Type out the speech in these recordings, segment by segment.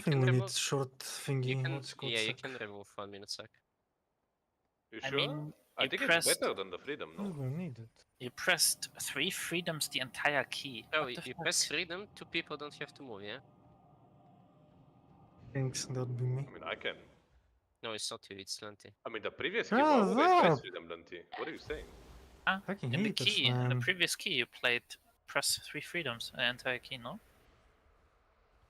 I think we need short thingy. What's it called? Yeah, you Sec. can remove 1 minute sec. You I sure? mean, I you think pressed- it's better than the freedom, We no? don't need it. You pressed 3 freedoms the entire key. Oh, What the you fuck? press freedom, 2 people don't have to move, yeah? Thanks, that would be me. I mean, I can. No, it's not you, it's Lanty. I mean, the previous key, Shut I always press up! freedom, Lanty. What are you saying? Ah, Fucking in the haters, key, in the man. previous key, you played press 3 freedoms, the entire key, no?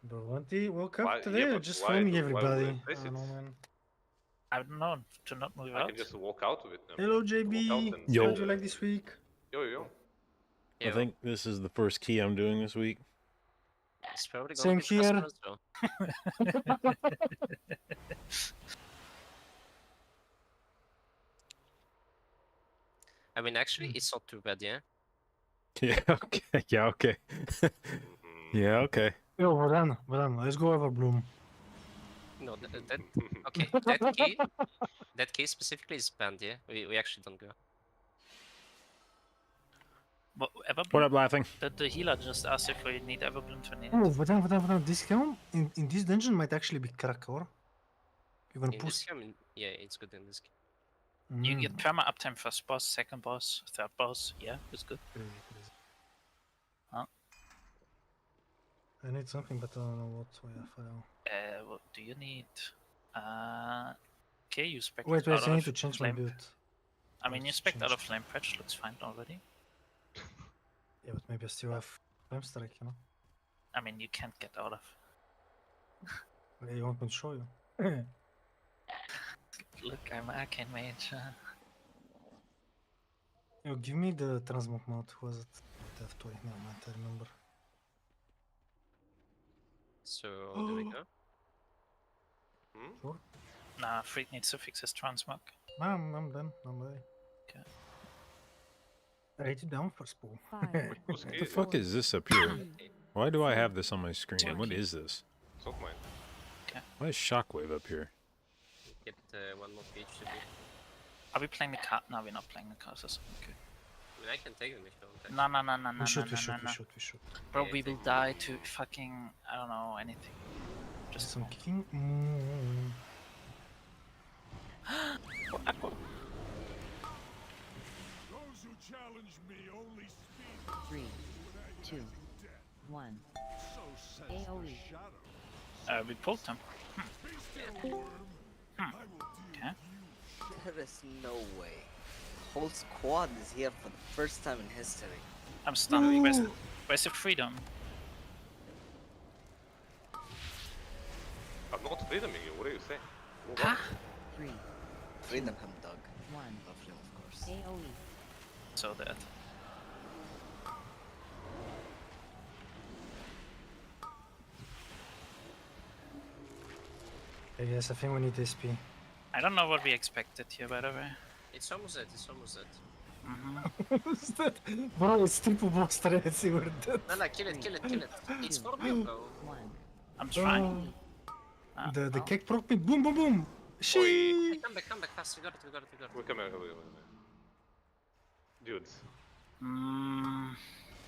Bro, Auntie woke up Why- yeah, today or but just why filming do- why would I everybody? I press don't know, it? man. I don't know, to not move I out. can just walk out of it now. Hello, Walk JB. out and Yo. How'd you like this week? Yo. I think this is the first key I'm doing this week. It's probably Same gonna be faster here. as well. I mean, actually, it's not too bad, yeah? Yeah, okay. Yeah, okay. Yeah, okay. Yo, we're done. Let's go over Bloom. No, okay, that key specifically is banned, yeah? We actually don't go. But Everbloom, What up, laughing? the healer just asked if we need Everbloom 28. Oh, but this helm in this dungeon might actually be crack, or? You're gonna In push. this game, yeah, it's good in this game. You get perma uptime first boss, second boss, third boss. Yeah, it's good. Crazy. Huh? I need something, but I don't know what. So yeah, file. What do you need? Okay, you spec Wait, out I need of to change my flame. build. I mean, you Let's spec out of change. flame patch, looks fine already. Yeah, but maybe I still have flame strike, you know. I mean, you can't get out of. Okay, you want me to show you? Look, I'm arcane mage. Yo, give me the transmog mode. Who was it? Death toy. Never mind, I remember. So, do we go? Sure. Nah, Freak needs to fix his transmog. I'm done. I'm ready. Okay. Write it down for spool. What the fuck is this up here? Why do I have this on my screen? What is this? It's not mine. Why is Shockwave up here? Get 1 more page to be. Are we playing the card? No, we're not playing the cards. Okay. I mean, I can take them if you want. No. We should. Bro, Yeah, we take will them. die to fucking, I don't know, anything. Just Just some kicking. Aqua. Those who challenge me only speak 3, 2, 1. so sense the AoE. shadow. We pulled them. Be still, worm. I will deal Okay. There is no way. Whole squad is here for the first time in history. I'm stunned. Where's the freedom? I'm not freedoming you. What are you saying? Move on. Huh? 3, Freedom him, Doug. 1. Lovely, of course. AoE. So that. Hey guys, I think we need SP. I don't know what we expected here, by the way. It's almost that, it's almost that. What's that? Bro, it's triple boss threats. You were dead. No, kill it. It's for me, bro. 1. I'm trying. The cake proc me. Boom, boom, boom. She. Come back fast. We got it. Wait, come here. Dudes, Mm,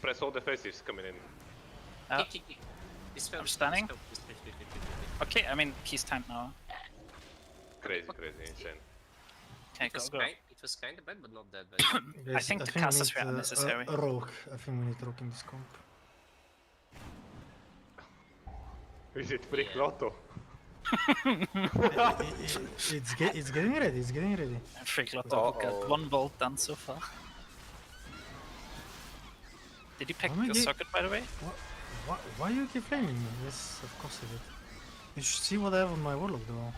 press all the faces coming in. Kick. This failed, I'm stunning. this failed. okay, I mean, he's timed now. Crazy, insane. Okay, go. It was kind of bad, but not that bad. Guys, I think the we casters need, were unnecessary. A rogue. I think we need rogue in this comp. Is it Freak Yeah. Lotto? It's getting ready. Freak Lotto got 1 bolt done so far. Did you pick Oh my the God. circuit, by the way? Why you keep flaming me? Yes, of course I did. You should see what I have on my warlock though.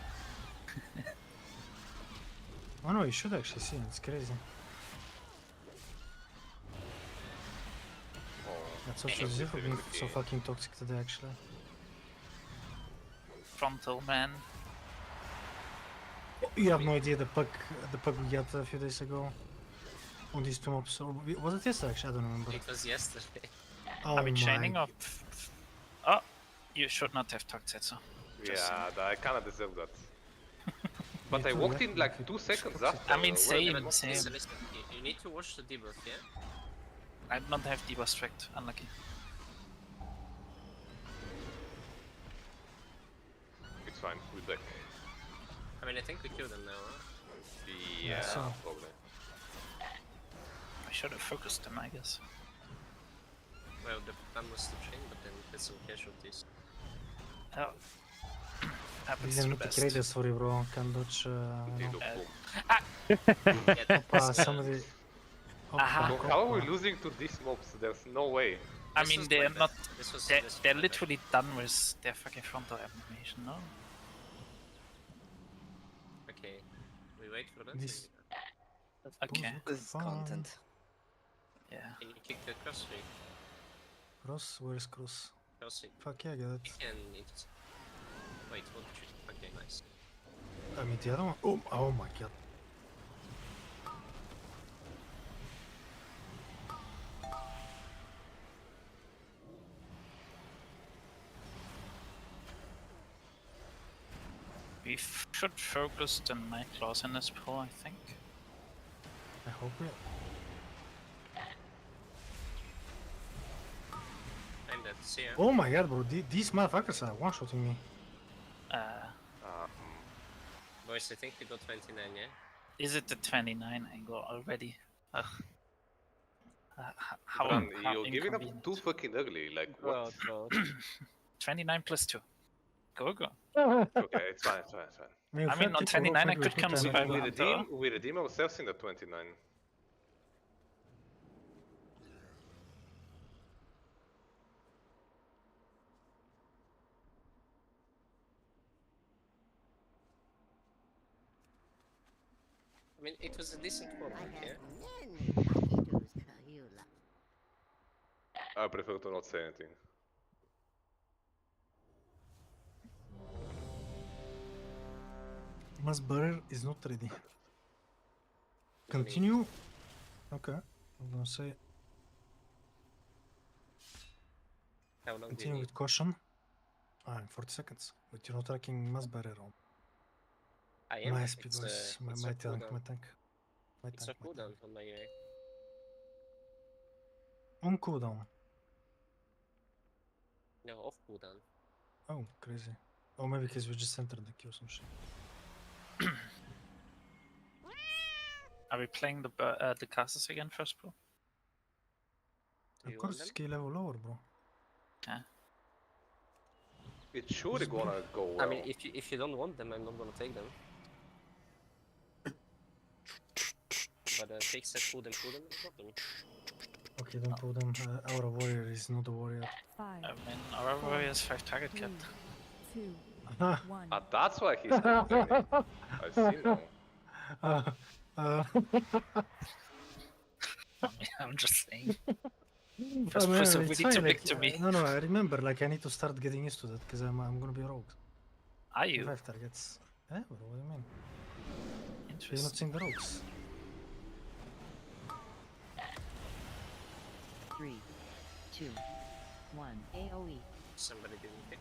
Oh no, you should actually see. It's crazy. That's also zero being so fucking toxic today actually. Frontal man. You have no idea the bug we got a few days ago on these 2 mobs. Or was it yesterday actually? I don't remember. It was yesterday. Oh Are we chaining my. up? Oh, you should not have talked that so. Yeah, I kinda deserve that. But Me I too, walked yeah. in like 2 seconds after. I mean, What- same. Yeah, but listen, you need to watch the debuff, yeah? I don't have debuff tracked, unlucky. It's fine. We're back. I mean, I think we killed them now, huh? Yeah, so- probably. I should have focused them, I guess. Well, the plan was to chain, but then get some casualties. Oh. Happens These to are the not the best. greatest, sorry bro, can dodge, you know. Boom. Yeah, Somebody... Aha. So how are we losing to these mobs? There's no way. I This mean, was they're my not. best. This was They're, this was they're my literally done with their fucking frontal animation, no? best. Okay, we wait for that. This- Okay. This is Fun. content. Yeah. Can you kick the cross ring? Cross? Where is cross? Cross ring. Fuck yeah, I get it. And it. Wait, what did you? Okay, nice. I mean the other one. Oh my god. We should focus the Night Claws in this pull, I think. I hope we... I'm dead. See ya. Oh my god, bro, these motherfuckers are one-shotting me. Boys, I think we got 29, yeah? Is it the 29 angle already? Ugh. How, Bran, how you're giving up inconvenient. too fucking early. Like what? 29 plus 2. Go. Okay, it's fine. I mean, on 29 I could come survival We hunter. redeem ourselves in the 29. I mean, it was a decent format, yeah? I prefer to not say anything. Mass barrier is not ready. Continue. Okay, I'm gonna say How long do you continue need? with caution. In 40 seconds. But you're not tracking mass barrier on. I am. My speed It's, was my it's a tank, cooldown. my tank. My It's a tank, my cooldown tank. on my UI. On cooldown. No, off cooldown. Oh, crazy. Oh, maybe because we just entered the queue or some shit. Are we playing the castles again first, bro? Do Of you want course, them? skill level lower, bro. It's surely gonna go well. I mean, if you don't want them, I'm not gonna take them. But take set food and put them, no problem. Okay, don't put them. Our warrior is not a warrior. 5, I mean, our warrior has 5 target cap. 2, Ah, 1. That's why he's complaining. I see now. I'm just saying. I First mean, person it's really fine, too big like, to me. No, I remember, like, I need to start getting used to that, because I'm gonna be a rogue. Are you? 5 targets. Eh, bro, what do you mean? Have you not Interesting. seen the rogues? 3, 2, 1. AoE. Somebody didn't pick.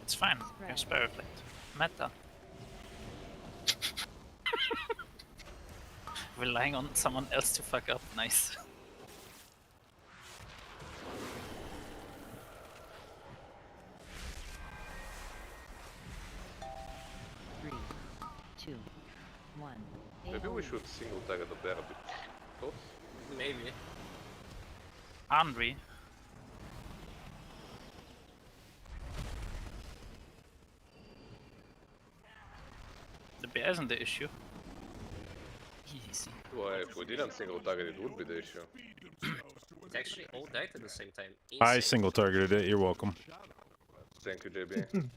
It's fine. We have Spirit Blade. Meta. Relying on someone else to fuck up. Nice. Three, 2, 1. Maybe we should single target the bear a bit. Thoughts? Maybe. Aren't we? The bear isn't the issue. Easy. Well, if we didn't single target, it would be the issue. It actually all died at the same time. I Insane. single targeted it. You're welcome. Thank you, JB.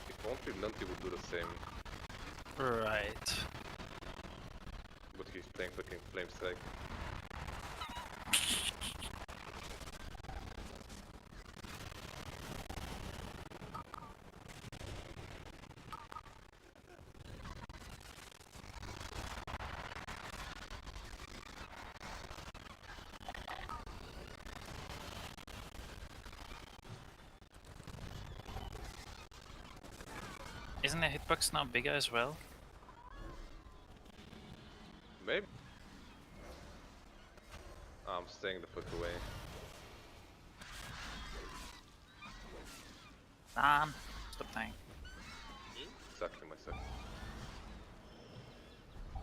If only Lunty would do the same, Right. but he's playing fucking Flame Strike. Isn't the hitbox now bigger as well? Maybe. I'm staying the fuck away. Stop dying. Exactly my suck.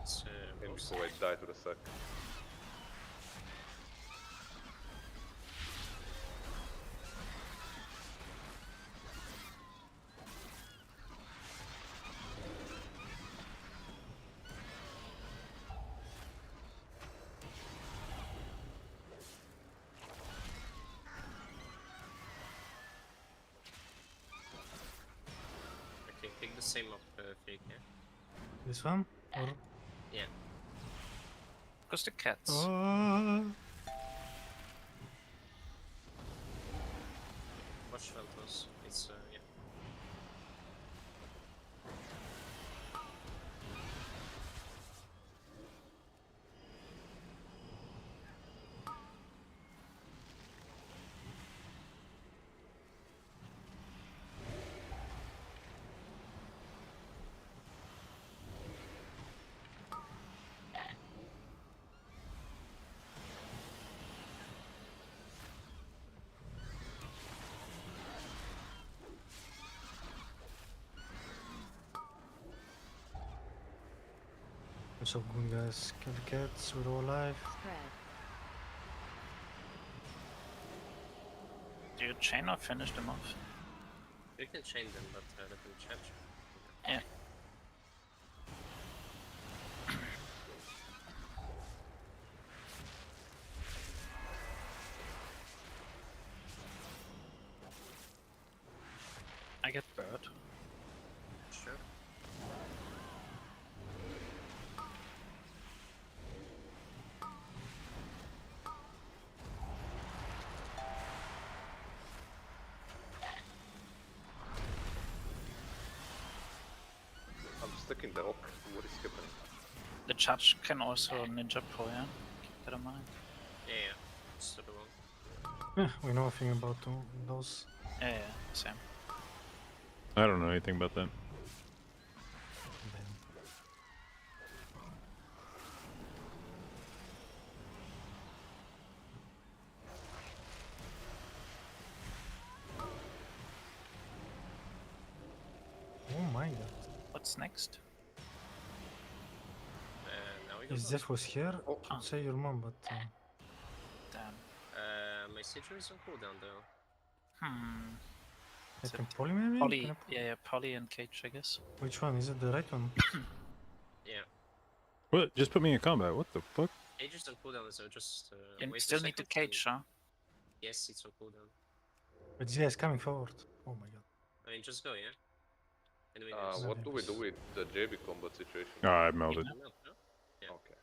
It's boss. Info, I die to the suck. Okay, pick the same up, Fake, yeah? This one? Or... Yeah. Because the cats. Oh. Watch Veltos. It's, yeah. What's up, good guys? Kill the cats, we're all alive. Spread. Do you chain or finish them off? You can chain them, but let them charge. Yeah. I get bird. Sure. I'm stuck in the rock. What is happening? The judge can also ninja pro, yeah? Keep that in mind. Yeah, yeah. It's the one. Yeah, we know nothing about those. Yeah, same. I don't know anything about that. Oh my god. What's next? Now we If go. Zeph was here, Oh. I'd say your mom, but Damn. My sigil is on cooldown though. I Zeph. can poly maybe? Polly, Can I po- yeah, Polly and Cage, I guess. Which one? Is it the right one? Yeah. What? Just put me in combat. What the fuck? Cage is on cooldown, so just You wait a still need to second cage, and- huh? Yes, it's on cooldown. But yeah, it's coming forward. Oh my god. I mean, just go, yeah? And we What do we do with the JB combat situation? Oh, I melted. no? Okay.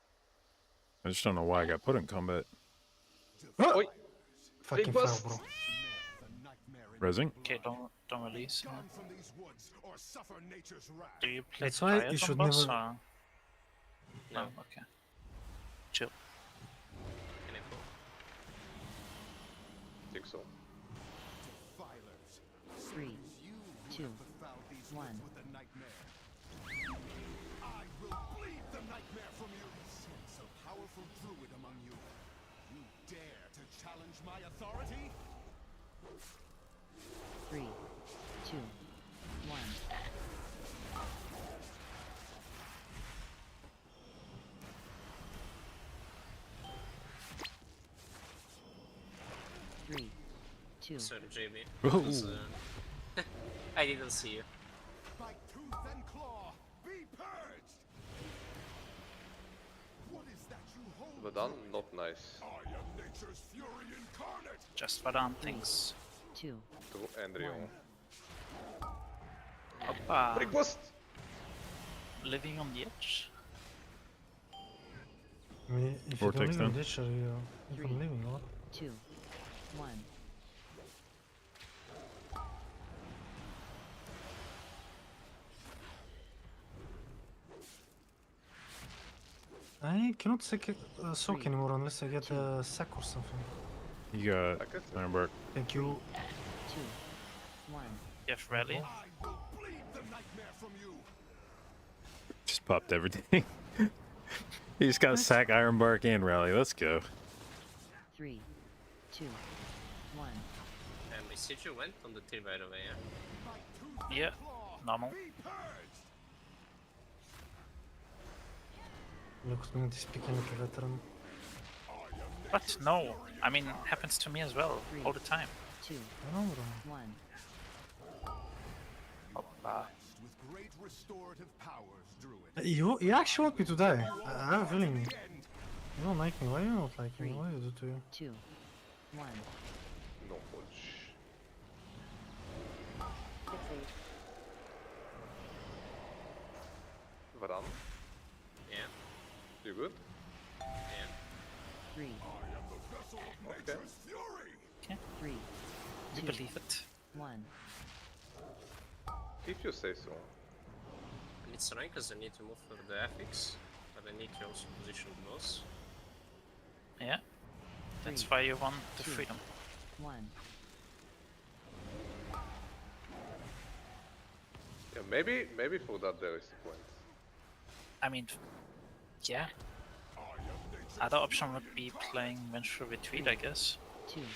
I just don't know why I got put in combat. Oi! Fucking Big fire, bust. bro. Resing? Okay, don't release. Yeah. Gone from these woods or suffer nature's wrath. Do you play That's why Riot you on should boss, never- or- No. Oh, okay. Chill. Can I pull? Think so. Defilers. 3, 2, Befouled these 1. woods with the nightmare. I will bleed the nightmare from you. Sense a powerful druid among you. You dare to challenge my authority? 3, 2, 1. Three, 2, Sorry, JB. Whoa. It was, I didn't see you. By tooth and claw, be purged! What is that you hold? But done, not nice. I am nature's fury incarnate! Just for the things. 2, Two and Rio. Hoppa. Big bust! Living on the edge. I mean, if Vortex you don't live then. in ditch, you Three. from living, or? 2, 1. I cannot soak Three, anymore unless I get two. a sack or something. You got I guess so. Ironbark. Thank you. 2, 1. You have rally. I will bleed the nightmare from you! Just popped everything. He just got sack, Ironbark, and rally. Let's go. 3, 2, 1. And my sigil went on the tree right away, yeah? Yeah, normal. Looks like he's picking like a veteran. What? No. I mean, happens to me as well, all the time. 2, I don't know, bro. 1. Hoppa. With great restorative powers, Druid. You actually want me to die? I have a feeling you don't like me. Why you not like me? What do you do to you? 2, 1. No fudge. Varann, Yeah, you good? yeah. 3, Okay. Okay, 3, we 2, believe it. 1. If you say so. And it's annoying because I need to move for the affix, but I need to also position the boss. Yeah. That's 3, why you want the 2, freedom. 1. Yeah, maybe for that there is a point. I mean, yeah. Other option would be playing Vengeful Retreat, I guess. 2, 1,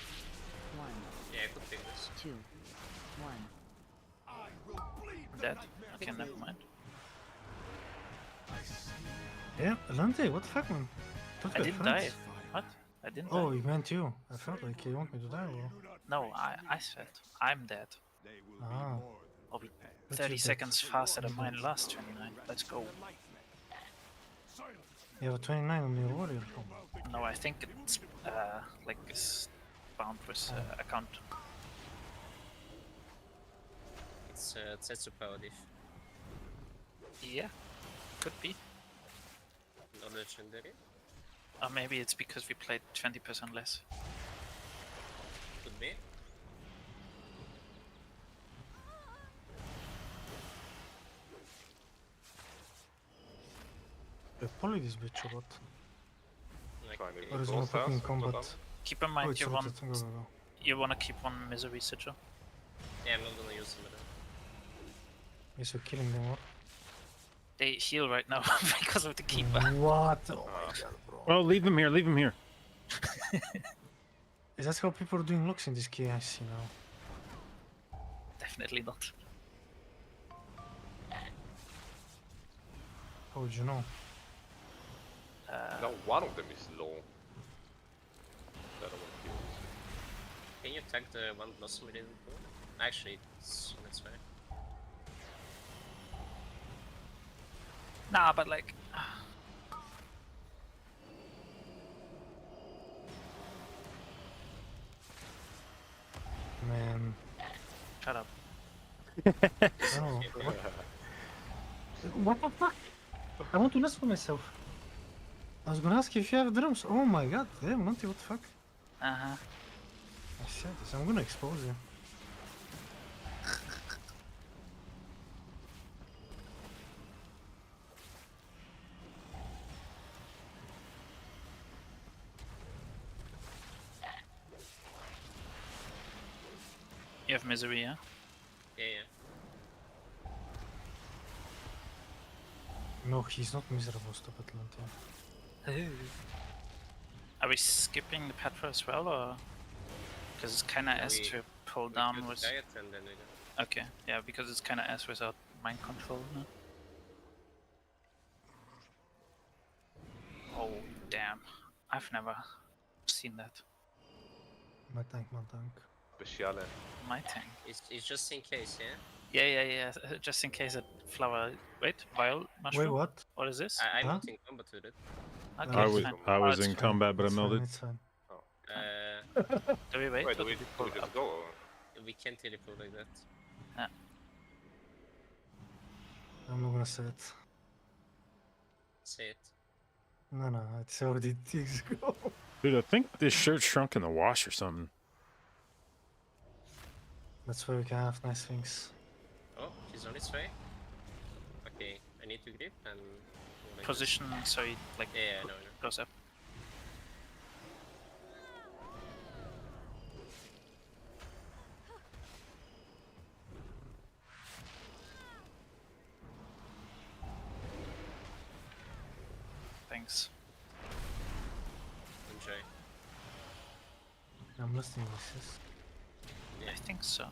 Yeah, I could pick this. 2, 1. Dead? Okay, never mind. Yeah, Alante, what the fuck, man? Talk to I your didn't friends. die. What? I didn't Oh, die. you meant you. I felt like you want me to die, bro. No, I said I'm dead. Ah, I'll be But 30 you're dead. seconds faster than mine last 29. Let's go. you have a 29 on your warrior. No, I think it's like it's bound with account. It's Tetsu power diff, Yeah, could be. not legendary. Or maybe it's because we played 20% less. Could be. They poly this bitch or what? Like, Finding Or is the it not boss house, fucking not combat? done. Keep in Oh, mind it's you sorted. want Go, go, go. you wanna keep one misery sigil. yeah, I'm not gonna use them at all. Yes, you're killing them, what? They heal right now because of the keeper. What? Oh my god, bro. Oh, leave him here. Leave him here. Is that how people are doing looks in this key? I see now. Definitely not. How would you know? Now one of them is low. The other one kills. Can you attack the one blossom we didn't do? Actually, it's on its way. Nah, but like, Man. shut up. No. What the fuck? I want to listen for myself. I was gonna ask if you have drums. Oh my god, damn, Monty, what the fuck? Uh-huh. I said this, I'm gonna expose you. You have misery, yeah? Yeah, yeah. No, he's not miserable, stop Atlanta. Are we skipping the Petra as well, or? Because it's kinda Yeah, S we- to pull We down could with... diet and then we go. Okay, yeah, because it's kinda S without mind control, no? Oh, damn. I've never seen that. My tank, my tank. Speciale. My tank. It's just in case, yeah? Yeah, just in case that flower... Wait, vile mushroom? Wait, what? What is this? I'm Huh? not in combat with it. Okay, I it's was fine. I Oh, was it's in fine. combat, but I It's milled fine, it. it's fine. Do we wait? Wait, or do we pull just up? go? Or? We can't really pull like that. I'm not gonna say it. Say it. No, it's already things go. Dude, I think this shirt shrunk in the wash or something. That's why we can have nice things. Oh, he's on its way. Okay, I need to grip and... go like this. Position so he like Yeah, I know. goes up. Thanks. Enjoy. I'm listening to this. I think so.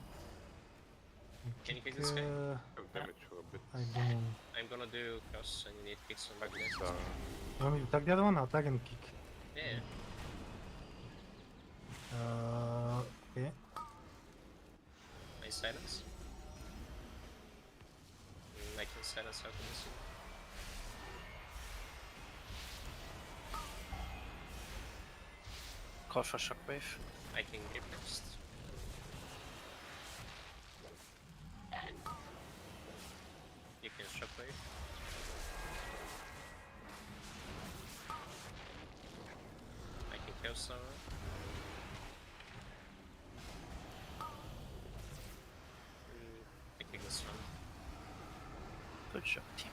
Can you pick this guy? Have damage for a bit. I don't know. I'm gonna do cross and you need to pick some Like guys. this, You want me to attack the other one? I'll attack and kick. Yeah. Okay. Nice silence. I can silence out of this. Call for shockwave. I can grip next. You can shockwave. I can kill someone. I kick this one. Good job, team.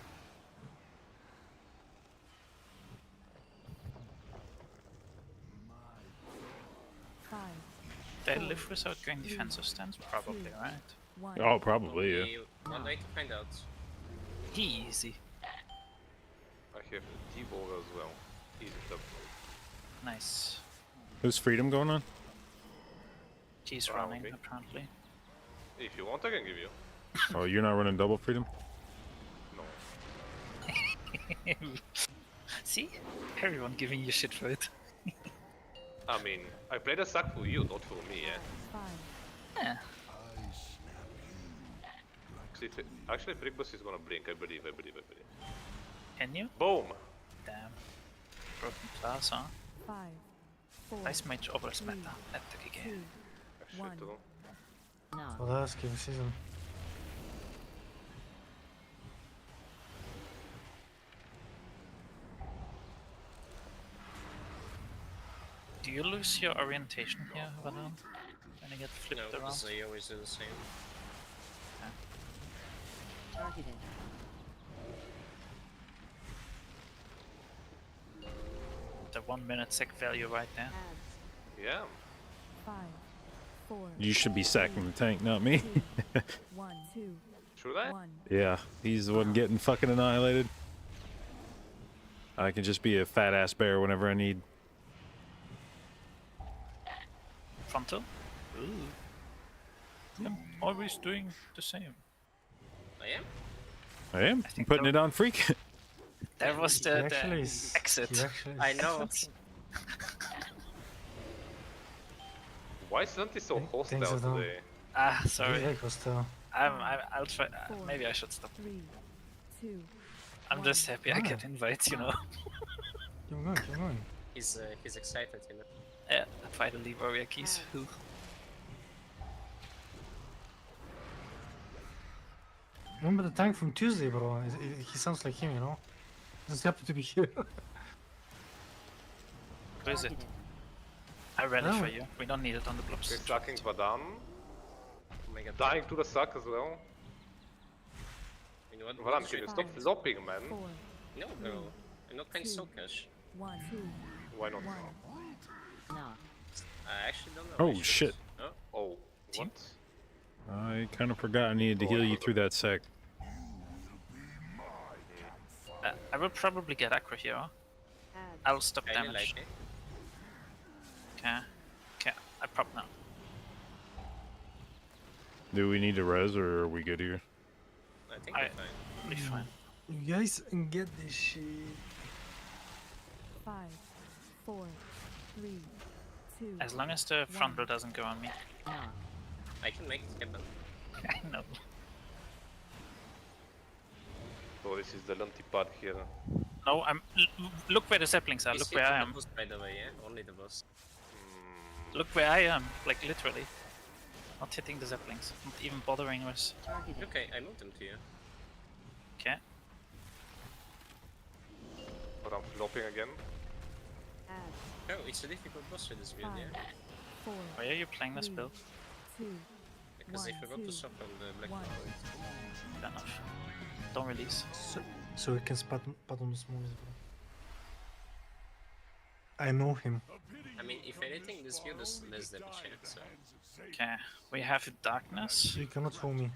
Five, They live without going defensive stance, probably, right? one. Oh, probably, yeah. Only one way to find out. Easy. I have D-ball as well. Easy double. Nice. Who's freedom going on? He's Wow, running, okay. apparently. If you want, I can give you. Oh, you're not running double freedom? No. See? Everyone giving you shit for it. I mean, I played a sack for you, not for me, eh? Five, Yeah. Actually, Frigbus is gonna blink, I believe. Can you? Boom! Damn. Broken class, huh? five, four, Ice Mage overs meta. Epic two, again. Actually, One. too. no. Well, that's give season. Do you lose your orientation here, Vanan? When you get flipped No, around? because they always do the same. Targeted. The 1 minute sec value right there. Adds. Yeah. Five, four, You should be sacking the tank, not me. two, one, two, Should I? one. Yeah, he's the one getting fucking annihilated. I can just be a fat ass bear whenever I need. Frontal? Ooh. I'm always doing the same. I am? I am. I I'm think putting so. it on freak. There was He the actually is. exit. He actually is. I know. Why isn't he so Things are hostile done. today? Ah, sorry. Very hostile. I'll try. Maybe I should stop. Three, two, I'm just happy I Ah. get invites, you know. Keep going, keep going. He's excited, you know. Yeah, finally warrior keys. Ooh. Remember the tank from Tuesday, bro? He sounds like him, you know? Just happen to be here. Who is it? targeted. I read it Oh. for you. We don't need it on the blobs. He's sacking Vadan. Oh my god. Dying to the sack as well. You know what? Vadan, can you stop Five. flopping, man? Four, No, bro. I'm not playing so cash. one, two, Why not? one. No. I actually don't know. Oh, I should- shit. Oh, Oh, Team? what? I kind of forgot I needed to heal you through that sec. I will probably get aggro here. Adds. I'll stop kinda damage. like it. Okay. Okay, I prop now. Do we need to res or are we good here? I think I- we're fine. We'll be fine. You guys get this shit. Five, four, three, two. As long as the frontal doesn't go on me. No. I can make it happen. I know. So this is the Lunty pad here. No, look where the saplings are. He's Look where I hitting am. the boss, by the way, yeah? Only the boss. Look where I am. Like literally. Not hitting the saplings. Not even bothering with. Targeted. Okay, I moved him to you. Okay. But I'm flopping again. Adds. Oh, it's a difficult boss with this build, Five, yeah? four, Why are you playing this three, build? two, Because they One, forgot two, to swap on the black one. market. Fair enough. Don't release. So we can spot on the smallest, bro. I know him. I mean, if anything, this build is less damage, yeah, so... Okay. We have darkness You cannot fool me.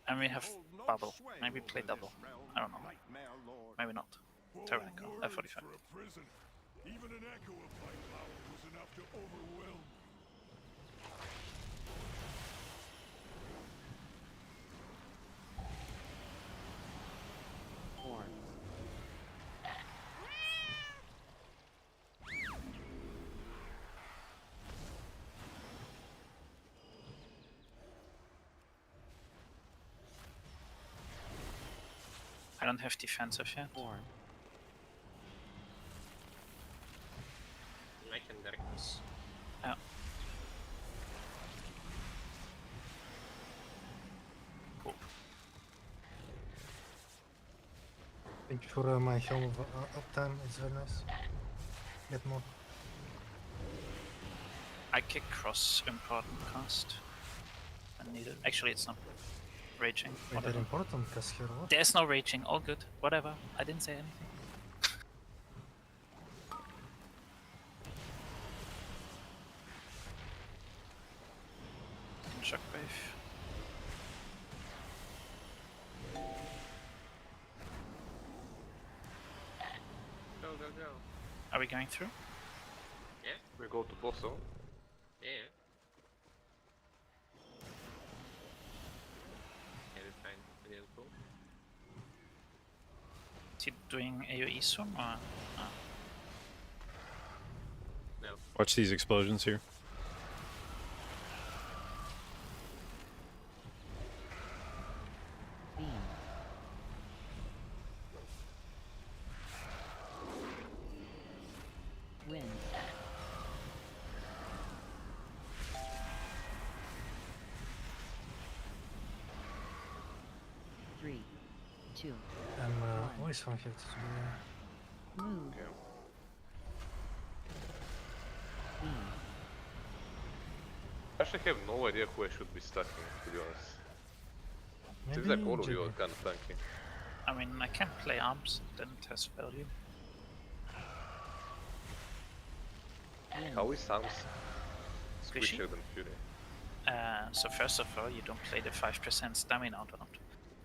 and we have bubble. Maybe play double. I don't know. Maybe not. Tyrannical. F45. Even an echo of my power was enough to overwhelm. don't have defensive yet. 4, I can darkness. Yeah. Cool. Thank you for my helm of uptime. It's very nice. Get more. I kick cross important cast. I need it. Actually, it's not raging. Wait, they're Whatever. important because here what? There's no raging. All good. Whatever. I didn't say anything. Shockwave. Go, go, go. Are we going through? We go to Bosso. Yeah. Yeah, we're fine. We're cool. Is he doing AoE soon or? No. Watch these explosions here. beam, wind, 3, 2, I'm always fun here to do. move, Okay. beam, I actually have no idea who I should be stacking, to be honest. Seems Maybe like all of you JD. are kind of tanky. I mean, I can play arms, then it has value. wind, How is Sam's Squishy? squishier than Fury? So first of all, you don't play the 5% stamina round.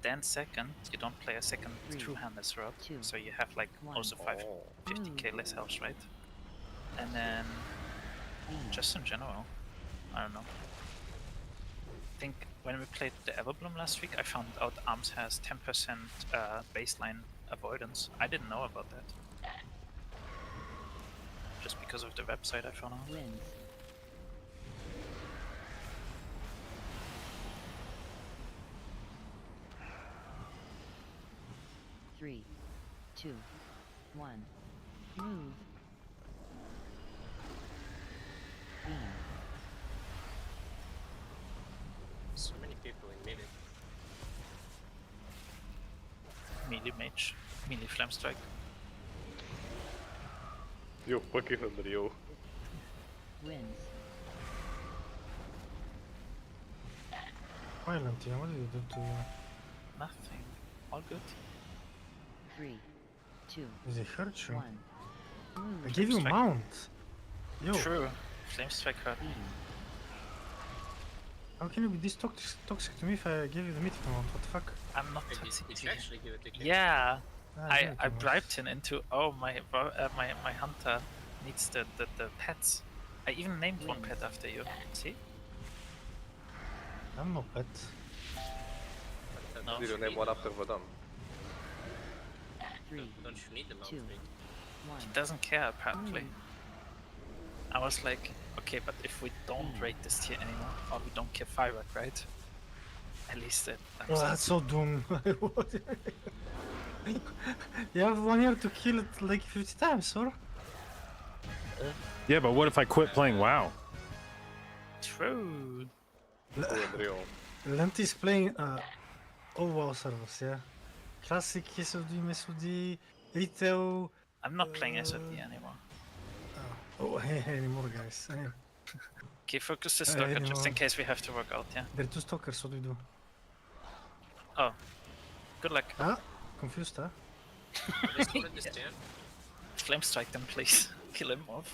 Then second, you don't play a second 3, two-handed sword, 2, so you have like 1. also Oh. 50k less health, right? And then beam, just in general, I don't know. I think when we played the Everbloom last week, I found out arms has 10% baseline avoidance. I didn't know about that. Just because of the website I found out. wind, 3, 2, 1, move, beam, So many people in minute. Melee mage, melee flame strike. Yo, fucking under yo. winds, Violent, yeah, what did you do to you? Nothing. All good. 3, 2, Does it hurt you? 1, I move, gave you Strike. mount! Yo, True. Flame strike hurt. beam, how can you be this toxic to me if I gave you the mythic mount? What the fuck? I'm not Wait, toxic did to you you. actually give it to Ken? Yeah, Ah, I give it to me. bribed him into my hunter needs the pets. I even named one pet after you. See? I'm no pet. No. Did you name one after Vadam? 3, Don't you need the mount? 2, Wait. 1, He doesn't care apparently. move, I was like, okay, but if we don't rate this tier anymore, or we don't get firework, right? At least it. Oh, that's so dumb. You have 1 year to kill it like 50 times, sir. Yeah, but what if I quit playing WoW? True. Who under yo? Lent is playing all WoW servers, yeah? Classic, SOD, MSOD, retail. I'm not playing SOD anymore. Oh, hey, anymore, guys. Okay, focus the stalker just in anymore. case we have to work out, yeah? They're two stalkers, what do we do? Oh. Good luck. Ah, confused, huh? Let's put this tier. Flame strike them, please. Kill him off.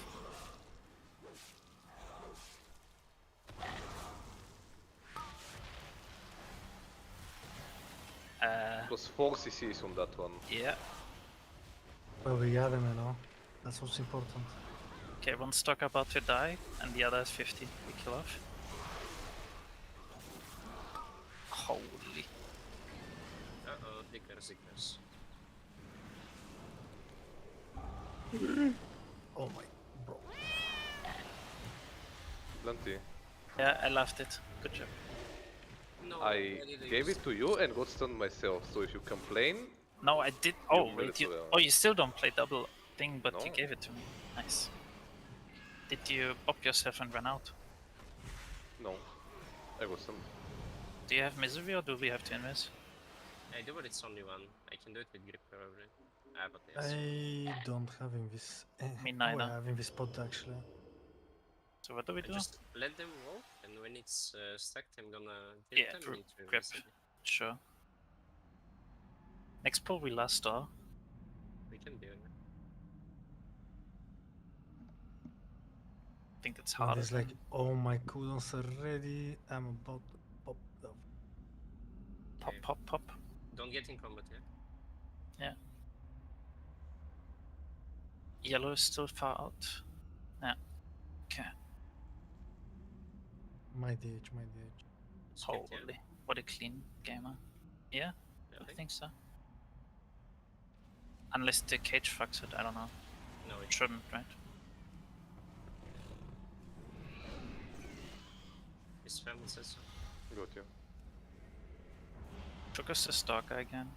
It was 4 CCs on that one. Yeah. Well, we got them, you know. That's what's important. Okay, one stalker about to die, and the other is 50. We kill off. Holy. Uh-oh, Dicker sickness. Oh my, bro. Plenty. Yeah, I loved it. Good job. No, I didn't gave use it to you and got stunned myself, so if you complain, No, I did. Oh, You wait. did it, Oh, you still don't play double thing, but you No. gave it to me. Nice. Did you bop yourself and run out? No. I was some. Do you have misery or do we have to invest? I do, but it's only one. I can do it with grip probably. Ah, but yes. I don't have Invis. Me Oh, I neither. have Invis spot actually. So what do we I do? just let them walk, and when it's stacked, I'm gonna Yeah, hit them into grip. basically. Sure. Next pull we last star. We can do it. I think that's And harder. it's like, oh my cooldowns are ready. I'm about to pop them. Pop, Okay. pop, pop. Don't get in combat yet. Yeah. Yellow is still far out. Yeah. Okay. My DH, my DH. It's good, yeah? Holy. What a clean gamer. Yeah, I Really? think so. Unless the cage fucks it, I don't know. No, It it shouldn't, right? His family says so. Got you. Took us to stalker again.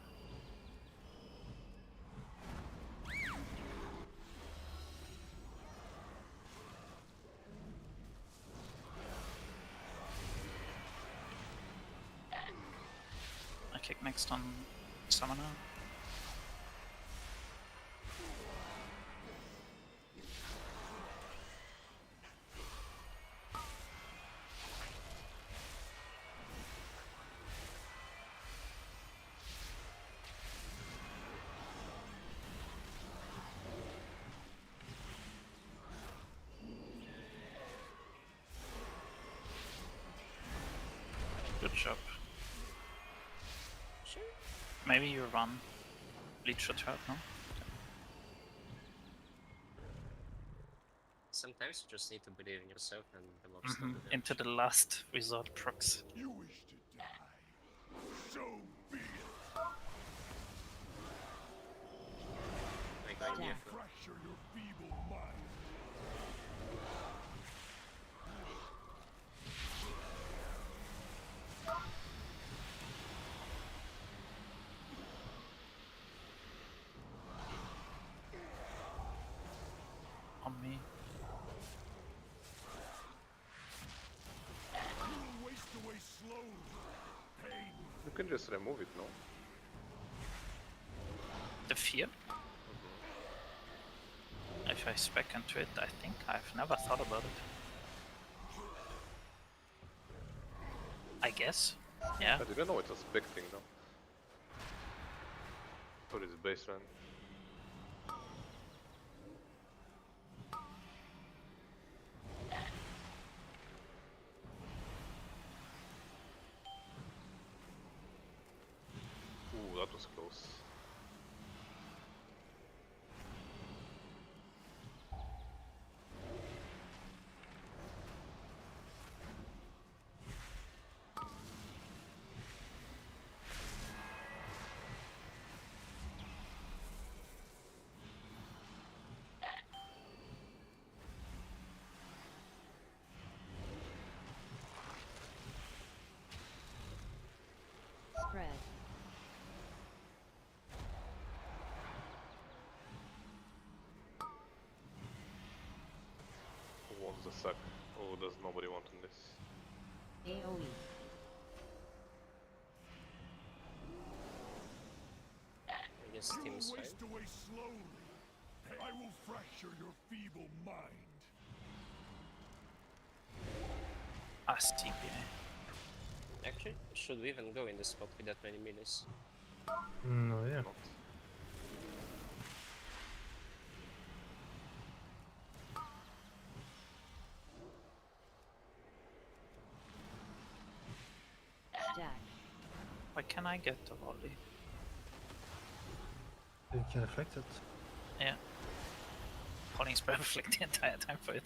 I kick next on summoner. Good job. Sure. Maybe you run. Bleach should help, no? Sometimes you just need to believe in yourself and the mobs will do damage. Into the last resort procs. You wish to die. So be it. Like Stack. idea. Fracture your feeble mind. On me. You will waste away slowly. Pain. You can just remove it, no? The fear? If I spec into it, I think I've never thought about it. I guess. Yeah. I didn't know it was big thing though. What is baseline? Ooh, that was close. Spread. Who wants the sack? Oh, does nobody want on this? AoE. I guess You team will is fine. waste away slowly. I will fracture your feeble mind. TPA. Actually, should we even go in this spot with that many melees? No, yeah. Not. Stack. Why can I get the volley? You can reflect it. Yeah. Holding spell reflect the entire time for it.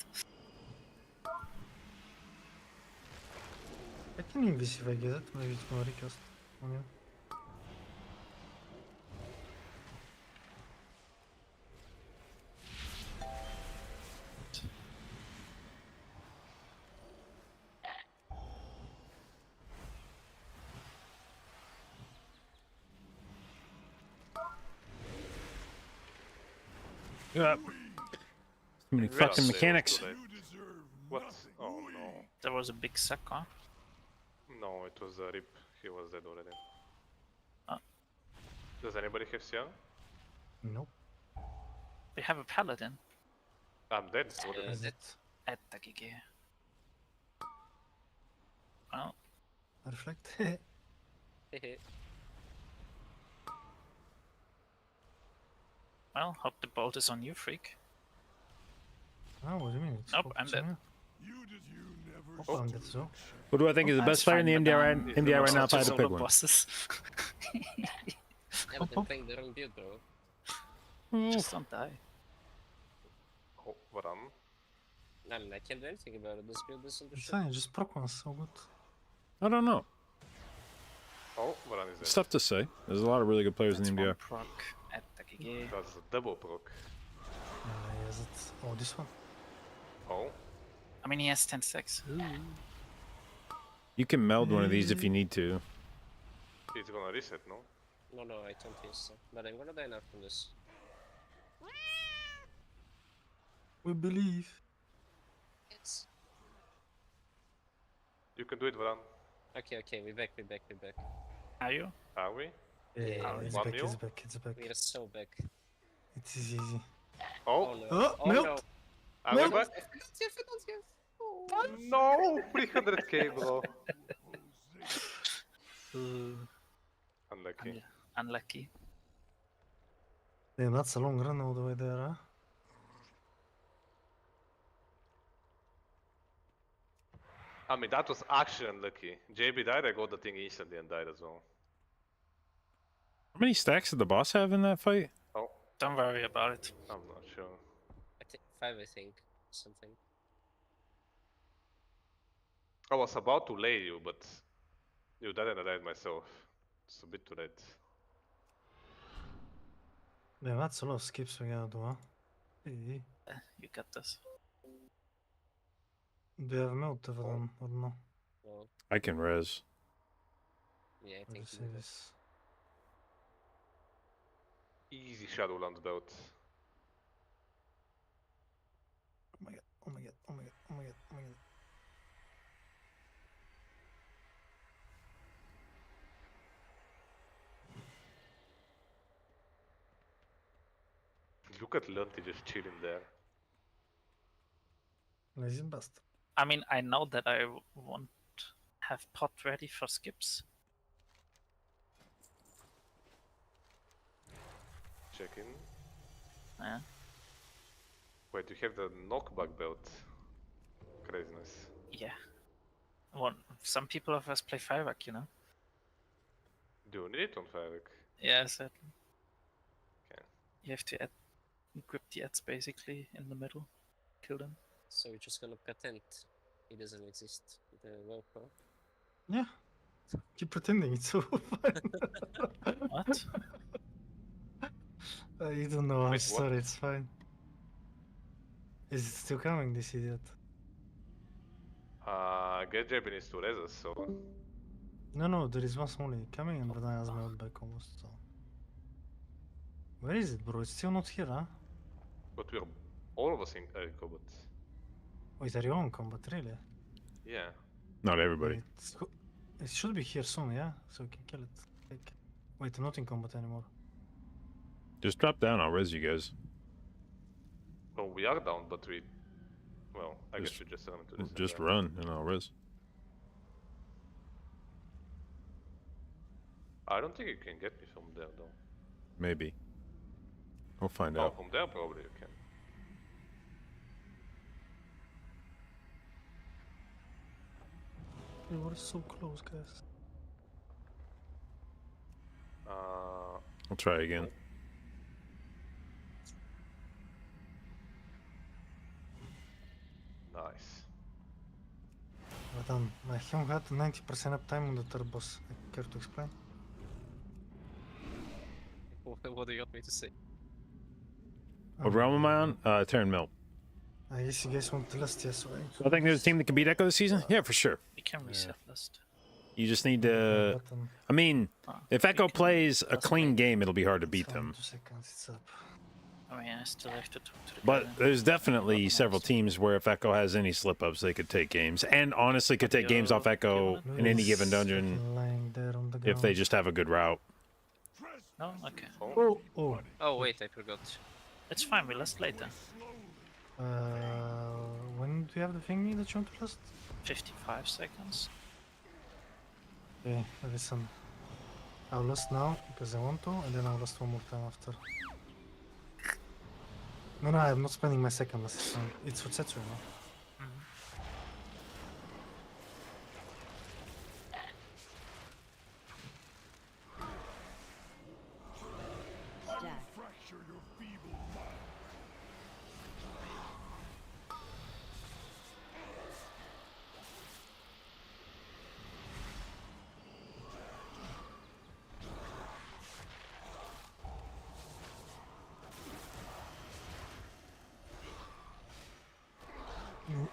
I can Invis if I get it. Maybe it's gonna recast on you. Yeah. Too many fucking They were mechanics. too late. What? Oh no. There was a big sucker. No, it was a rip. He was dead already. Ah. Does anybody have Xiang? Nope. We have a paladin. I'm dead. What Yeah. Is that- it At the GG. Well, reflect? well, hope the bolt is on you, freak. Oh, what do you mean? It's Nope, focused I'm on dead. you. You did you never Oh, I'm dead as well. Who do I think is the That's best player in the fine, MDI but, right, He's the MDI right most now? If I had to Solo pick one. bosses. Yeah, but they're playing the wrong build, bro. Just don't die. Oh, Varan. I mean, I can't do anything about it. This build is under It's shit. fine, just proc one's so good. I don't know. Oh, Varan is It's dead. tough to say. There's a lot of really good players That's in the one MDI. proc at the GG. That's a double proc. Is it? Oh, this one. Oh, I mean, he has 10 stacks. You can meld one of these if you need to. it's gonna reset, no? No, no, I don't think so. But I'm gonna die now from this. We believe. It's... You can do it, Varan. Okay, okay, we're back. Are you? Are we? Yeah, it's one back, mil? it's back, it's back. We are so back. It is easy. Oh, no. Oh, Oh melt! no. are we Melt. back? No, 300k, bro. Unlucky. Unlucky. Damn, that's a long run all the way there, huh? I mean, that was actually unlucky. JB died, I got the thing instantly and died as well. How many stacks did the boss have in that fight? Oh, Don't worry about it. I'm not sure. I think 5, I think. Something. I was about to lay you, but you died and I died myself. It's a bit too late. Damn, that's a lot of skips we gotta do, huh? Hey. You got this. Do you have melt over them or no? Well, I can res. yeah, I Or think to we say will. this? Easy Shadowlands belt. Oh my god, oh my god, oh my god, oh my god, oh my god. Look at Lunty just chilling there. Lazy bastard. I mean, I know that I won't have pot ready for skips. Check in. Yeah. Wait, you have the knockback belt. Craziness. Yeah. Well, some people of us play Firework, you know? Do you need it on Firework? Yeah, exactly. Okay. You have to grip the ads basically in the middle. Kill them. So we're just gonna pretend he doesn't exist. The Velcro. Yeah. Keep pretending it's so fine. What? You don't know our Wait, what? story, it's fine. Is it still coming, this idiot? Get JB needs to res us, so. No, there is one only coming and Verdun has melt back almost, so. Where is it, bro? It's still not here, huh? But we're all of us in combat. Wait, are you on combat, really? Yeah. Not everybody. It should be here soon, yeah? So we can kill it. Like, wait, I'm not in combat anymore. Just drop down. I'll res you guys. Well, we are down, but we. Well, I Just- guess we just run into this. Just run and I'll res. I don't think you can get me from there, though. Maybe. We'll find Oh, out. from there, probably you can. We were so close, guys. I'll try again. Nice. Verdun, my Hyung had 90% uptime on the third boss. Care to explain? What do you want me to say? What realm am I on? Terran Mill. I guess you guys want the list, yes, right? So I think there's a team that can beat Echo this season? Yeah, for sure. We can reset list. You just need to... I mean, if Echo plays a clean game, it'll be hard to beat them. 2 seconds, it's up. I mean, I still have to talk to the But guy. there's definitely Not several nice. teams where if Echo has any slip-ups, they could take games. And honestly, could take games off Echo in any given He's dungeon fucking lying there on the ground. if they just have a good route. No? Okay. Oh, oh. Oh wait, I forgot. It's fine, we last later. When do you have the thingy that you want to list? 55 seconds. Okay, listen. I'll list now because I want to, and then I'll list one more time after. No, I'm not spending my second list. It's for Setsu, no? Jack.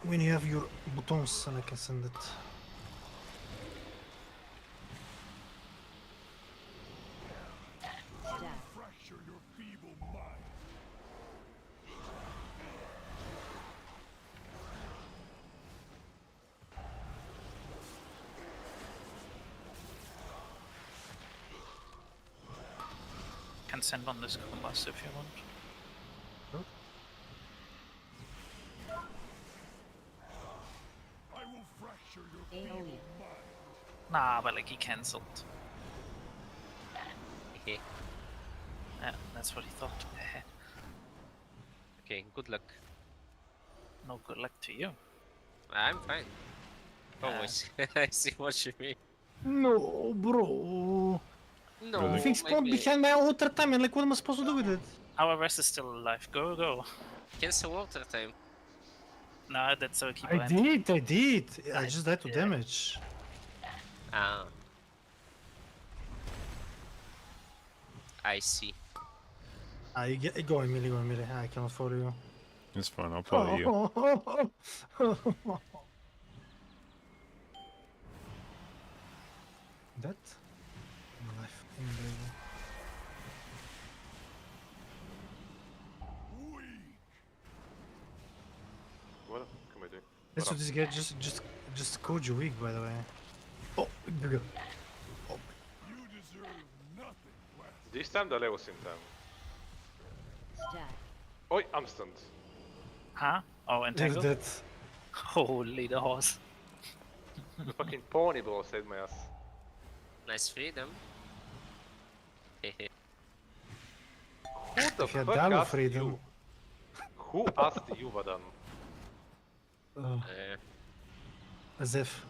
When you have your buttons, and I can send it. Jack. Can send on this combust if you want. AoE. Nah, but like he cancelled. Okay. Yeah, that's what he thought. Okay, good luck. No good luck to you. I'm fine. Always. I see what you mean. No, bro. No, The thing spawned behind my water time, and like, what am I supposed to do with it? Our rest is still alive. Go, go. cancel water time. No, that's so keep I did. I just died to yeah. damage. Ah. I see. You go immediately, I cannot follow you. It's fine. I'll follow you. That? Life. Unbelievable. What the fuck am I doing? That's what this guy just called you weak, by the way. Oh, there we go. This time the was in time. Jack. Oi, I'm stunned. Huh? Oh, Look entangled? at that. Holy the horse. The fucking pony bro saved my ass. Nice freedom. Hehe. Who the If you had fuck double asked freedom. you? Who asked you, Vadan? As if.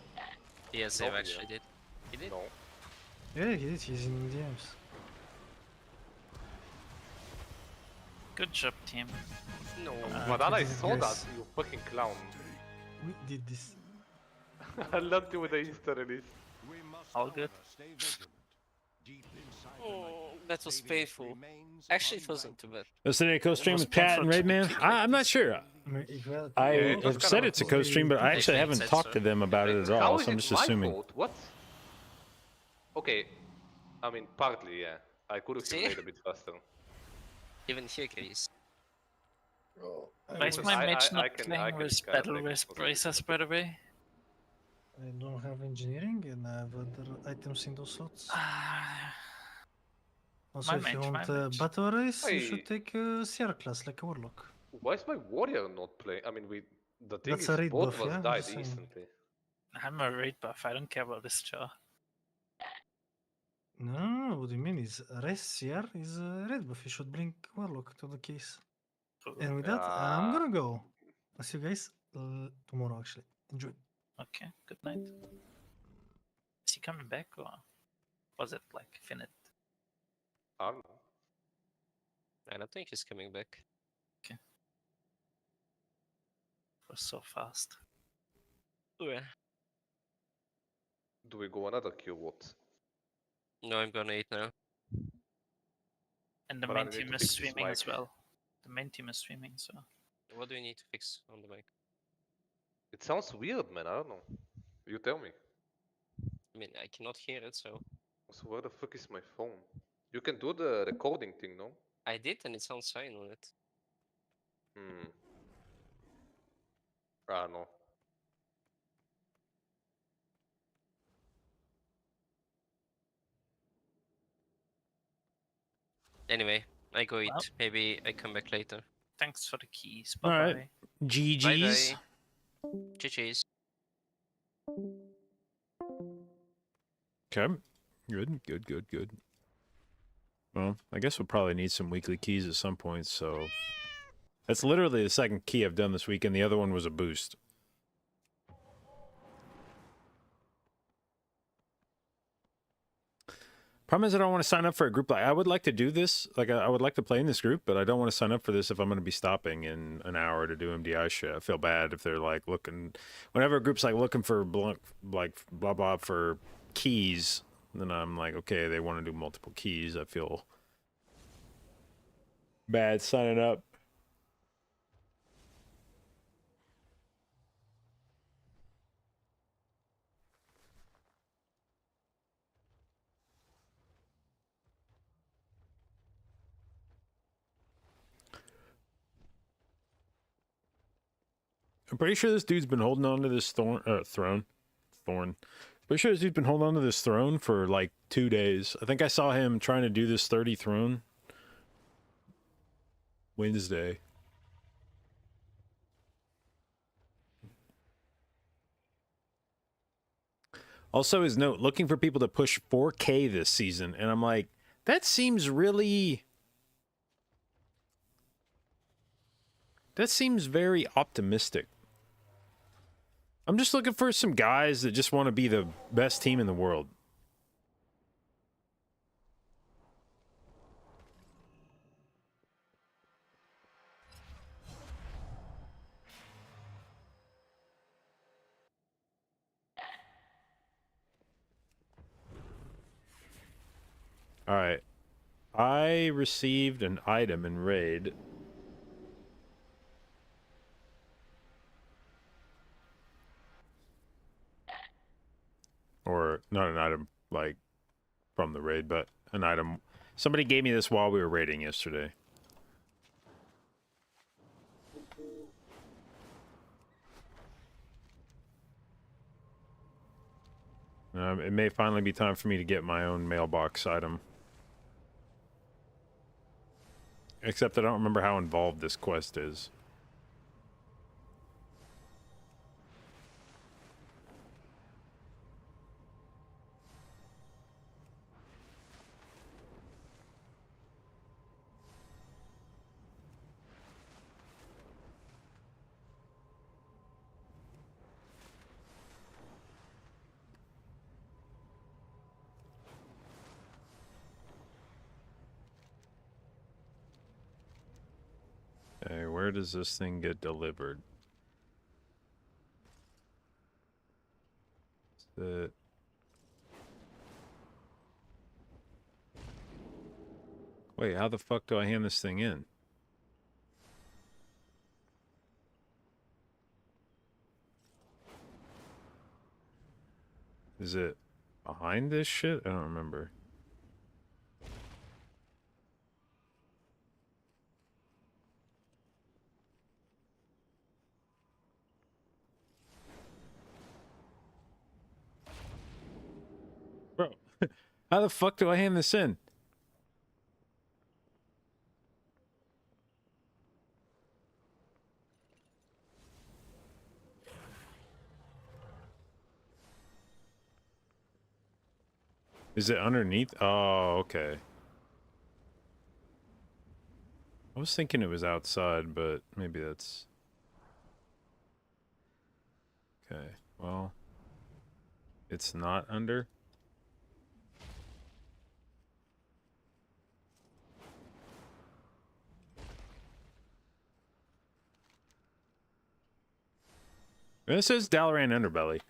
Yes, No, I've yeah. actually did. He did? No. Yeah, he did. He's in DMs. Good job, team. No. Vadan, I this is saw that, guys. you fucking clown. We did this. I loved you with the Insta release. All good. Oh, that was painful. Actually, it wasn't too bad. Listen to a co-stream was with Pat and painful to Redman. kick I'm not sure. I mean, if you had I it was have kinda said my it's a fault. co-stream, but I actually They haven't said talked so. to them about it at How all, is so I'm it just my assuming. fault? What? Okay. I mean, partly, yeah. I could have See? played a bit faster. Even he agrees. Why is was- my I- mage I not can- playing I can with kinda battle take with responsibility bracers, for by the way? I don't have engineering and I have other items in those slots. Also, My if you mage, want my mage. battle race, you Wait. should take a Sierra class like a warlock. Why is my warrior not playing? I mean, the thing That's is, a raid both buff, of us yeah? I'm died just saying. instantly. I'm a raid buff, I don't care about this jar. No, what do you mean? Is race Sierra is a red buff. You should bring warlock to the case. And with that, I'm Yeah. gonna go. I'll see you guys tomorrow. Actually, enjoy. Okay, good night. Is he coming back or was it like finite? I don't know. I don't think he's coming back. It was so fast. Yeah. Do we go another queue? What? No, I'm gonna eat now. And the But I main need team to is fix this streaming as mic. well. The main team is streaming, so What do we need to fix on the mic? It sounds weird, man. I don't know. You tell me. I mean, I cannot hear it, so So where the fuck is my phone? You can do the recording thing, no? I did, and it sounds fine on it. Hmm. I don't know. Anyway, I go eat. Well. Maybe I come back later. Thanks for the keys. All Bye right. bye. GG's. Bye bye. GG's. Okay. Good. Well, I guess we'll probably need some weekly keys at some point, so... That's literally the second key I've done this week, and the other one was a boost. Problem is I don't want to sign up for a group. Like I would like to do this. Like I would like to play in this group, but I don't want to sign up for this if I'm going to be stopping in an hour to do MDI shit. I feel bad if they're like looking... Whenever a group's like looking for blah blah for keys, then I'm like, okay, they want to do multiple keys. I feel bad signing up. I'm pretty sure this dude's been holding on to this throne. Pretty sure this dude's been holding on to this throne for like 2 days. I think I saw him trying to do this 30 throne Wednesday. Also, his note, looking for people to push 4K this season. And I'm like, that seems really... That seems very optimistic. I'm just looking for some guys that just want to be the best team in the world. All right. I received an item in Raid. Or not an item like from the raid, but an item. Somebody gave me this while we were raiding yesterday. It may finally be time for me to get my own mailbox item. Except I don't remember how involved this quest is. Okay, where does this thing get delivered? Is it... Wait, how the fuck do I hand this thing in? Is it behind this shit? I don't remember. Bro, how the fuck do I hand this in? Is it underneath? Oh, okay. I was thinking it was outside, but maybe that's... Okay, well... It's not under? It says Dalaran Underbelly.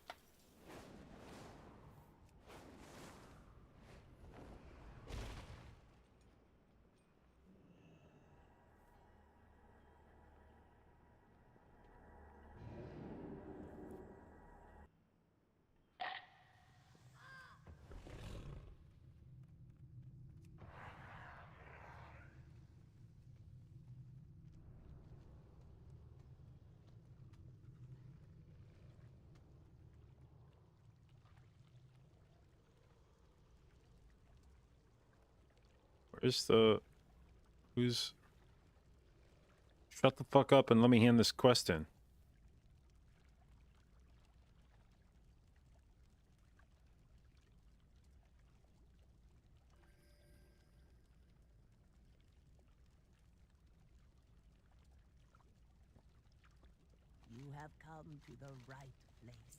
Where's the... Who's... Shut the fuck up and let me hand this quest in. You have come to the right place.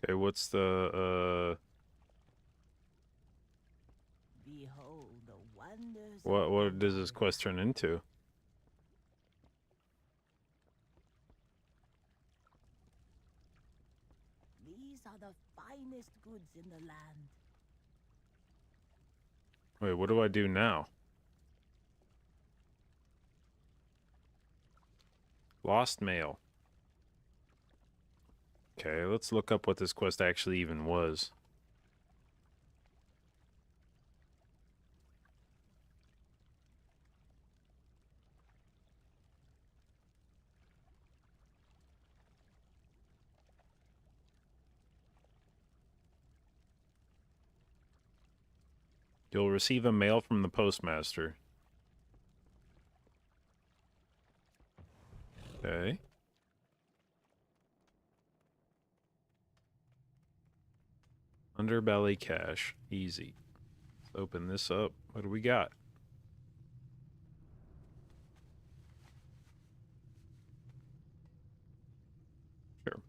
Okay, what's the, Behold the wonders. what does this quest turn into? These are the finest goods in the land. Wait, what do I do now? Lost mail. Okay, let's look up what this quest actually even was. You'll receive a mail from the postmaster. Okay. Underbelly cache. Easy. Let's open this up. What do we got? Sure.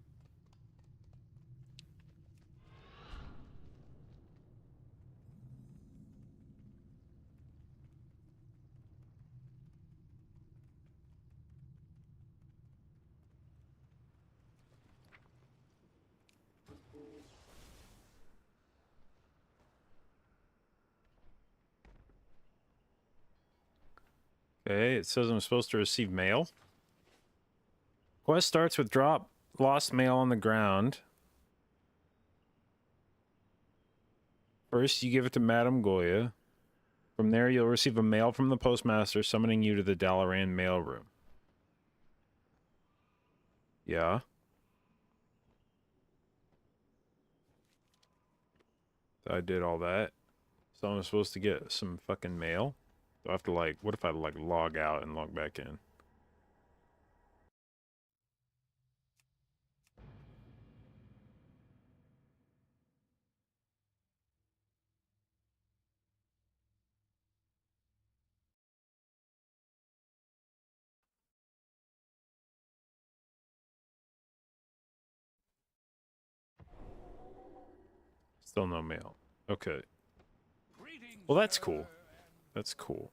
Okay, it says I'm supposed to receive mail. Quest starts with drop lost mail on the ground. First, you give it to Madame Goya. From there, you'll receive a mail from the postmaster summoning you to the Dalaran mailroom. Yeah. I did all that. So I'm supposed to get some fucking mail? Do I have to, like, what if I, like, log out and log back in? Still no mail. Okay. Well, that's cool. That's cool.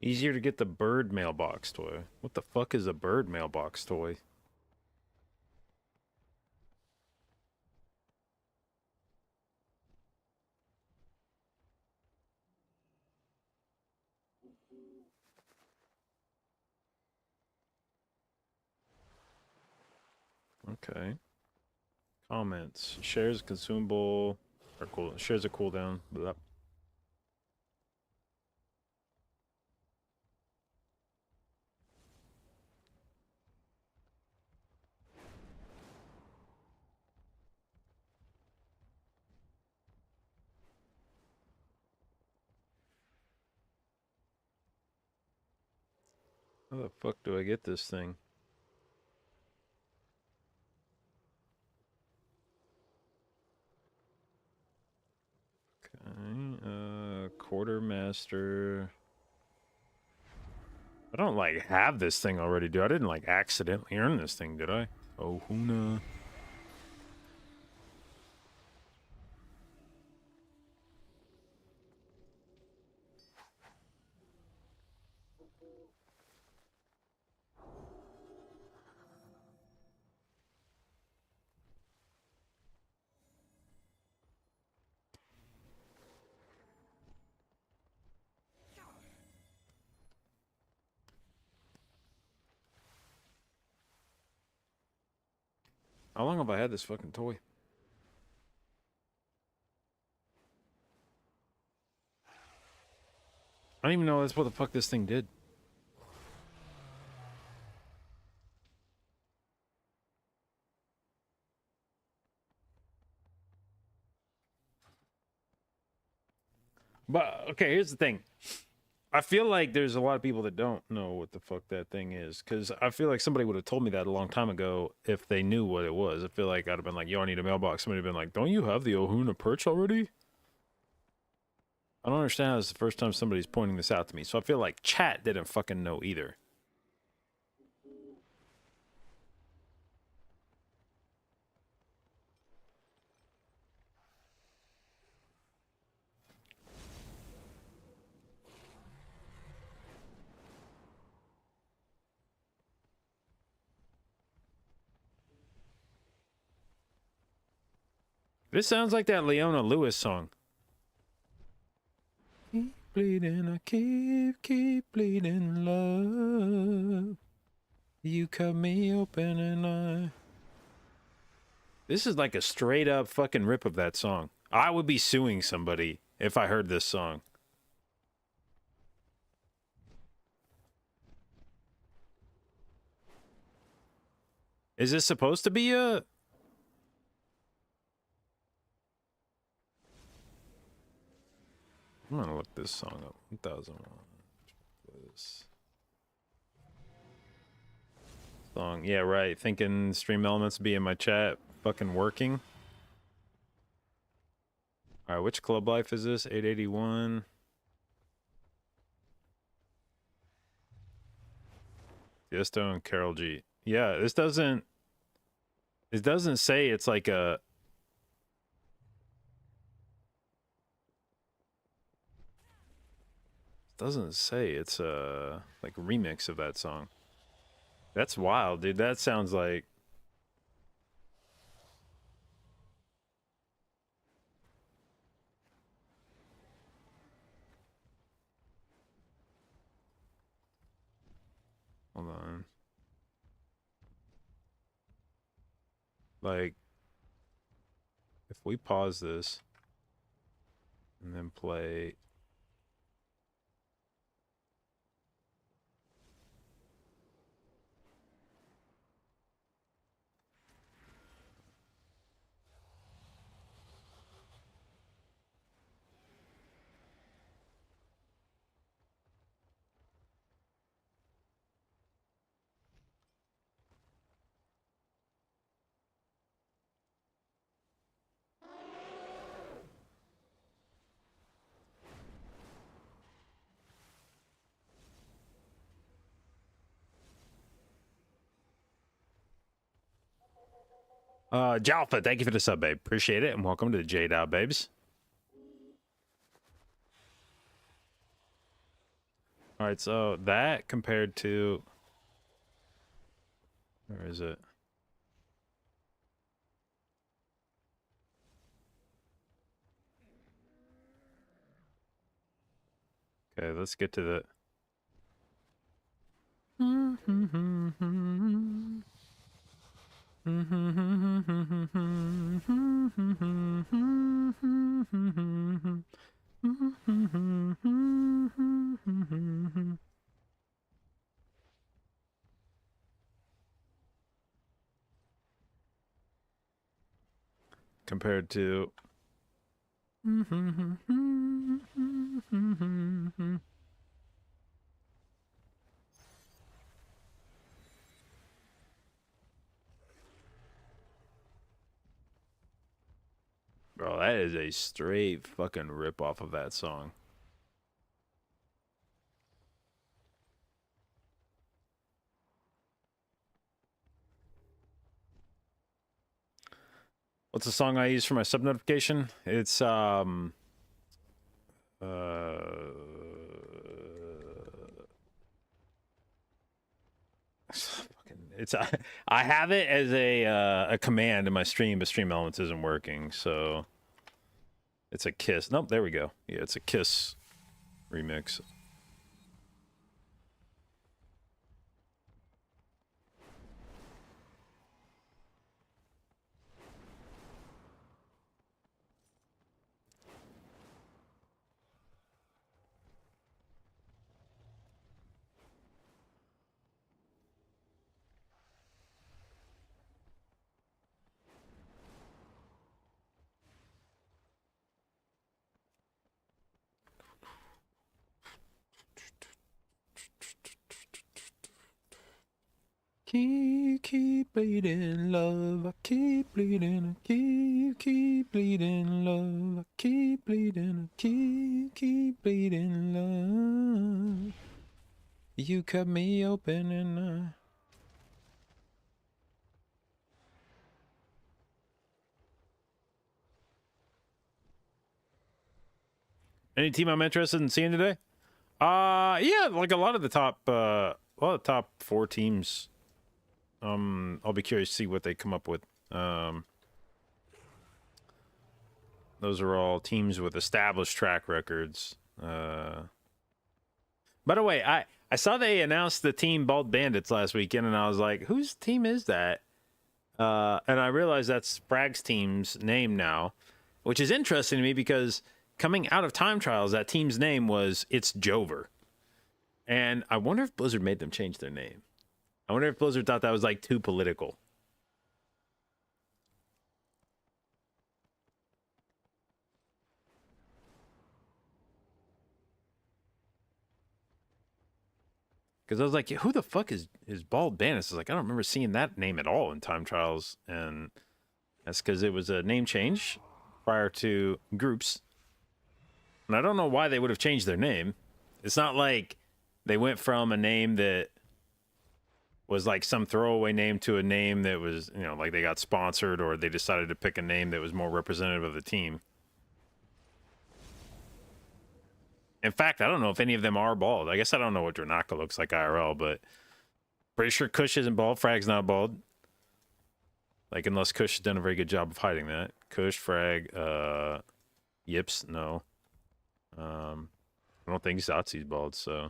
Easier to get the bird mailbox toy. What the fuck is a bird mailbox toy? Okay. Comments. Shares a consumable. Or cool. Shares a cooldown. Blah. How the fuck do I get this thing? Okay, quartermaster. I don't like have this thing already, do I? Didn't like accidentally earn this thing, did I? Oh, Huna. How long have I had this fucking toy? I don't even know that's what the fuck this thing did. But, okay, here's the thing. I feel like there's a lot of people that don't know what the fuck that thing is. Because I feel like somebody would have told me that a long time ago if they knew what it was. I feel like I'd have been like, yo, I need a mailbox. Somebody would have been like, don't you have the Ohuna perch already? I don't understand how it's the first time somebody's pointing this out to me. So I feel like chat didn't fucking know either. This sounds like that Leona Lewis song. Keep bleeding, I keep bleeding, love. You cut me open and I... This is like a straight up fucking rip of that song. I would be suing somebody if I heard this song. Is this supposed to be a... I'm gonna look this song up. 1001. This song. Yeah, right. Thinking stream elements be in my chat. Fucking working. Alright, which club life is this? 881. Tiesto and Carol G. Yeah, this doesn't... It doesn't say it's like a... Doesn't say it's a like remix of that song. That's wild, dude. That sounds like... Hold on. Like, if we pause this and then play... Jalfa, thank you for the sub, babe. Appreciate it, and welcome to the J-Dot, babes. Alright, so that compared to... Where is it? Okay, let's get to the... Compared to... Bro, that is a straight fucking rip off of that song. What's the song I use for my sub notification? It's it's I have it as a command in my stream, but Stream Elements isn't working, so it's a Kiss. Nope, there we go. Yeah, it's a Kiss remix. Keep bleeding love, I keep bleeding, I keep bleeding love, I keep bleeding, I keep bleeding love. You cut me open and Any team I'm interested in seeing today? Yeah, like a lot of the top 4 teams. I'll be curious to see what they come up with. Those are all teams with established track records. By the way, I saw they announced the team Bald Bandits last weekend, and I was like, whose team is that? And I realized that's Frag's team's name now, which is interesting to me because coming out of time trials, that team's name was It's Jover. And I wonder if Blizzard made them change their name. I wonder if Blizzard thought that was like too political. Because I was like, who the fuck is Bald Bandits? I was like, I don't remember seeing that name at all in time trials. And that's because it was a name change prior to groups. And I don't know why they would have changed their name. It's not like they went from a name that was like some throwaway name to a name that was, you know, like they got sponsored or they decided to pick a name that was more representative of the team. In fact, I don't know if any of them are bald. I guess I don't know what Dranaka looks like IRL, but pretty sure Kush isn't bald. Frag's not bald. Like, unless Kush has done a very good job of hiding that. Kush, Frag, Yips, no. I don't think Zatzi's bald, so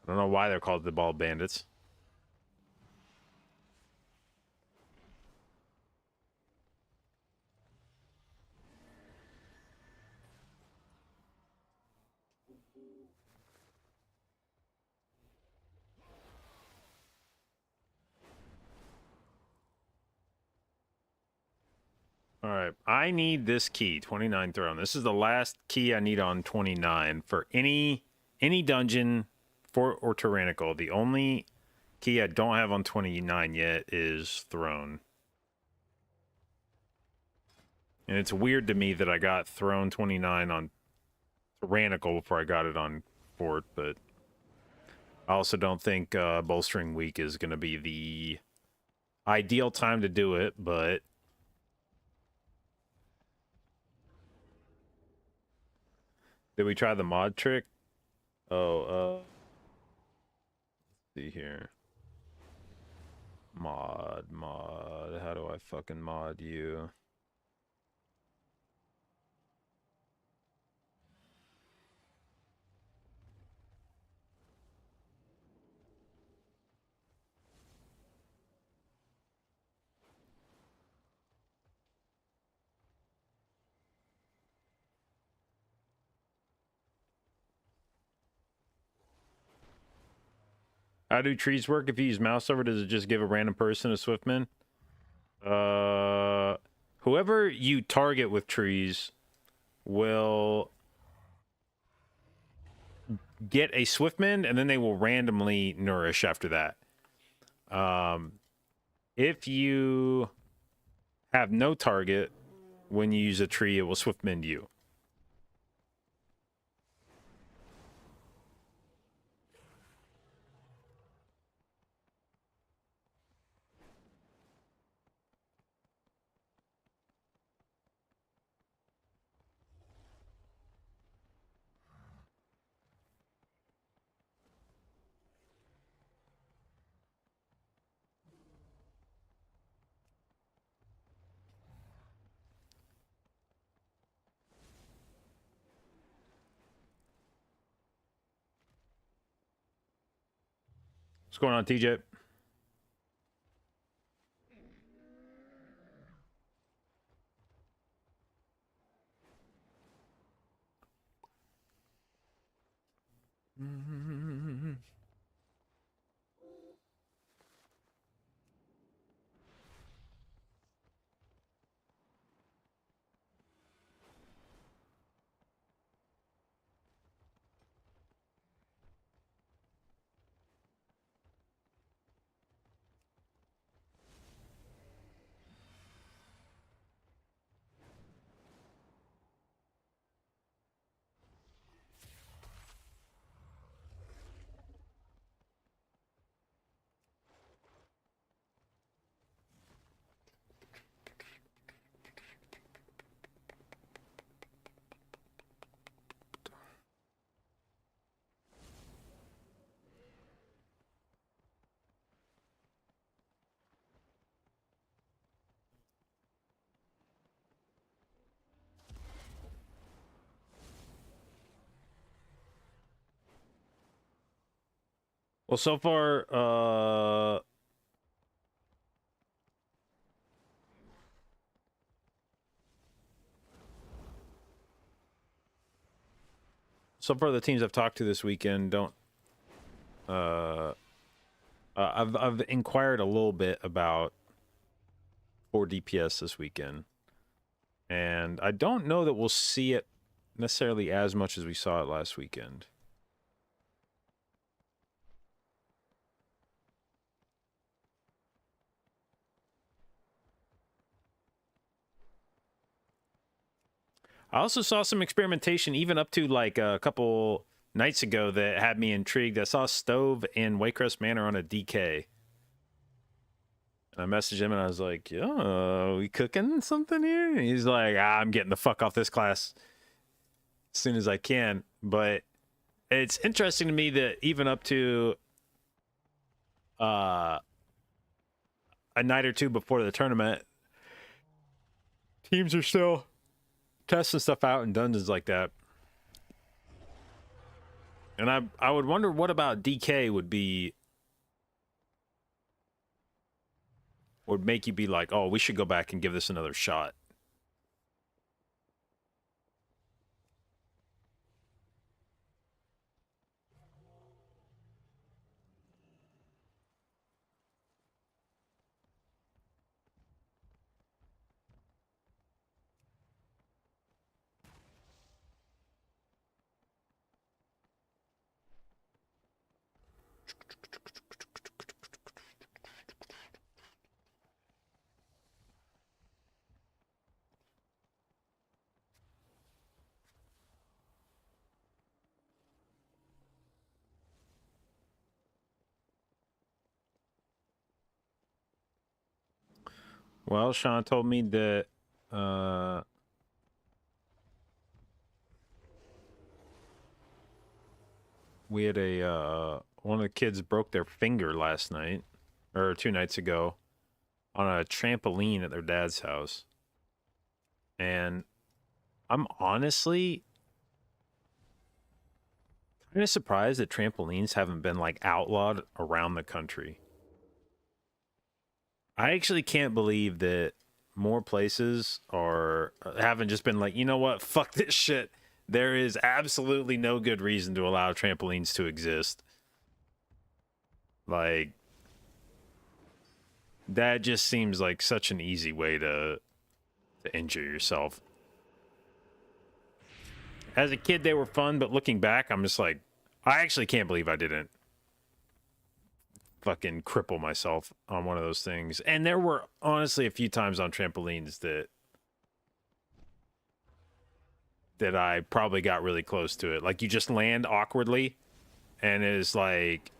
I don't know why they're called the Bald Bandits. All right, I need this key, 29 Throne. This is the last key I need on 29 for any dungeon or tyrannical. The only key I don't have on 29 yet is Throne. And it's weird to me that I got Throne 29 on tyrannical before I got it on Fort, but I also don't think Bolstering Week is going to be the ideal time to do it, but did we try the mod trick? Oh, let's see here. Mod. How do I fucking mod you? How do trees work if you use mouse over? Does it just give a random person a Swiftman? Whoever you target with trees will get a Swiftman, and then they will randomly nourish after that. If you have no target, when you use a tree, it will swift mend you. What's going on, TJ? Well, so far, the teams I've talked to this weekend don't. I've inquired a little bit about 4 DPS this weekend, and I don't know that we'll see it necessarily as much as we saw it last weekend. I also saw some experimentation even up to like a couple nights ago that had me intrigued. I saw Stove in Waycrest Manor on a DK. And I messaged him and I was like, yo, we cooking something here? And he's like, I'm getting the fuck off this class as soon as I can. But it's interesting to me that even up to a night or two before the tournament, teams are still testing stuff out in dungeons like that. And I would wonder what about DK would make you be like, oh, we should go back and give this another shot. Well, Sean told me that we had one of the kids broke their finger last night or 2 nights ago on a trampoline at their dad's house. And I'm honestly kind of surprised that trampolines haven't been like outlawed around the country. I actually can't believe that more places haven't just been like, you know what, fuck this shit. There is absolutely no good reason to allow trampolines to exist. Like, that just seems like such an easy way to injure yourself. As a kid, they were fun, but looking back, I'm just like, I actually can't believe I didn't fucking cripple myself on one of those things. And there were honestly a few times on trampolines that that I probably got really close to it. Like you just land awkwardly, and it's like,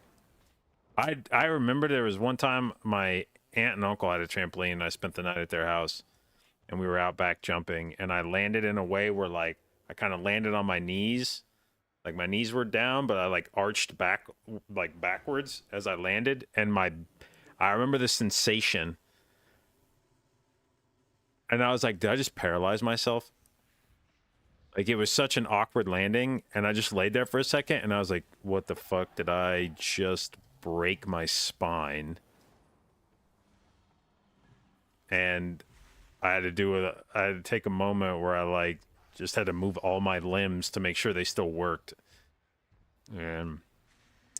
I remember there was one time my aunt and uncle had a trampoline, and I spent the night at their house, and we were out back jumping, and I landed in a way where like I kind of landed on my knees, like my knees were down, but I like arched back like backwards as I landed, and I remember the sensation, and I was like, did I just paralyze myself? Like it was such an awkward landing, and I just laid there for a second, and I was like, what the fuck did I just break my spine? And I had to take a moment where I like just had to move all my limbs to make sure they still worked. And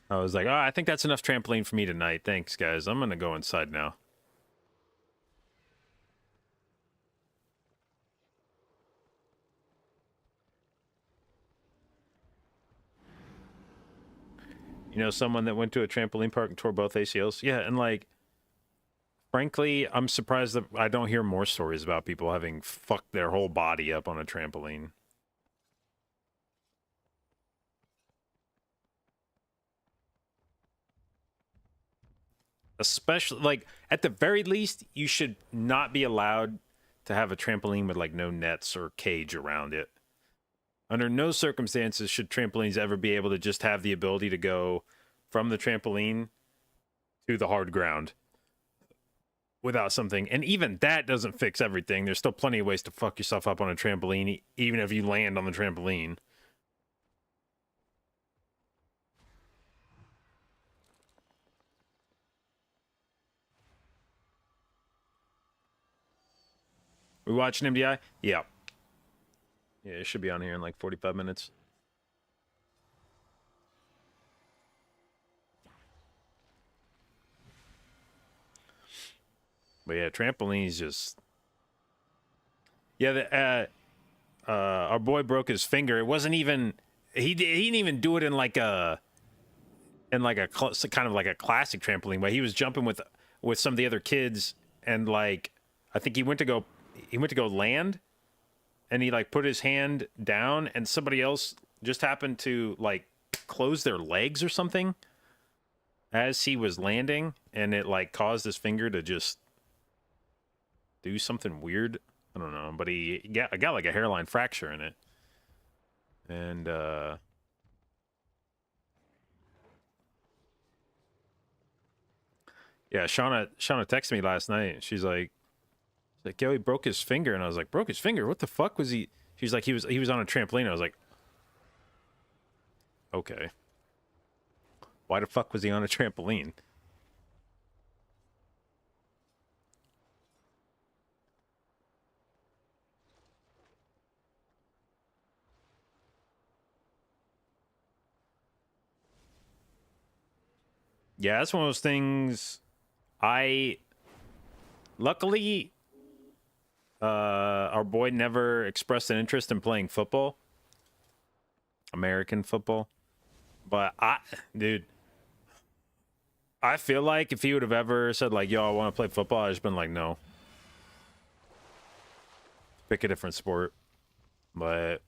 I was like, oh, I think that's enough trampoline for me tonight. Thanks, guys. I'm gonna go inside now. You know, someone that went to a trampoline park and tore both ACLs? Yeah, and like, frankly, I'm surprised that I don't hear more stories about people having fucked their whole body up on a trampoline. Especially, like, at the very least, you should not be allowed to have a trampoline with, like, no nets or cage around it. Under no circumstances should trampolines ever be able to just have the ability to go from the trampoline to the hard ground without something. And even that doesn't fix everything. There's still plenty of ways to fuck yourself up on a trampoline, even if you land on the trampoline. We watching MDI? Yeah. Yeah, it should be on here in like 45 minutes. But yeah, trampolines just... Yeah, our boy broke his finger. It wasn't even... He didn't even do it in like a... kind of like a classic trampoline way. He was jumping with some of the other kids, and like, I think he went to go land, and he like put his hand down, and somebody else just happened to like close their legs or something as he was landing, and it like caused his finger to just do something weird. I don't know, but he got like a hairline fracture in it. And yeah, Shauna texted me last night. She's like, yo, he broke his finger. And I was like, broke his finger? What the fuck was he? She's like, he was on a trampoline. I was like, okay. Why the fuck was he on a trampoline? Yeah, that's one of those things. Luckily, our boy never expressed an interest in playing football, American football. But dude, I feel like if he would have ever said like, yo, I want to play football, I'd just been like, no, pick a different sport. But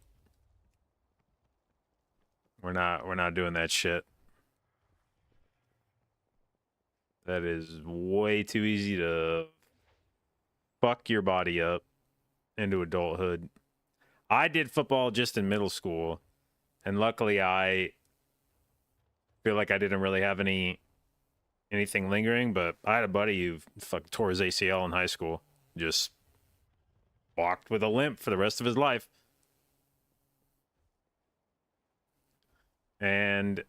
we're not doing that shit. That is way too easy to fuck your body up into adulthood. I did football just in middle school, and luckily I feel like I didn't really have anything lingering, but I had a buddy who fucking tore his ACL in high school. Just walked with a limp for the rest of his life. And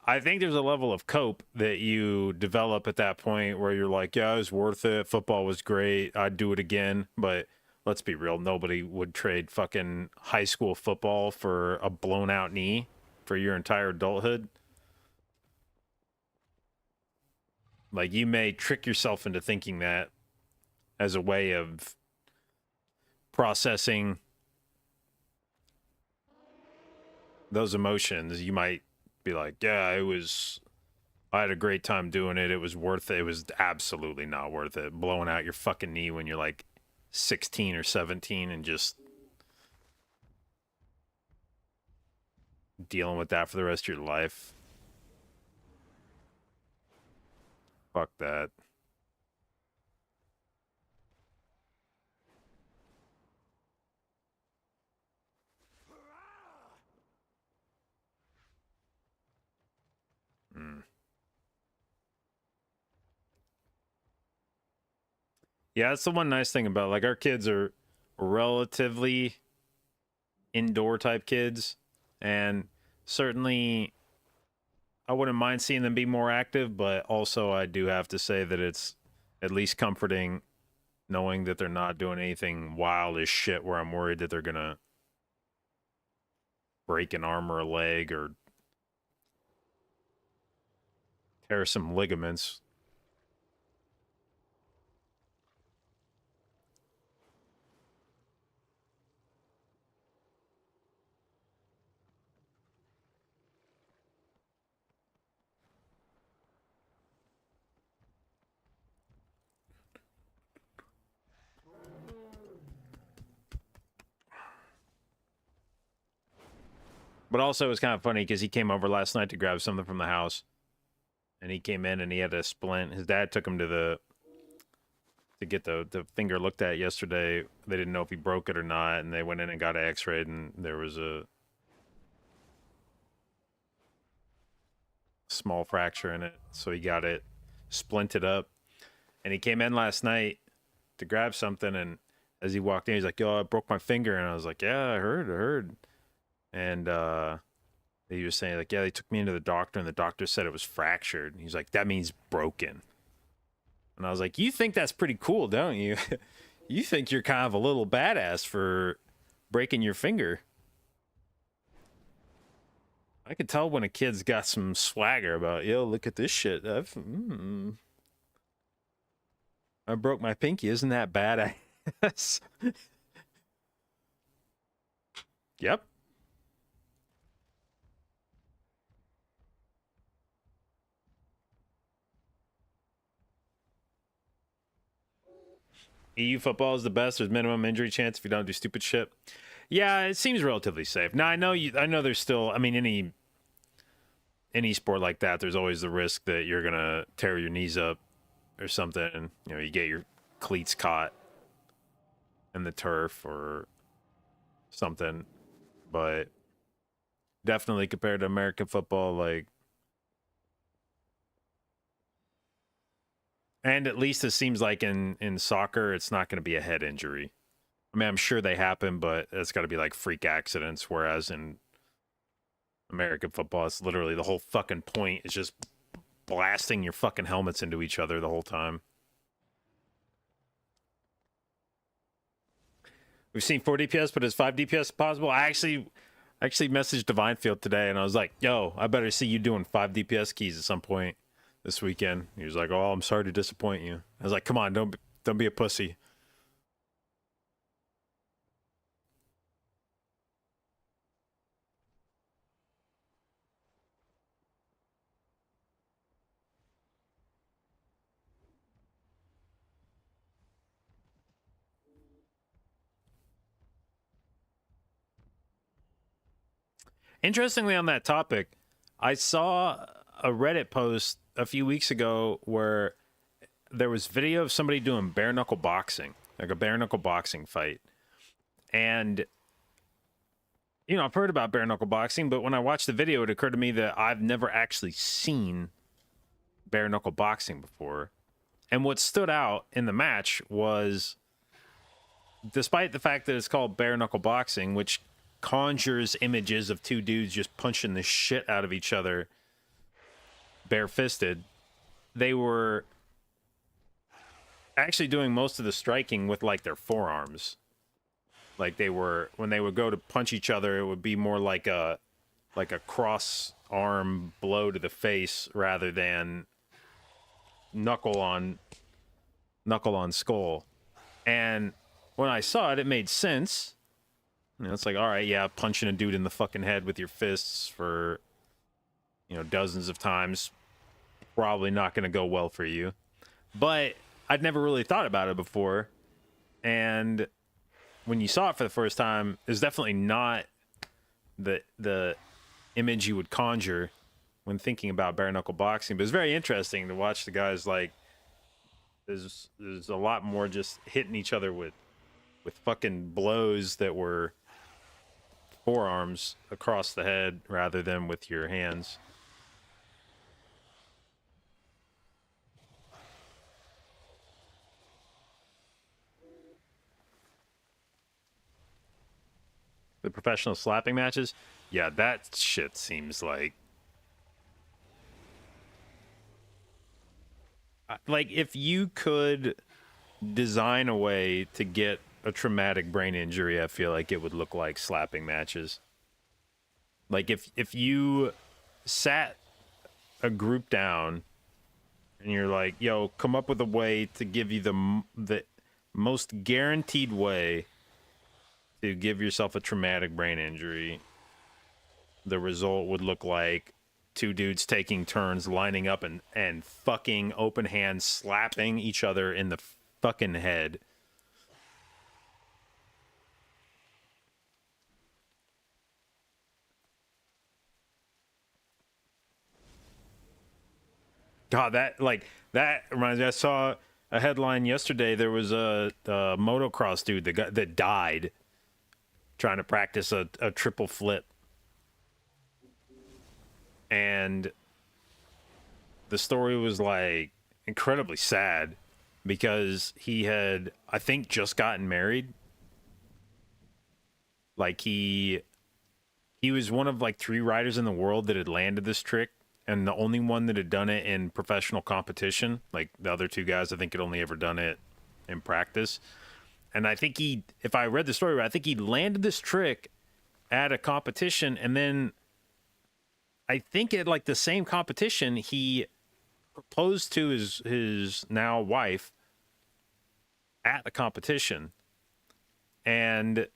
I think there's a level of cope that you develop at that point where you're like, yeah, it was worth it. Football was great. I'd do it again. But let's be real. Nobody would trade fucking high school football for a blown out knee for your entire adulthood. Like, you may trick yourself into thinking that as a way of processing those emotions. You might be like, yeah, I had a great time doing it. It was worth it. It was absolutely not worth it. Blowing out your fucking knee when you're like 16 or 17 and just dealing with that for the rest of your life. Fuck that. Yeah, that's the one nice thing about, like, our kids are relatively indoor type kids, and certainly I wouldn't mind seeing them be more active, but also I do have to say that it's at least comforting knowing that they're not doing anything wild as shit where I'm worried that they're gonna break an arm or a leg or tear some ligaments. But also, it was kind of funny because he came over last night to grab something from the house, and he came in and he had a splint. His dad took him to get the finger looked at yesterday. They didn't know if he broke it or not, and they went in and got an X-rayed, and there was a small fracture in it, so he got it splinted up. And he came in last night to grab something, and as he walked in, he's like, "Yo, I broke my finger," and I was like, "Yeah, I heard." And he was saying, like, yeah, they took me into the doctor, and the doctor said it was fractured. And he's like, that means broken. And I was like, you think that's pretty cool, don't you? You think you're kind of a little badass for breaking your finger. I could tell when a kid's got some swagger about, yo, look at this shit. I broke my pinky. Isn't that badass? Yep. EU football is the best. There's minimum injury chance if you don't do stupid shit. Yeah, it seems relatively safe. Now I know there's still, I mean, any sport like that, there's always the risk that you're gonna tear your knees up or something, and you get your cleats caught in the turf or something. But definitely compared to American football, like, and at least it seems like in soccer, it's not going to be a head injury. I mean, I'm sure they happen, but it's got to be like freak accidents. Whereas in American football, it's literally the whole fucking point is just blasting your fucking helmets into each other the whole time. We've seen 4 DPS, but is 5 DPS possible? I actually messaged Divinefield today, and I was like, yo, I better see you doing 5 DPS keys at some point this weekend. He was like, oh, I'm sorry to disappoint you. I was like, come on, don't be a pussy. Interestingly, on that topic, I saw a Reddit post a few weeks ago where there was video of somebody doing bare knuckle boxing, like a bare knuckle boxing fight. And, I've heard about bare knuckle boxing, but when I watched the video, it occurred to me that I've never actually seen bare knuckle boxing before. And what stood out in the match was, despite the fact that it's called bare knuckle boxing, which conjures images of two dudes just punching the shit out of each other barefisted, they were actually doing most of the striking with like their forearms. Like when they would go to punch each other, it would be more like a cross arm blow to the face rather than knuckle on skull. And when I saw it, it made sense. It's like, all right, yeah, punching a dude in the fucking head with your fists for, dozens of times, probably not going to go well for you. But I'd never really thought about it before. And when you saw it for the first time, it was definitely not the image you would conjure when thinking about bare knuckle boxing. But it's very interesting to watch the guys like. There's a lot more just hitting each other with fucking blows that were forearms across the head rather than with your hands. The professional slapping matches, yeah, that shit seems like if you could design a way to get a traumatic brain injury, I feel like it would look like slapping matches. Like if you sat a group down and you're like, yo, come up with a way to give you the most guaranteed way to give yourself a traumatic brain injury, the result would look like two dudes taking turns lining up and fucking open hands slapping each other in the fucking head. God, that reminds me. I saw a headline yesterday. There was a motocross dude that died trying to practice a triple flip, and the story was like incredibly sad because he had, I think, just gotten married. Like he was one of like 3 riders in the world that had landed this trick, and the only one that had done it in professional competition. Like the other 2 guys, I think, had only ever done it in practice. And I think if I read the story right, I think he landed this trick at a competition, and then I think at like the same competition, he proposed to his now wife at the competition, and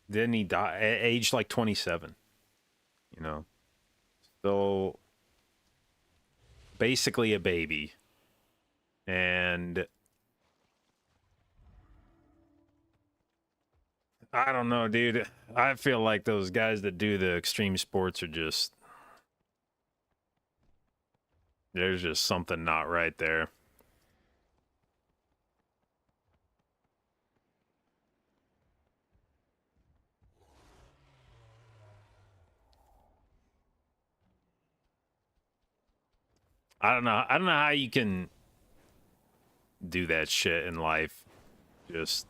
then he died at age like 27. You know, still basically a baby, and I don't know, dude. I feel like those guys that do the extreme sports are just, there's just something not right there. I don't know how you can do that shit in life. Just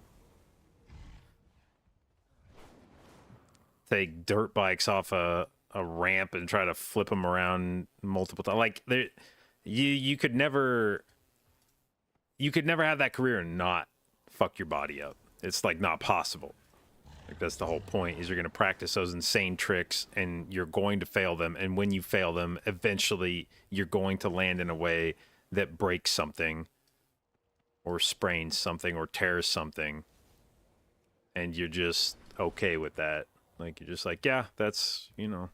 take dirt bikes off a ramp and try to flip them around multiple times. Like you could never have that career and not fuck your body up. It's like not possible. Like that's the whole point, is you're going to practice those insane tricks and you're going to fail them. And when you fail them, eventually you're going to land in a way that breaks something or sprains something or tears something. And you're just okay with that. Like, you're just like, yeah, that's, you know,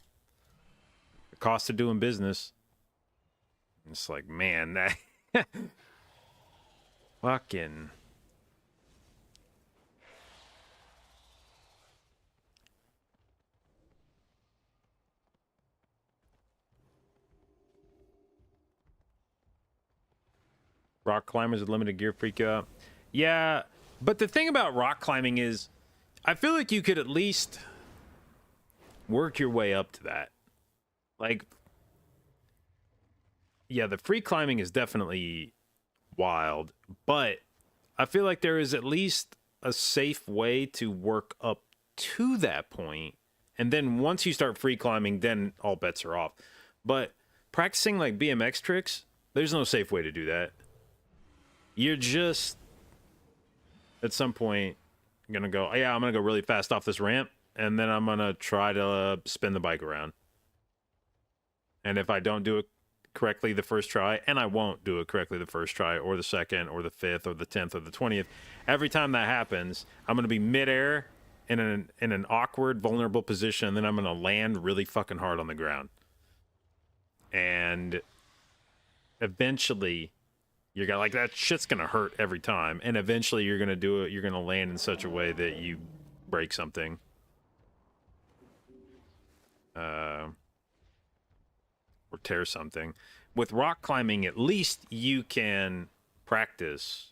the cost of doing business. It's like, man, that fucking... Rock climbers with limited gear freak you out. Yeah, but the thing about rock climbing is, I feel like you could at least work your way up to that. Like, yeah, the free climbing is definitely wild, but I feel like there is at least a safe way to work up to that point. And then once you start free climbing, then all bets are off. But practicing like BMX tricks, there's no safe way to do that. You're just, at some point, gonna go, oh, yeah, I'm gonna go really fast off this ramp, and then I'm gonna try to spin the bike around. And if I don't do it correctly the first try, and I won't do it correctly the first try, or the second, or the 5th, or the 10th, or the 20th, every time that happens, I'm gonna be midair in an awkward, vulnerable position, and then I'm gonna land really fucking hard on the ground. And eventually you're gonna like that shit's gonna hurt every time, and eventually you're gonna do it. You're gonna land in such a way that you break something. Or tear something. With rock climbing, at least you can practice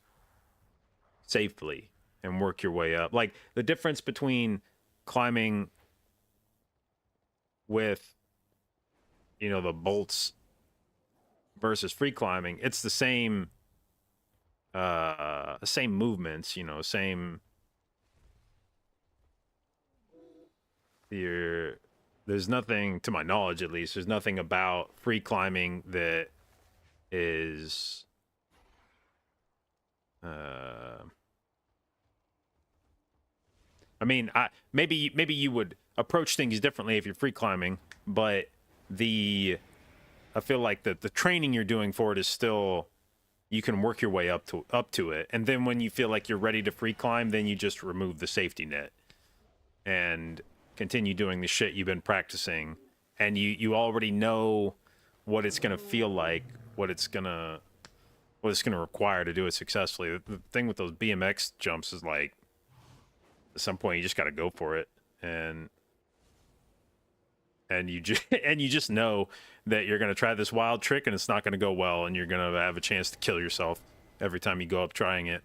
safely and work your way up. Like the difference between climbing with, you know, the bolts versus free climbing, it's the same movements, you know, same. There's nothing, to my knowledge at least, there's nothing about free climbing that is I mean, maybe you would approach things differently if you're free climbing, but I feel like the training you're doing for it is still, you can work your way up to it, and then when you feel like you're ready to free climb, then you just remove the safety net and continue doing the shit you've been practicing, and you already know what it's gonna feel like, what it's gonna require to do it successfully. The thing with those BMX jumps is like, at some point you just gotta go for it, and you just know that you're gonna try this wild trick and it's not gonna go well, and you're gonna have a chance to kill yourself every time you go up trying it.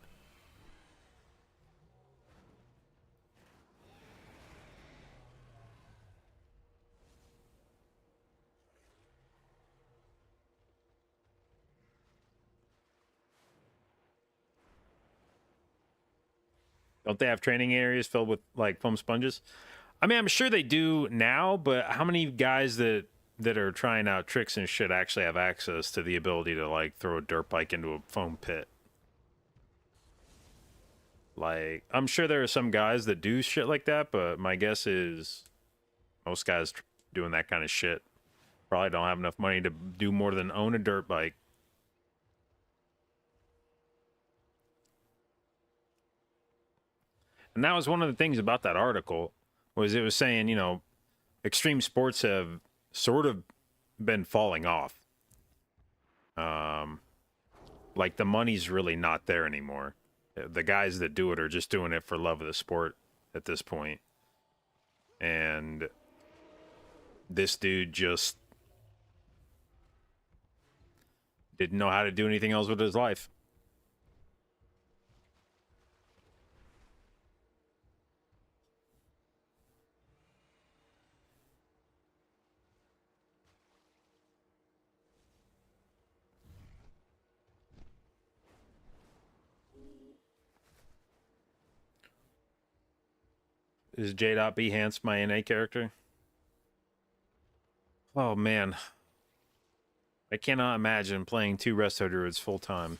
Don't they have training areas filled with like foam sponges? I mean, I'm sure they do now, but how many guys that are trying out tricks and shit actually have access to the ability to like throw a dirt bike into a foam pit? Like, I'm sure there are some guys that do shit like that, but my guess is most guys doing that kind of shit probably don't have enough money to do more than own a dirt bike. And that was one of the things about that article, was it was saying, you know, extreme sports have sort of been falling off. Like the money's really not there anymore. The guys that do it are just doing it for love of the sport at this point. And this dude just didn't know how to do anything else with his life. Is jdotbusinessmail my NA character? Oh man, I cannot imagine playing 2 resto druids full time.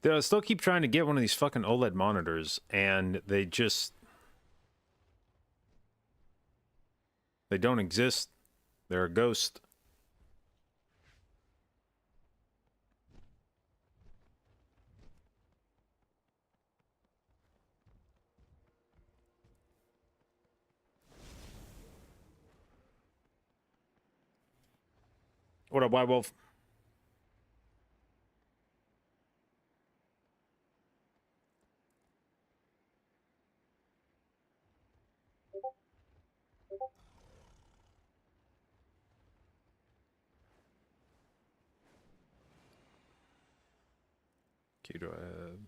Dude, I still keep trying to get one of these fucking OLED monitors, and they don't exist. They're a ghost. What up, White Wolf? Okay, do I have...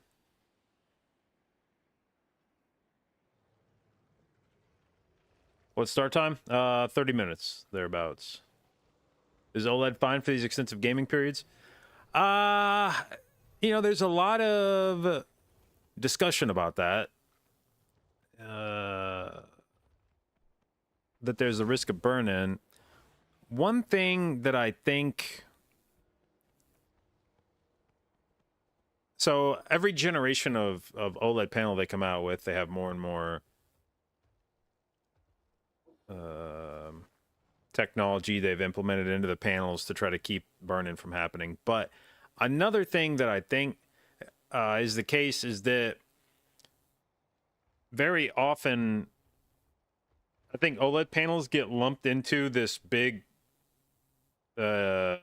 What's start time? 30 minutes, thereabouts. Is OLED fine for these extensive gaming periods? You know, there's a lot of discussion about that. That there's a risk of burn-in. One thing that I think... So every generation of OLED panel they come out with, they have more and more technology they've implemented into the panels to try to keep burn-in from happening. But another thing that I think is the case is that very often, I think OLED panels get lumped into this big, very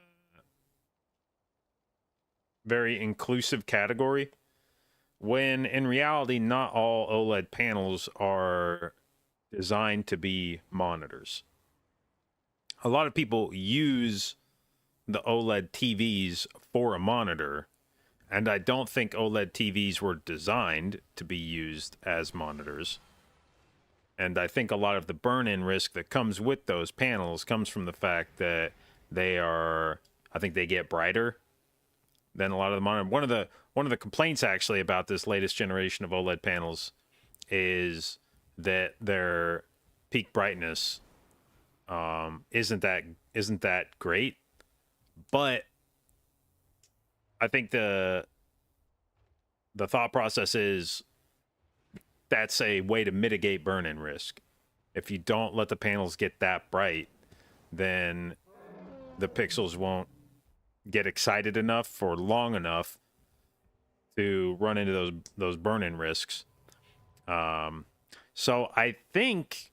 inclusive category, when in reality, not all OLED panels are designed to be monitors. A lot of people use the OLED TVs for a monitor, and I don't think OLED TVs were designed to be used as monitors. And I think a lot of the burn-in risk that comes with those panels comes from the fact that they are, I think they get brighter than a lot of the monitor. One of the complaints actually about this latest generation of OLED panels is that their peak brightness isn't that great. But I think the thought process is that's a way to mitigate burn-in risk. If you don't let the panels get that bright, then the pixels won't get excited enough for long enough to run into those burn-in risks. So I think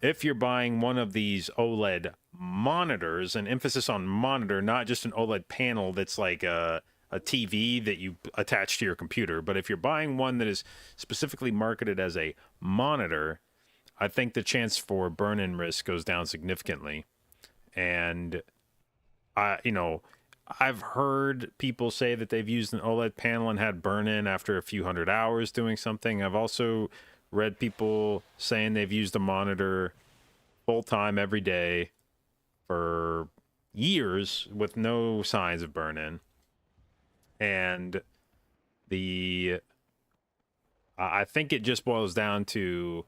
if you're buying one of these OLED monitors, an emphasis on monitor, not just an OLED panel that's like a TV that you attach to your computer, but if you're buying one that is specifically marketed as a monitor, I think the chance for burn-in risk goes down significantly. And I've heard people say that they've used an OLED panel and had burn-in after a few hundred hours doing something. I've also read people saying they've used a monitor full-time every day for years with no signs of burn-in. And I think it just boils down to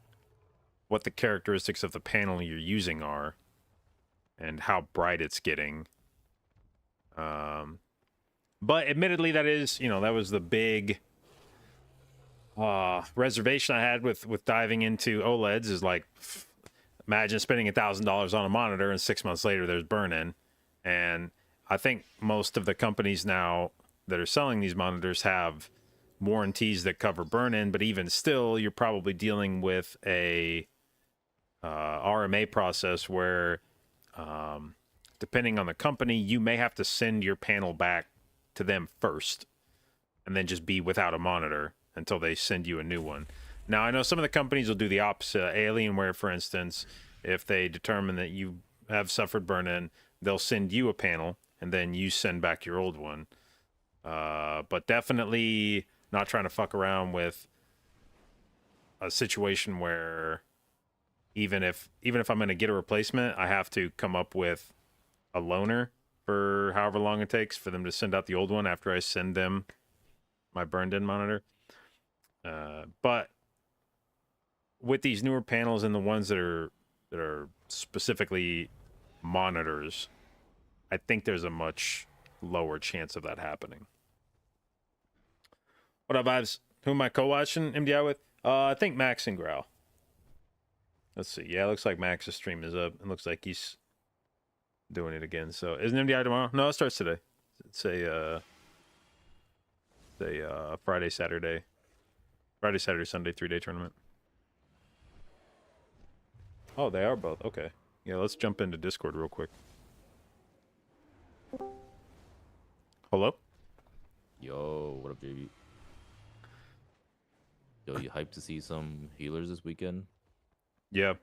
what the characteristics of the panel you're using are and how bright it's getting. But admittedly, that is, that was the big reservation I had with diving into OLEDs is like, imagine spending $1,000 on a monitor and 6 months later there's burn-in. And I think most of the companies now that are selling these monitors have warranties that cover burn-in, but even still, you're probably dealing with a RMA process where, depending on the company, you may have to send your panel back to them first and then just be without a monitor until they send you a new one. Now, I know some of the companies will do the opposite. Alienware, for instance, if they determine that you have suffered burn-in, they'll send you a panel and then you send back your old one. But definitely not trying to fuck around with a situation where even if I'm going to get a replacement, I have to come up with a loaner for however long it takes for them to send out the old one after I send them my burned-in monitor. But with these newer panels and the ones that are specifically monitors, I think there's a much lower chance of that happening. What up, vibes? Who am I co-watching MDI with? I think Max and Growl. Let's see. Yeah, it looks like Max's stream is up. It looks like he's doing it again. So, isn't MDI tomorrow? No, it starts today. It's a Friday, Saturday, Sunday 3-day tournament. Oh, they are both. Okay. Yeah, let's jump into Discord real quick. Hello? Yo, what up, JB? Yo, you hyped to see some healers this weekend? Yeah.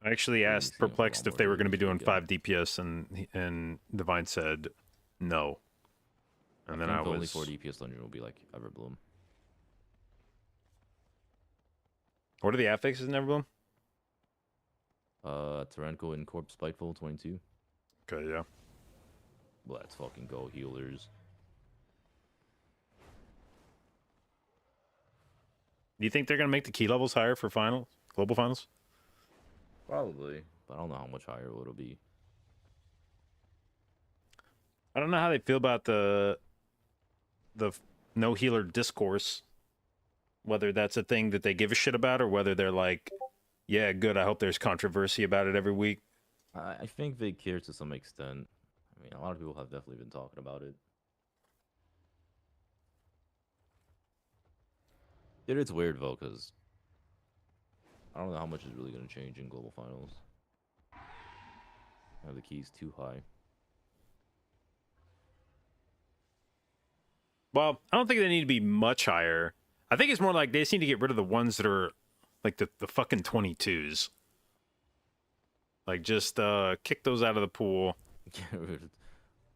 I actually asked Perplexed if they were going to be doing 5 DPS, and Divine said no. And then I was... only 4 DPS dungeon will be like Everbloom. What are the affixes in Everbloom? Tyrannical and Corpse Spiteful 22. Okay, yeah. Let's fucking go, healers. Do you think they're gonna make the key levels higher for finals, global finals? Probably, but I don't know how much higher it'll be. I don't know how they feel about the no healer discourse. Whether that's a thing that they give a shit about, or whether they're like, yeah, good. I hope there's controversy about it every week. I think they care to some extent. I mean, a lot of people have definitely been talking about it. It's weird though, because I don't know how much is really going to change in global finals. The key's too high. Well, I don't think they need to be much higher. I think it's more like they just need to get rid of the ones that are like the fucking 22s. Like, just kick those out of the pool.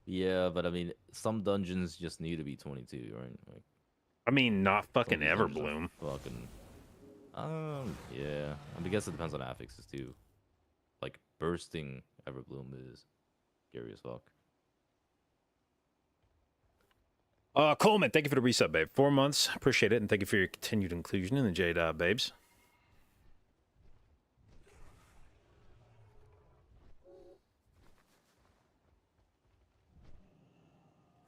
Yeah, but I mean, some dungeons just need to be 22, right? Like, I mean, not fucking some dungeons are Everbloom. Fucking. Yeah. I guess it depends on affixes too. Like, bursting Everbloom is scary as fuck. Coleman, thank you for the resub, babe. 4 months. Appreciate it. And thank you for your continued inclusion in the J-Dot, babes.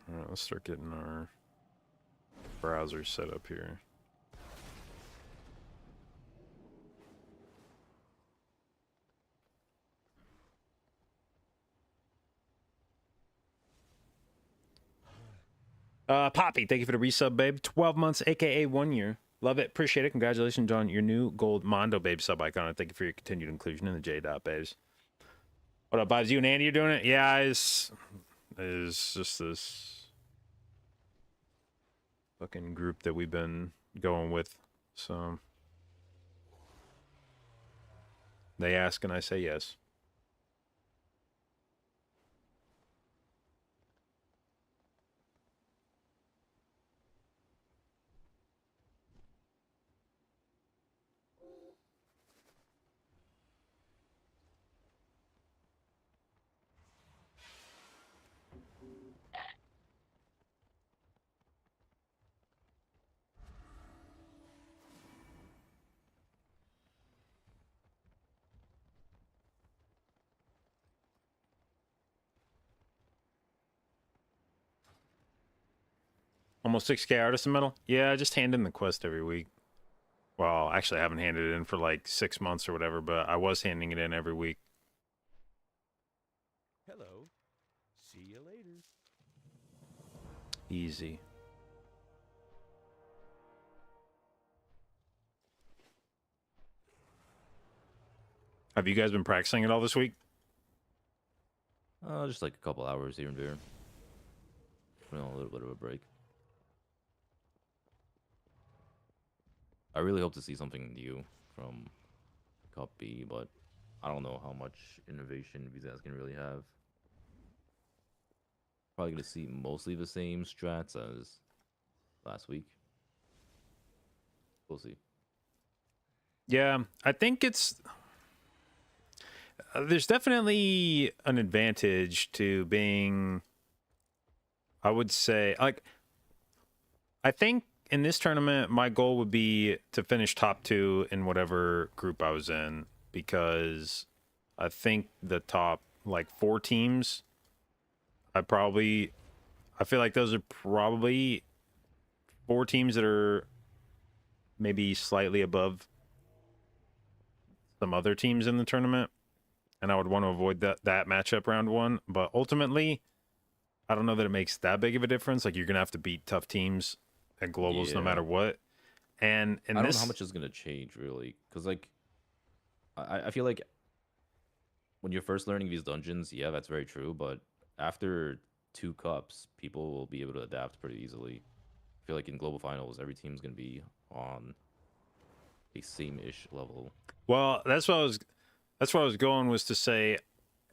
All right, let's start getting our browser set up here. Poppy, thank you for the resub, babe. 12 months, aka 1 year. Love it. Appreciate it. Congratulations on your new gold Mondo, babe, sub icon. And thank you for your continued inclusion in the J-Dot, babes. What up, Vibes? You and Andy are doing it? Yeah, it's just this fucking group that we've been going with. So they ask and I say yes. Almost 6K artisan medal? Yeah, I just hand in the quest every week. Well, actually, I haven't handed it in for like 6 months or whatever, but I was handing it in every week. Hello. See you later. Easy. Have you guys been practicing it all this week? Just like a couple hours here and there. A little bit of a break. I really hope to see something new from Cup B, but I don't know how much innovation these guys can really have. Probably going to see mostly the same strats as last week. We'll see. Yeah, I think it's... there's definitely an advantage to being... I would say... like, I think in this tournament, my goal would be to finish top 2 in whatever group I was in, because I think the top, like, 4 teams, I feel like those are probably 4 teams that are maybe slightly above some other teams in the tournament, and I would want to avoid that matchup round 1, but ultimately, I don't know that it makes that big of a difference. Like, you're going to have to beat tough teams at globals no matter what. And I don't know how much is going to change, really. Because, like, I feel like when you're first learning these dungeons, yeah, that's very true. But after 2 cups, people will be able to adapt pretty easily. I feel like in global finals, every team's going to be on a same-ish level. Well, that's where I was going, was to say,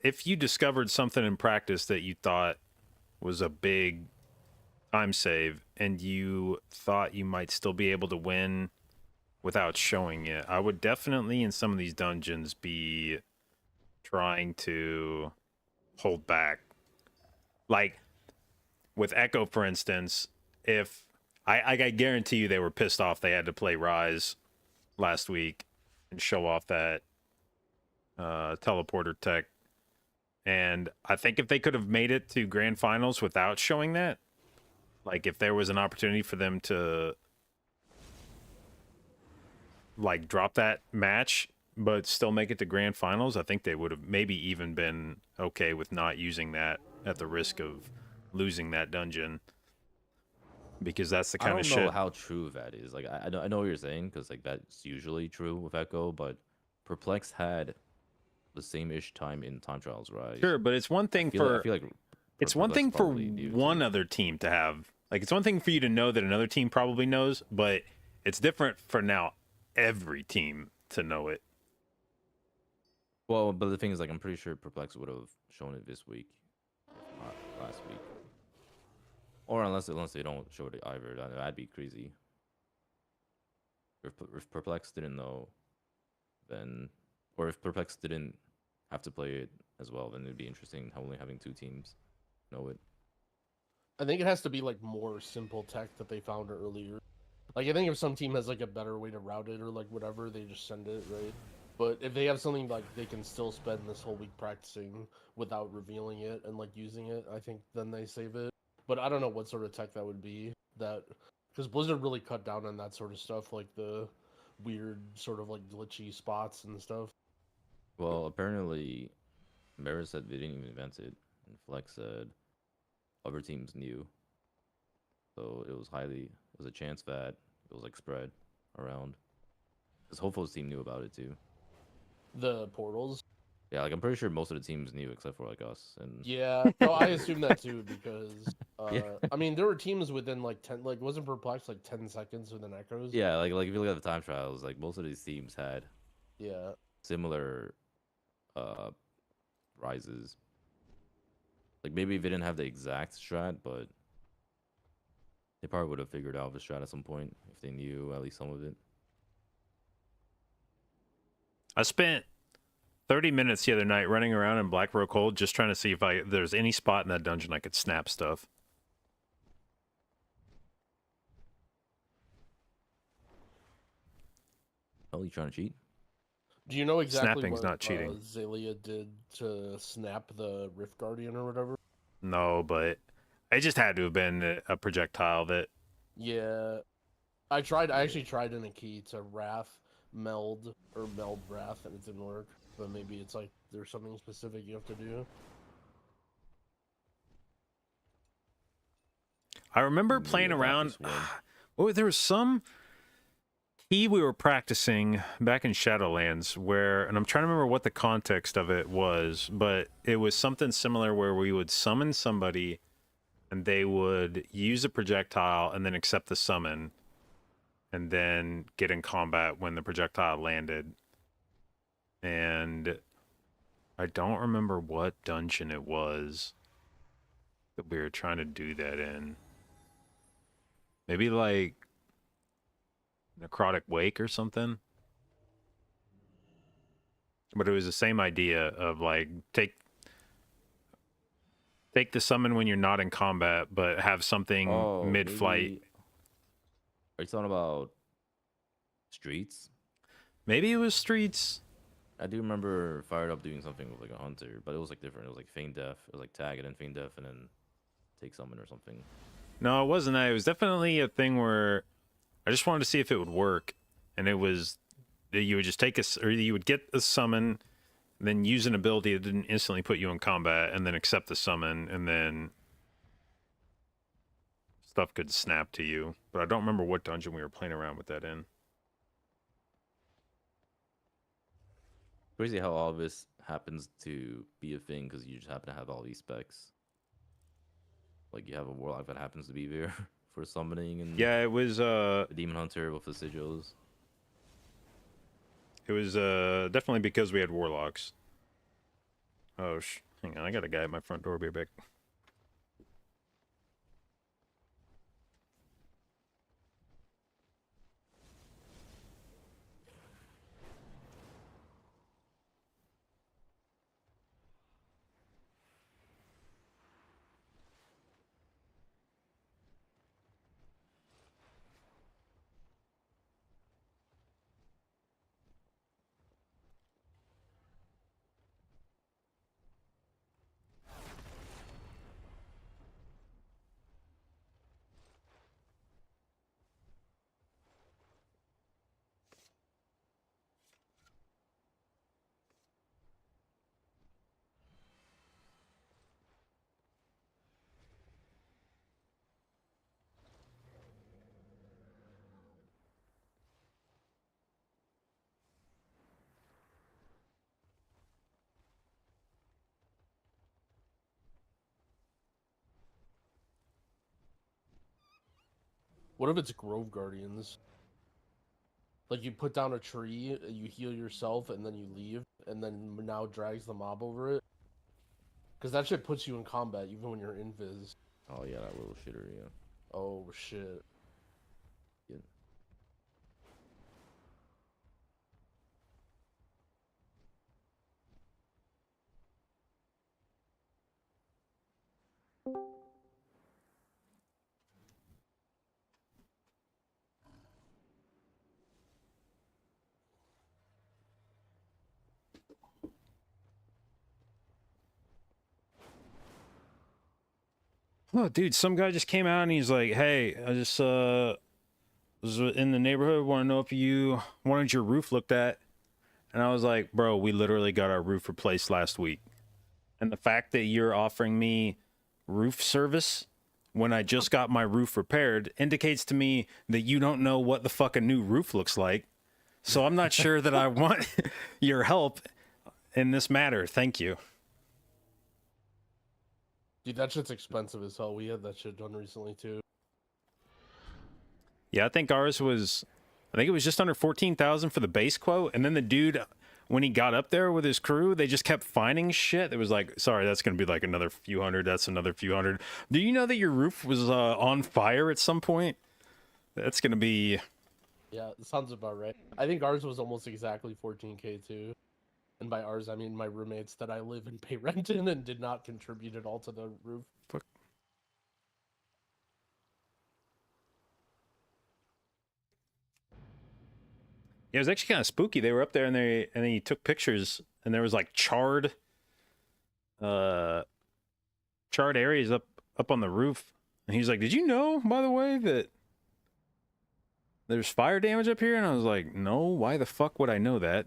if you discovered something in practice that you thought was a big time save, and you thought you might still be able to win without showing it, I would definitely in some of these dungeons be trying to hold back. Like with Echo, for instance, if I guarantee you they were pissed off they had to play Rise last week and show off that teleporter tech. And I think if they could have made it to grand finals without showing that, like if there was an opportunity for them to like drop that match but still make it to grand finals, I think they would have maybe even been okay with not using that at the risk of losing that dungeon, because that's the I kind don't of know shit. how true that is. Like, I know what you're saying, because like that's usually true with Echo, but Perplex had the same-ish time in Time Trials Rise. Sure, but it's one thing I feel like it's one Perplex thing for probably knew one too. other team to have, like, it's one thing for you to know that another team probably knows, but it's different for now every team to know it. Well, but the thing is, like, I'm pretty sure Perplex would have shown it this week, if not last week. Or unless they don't show it either, that'd be crazy. If Perplex didn't know, then, or if Perplex didn't have to play it as well, then it'd be interesting only having 2 teams know it. I think it has to be like more simple tech that they found earlier. Like I think if some team has like a better way to route it or like whatever, they just send it, right? But if they have something like they can still spend this whole week practicing without revealing it and like using it, I think then they save it. But I don't know what sort of tech that would be. That because Blizzard really cut down on that sort of stuff, like the weird sort of like glitchy spots and stuff. Well, apparently, Mara said they didn't even invent it, and Flex said other teams knew. So it was a chance that it was like spread around. Because Hopefull's team knew about it too. The portals. Yeah, like I'm pretty sure most of the teams knew except for like us. And Yeah, no, I assume that too because Yeah. I mean there were teams within like 10, like wasn't Perplex like 10 seconds within Echoes? yeah, like if you look at the time trials, like most of these teams had Yeah. similar rises. Like maybe they didn't have the exact strat, but they probably would have figured out the strat at some point if they knew at least some of it. I spent 30 minutes the other night running around in Black Rock Hold just trying to see if there's any spot in that dungeon I could snap stuff. Oh, you trying to cheat? Do you know exactly Snapping's what not cheating. Xaylia did to snap the Rift Guardian or whatever? No, but it just had to have been a projectile that... Yeah. I actually tried in a key to Wrath meld Wrath and it didn't work. But maybe it's like there's something specific you have to do. I remember playing about around... this one. Oh, there was some key we were practicing back in Shadowlands where, and I'm trying to remember what the context of it was, but it was something similar where we would summon somebody and they would use a projectile and then accept the summon and then get in combat when the projectile landed. And I don't remember what dungeon it was that we were trying to do that in. Maybe like Necrotic Wake or something. But it was the same idea of like take the summon when you're not in combat, but have something mid-flight. Maybe... Are you talking about Streets? Maybe it was Streets. I do remember Fired Up doing something with like a hunter, but it was like different. It was like Feign Death. It was like tag it in Feign Death and then take summon or something. No, it wasn't that. It was definitely a thing where I just wanted to see if it would work. And it was that you would just take or you would get a summon, then use an ability that didn't instantly put you in combat, and then accept the summon, and then stuff could snap to you. But I don't remember what dungeon we were playing around with that in. Crazy how all of this happens to be a thing because you just happen to have all these specs. Like you have a warlock that happens to be there for summoning, and Yeah, it was a demon hunter with the sigils. it was definitely because we had warlocks. Oh, hang on, I got a guy at my front door. Be back. What if it's Grove Guardians? Like you put down a tree, you heal yourself, and then you leave, and then now drags the mob over it. Because that shit puts you in combat even when you're invis. Oh yeah, that little shitter. Yeah. Oh shit. Yeah. Oh, dude, some guy just came out and he's like, "Hey, I just was in the neighborhood. Want to know if you wanted your roof looked at?" And I was like, "Bro, we literally got our roof replaced last week, and the fact that you're offering me roof service when I just got my roof repaired indicates to me that you don't know what the fuck a new roof looks like. So I'm not sure that I want your help in this matter. Thank you." Dude, that shit's expensive as hell. We had that shit done recently too. Yeah, I think ours was, I think it was just under 14,000 for the base quote. And then the dude, when he got up there with his crew, they just kept finding shit. It was like, sorry, that's going to be like another few hundred. That's another few hundred. Do you know that your roof was on fire at some point? That's going to be... Yeah, it sounds about right. I think ours was almost exactly 14K too. And by ours, I mean my roommates that I live and pay rent in and did not contribute at all to the roof. Fuck. Yeah, it was actually kind of spooky. They were up there and he took pictures and there was like charred areas up on the roof. And he's like, "Did you know, by the way, that there's fire damage up here?" And I was like, "No, why the fuck would I know that?"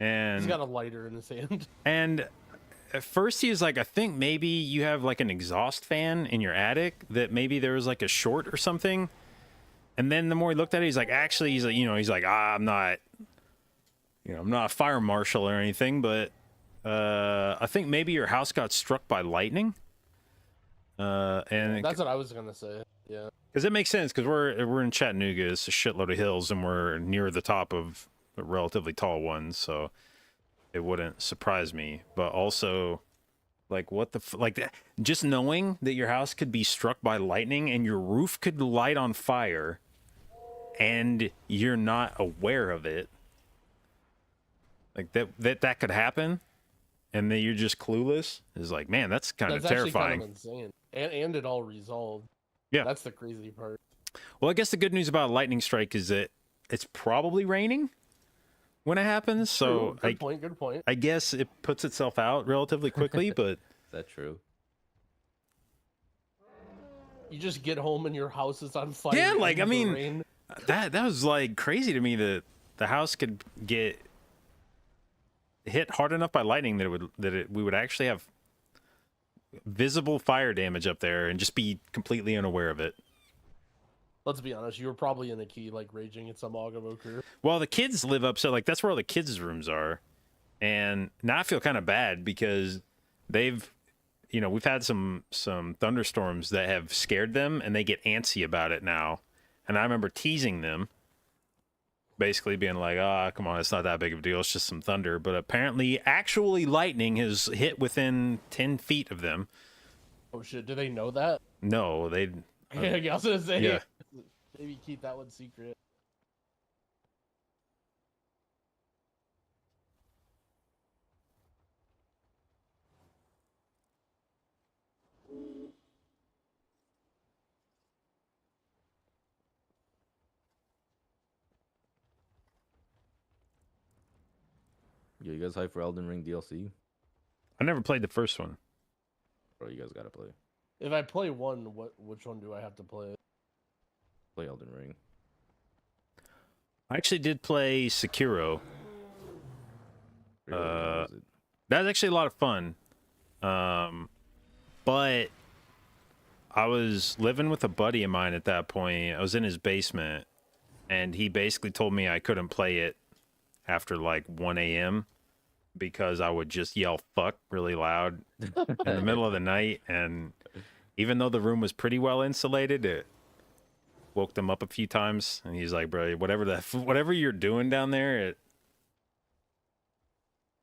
And he's got a lighter in his hand. And at first he was like, "I think maybe you have like an exhaust fan in your attic, that maybe there was like a short or something." And then the more he looked at it, he's like, "Actually," he's like, "I'm not a fire marshal or anything, but I think maybe your house got struck by lightning." And that's what I was gonna say. Yeah, because it makes sense, because we're in Chattanooga, it's a shitload of hills, and we're near the top of a relatively tall one, so it wouldn't surprise me. But also, like, what the just knowing that your house could be struck by lightning and your roof could light on fire, and you're not aware of it, like that could happen, and then you're just clueless, is like, man, that's kind of terrifying. Kind of insane. And it all resolved. Yeah, that's the crazy part. Well, I guess the good news about a lightning strike is that it's probably raining when it happens, so good point. I guess it puts itself out relatively quickly, but Is that true? You just get home and your house is on fire. Yeah, like, I in the mean, rain. that was like crazy to me that the house could get hit hard enough by lightning that we would actually have visible fire damage up there and just be completely unaware of it. Let's be honest, you were probably in a key, like, raging at some Augavoker. Well, the kids live up, so, like, that's where all the kids' rooms are. And now I feel kind of bad because we've had some thunderstorms that have scared them, and they get antsy about it now. And I remember teasing them, basically being like, come on, it's not that big of a deal, it's just some thunder. But apparently, actually, lightning has hit within 10 feet of them. Oh, shit, do they know that? No, they... Yeah, I was gonna say, yeah. Maybe keep that one secret. Yeah, you guys hype for Elden Ring DLC? I never played the first one. Bro, you guys gotta play. If I play one, which one do I have to play? Play Elden Ring. I actually did play Sekiro. Really, how was it? That was actually a lot of fun. But I was living with a buddy of mine at that point. I was in his basement, and he basically told me I couldn't play it after like 1 a.m. because I would just yell "fuck" really loud in the middle of the night. And even though the room was pretty well insulated, woke them up a few times, and he's like, "Bro, whatever you're doing down there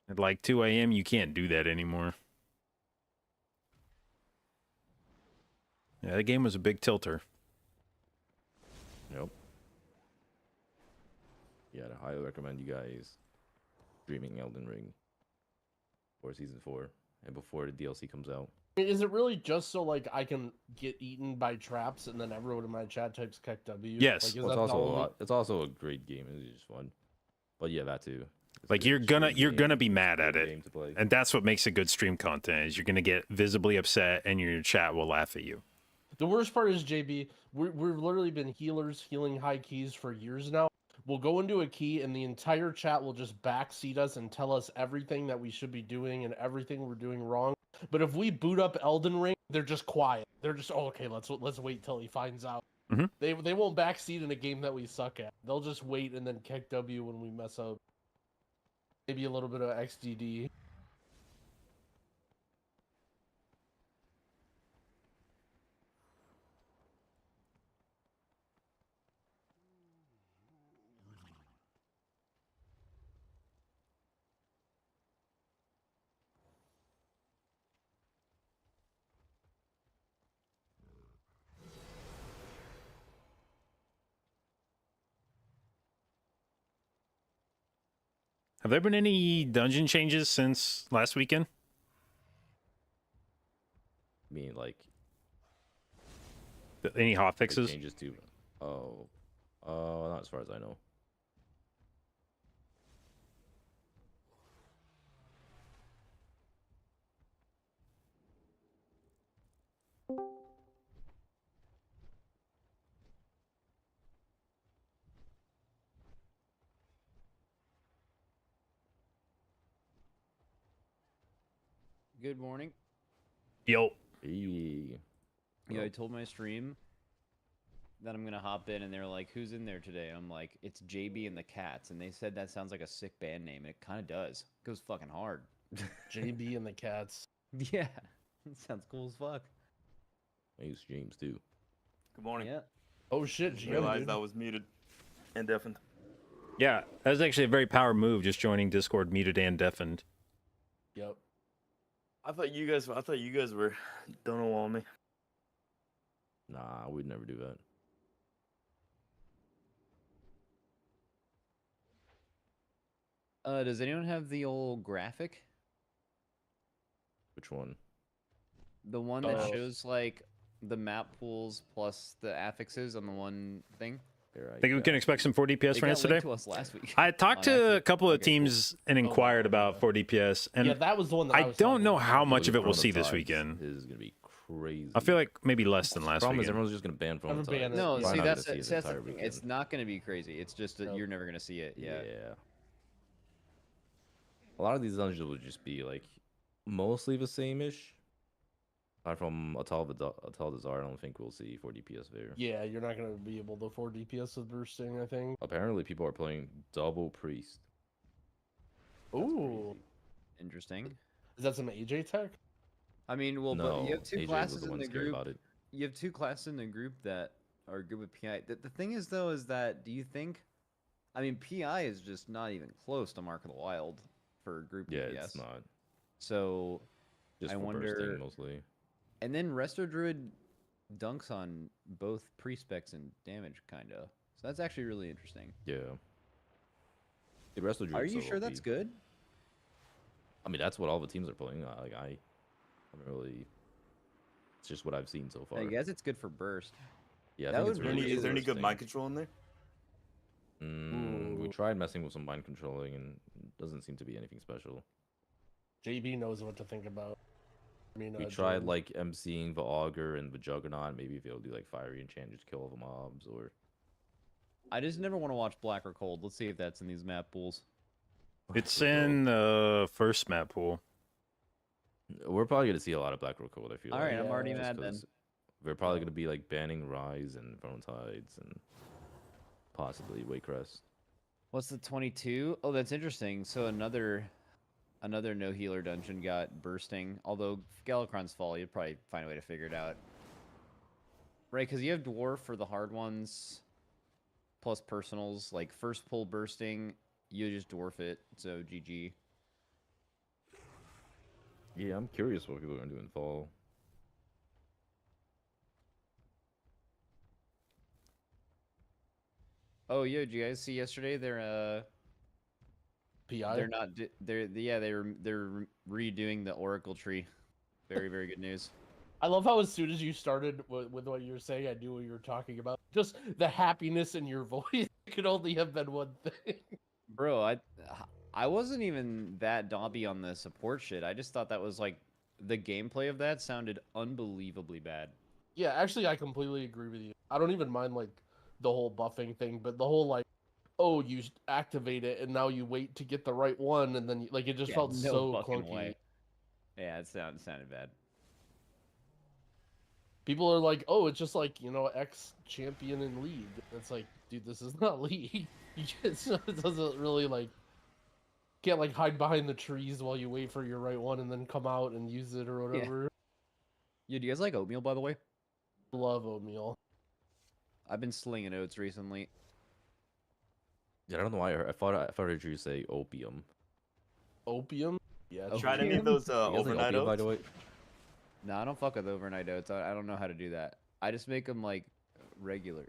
at like 2 a.m., you can't do that anymore." Yeah, the game was a big tilter. Yep. Yeah, I highly recommend you guys streaming Elden Ring for Season 4 and before the DLC comes out. Is it really just so like I can get eaten by traps and then everyone in my chat types KW? Yes. Like, is Well, it's that also the a only- lot. It's also a great game. It's just fun. But yeah, that too. It's a Like good you're gonna stream be game, mad at good it, game to play. and that's what makes a good stream content. Is you're gonna get visibly upset, and your chat will laugh at you. The worst part is, JB, we've literally been healers healing high keys for years now. We'll go into a key and the entire chat will just backseat us and tell us everything that we should be doing and everything we're doing wrong. But if we boot up Elden Ring, they're just quiet. They're just, oh, okay, let's wait till he finds out. Mhm. They won't backseat in a game that we suck at. They'll just wait and then kick W when we mess up. Maybe a little bit of XDD. Have there been any dungeon changes since last weekend? I mean, like Any hot big fixes? changes to. Not as far as I know. Good morning. Yo. Hey. Yeah, I told my stream that I'm gonna hop in, and they're like, "Who's in there today?" And I'm like, "It's JB and the Cats," and they said that sounds like a sick band name, and it kind of does. It goes fucking hard. JB and the Cats. Yeah, it sounds cool as fuck. I use James too. Good morning. Yeah. Oh shit, GM, Realized dude. I was muted and deafened. Yeah, that was actually a very power move. Just joining Discord, muted and deafened. Yep. I thought you guys were don't know on me. Nah, we'd never do that. Does anyone have the old graphic? Which one? The one that shows like the map pools plus the affixes on the one thing? Here, Think we can expect some 4 DPS It for got us today? linked to us last week. I talked on to Active. a couple of Okay, teams and inquired about 4 DPS, and Yeah, that was the one that I I was don't talking know about. how much of it Looking we'll for see this Tides weekend. is gonna be crazy. I feel like maybe less than last Problem is weekend. everyone's just gonna ban from Never ban it. No, Yeah. see Why not that's just see the, it see, that's the entire thing. weekend? It's not going to be crazy. It's just that Nope. you're never going to see it. Yeah. A lot of these dungeons will just be like mostly the same-ish. Apart from Atal Dazar, I don't think we'll see 4 DPS there. Yeah, you're not gonna be able to 4 DPS with bursting, I think. Apparently, people are playing double priest. Ooh. Interesting. Is that some AJ tech? I mean, well, No, but you have two AJ was classes the in one the scared group. about it. You have two classes in the group that are good with PI. The thing is, though, is that do you think? I mean, PI is just not even close to Mark of the Wild for group Yeah, DPS. it's not. So Just I for wonder. bursting mostly. And then Resto Druid dunks on both pre-specs and damage, kinda. So that's actually really interesting. Yeah. The rest of Are you sure that's good? I mean, that's what all the teams are playing. I haven't really. It's just what I've seen so far. I guess it's good for burst. Yeah, I That think would it's be really really Is there any good interesting. mind control in there? We tried messing with some mind controlling, and it doesn't seem to be anything special. JB knows what to think about. I mean, We tried Jordan. like emceeing the augur and the juggernaut. Maybe if they'll do like fiery enchant just kill all the mobs, or I just never want to watch Black or Cold. Let's see if that's in these map pools. It's in the first map pool. we're probably gonna see a lot of Black Rock Cold. I feel. All like, right, I'm already just mad then. 'cause We're probably gonna be like banning Rise and Throne Tides and possibly Waycrest. What's the 22? Oh, that's interesting. So another no healer dungeon got bursting. Although Galakrond's fall, you'd probably find a way to figure it out. Right, because you have dwarf for the hard ones, plus personals. Like first pull bursting, you just dwarf it. So GG. Yeah, I'm curious what people are gonna do in fall. Oh, yo, did you guys see yesterday? They're PI. they're not. They're redoing the Oracle tree. Very very good news. I love how as soon as you started with what you were saying, I knew what you were talking about. Just the happiness in your voice could only have been one thing. Bro, I wasn't even that dobby on the support shit. I just thought that was like the gameplay of that sounded unbelievably bad. Yeah, actually, I completely agree with you. I don't even mind like the whole buffing thing, but the whole like, oh, you activate it and now you wait to get the right one, and then like it just Yeah, felt no so fucking clunky. way. Yeah, it sounded bad. People are like, oh, it's just like, you know, X champion in League. It's like, dude, this is not League. It doesn't really like, can't like hide behind the trees while you wait for your right one and then come out and use it or whatever. Yeah, do you guys like oatmeal, by the way? Love oatmeal. I've been slinging oats recently. Yeah, I don't know why. I thought I heard you say opium. Opium? Yeah. Tried any of those You guys like overnight opium, by oats? the way? No, I don't fuck with overnight oats. I don't know how to do that. I just make them like regular.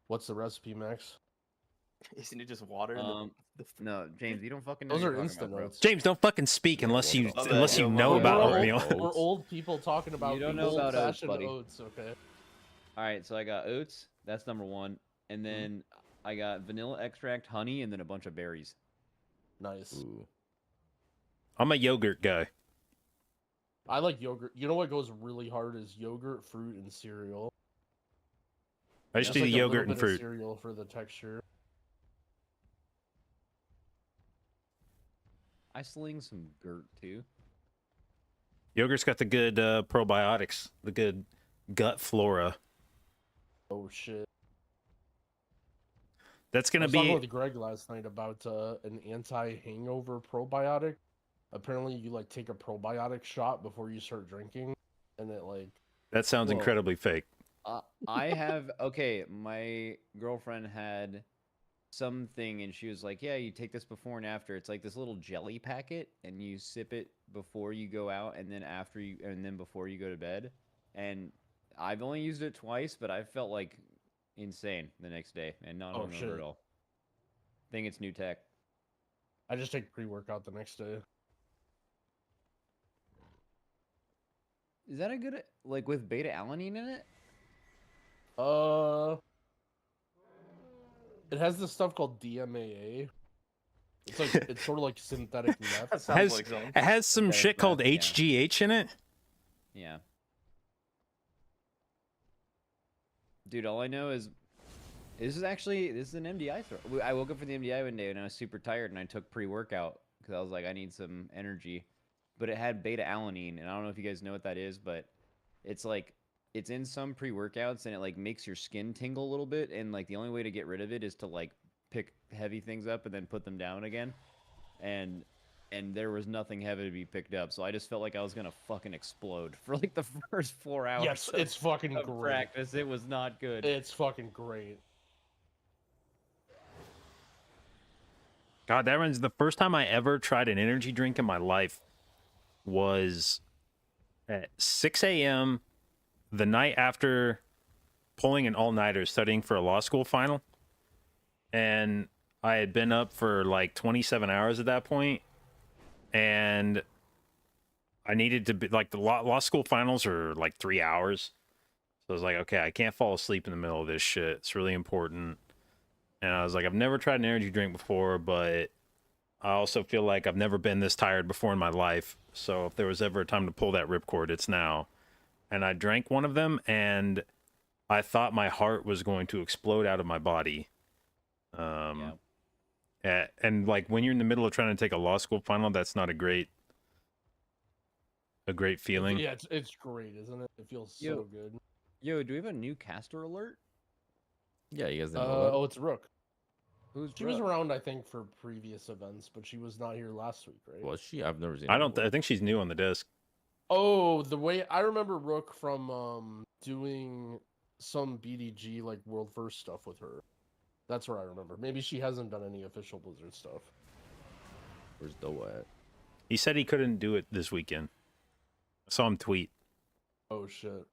What's the recipe, Max? Isn't it just water? No, James, you don't fucking know Those what are you're talking instant about, bro. oats. James, don't fucking speak unless you Oh, unless you yeah, know well, about we're oatmeal. Old, we're old people talking about You don't know about oats, old-fashioned buddy. oats, okay? All right, so I got oats. That's number one, and then I got vanilla extract, honey, and then a bunch of berries. Nice. Ooh. I'm a yogurt guy. I like yogurt. You know what goes really hard is yogurt, fruit, and cereal. I just Just do like the a yogurt little and bit of fruit. cereal for the texture. I sling some gurt too. Yogurt's got the good probiotics, the good gut flora. Oh shit. That's I gonna was talking be with Greg last night about an anti-hangover probiotic. Apparently, you like take a probiotic shot before you start drinking, and it like. that sounds Whoa. incredibly fake. I have okay. My girlfriend had something, and she was like, "Yeah, you take this before and after. It's like this little jelly packet, and you sip it before you go out, and then after you, and then before you go to bed." And I've only used it twice, but I felt like insane the next day, and not Oh, hungover shit. at all. I think it's new tech. I just take pre-workout the next day. Is that a good like with beta alanine in it? It has this stuff called DMAA. It's like it's sort of like synthetic meth. That It sounds has, like something. it has some Synthetic shit called meth, yeah. HGH in it. Yeah. Dude, all I know is this is an MDI throw. I woke up for the MDI one day and I was super tired and I took pre-workout because I was like, I need some energy. But it had beta alanine, and I don't know if you guys know what that is, but it's like it's in some pre-workouts and it like makes your skin tingle a little bit, and like the only way to get rid of it is to like pick heavy things up and then put them down again. And there was nothing heavy to be picked up, so I just felt like I was gonna fucking explode for like the first 4 hours. Yes, it's fucking of great. practice. It was not good. It's fucking great. God, that runs the first time I ever tried an energy drink in my life was at 6 a.m. the night after pulling an all-nighter studying for a law school final. And I had been up for like 27 hours at that point, and I needed to be like the law school finals are like 3 hours. So I was like, okay, I can't fall asleep in the middle of this shit. It's really important. And I was like, I've never tried an energy drink before, but I also feel like I've never been this tired before in my life. So if there was ever a time to pull that ripcord, it's now. And I drank one of them, and I thought my heart was going to explode out of my body. And like when you're in the middle of trying to take a law school final, that's not a great feeling. Yeah, it's great, isn't it? It feels so good. Yo, do we have a new caster alert? Yeah, you guys didn't know that? Oh, it's Rook. Who's She was around, I think, for previous events, but she was not here last week, right? Was she? I've never seen. I her don't. before. I think she's new on the disc. Oh, the way I remember Rook from doing some BDG like World First stuff with her. That's where I remember. Maybe she hasn't done any official Blizzard stuff. Where's Doa at? He said he couldn't do it this weekend. I saw him tweet. Oh shit.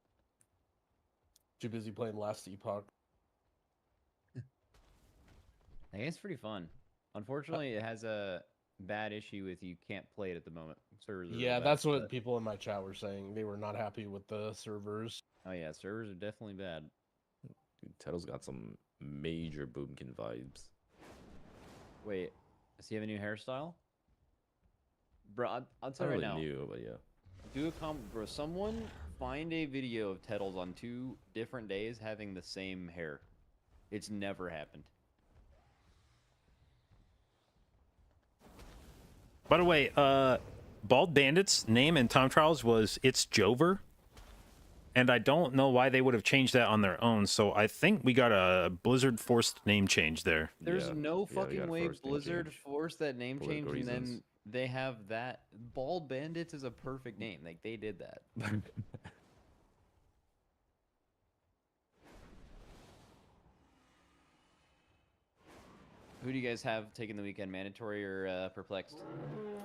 Too busy playing Last Epoch. I think it's pretty fun. Unfortunately, it has a bad issue with you can't play it at the moment. Servers are Yeah, bad, that's what but- people in my chat were saying. They were not happy with the servers. Oh yeah, servers are definitely bad. Dude, Tettle's got some major Boomkin vibes. Wait, does he have a new hairstyle? Bro, I'll tell Not you really right now. new, but yeah. Do a bro. Someone find a video of Tettles on 2 different days having the same hair. It's never happened. By the way, Bald Bandit's name in Time Trials was It's Jover. And I don't know why they would have changed that on their own. So I think we got a Blizzard forced name change there. There's Yeah. no Yeah, we fucking got a way first name Blizzard change. forced that name change, Political and then reasons. they have that. Bald Bandits is a perfect name. Like they did that. Who do you guys have taking the weekend? Mandatory or perplexed?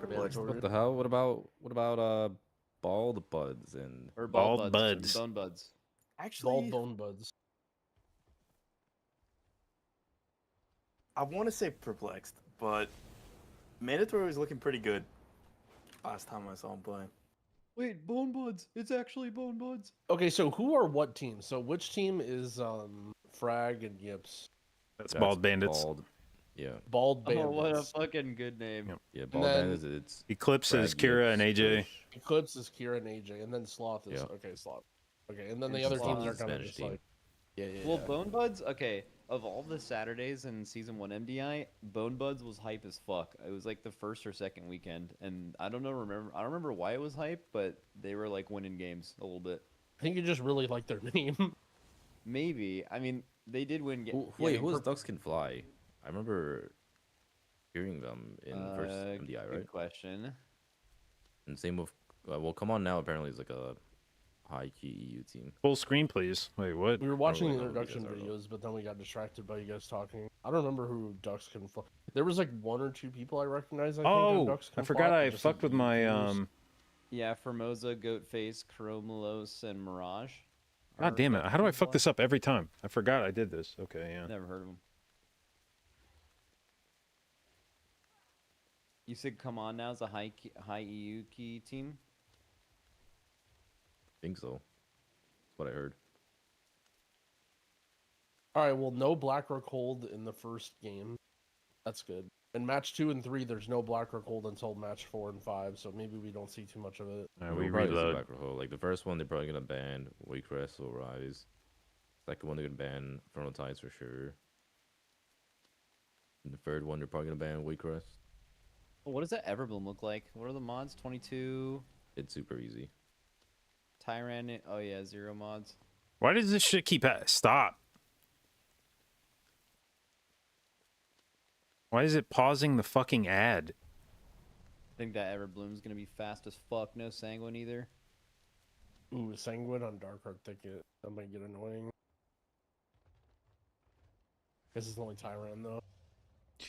What the hell? What about Bald Buds and Or Bald Buds. Buds. Bone Buds. Actually, Bald Bone Buds. I want to say perplexed, but mandatory was looking pretty good last time I saw him play. Wait, Bone Buds. It's actually Bone Buds. Okay, so who are what teams? So which team is Frag and Yips? That's Bald Bandits. Bald. Yeah. Bald Oh, Bandits. what a fucking good name. Yep. Yeah, Bald then- Bandits. It's Eclipse is Frag, Kira and Yips, AJ. Push. Eclipse is Kira and AJ, and then Sloth is Yeah. okay. Sloth. Okay, and then And the other Sloth teams are is kind of Spanish just team. like, yeah. Well, Bone Buds, okay. Of all the Saturdays in season 1 MDI, Bone Buds was hype as fuck. It was like the first or second weekend, and I don't remember why it was hype, but they were like winning games a little bit. I think you just really like their name. Maybe. I mean, they did win games. Wait, who is Ducks Can Fly? I remember hearing them in first MDI, Good right? question. And same with well, Come On Now apparently is like a high key EU team. Full screen, please. Wait, what? We were watching really the know who you introduction guys are, though. videos, but then we got distracted by you guys talking. I don't remember who Ducks Can Fly. There was like 1 or 2 people I recognized. I think, on Oh, Ducks Can I forgot Fly, I just, fucked like, with my YouTubers. Yeah, Formosa, Goatface, Chromelos, and Mirage. God damn it! How do I fuck this up every time? I forgot I did this. Okay, yeah. Never heard of them. You said Come On Now is a high EU key team? I think so. That's what I heard. All right, well, no Blackrock Hold in the first game. That's good. In match 2 and 3, there's no Blackrock Hold until match 4 and 5, so maybe we don't see too much of it. We We'll probably see reload. Black Rojo. Like the first one, they're probably gonna ban Waycrest or Rise. Second one, they're gonna ban Infernal Tides for sure. And the third one, they're probably gonna ban Waycrest. What does that Everbloom look like? What are the mods? 22 It's super easy. Tyrant. Oh yeah, 0 mods. Why does this shit keep stop? Why is it pausing the fucking ad? I think that Everbloom's gonna be fast as fuck. No Sanguine either. Ooh, Sanguine on Darkheart Thicket. That might get annoying. Guess it's only Tyrant, though.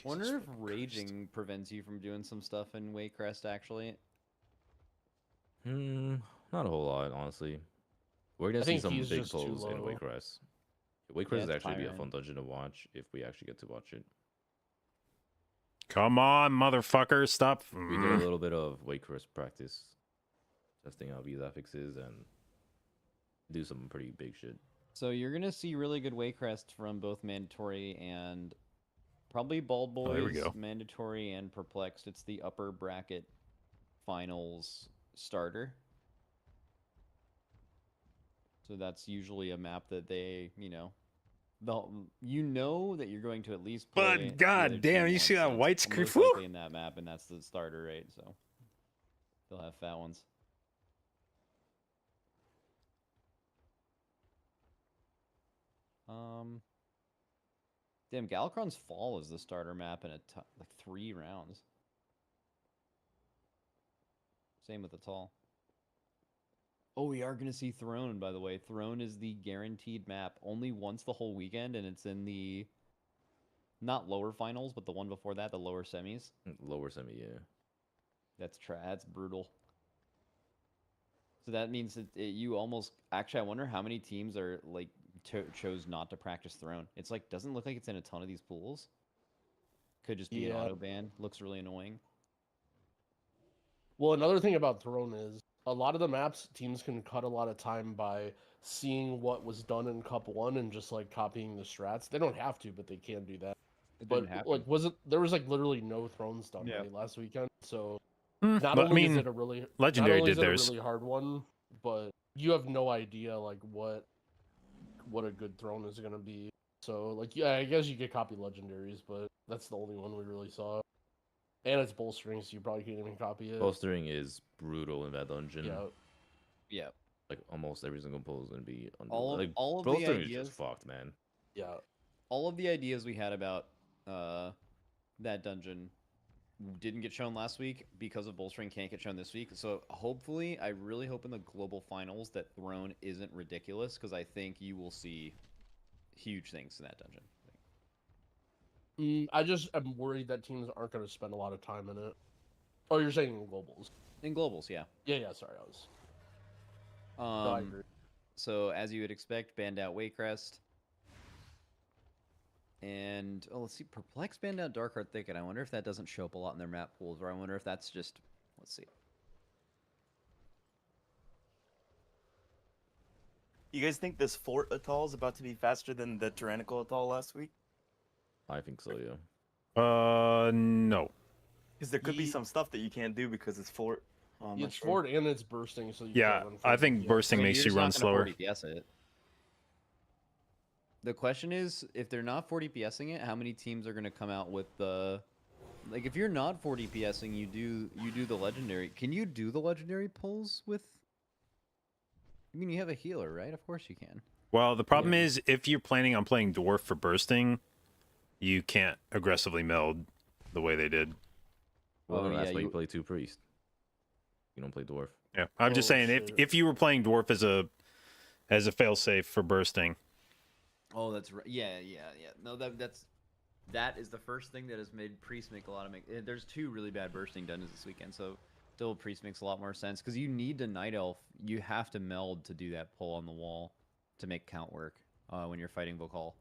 Wonder if raging prevents you from doing some stuff in Waycrest actually. Not a whole lot, honestly. We're gonna I see think some he's big just too pulls in low. Waycrest. Waycrest is it's actually be a Tyrant. fun dungeon to watch if we actually get to watch it. Come on, motherfucker! Stop. We did a little bit of Waycrest practice, testing out these affixes and do some pretty big shit. So you're gonna see really good Waycrest from both mandatory and probably Bald Boys, Oh, there we go. mandatory and perplexed. It's the upper bracket finals starter. So that's usually a map that they, you know that you're going to at least play. But the god other damn, team you see once, that so white it's screen? most Whew! likely in that map, and that's the starter, right? So they'll have fat ones. Damn, Galakron's Fall is the starter map in like 3 rounds. Same with the Tall. Oh, we are gonna see Throne, by the way. Throne is the guaranteed map only once the whole weekend, and it's in the not lower finals, but the one before that, the lower semis. Lower semi, yeah. That's brutal. So that means that you almost actually. I wonder how many teams are like chose not to practice Throne. It's like doesn't look like it's in a ton of these pools. Could just be an auto ban. Looks really annoying. Well, another thing about Throne is a lot of the maps teams can cut a lot of time by seeing what was done in Cup 1 and just like copying the strats. They don't have to, but they can do that. It But didn't happen. like, there was like literally no Thrones done right last weekend. So But, not I only mean, is it a really Legendary not only did is it theirs. a really hard one, but you have no idea like what a good Throne is gonna be. So like, yeah, I guess you could copy Legendaries, but that's the only one we really saw. And it's bolstering, so you probably can't even copy it. Bolstering is brutal in that dungeon. Yeah. Yeah. Like almost every single pull is gonna be under. All of- like, all of the bolstering is ideas- just fucked, man. Yeah. All of the ideas we had about that dungeon didn't get shown last week because of bolstering can't get shown this week. So hopefully, I really hope in the global finals that Throne isn't ridiculous because I think you will see huge things in that dungeon. I just am worried that teams aren't going to spend a lot of time in it. Oh, you're saying in globals? In globals, yeah. Yeah, sorry, I was. No, I agree. So as you would expect, banned out Waycrest. And let's see, Perplex banned out Darkheart Thicket. I wonder if that doesn't show up a lot in their map pools, or I wonder if that's just let's see. You guys think this Fort Atoll is about to be faster than the Tyrannical Atoll last week? I think so, yeah. No. Because there could be some stuff that you can't do because it's Fort. It's Fort and it's bursting, so you Yeah, can't run I 40 think FPS. bursting makes you run slower. 40 PS it. The question is, if they're not 40 PSing it, how many teams are going to come out with the like? If you're not 40 PSing, you do the legendary. Can you do the legendary pulls with? I mean, you have a healer, right? Of course you can. Well, the problem is if you're planning on playing Dwarf for bursting, you can't aggressively meld the way they did. Well, that's why you play 2 priest. You don't play dwarf. Yeah, I'm just saying if you were playing Dwarf as a failsafe for bursting. Oh, that's right. Yeah. No, that is the first thing that has made priest make a lot of There's 2 really bad bursting dungeons this weekend, so still priest makes a lot more sense because you need to night elf. You have to meld to do that pull on the wall to make count work when you're fighting Vokal.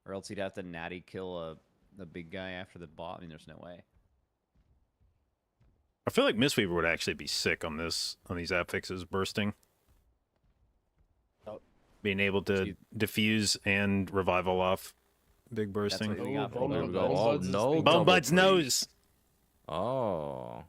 Or else you'd have to natty kill the big guy after the bot. I mean, there's no way. I feel like Mistweaver would actually be sick on these app fixes bursting. Being able to diffuse and revival off big bursting. That's what we got. There we go. Oh, no. Bone Bud's nose. Oh.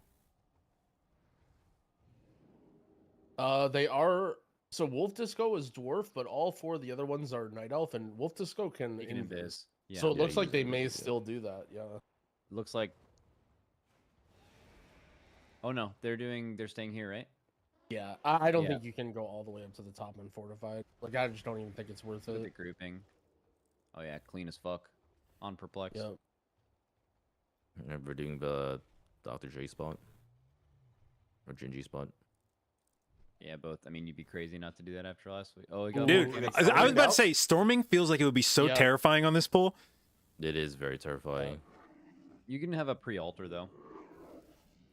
They are. So Wolf Disco is Dwarf, but all 4 of the other ones are Night Elf, and Wolf Disco can invis. Yeah. So it looks like they may still do that. Yeah. Looks like. Oh no, they're staying here, right? Yeah, I don't think you can go all the way up to the top and fortified. Like, I just don't even think it's worth Look at it. the grouping. Oh yeah, clean as fuck. On Perplex. Yep. We're doing the Dr. J spot. Or Gingy spot. Yeah, both. I mean, you'd be crazy not to do that after last week. Oh, we got Dude, I was about to say, storming feels like it would be so terrifying on this pull. It is very terrifying. You can have a pre-altar, though.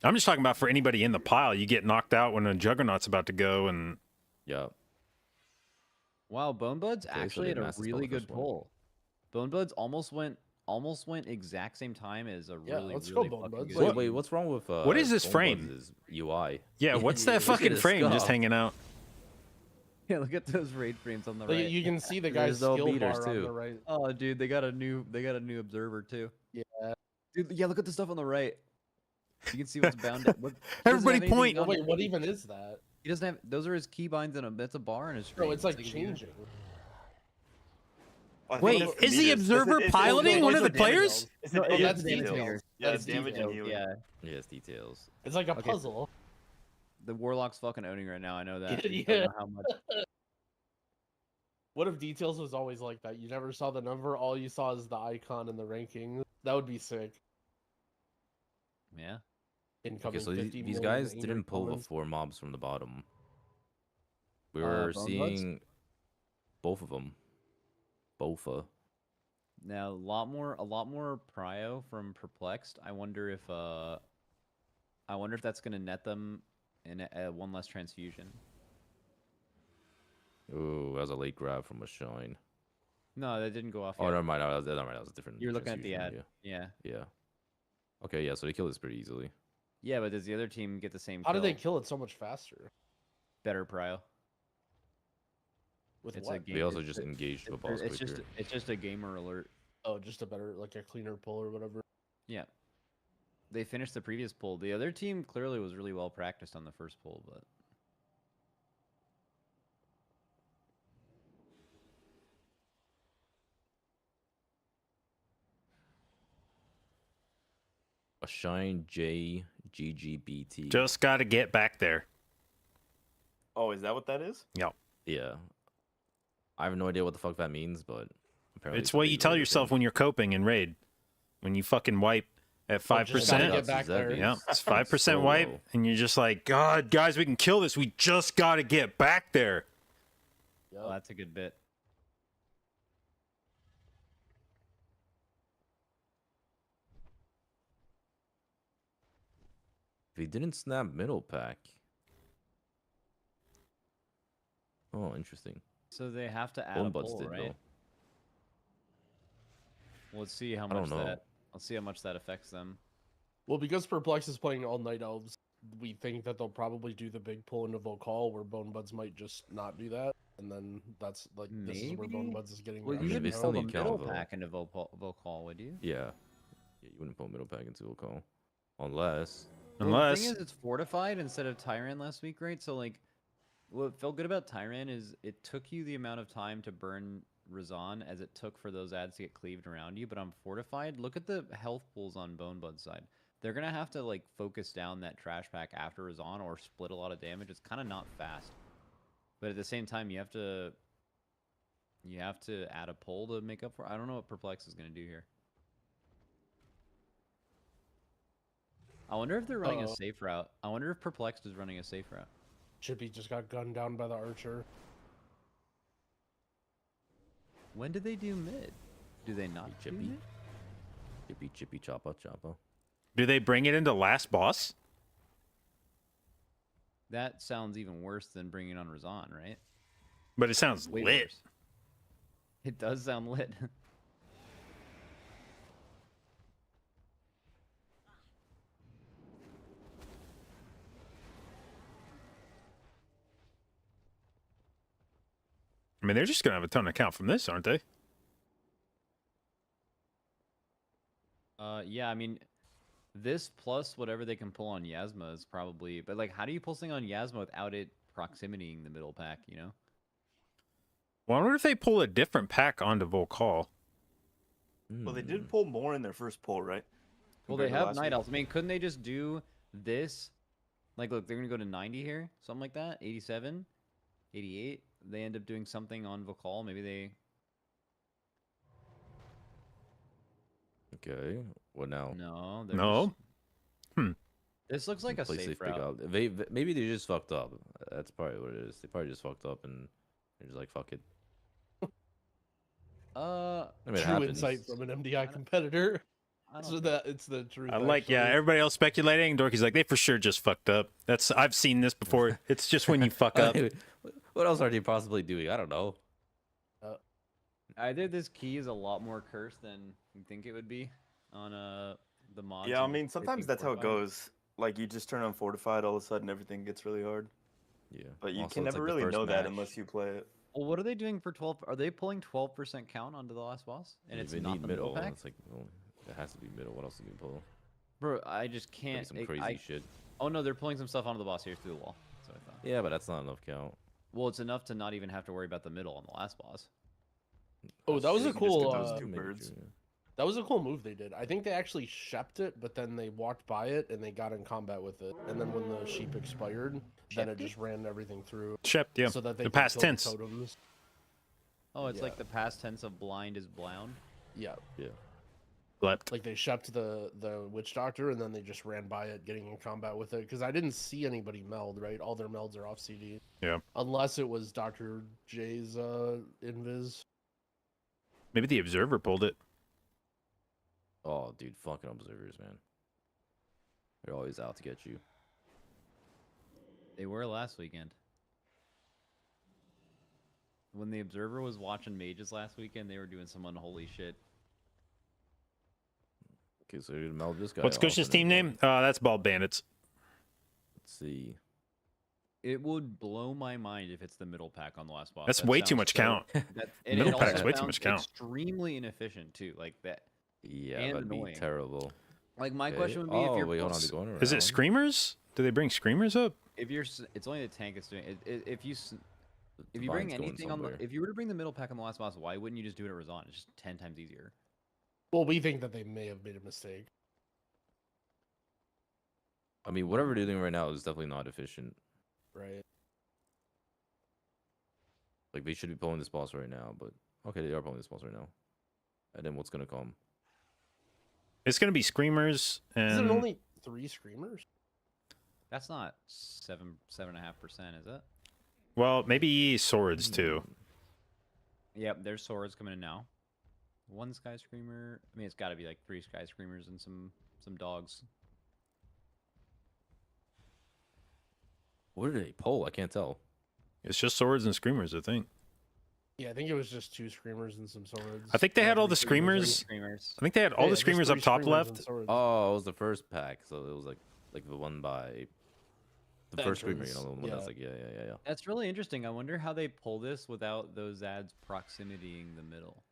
I'm just talking about for anybody in the pile. You get knocked out when a Juggernaut's about to go, and yeah. Wow, Bonebuds Okay, so actually they had a massed really the good first one. pull. Bonebuds almost went exact same time as a really, let's really go, fucking Bonebuds. good. Wait, what's wrong with What is this Bone frame? Buds' UI? yeah, what's that Look at fucking his frame just skull. hanging out? Yeah, look at those raid frames on the Like, right. you can see the There's guy's no skill beaters, bar on too. the right. Oh, dude, they got a new observer too. Yeah. Dude, yeah, look at the stuff on the right. You can see what's bound. What, he doesn't Everybody have anything point. on Wait, it. what even is that? He doesn't have. Those are his keybinds and that's a bar in his screen. Bro, it's like a beater. changing. I think Wait, that's the is the meters. observer piloting one of the players? No, It's that's details. details. Yeah, That's damage and details. healing. Yeah, Yes, details. It's like a Okay. puzzle. the warlock's fucking owning right now. I know that. Yeah. I don't know how much. What if details was always like that? You never saw the number, all you saw is the icon and the ranking. That would be sick. Yeah. Incoming Okay, so 50 these million guys angry didn't pull the comments. 4 mobs from the bottom. We were Bone Buds? seeing both of them. Bofa. Now a lot more prio from Perplexed. I wonder if that's gonna net them in one less transfusion. Ooh, that was a late grab from a shine. No, that didn't go off Oh, yet. never mind. Never mind. That was a different. You're looking at the transfusion, ad. Yeah. Yeah. Okay, yeah. So they killed this pretty easily. Yeah, but does the other team get the same How kill? do they kill it so much faster? Better prio. With It's what? a game. They also just engaged the boss It's quicker. just a gamer alert. Oh, just a better, like a cleaner pull or whatever. Yeah. They finished the previous pull. The other team clearly was really well practiced on the first pull, but A shine JGGBT. Just got to get back there. Oh, is that what that is? Yep. Yeah. I have no idea what the fuck that means, but apparently It's a what big you tell Raider yourself thing. when you're coping in raid. When you fucking wipe at 5%. just gotta get back there. Yeah, it's 5% So wipe, low. and you're just like, God, guys, we can kill this. We just got to get back there. well, that's a good bit. If he didn't snap middle pack. Oh, interesting. So they have to add Bone a Buds pull, did, right? though. Well, let's see how I don't much know. that. Let's see how much that affects them. Well, because Perplex is playing all Night Elves, we think that they'll probably do the big pull into Volcall, where Bone Buds might just not do that, and then that's like this is where Bone Maybe? Buds is getting. Well, their you mean, action they would still pull out. the need middle count, though. pack into Volcall, would you? Yeah. Yeah, you wouldn't put middle pack into a call. Unless. Well, Unless. the thing is, it's fortified instead of Tyrant last week, right? So like, what felt good about Tyrant is it took you the amount of time to burn Razan as it took for those ads to get cleaved around you. But on fortified, look at the health pools on Bone Bud's side. They're gonna have to like focus down that trash pack after Razan or split a lot of damage. It's kind of not fast, but at the same time, you have to add a pull to make up for. I don't know what Perplex is gonna do here. I wonder if they're running a safe route. I wonder if Perplexed is running a safe route. Chippy just got gunned down by the archer. When did they do mid? Do they not do Chippy? mid? Chippy, choppa, choppa. Do they bring it into last boss? That sounds even worse than bringing on Razan, right? But it sounds Way lit. worse. It does sound lit. I mean, they're just going to have a ton of count from this, aren't they? Yeah, I mean, this plus whatever they can pull on Yasma is probably... But, like, how do you pull something on Yasma without it proximitying the middle pack, you know? Well, I wonder if they pull a different pack onto Volcall. Well, they did pull more in their first pull, right? Well, they Compared to have last Night week. Elves. I mean, couldn't they just do this? Like, look, they're going to go to 90 here. Something like that. 87. 88. They end up doing something on Volcall. Maybe they... Okay. What now? No. they're No. just- This looks like a Play safe pick route. out. Maybe they just fucked up. That's probably what it is. They probably just fucked up and they're just like, fuck it. I mean, it True happens. insight from an MDI competitor. I So don't that it's the truth. I like, yeah, actually. everybody else speculating. Dorky's like, they for sure just fucked up. I've seen this before. It's just when you fuck up. What else are they possibly doing? I don't know. Either this key is a lot more cursed than you think it would be on the mods. Yeah, I and mean, they sometimes think that's how it fortified. goes. Like, you just turn on Fortified, all of a sudden everything gets really hard. Yeah. But you Also, can it's never like the really first know that match. unless you play it. Well, what are they doing for 12? Are they pulling 12% count onto the last boss? And If it's they not need the middle pack? It's like, well, it has to be middle. What else do you pull? Bro, I just Maybe can't. some crazy shit. Oh no, they're pulling some stuff onto the boss here through the wall. That's what I thought. Yeah, but that's not enough count. Well, it's enough to not even have to worry about the middle on the last boss. Oh, that was You a can just get cool. those two Maybe birds. true, yeah. That was a cool move they did. I think they actually shept it, but then they walked by it and they got in combat with it. And then when the sheep expired, then it just ran everything through. Shept, yeah. So that they The could past kill tense. totems. Oh, it's Yeah. like the past tense of blind is blound. Yeah. Yeah. Leapt. Like they shept the witch doctor and then they just ran by it, getting in combat with it. Because I didn't see anybody meld, right? All their melds are off CD. Yeah. Unless it was Dr. J's invis. Maybe the observer pulled it. Oh, dude, fucking observers, man. They're always out to get you. They were last weekend. When the observer was watching mages last weekend, they were doing some unholy shit. Okay, so you're gonna meld this guy. What's off Kush's and team then, name? That's Bald Bandits. Let's see. It would blow my mind if it's the middle pack on the last boss. That's That way too sounds much so- count. And Middle it pack is also way too sounds much count. Extremely inefficient too, like that. Yeah, and that'd annoying. be terrible. Like my Okay. question would be Oh, if you're wait, hold on, they're going around. Is it screamers? Do they bring screamers up? if you're it's only the tank that's doing it. If you Divine's bring going anything on the somewhere. if you were to bring the middle pack on the last boss, why wouldn't you just do it at Razan? It's just 10 times easier. Well, we think that they may have made a mistake. I mean, whatever they're doing right now is definitely not efficient. Right. Like, they should be pulling this boss right now, but... Okay, they are pulling this boss right now. And then what's gonna come? It's gonna be screamers and Isn't it only 3 screamers? That's not 7.5%, is it? well, maybe swords too. Yep, there's swords coming in now. 1 Sky Screamer. I mean, it's got to be like 3 Sky Screamers and some dogs. What did they pull? I can't tell. It's just swords and screamers, I think. Yeah, I think it was just 2 screamers and some swords. I think they had all the 3 screamers. Screamers. I think they had all Yeah, the just screamers 3 up top screamers and left. swords. Oh, it was the first pack, so it was like the one by... The The first screamer, you entrance, know, the one that's yeah. like, yeah. That's really interesting. I wonder how they pull this without those ads proximitying the middle.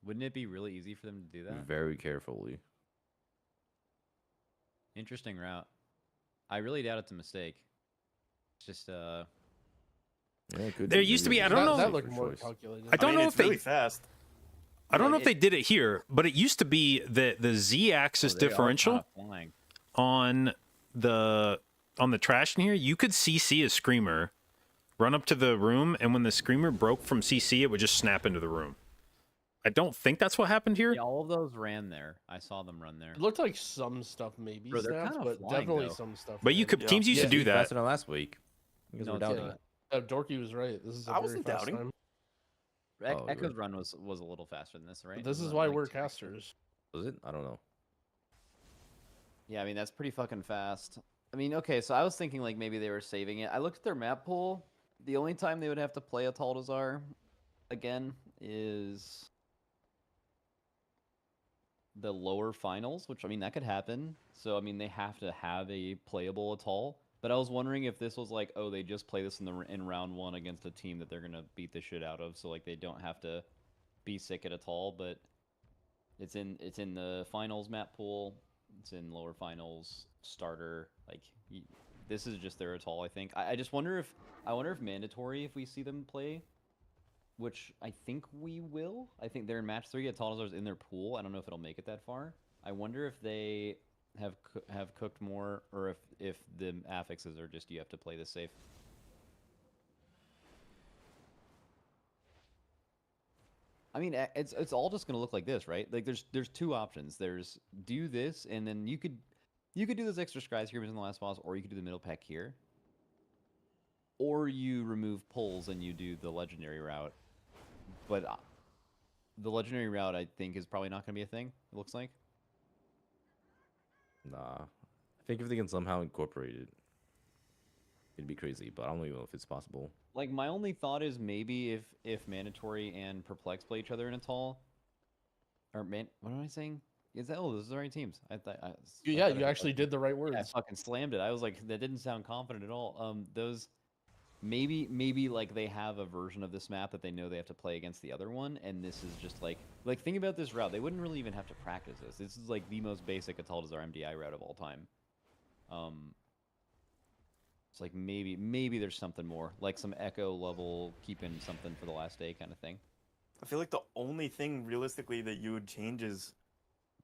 Wouldn't it be really easy for them to do that? Very carefully. Interesting route. I really doubt it's a mistake. It's just Yeah, it could There be. used to Maybe be- I it's don't a know- That safer looked more choice. calculated. I don't know it's if they. really fast. I don't Yeah, know if they did it here, but it used to be the Z-axis they are differential kinda flying. on the trash in here. You could CC a screamer, run up to the room, and when the screamer broke from CC, it would just snap into the room. I don't think that's what happened here. Yeah, all of those ran there. I saw them run there. It looked like some stuff maybe Bro, they're snapped, kinda but flying, definitely though. some stuff. But you ran. could Yeah. teams used to do that. Faster than last week. You guys No, were it's doubting. not. Dorky was right. This is a I very wasn't fast doubting. time. Oh, Echo's really? run was a little faster than this, right? But this It was is on, why like, we're 2x. casters. Was it? I don't know. Yeah, I mean that's pretty fucking fast. I mean, okay, so I was thinking like maybe they were saving it. I looked at their map pool. The only time they would have to play a Taldazar again is the lower finals, which I mean that could happen. So I mean they have to have a playable Atal. But I was wondering if this was like, oh, they just play this in round 1 against a team that they're gonna beat the shit out of, so like they don't have to be sick at Atal, but it's in the finals map pool. It's in lower finals starter. Like this is just their Atal, I think. I just wonder if mandatory if we see them play, which I think we will. I think they're in match 3. Atalazar's in their pool. I don't know if it'll make it that far. I wonder if they have cooked more, or if the affixes are just you have to play this safe. I mean, it's all just gonna look like this, right? Like there's 2 options. There's do this, and then you could do those extra skyscrapers in the last boss, or you could do the middle pack here, or you remove pulls and you do the legendary route. But the legendary route, I think, is probably not gonna be a thing. It looks like. Nah. I think if they can somehow incorporate it, it'd be crazy, but I don't even know if it's possible. Like my only thought is maybe if mandatory and perplex play each other in Atal, or what am I saying? Is that those are the right teams? I thought. Yeah, you actually did the right words. I fucking slammed it. I was like, that didn't sound confident at all. Those maybe like they have a version of this map that they know they have to play against the other one, and this is just like think about this route. They wouldn't really even have to practice this. This is like the most basic Atal'Dazar MDI route of all time. It's like maybe there's something more, like some echo level, keeping something for the last day kind of thing. I feel like the only thing realistically that you would change is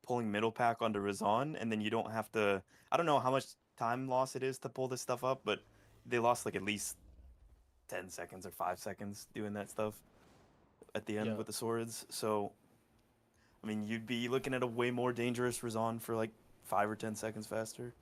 pulling middle pack onto Razan, and then you don't have to. I don't know how much time loss it is to pull this stuff up, but they lost like at least 10 seconds or 5 seconds doing that stuff at the end with the swords. So, I mean, you'd be looking at a way more dangerous Razan for like 5 or 10 seconds faster.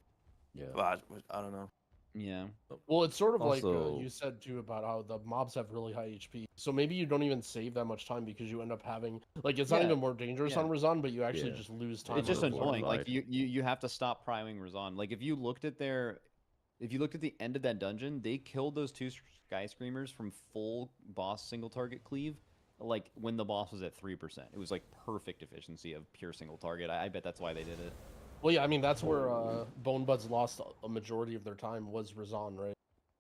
Yeah. Well, I don't know. Yeah. Well, it's sort of like Also- you said too about how the mobs have really high HP. So maybe you don't even save that much time because you end up having like it's not Yeah, even more dangerous yeah. on Razan, but you actually Yeah. just lose time. It's just on Razan. annoying. Like Fortified. you have to stop priming Razan. Like if you looked at the end of that dungeon, they killed those two Sky Screamers from full boss single target cleave. Like when the boss was at 3%, it was like perfect efficiency of pure single target. I bet that's why they did it. Well, yeah, I mean that's where Bone Buds lost a majority of their time was Razan, right?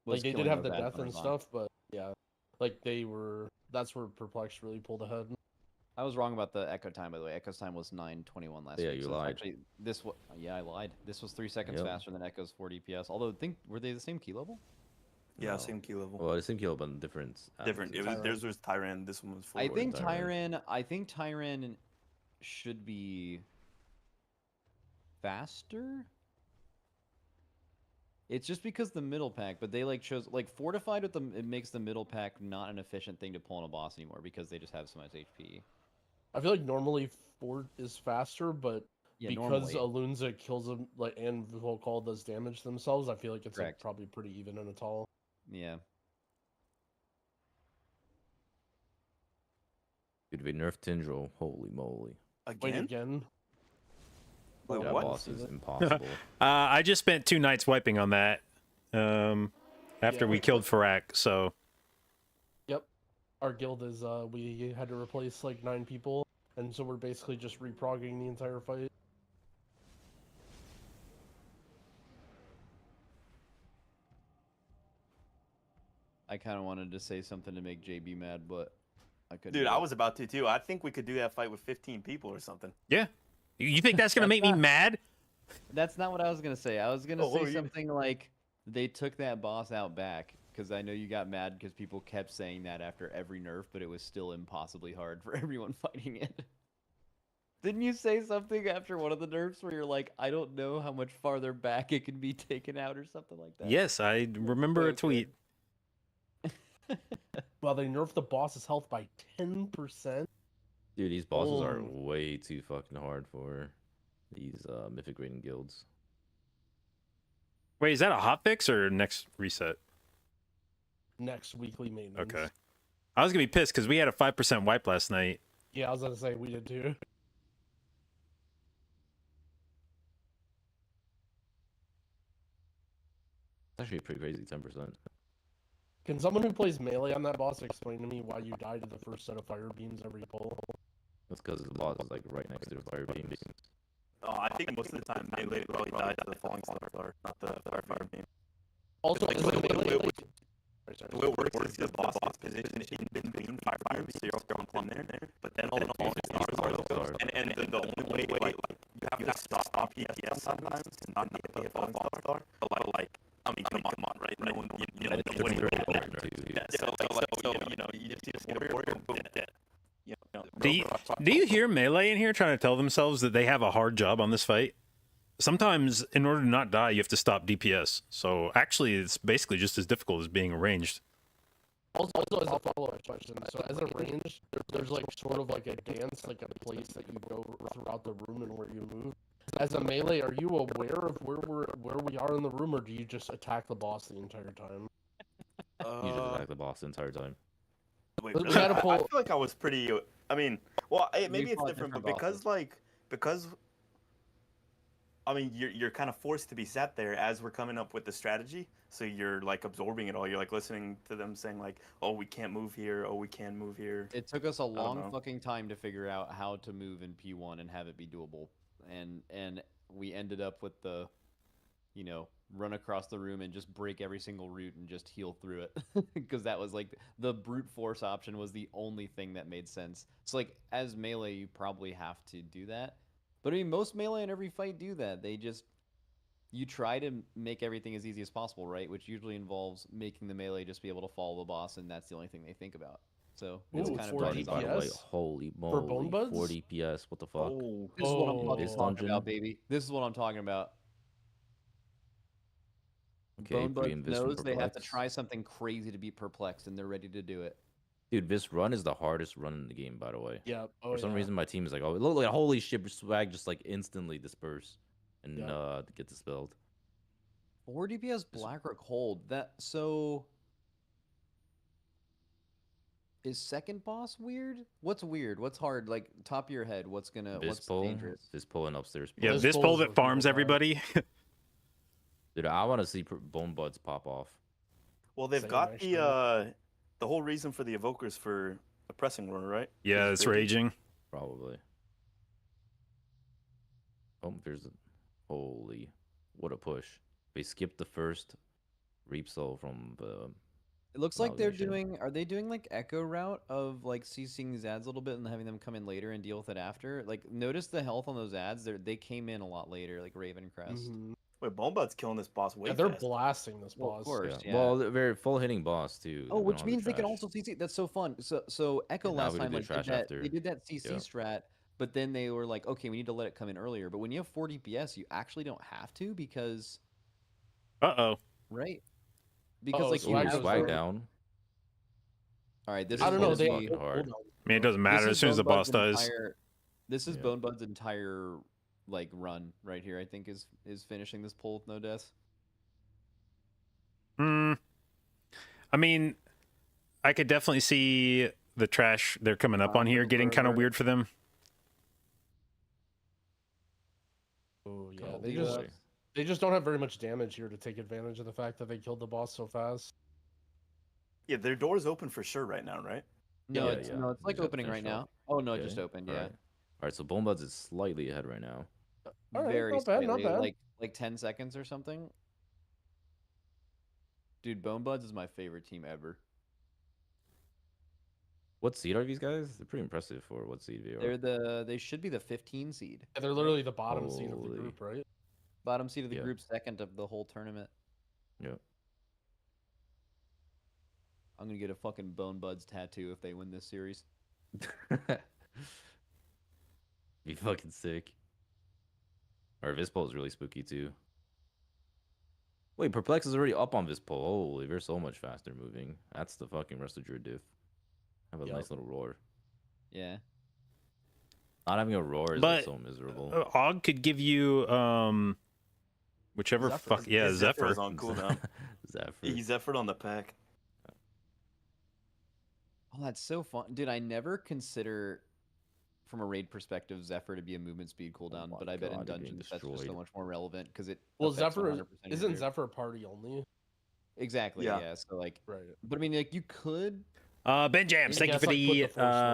Was Like they did killing have the those ads death on and Razan. stuff, but yeah, like they were. That's where Perplex really pulled ahead. I was wrong about the echo time, by the way. Echo's time was 9:21 last Yeah, week. you so it's lied. Actually, yeah, I lied. This was 3 seconds Yep. faster than Echo's 4 DPS. Although, were they the same key level? Yeah, No. same key level. Well, the same kill, but different. Different. It was Tyran. theirs was Tyran. This one was I forward. think Tyran. Tyran should be faster. It's just because the middle pack, but they like chose like fortified with them. It makes the middle pack not an efficient thing to pull on a boss anymore because they just have so much HP. I feel like normally Fort is faster, but Yeah, because normally. Alunza kills them like and Volcall does damage themselves, I feel like it's like, Correct. probably pretty even in a tall. Yeah. Dude, they nerfed Tindril. Holy moly. Wait Again? again. Wait, That what? boss is impossible. I just spent 2 nights wiping on that. After Yeah. we killed Farak, so Yep. Our guild is we had to replace like 9 people, and so we're basically just reprogging the entire fight. I kind of wanted to say something to make JB mad, but I couldn't. Dude, do I it. was about to too. I think we could do that fight with 15 people or something. yeah. You think that's gonna make me mad? That's not what I was gonna say. I was gonna Oh, say you- something like they took that boss out back because I know you got mad because people kept saying that after every nerf, but it was still impossibly hard for everyone fighting it. Didn't you say something after one of the nerfs where you're like, I don't know how much farther back it can be taken out or something like that? Yes, I remember a Okay. tweet. Well, they nerfed the boss's health by 10%. Dude, these bosses are Oh. way too fucking hard for these mythic rating guilds. Wait, is that a hotfix or next reset? Next weekly maintenance. Okay. I was gonna be pissed because we had a 5% wipe last night. Yeah, I was gonna say we did too. It's actually pretty crazy, 10%. Can someone who plays melee on that boss explain to me why you die to the first set of fire beams every pull? That's because the boss is like right next to the fire beams. Oh, I think most of the time melee probably died to the falling star, not the fire beam. Also, Like, is the it way melee, it like- The way it works is the boss position in between fire beams, so you're throwing plumb there, but then all the falling stars are those. And the only way, like, you have to stop DPS sometimes to not get the falling star. But like, I mean, come on, right? No one, you know, It's nobody very really hard there. too. Yeah, so you know, you just get a warrior, boom, dead. You know, Do you hear Melee in here trying to tell themselves that they have a hard job on this fight? Sometimes, in order to not die, you have to stop DPS. So actually, it's basically just as difficult as being arranged. Also, as a follow-up question, so as a range, there's like sort of like a dance, like a place that you go throughout the room and where you move. As a melee, are you aware of where we are in the room, or do you just attack the boss the entire time? You just attack the boss the entire time. Wait, We really? gotta I pull- feel like I was pretty. I mean, well, maybe it's fought different, but different because because I mean, you're kind of forced to be sat there as we're coming up with the strategy, so you're like absorbing it all. You're like listening to them saying like, "Oh, we can't move here. Oh, we can move here." It took us a don't long know. fucking time to figure out how to move in P1 and have it be doable. And we ended up with the, you know, run across the room and just break every single route and just heal through it. Because that was like the brute force option was the only thing that made sense. So like as melee, you probably have to do that. But I mean, most melee in every fight do that. They just, you try to make everything as easy as possible, right? Which usually involves making the melee just be able to follow the boss, and that's the only thing they think about. So it's Ooh, kind of 4 done By the way, DPS? holy For Bone moly, Buds? 4 DPS, what the fuck? Oh, This is what I'm Oh. fucking This talking dungeon? about, baby. This is what I'm talking about. Okay, Bone pre and Buds vis from knows they have to Perplex. try something crazy to be perplexed, and they're ready to do it. Dude, this run is the hardest run in the game, by the way. Yeah. Oh, For some yeah. reason, my team is like, oh, look, like, holy shit, swag just like instantly disperse and Yeah. get dispelled. 4 DPS Blackrock hold. That so is second boss weird? What's weird? What's hard? Like top of your head, what's dangerous? This pole and upstairs. Yeah, This this pole pole is that what farms people buy. everybody. Dude, I want to see Bone Buds pop off. Well, they've Same, got actually. the whole reason for the evokers for oppressing roar, right? Yeah, Is it's raging. Probably. Oh, there's a holy, what a push! They skipped the first Reap Soul from the. It looks like they're Amalgamation. doing. Are they doing like echo route of like CCing these ads a little bit and having them come in later and deal with it after? Like, notice the health on those ads. They came in a lot later, like Raven Crest. Wait, Bonebud's killing this boss way Yeah, they're fast. blasting this Well, boss. of course, Yeah. yeah. Well, they're very full hitting boss too. Oh, They don't which have the means they can trash. also CC. That's so fun. So Echo And now last we do time the like trash did that. after. They did that CC Yeah. strat, but then they were like, okay, we need to let it come in earlier. But when you have 4 DPS, you actually don't have to because right? Because Uh-oh, like so you Ooh, Swag have swag the- down. All right, this I is don't know. This They is Bonebud's- fucking hard. I mean, it doesn't matter this as is soon as the boss Bonebud's dies. This is Yeah. Bonebud's entire like run right here. I think is finishing this pull with no deaths. I mean, I could definitely see the trash they're coming up on here getting kind of weird for them. Oh yeah, Oh, they just don't have very much damage here to take advantage of the fact that they killed the boss so fast. Yeah, their door's open for sure right now, right? No, Yeah, it's yeah. no, it's You like just have to opening right finish now. up. Oh no, it Okay. just opened. All Yeah, right. All right, so Bone Buds is slightly ahead right now. All right, very not bad, not slightly, bad. like 10 seconds or something. Dude, Bonebuds is my favorite team ever. What seed are these guys? They're pretty impressive for what seed they are. They should be the 15 seed. Yeah, they're literally the bottom seed of the Holy. group, right? Bottom seed of the Yeah. group, second of the whole tournament. Yep. I'm gonna get a fucking Bonebuds tattoo if they win this series. Be fucking sick. Or Vispol is really spooky too. Wait, Perplex is already up on Vispol. Holy, they're so much faster moving. That's the fucking rest of Druid diff. Have a Yep. nice little roar. Yeah. Not having a roar is But, like so miserable. Og could give you whichever Zephyr. fuck yeah His Zephyr. is on cooldown. Zephyr. He Zephyred on the pack. Oh, that's so fun, dude. I never consider, from a raid perspective, Zephyr to be a movement speed cooldown, my but I bet in God, you're getting dungeons that's just so destroyed. much more relevant because it. Well, affects Zephyr 100% of your isn't gear. Zephyr party only, Exactly. Yeah. Yeah. So like, right? but I mean, like, you could. Ben Jams, I thank you guess, for like, put the the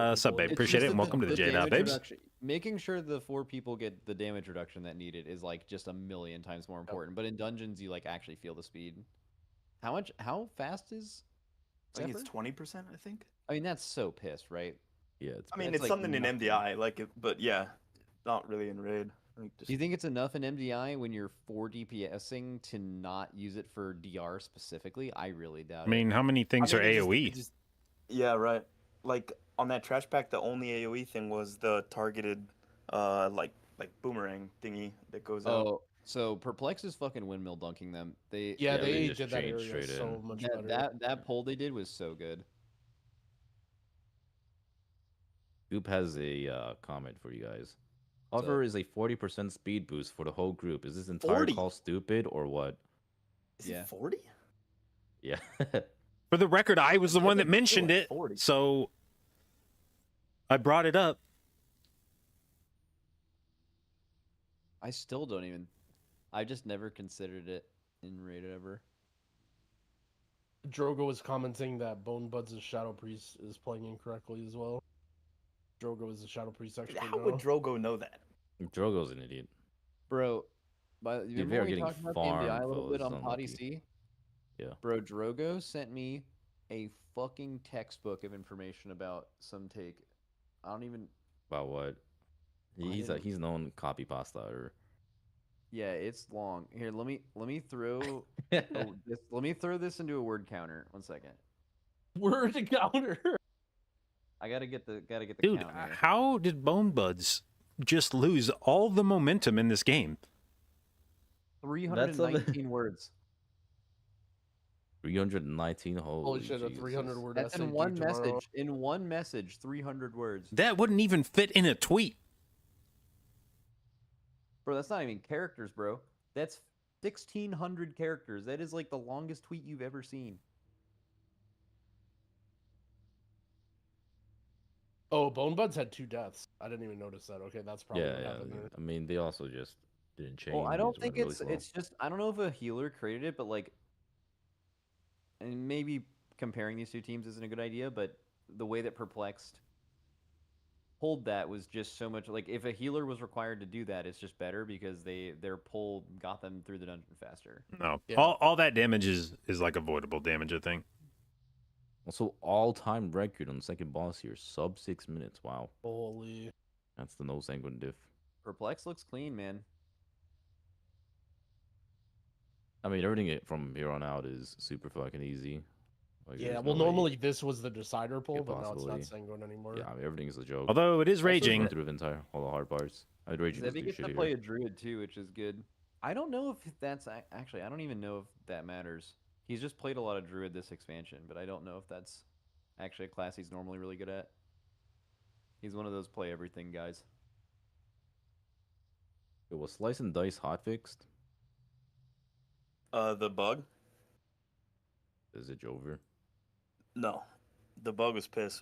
force sub, people babe. in. It's Appreciate just it. And that welcome to the damage J-Dot, babes. reduction- Making sure the 4 people get the damage reduction that needed is like just a million times more important. But in dungeons, you like actually feel the speed. How fast is? I think it's Zephyr? 20%. I think. I mean, that's so pissed, right? Yeah, it's I mean, That's it's like something in nothing. MDI, like, but yeah, not really in raid. I think just Do you think it's enough in MDI when you're 4 DPSing to not use it for DR specifically? I really doubt I mean, how many things I mean, are it just- AoE? it just- yeah, right. Like on that trash pack, the only AOE thing was the targeted, like boomerang thingy that goes it. out. Oh, so Perplex is fucking windmill dunking them. Yeah, Yeah, they they just did that changed area straight so in. much that better. that pull they did was so good. Goop has a comment for you guys. Hover is a 40% speed boost for the whole group. Is this entire 40? call stupid or what? Is yeah. it 40? Yeah. For the record, I was the Yeah, one they that do mentioned it it, 40. so I brought it up. I still don't even. I just never considered it in raid ever. Drogo was commenting that Bonebuds' Shadow Priest is playing incorrectly as well. Drogo is a Shadow Priest expert. How now. would Drogo know that? Drogo's an idiot. Bro, but Dude, remember they are when we getting talked about the MDI a farmed, little though, bit it's on Potty unlucky. C? Yeah. Bro, Drogo sent me a fucking textbook of information about some take. I don't even. About what? didn't- He's known copy pasta or Yeah, it's long. Here, let me throw. Let me throw this into a word counter. 1 second. Word counter. I gotta get the Dude, count here. how did Bonebuds just lose all the momentum in this game? 319 words. 319. Holy shit, a 300 Jesus. word That's essay in due one tomorrow. message. In one message, 300 words. That wouldn't even fit in a tweet. Bro, that's not even characters, bro. That's 1,600 characters. That is like the longest tweet you've ever seen. Oh, Bone Buds had 2 deaths. I didn't even notice that. Okay, that's probably Yeah, what yeah. happened there. I mean, they also just didn't change. Well, I don't it think went really it's slow. just I don't know if a healer created it, but like, and maybe comparing these two teams isn't a good idea, but the way that Perplexed pulled that was just so much like if a healer was required to do that, it's just better because their pull got them through the dungeon faster. No, Yeah. all that damage is like avoidable damage, I think. Also, all-time record on the second boss here, sub 6 minutes. Wow, Holy. that's the no sanguine diff. Perplex looks clean, man. I mean, everything from here on out is super fucking easy. Like, Yeah, there's well, no way normally this was the decider pull, get but now it's not possibility. Sanguine anymore. Yeah, I mean, everything is a joke. Although it is raging. Through the entire all the hard parts. I mean, raging Zebby doesn't do gets shit to here. play a druid too, which is good. I don't know if that's actually. I don't even know if that matters. He's just played a lot of druid this expansion, but I don't know if that's actually a class he's normally really good at. He's one of those play everything guys. It was slice and dice hotfixed. The bug? Is it over? No. The bug was piss.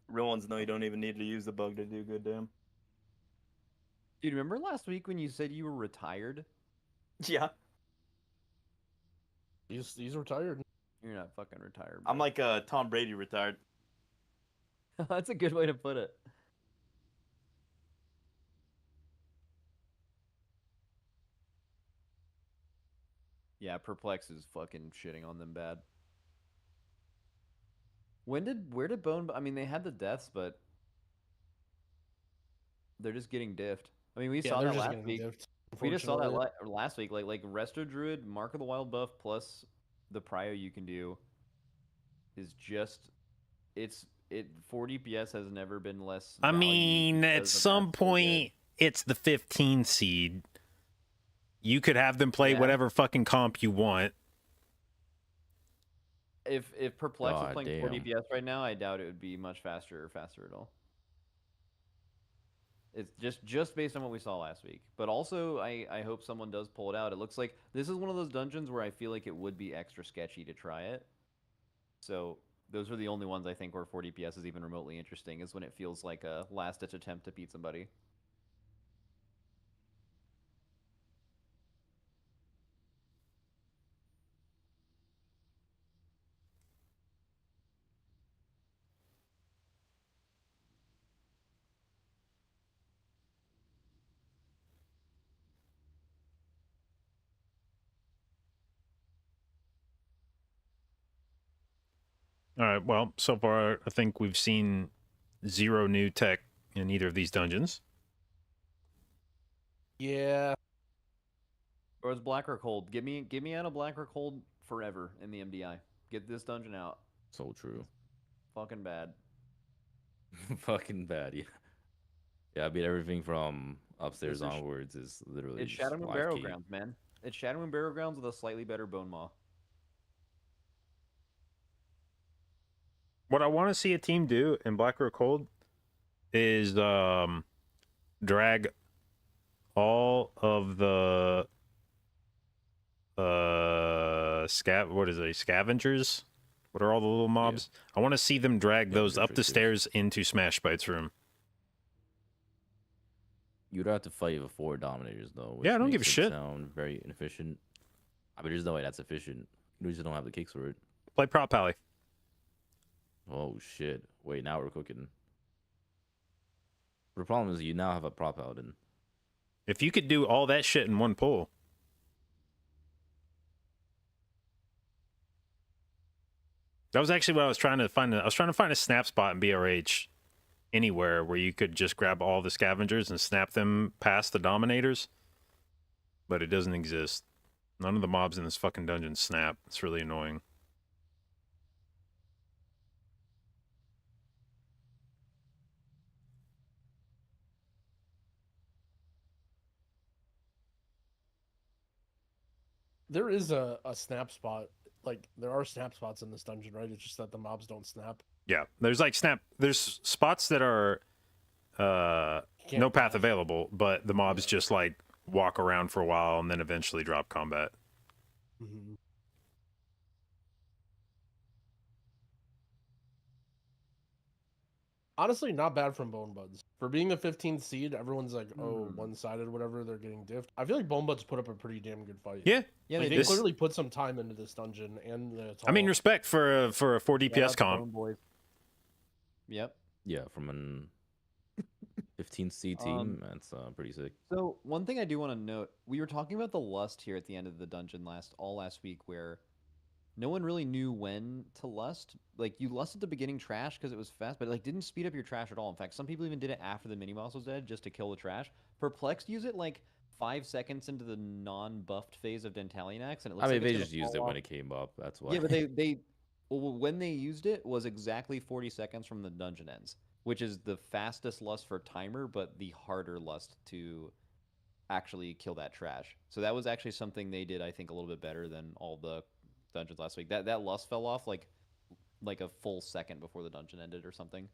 Real ones know you don't even need to use the bug to do good damn. Dude, remember last week when you said you were retired? Yeah. He's retired. You're not fucking retired. I'm like Tom Brady retired. That's a good way to put it. Yeah, Perplex is fucking shitting on them bad. Where did Bone? I mean, they had the deaths, but they're just getting diffed. I mean, we saw that last week. We just saw that last week. Like Resto Druid, Mark of the Wild buff plus the prio you can do is just it 4 DPS has never been less. I value mean, at because of some that's so good. point, it's the 15 seed. You could have them play Yeah. whatever fucking comp you want. If Perplex was God playing 4 damn. DPS right now, I doubt it would be much faster at all. It's just based on what we saw last week. But also, I hope someone does pull it out. It looks like this is one of those dungeons where I feel like it would be extra sketchy to try it. So those are the only ones I think where 4 DPS is even remotely interesting, is when it feels like a last-ditch attempt to beat somebody. All right. Well, so far, I think we've seen 0 new tech in either of these dungeons. Yeah. Or it's black or cold. Get me out of black or cold forever in the MDI. Get this dungeon out. So true. Fucking bad. Fucking bad, yeah. Yeah, I mean, everything from upstairs This is- onwards is literally It's just Shadow and life Barrow key. Grounds, man. It's Shadow and Barrow Grounds with a slightly better Bone Maw. What I want to see a team do in Black or Cold is drag all of the scavengers? What are all the little mobs? I want to see them drag those up the stairs into Smash Bite's room. You'd have to fight with 4 Dominators, though. Which Yeah, I don't give a makes it shit. Sound very inefficient. I mean, there's no way that's efficient. You just don't have the kicks for it. Play Prop Pally. Oh, shit. Wait, now we're cooking. But the problem is you now have a prop paladin. If you could do all that shit in one pull. That was actually what I was trying to find. I was trying to find a snap spot in BRH anywhere where you could just grab all the scavengers and snap them past the dominators. But it doesn't exist. None of the mobs in this fucking dungeon snap. It's really annoying. There is a snap spot. Like, there are snap spots in this dungeon, right? It's just that the mobs don't snap. Yeah, there's like there's spots that are no path available, but the mobs just like walk around for a while and then eventually drop combat. Mhm. Honestly, not bad from Bone Buds. For being the 15th seed, everyone's like, oh, one-sided, whatever, they're getting diffed. I feel like Bone Buds put up a pretty damn good fight. Yeah. Yeah, Like, they they did. clearly put some time into this dungeon and the I mean, tall. respect for a 4 Shout DPS out to comp. Bone Boys. Yep. Yeah, from an 15C team, that's pretty sick. So one thing I do want to note, we were talking about the lust here at the end of the dungeon all last week, where no one really knew when to lust. Like, you lust at the beginning trash because it was fast, but like didn't speed up your trash at all. In fact, some people even did it after the mini boss was dead just to kill the trash. Perplexed used it like 5 seconds into the non-buffed phase of Dentalianax, and it looks I mean, like they it's just gonna used it fall when off. it came up. That's why. Yeah, but well, when they used it was exactly 40 seconds from the dungeon ends, which is the fastest lust for timer, but the harder lust to actually kill that trash. So that was actually something they did, I think, a little bit better than all the dungeons last week. That lust fell off like a full second before the dungeon ended or something.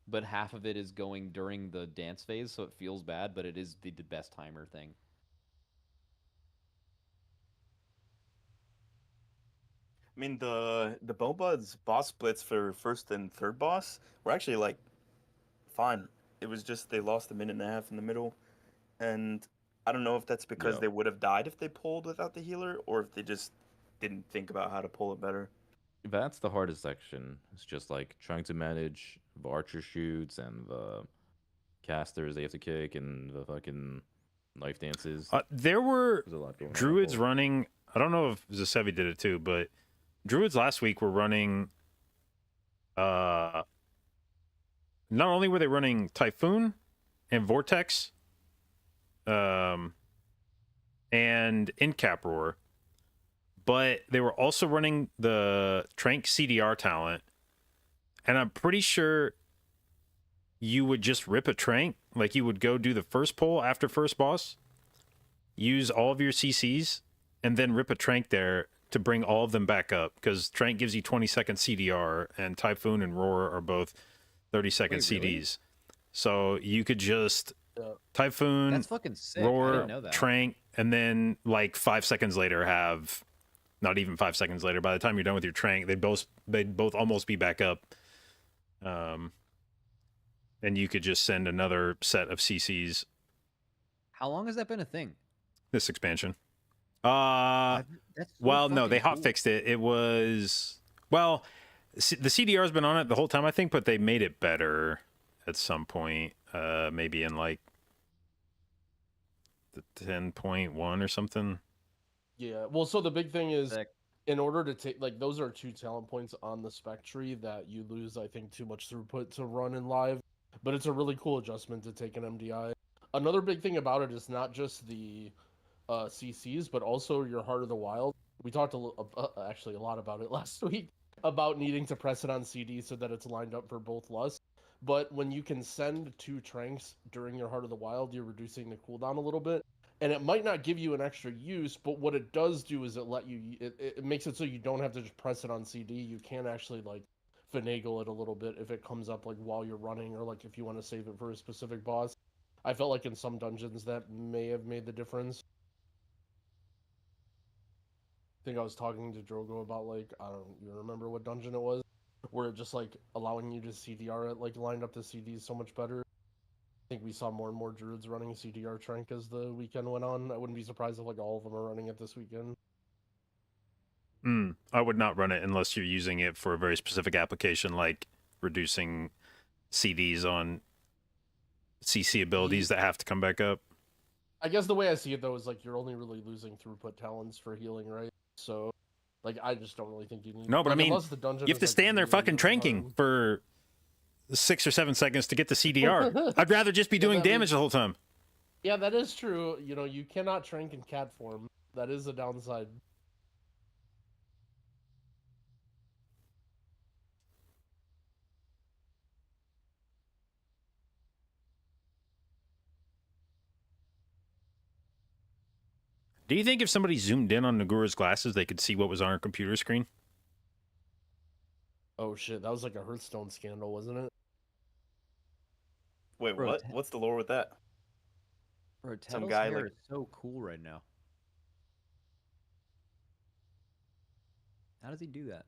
But half of it is going during the dance phase, so it feels bad, but it is the best timer thing. I mean, the Bone Buds boss splits for first and third boss were actually like fine. It was just they lost a minute and a half in the middle, and I don't know if that's because Yeah. they would have died if they pulled without the healer, or if they just didn't think about how to pull it better. That's the hardest section. It's just like trying to manage the archer shoots and the casters they have to kick and the fucking knife dances. There were There's a lot going on. druids running. I don't know if Zasevi did it too, but druids last week were running. Not only were they running Typhoon and Vortex, and Incap Roar, but they were also running the Trank CDR talent, and I'm pretty sure you would just rip a Trank, like you would go do the first pull after first boss, use all of your CCs, and then rip a Trank there to bring all of them back up, because Trank gives you 20-second CDR, and Typhoon and Roar are both 30-second Wait, really? CDs. So you could just Yeah. Typhoon, That's fucking sick. I Roar, didn't know that. Trank, and then like 5 seconds later have, not even 5 seconds later, by the time you're done with your Trank, they'd both almost be back up. And you could just send another set of CCs How long has that been a thing? this expansion. That's so Well, no, they fucking hot fixed it. It was, well, the CDR's been on it the whole time, I think, but they made it better at some point, maybe in like the 10.1 or something. Yeah, well, so the big thing is, Sick. in order to take, like, those are 2 talent points on the spec tree that you lose, I think, too much throughput to run in live, but it's a really cool adjustment to take an MDI. Another big thing about it is not just the CCs, but also your Heart of the Wild. We talked actually a lot about it last week, about needing to press it on CD so that it's lined up for both lusts. But when you can send 2 Tranks during your Heart of the Wild, you're reducing the cooldown a little bit. And it might not give you an extra use, but what it does do is it makes it so you don't have to just press it on CD. You can actually like finagle it a little bit if it comes up like while you're running, or like if you want to save it for a specific boss. I felt like in some dungeons that may have made the difference. I think I was talking to Drogo about, like, I don't even remember what dungeon it was, where it just like allowing you to CDR it, like lined up the CDs so much better. I think we saw more and more druids running CDR Trank as the weekend went on. I wouldn't be surprised if like all of them are running it this weekend. I would not run it unless you're using it for a very specific application, like reducing CDs on CC abilities that have to come back up. I guess the way I see it though is like you're only really losing throughput talents for healing, right? So, like, I just don't really think you need. No, but like, I mean, unless the dungeon you have is, to like, stand there really, fucking really tranking hard. for 6 or 7 seconds to get the CDR. I'd rather just be doing that damage means- the whole time. Yeah, that is true. You know, you cannot trank in cat form. That is a downside. Do you think if somebody zoomed in on Nagura's glasses, they could see what was on her computer screen? Oh shit, that was like a Hearthstone scandal, wasn't it? Wait, Bro, what? What's the lore with that? Bro, some Tettle's guy hair like is so cool right now. How does he do that?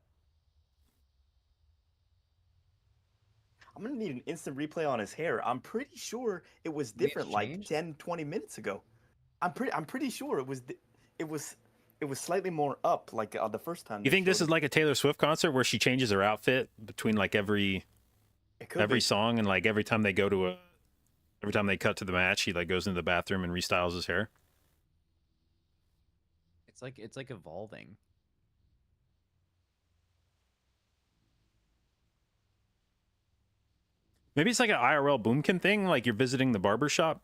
I'm gonna need an instant replay on his hair. I'm pretty sure it was think it's different like changed? 10, 20 minutes ago. I'm pretty sure it was slightly more up like the first time. You think this is like a Taylor Swift concert where she changes her outfit between like every song, and like every time they cut to the match, he like goes into the bathroom and restyles his hair? It's like evolving. Maybe it's like an IRL boomkin thing, like you're visiting the barber shop.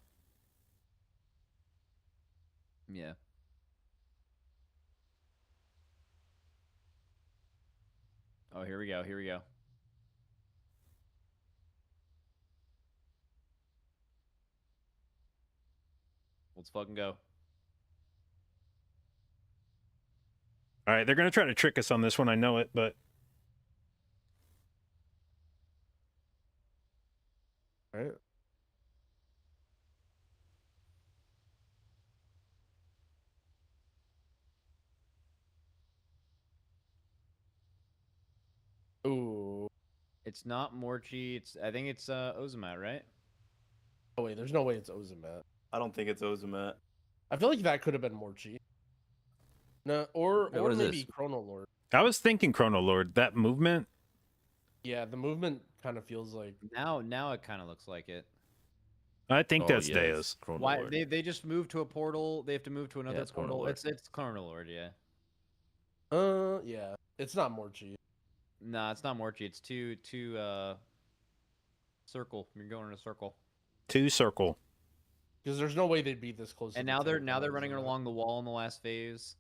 Yeah. Oh, here we go. Here we go. Let's fucking go. All right, they're gonna try to trick us on this one. I know it, but All right. Ooh. It's not Morchi. I think it's Ozumat, right? Oh wait, there's no way it's Ozumat. I don't think it's Ozumat. I feel like that could have been Morchi. No, or Wait, what is maybe this? Chrono Lord. I was thinking Chrono Lord. That movement. Yeah, the movement kind of feels like. Now it kind of looks like it. I think Oh, that's yes, Deus. Chrono Why Lord. they just moved to a portal? They have to move to another it's Chrono portal. Lord. It's Chrono Lord, yeah. Yeah, it's not Morchi. Nah, it's not Morchi. It's two circle. You're going in a circle. 2 circle. Because there's no way they'd be this close. And to now the they're Ozumat. running along the wall in the last phase.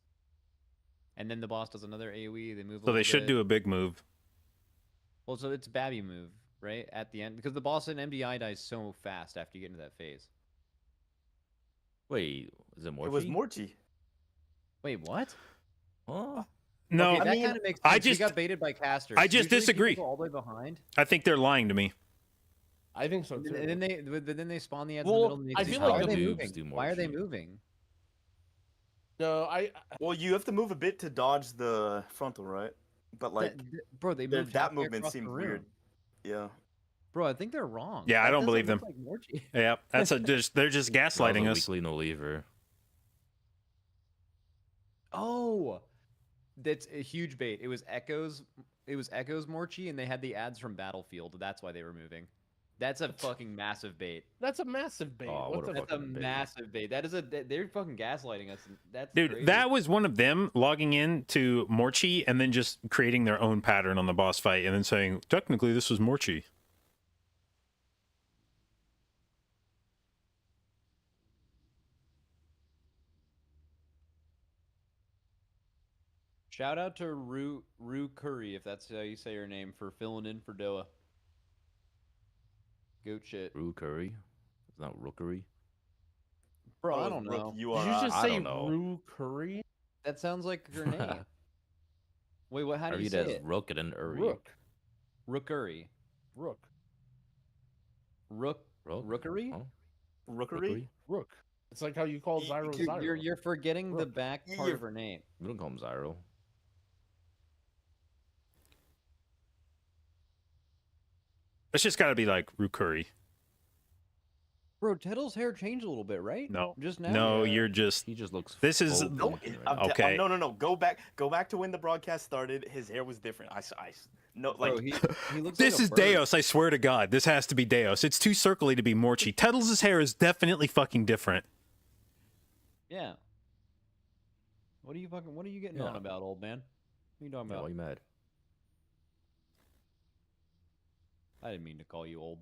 And then the boss does another AoE. They move. So they should do a big move. Well, so it's Babby move, right? At the end, because the boss in MDI dies so fast after you get into that phase. Wait, is it Morchi? It was Morchi. Wait, what? Oh. No, Okay, that I mean, kind of makes sense. I We just- got baited by casters. I just Usually people disagree. go all the way behind. I think they're lying to me. I think so And too. then they spawn the ads Well, in the middle. And I they feel why like are the they noobs moving? do more Why are they shit. moving? No, Well, you have to move a bit to dodge the frontal, right? But like, Bro, they that moved halfway movement across the seemed room. weird. Yeah. Bro, I think they're wrong. Yeah, I That don't doesn't believe look them. Like Morchi. Yeah, that's they're just gaslighting us. Weekly no lever. Oh, that's a huge bait. It was Echoes. It was Echoes Morchi, and they had the ads from Battlefield. That's why they were moving. That's a fucking massive bait. that's a massive bait. Oh, what what the a That's a fucking bait. massive bait. That is they're fucking gaslighting us. That's Dude, crazy. that was one of them logging in to Morchi and then just creating their own pattern on the boss fight and then saying, technically, this was Morchi. Shout out to Rue Curry, if that's how you say your name, for filling in for Doa. Goat shit. Rue Curry? It's not Rookery? Bro, Oh, I it's don't Rook know. Did you URI. just I say don't know. Rue Curry? That sounds like your name. Wait, what? How I do you read say it as it? Rook and then Uri. Rook. Rookery. Rook. Rook. Rook? Rookery? Oh, Rookery? Rook. It's like how you call Zyro Zyro. You're forgetting the Rook. back part of her name. We don't call him Zyro. It's just got to be like Rukuri. Bro, Tettle's hair changed a little bit, right? No. Just now. No, you're just. He just looks. This is. old No, looking right I'm now. Okay. no. Go back to when the broadcast started. His hair was different. No, like Bro, he looks This like a is bird. Deus, I swear to God. This has to be Deus. It's too circly to be Morchi. Tettles' hair is definitely fucking different. Yeah. What are you getting Yeah. on about, old man? What are you talking Yeah, about? why you mad? I didn't mean to call you old.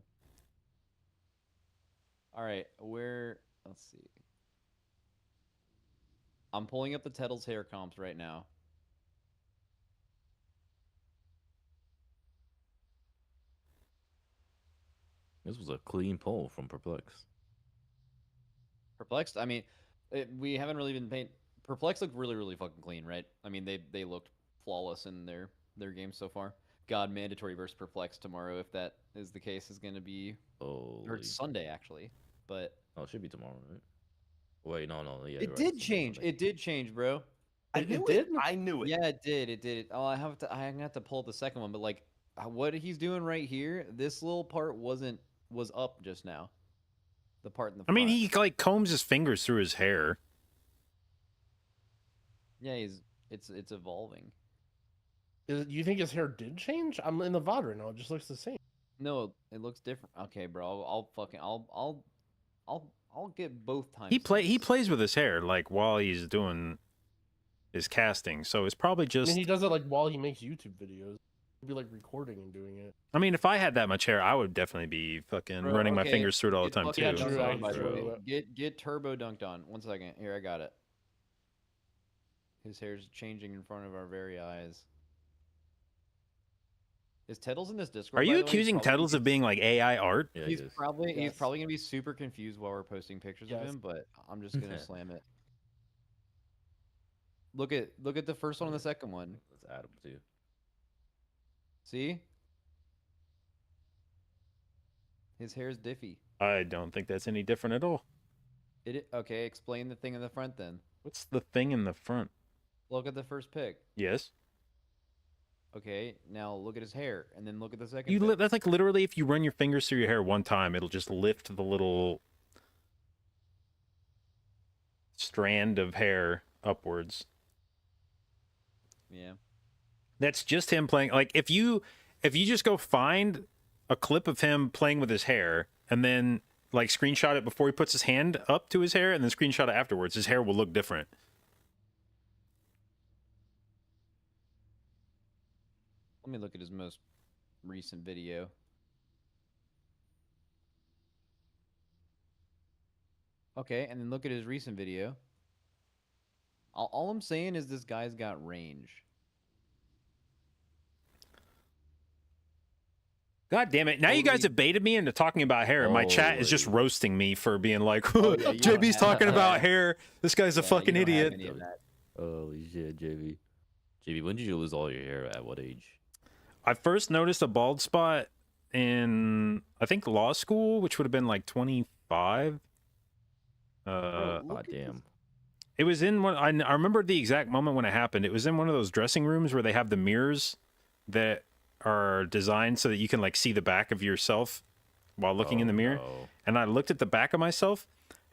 All right, let's see. I'm pulling up the Tettle's hair comps right now. This was a clean pull from Perplex. Perplexed? I mean, we haven't really been paint. Perplexed looked really, really fucking clean, right? I mean, they looked flawless in their games so far. God, mandatory versus Perplexed tomorrow, if that is the case, is going to be... Oh. Or it's Sunday, actually. But... Oh, it should be tomorrow, right? Wait, no. Yeah, It you're right, did it's the change. Sunday. It did change, bro. It did? I knew it. Yeah, it did. It did. Oh, I'm gonna have to pull up the second one, but like what he's doing right here, this little part was up just now. The part in the I mean, front. he like combs his fingers through his hair. Yeah, it's evolving. You think his hair did change? I'm in the VOD right now. It just looks the same. No, it looks different. Okay, bro. I'll get both times. He plays with his hair like while he's doing his casting, so it's probably I just. mean, he does it like while he makes YouTube videos. He'd be like recording and doing it. I mean, if I had that much hair, I would definitely be fucking running my fingers through it all the time too. Get True, dunked on, by the true. way. Get turbo dunked on. 1 second. Here, I got it. His hair's changing in front of our very eyes. Is Teddles in this Discord? Are by you the way? He's accusing probably- Teddles of being like AI art? Yeah, He's he is. probably Yes. gonna be super confused while we're posting pictures of Yes. him, but I'm just gonna slam it. Look at the first one and the second one. Let's add him too. See? His hair's diffy. I don't think that's any different at all. Okay, explain the thing in the front then. What's the thing in the front? Look at the first pic. Yes. Okay, now look at his hair, and then look at the second. pic. That's like literally if you run your fingers through your hair one time, it'll just lift the little strand of hair upwards. Yeah. That's just him playing. Like if you just go find a clip of him playing with his hair and then like screenshot it before he puts his hand up to his hair and then screenshot it afterwards, his hair will look different. Let me look at his most recent video. Okay, and then look at his recent video. All I'm saying is this guy's got range. God damn it. Now you guys have baited me into talking about hair, and my chat is just roasting me for being like, yeah, you don't JB's have talking that. about hair. This guy's a Yeah, fucking you don't have idiot. any of that. Holy shit, JB. JB, when did you lose all your hair? At what age? I first noticed a bald spot in, I think, law school, which would have been like 25. God damn. It was in one. I remember the exact moment when it happened. It was in one of those dressing rooms where they have the mirrors that are designed so that you can like see the back of yourself while looking in the mirror. No. And I looked at the back of myself,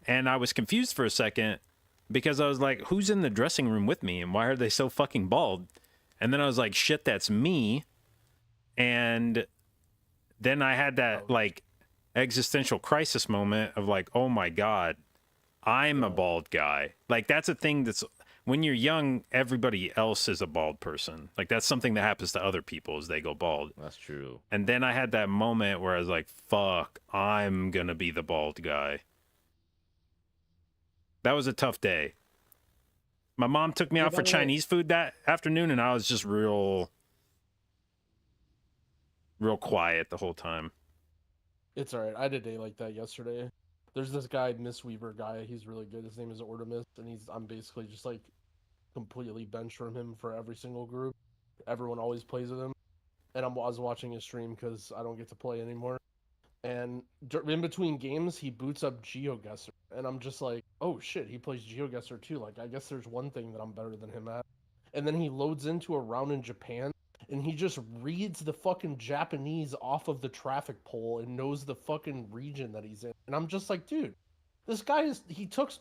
and I was confused for a second because I was like, "Who's in the dressing room with me, and why are they so fucking bald?" And then I was like, "Shit, that's me." And then I had that like existential crisis moment of like, "Oh my god, I'm a bald guy." Like that's a thing that's when you're young, everybody else is a bald person. Like that's something that happens to other people as they go bald. That's true. And then I had that moment where I was like, fuck, I'm gonna be the bald guy. That was a tough day. My mom took me out for Chinese food that afternoon, and I was just real quiet the whole time. It's alright. I had a day like that yesterday. There's this guy, Miss Weaver guy. He's really good. His name is Ortimus, and I'm basically just like completely bench from him for every single group. Everyone always plays with him, and I was watching his stream because I don't get to play anymore. And in between games, he boots up GeoGuessr, and I'm just like, oh shit, he plays GeoGuessr too. Like I guess there's one thing that I'm better than him at. And then he loads into a round in Japan, and he just reads the fucking Japanese off of the traffic pole and knows the fucking region that he's in. And I'm just like, dude, this guy he takes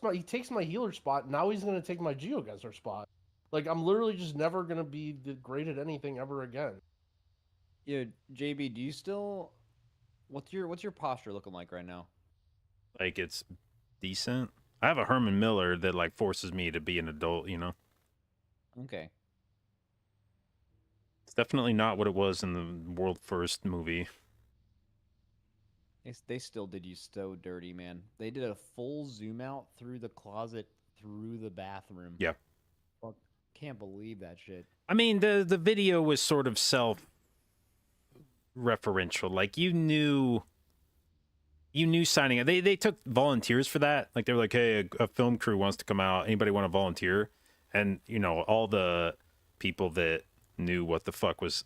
my healer spot. Now he's gonna take my GeoGuessr spot. Like I'm literally just never gonna be great at anything ever again. Yeah, JB, do you still? What's your posture looking like right now? Like it's decent. I have a Herman Miller that like forces me to be an adult, you know? Okay. It's definitely not what it was in the World First movie. They still did you so dirty, man. They did a full zoom out through the closet, through the bathroom. Yeah. Fuck, can't believe that shit. I mean, the video was sort of self-referential. Like you knew signing it. They took volunteers for that. Like they were like, hey, a film crew wants to come out. Anybody want to volunteer? And you know, all the people that knew what the fuck was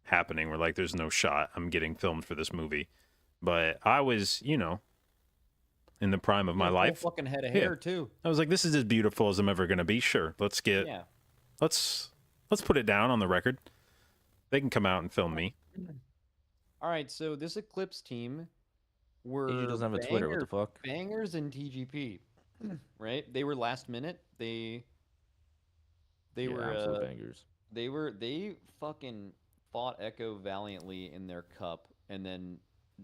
happening were like, there's no shot I'm getting filmed for this movie. But I was, you know, in the prime of my Full life. fucking head of Yeah. hair too. I was like, this is as beautiful as I'm ever gonna be. Sure, let's put it down on the record. They can come out and film me. All right, so this Eclipse team were AJ doesn't have a Twitter. What the fuck? bangers in TGP, right? They were last minute. They Yeah, were absolute bangers. they fucking fought Echo valiantly in their cup, and then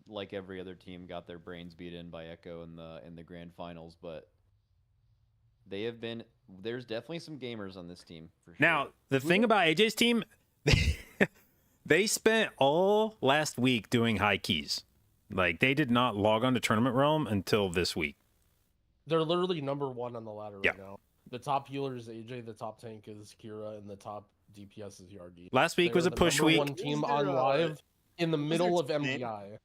like every other team got their brains beat in by Echo in the grand finals. But they have been there's definitely some gamers on this team for sure. Now, the thing about AJ's team, they spent all last week doing high keys. Like, they did not log on to Tournament Realm until this week. They're literally #1 on the ladder Yeah. right now. The top healer is AJ, the top tank is Kira, and the top DPS is Yardi. Last week They was are a the push #1 week. team What was on their, live in the what was their middle of team name? MDI.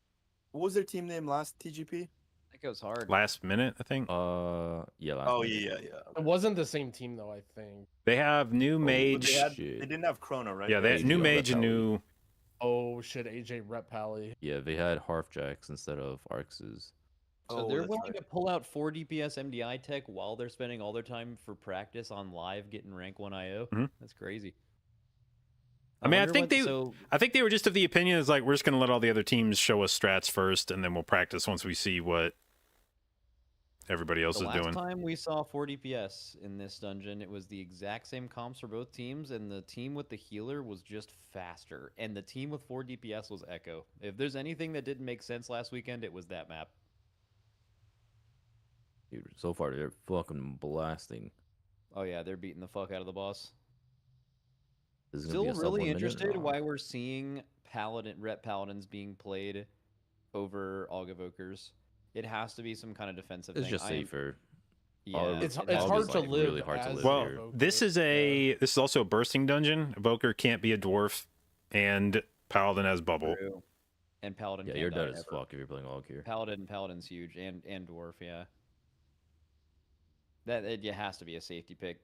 What was their team name last TGP? Echo's hard. Last minute, I think. Yeah. Last Oh minute. yeah. It wasn't the same team though, I think. They have new But mage. they didn't have Chrono, right? Yeah, they AJ new on mage and Rep new. Oh shit, AJ rep Pally. Yeah, they had Harfjacks instead of Arxes. So Oh, they're that's willing right. to pull out 4 DPS MDI tech while they're spending all their time for practice on live getting rank 1 IO. Mhm. That's crazy. I mean, I wonder think what- they. so I think they were just of the opinion is like we're just gonna let all the other teams show us strats first, and then we'll practice once we see what everybody else the is last doing. time we saw 4 DPS in this dungeon, it was the exact same comps for both teams, and the team with the healer was just faster, and the team with 4 DPS was Echo. If there's anything that didn't make sense last weekend, it was that map. Dude, so far they're fucking blasting. Oh yeah, they're beating the fuck out of the boss. This is gonna be Still a sub really 1 minute? interested Nah. why we're seeing Ret Paladins being played over Augevokers. It has to be some kind of defensive It's thing. just I am- safer. Yeah, It's Aug hard is, to like, live really hard to as live a Well, here. Evoker. this is also a bursting dungeon. Evoker can't be a dwarf, and Paladin has bubble. True. And Paladin. Yeah, can't you're die dead as ever. fuck if you're playing Aug here. Paladin's huge, and dwarf, yeah. It has to be a safety pick.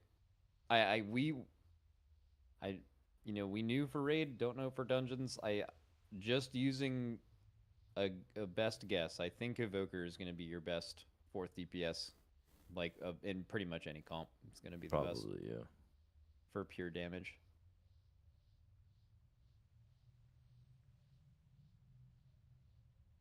We knew for raid, don't know for dungeons. Just using a best guess. I think Evoker is going to be your best 4th DPS, like in pretty much any comp. It's going to be the best Probably, yeah. for pure damage.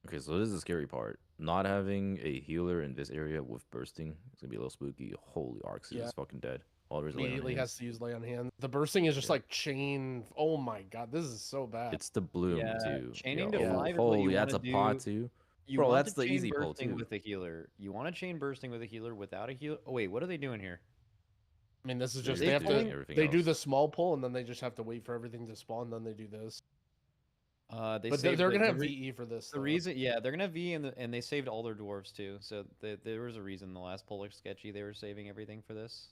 Okay, so this is the scary part. Not having a healer in this area with bursting, it's gonna be a little spooky. Holy, Arxes Yeah. is fucking dead. All there's lay on Immediately hands. has to use lay on hand. The bursting is just like chain. Oh my god, this is so bad. It's the bloom Yeah, too. chaining Yo, to 5 is what you holy, that's a wanna pot do. too. You Bro, want that's to the chain easy pull bursting too. with a healer. You want to chain bursting with a healer without a healer. Oh wait, what are they doing here? I mean, this is They're just just they have doing to. everything They do else. the small pull and then they just have to wait for everything to spawn. Then they do this. They But saved they're the- gonna the have re- VE for this. The though. reason, yeah, they're gonna have V and they saved all their dwarves too. So there was a reason the last polar sketchy they were saving everything for this.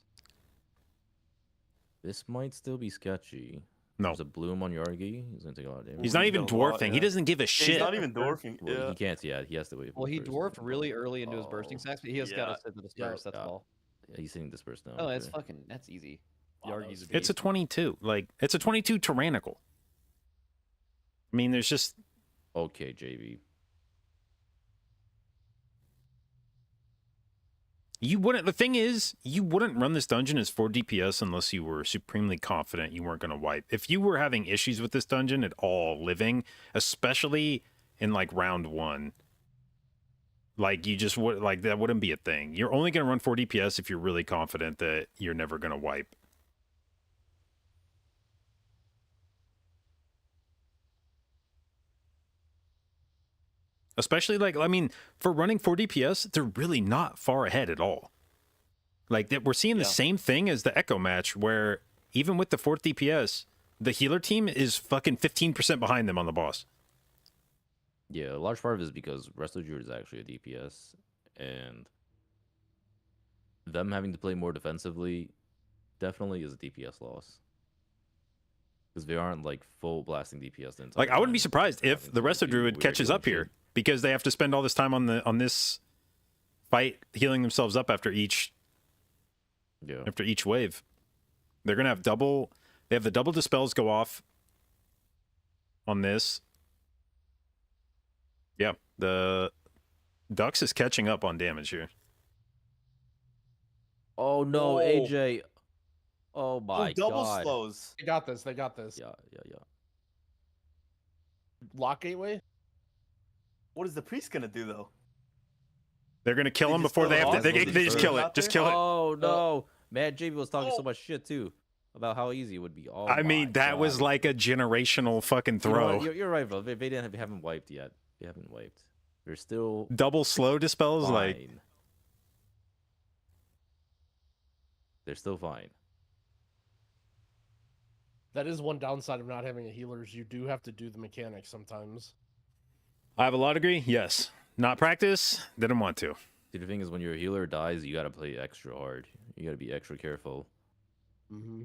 This might still be sketchy. No. There's a bloom on Yargi. He's gonna take a lot of damage. He's not He's even got a lot, dwarfing. He yeah. doesn't give a Yeah, shit. he's not even dwarfing. Well, Yeah. he can't. Yeah, he has to wait. for Well, he burst. dwarfed really early into his bursting Oh, stacks, but he has got yeah. to sit to the Yeah, stars. That's yeah. all. Yeah, he's hitting this burst now. Oh, that's okay. that's easy. Wow, that Yargi's was a It's a beast. 22. Like, it's a 22 tyrannical. I mean, there's just. Okay, JB. You wouldn't. The thing is, you wouldn't run this dungeon as 4 DPS unless you were supremely confident you weren't going to wipe. If you were having issues with this dungeon at all, living, especially in like round 1, like you just would like that wouldn't be a thing. You're only going to run 4 DPS if you're really confident that you're never going to wipe. Especially like, I mean, for running 4 DPS, they're really not far ahead at all. Like that, we're seeing the Yeah. same thing as the Echo match, where even with the 4th DPS, the healer team is fucking 15% behind them on the boss. Yeah, a large part of it is because Resto Druid is actually a DPS, and them having to play more defensively definitely is a DPS loss. Because they aren't like full blasting DPS the entire Like, I wouldn't be time. surprised They're if having the to rest of do Druid weird catches healing up here shit. because they have to spend all this time on this fight healing themselves up after each Yeah. wave. They're gonna have double. They have the double dispels go off on this. Yeah, Dux is catching up on damage here. Oh no, Whoa. AJ. Oh my double god. slows. They got this. They got this. Yeah. Lock gateway. What is the priest gonna do though? They're gonna kill They him just before kill they it have to. off? They They just just kill throw it. out Just there? kill it. Oh no. Man, JB was talking so much shit too about how easy it would be. Oh I mean, my that was God. like a generational fucking You know what? throw. You're right, bro. They haven't wiped yet. They haven't wiped. They're still Double slow dispels, fine. like They're still fine. That is one downside of not having a healer is you do have to do the mechanics sometimes. I have a law degree. Yes, not practice. Didn't want to. See, the thing is, when your healer dies, you gotta play extra hard. You gotta be extra careful. Mm-hmm.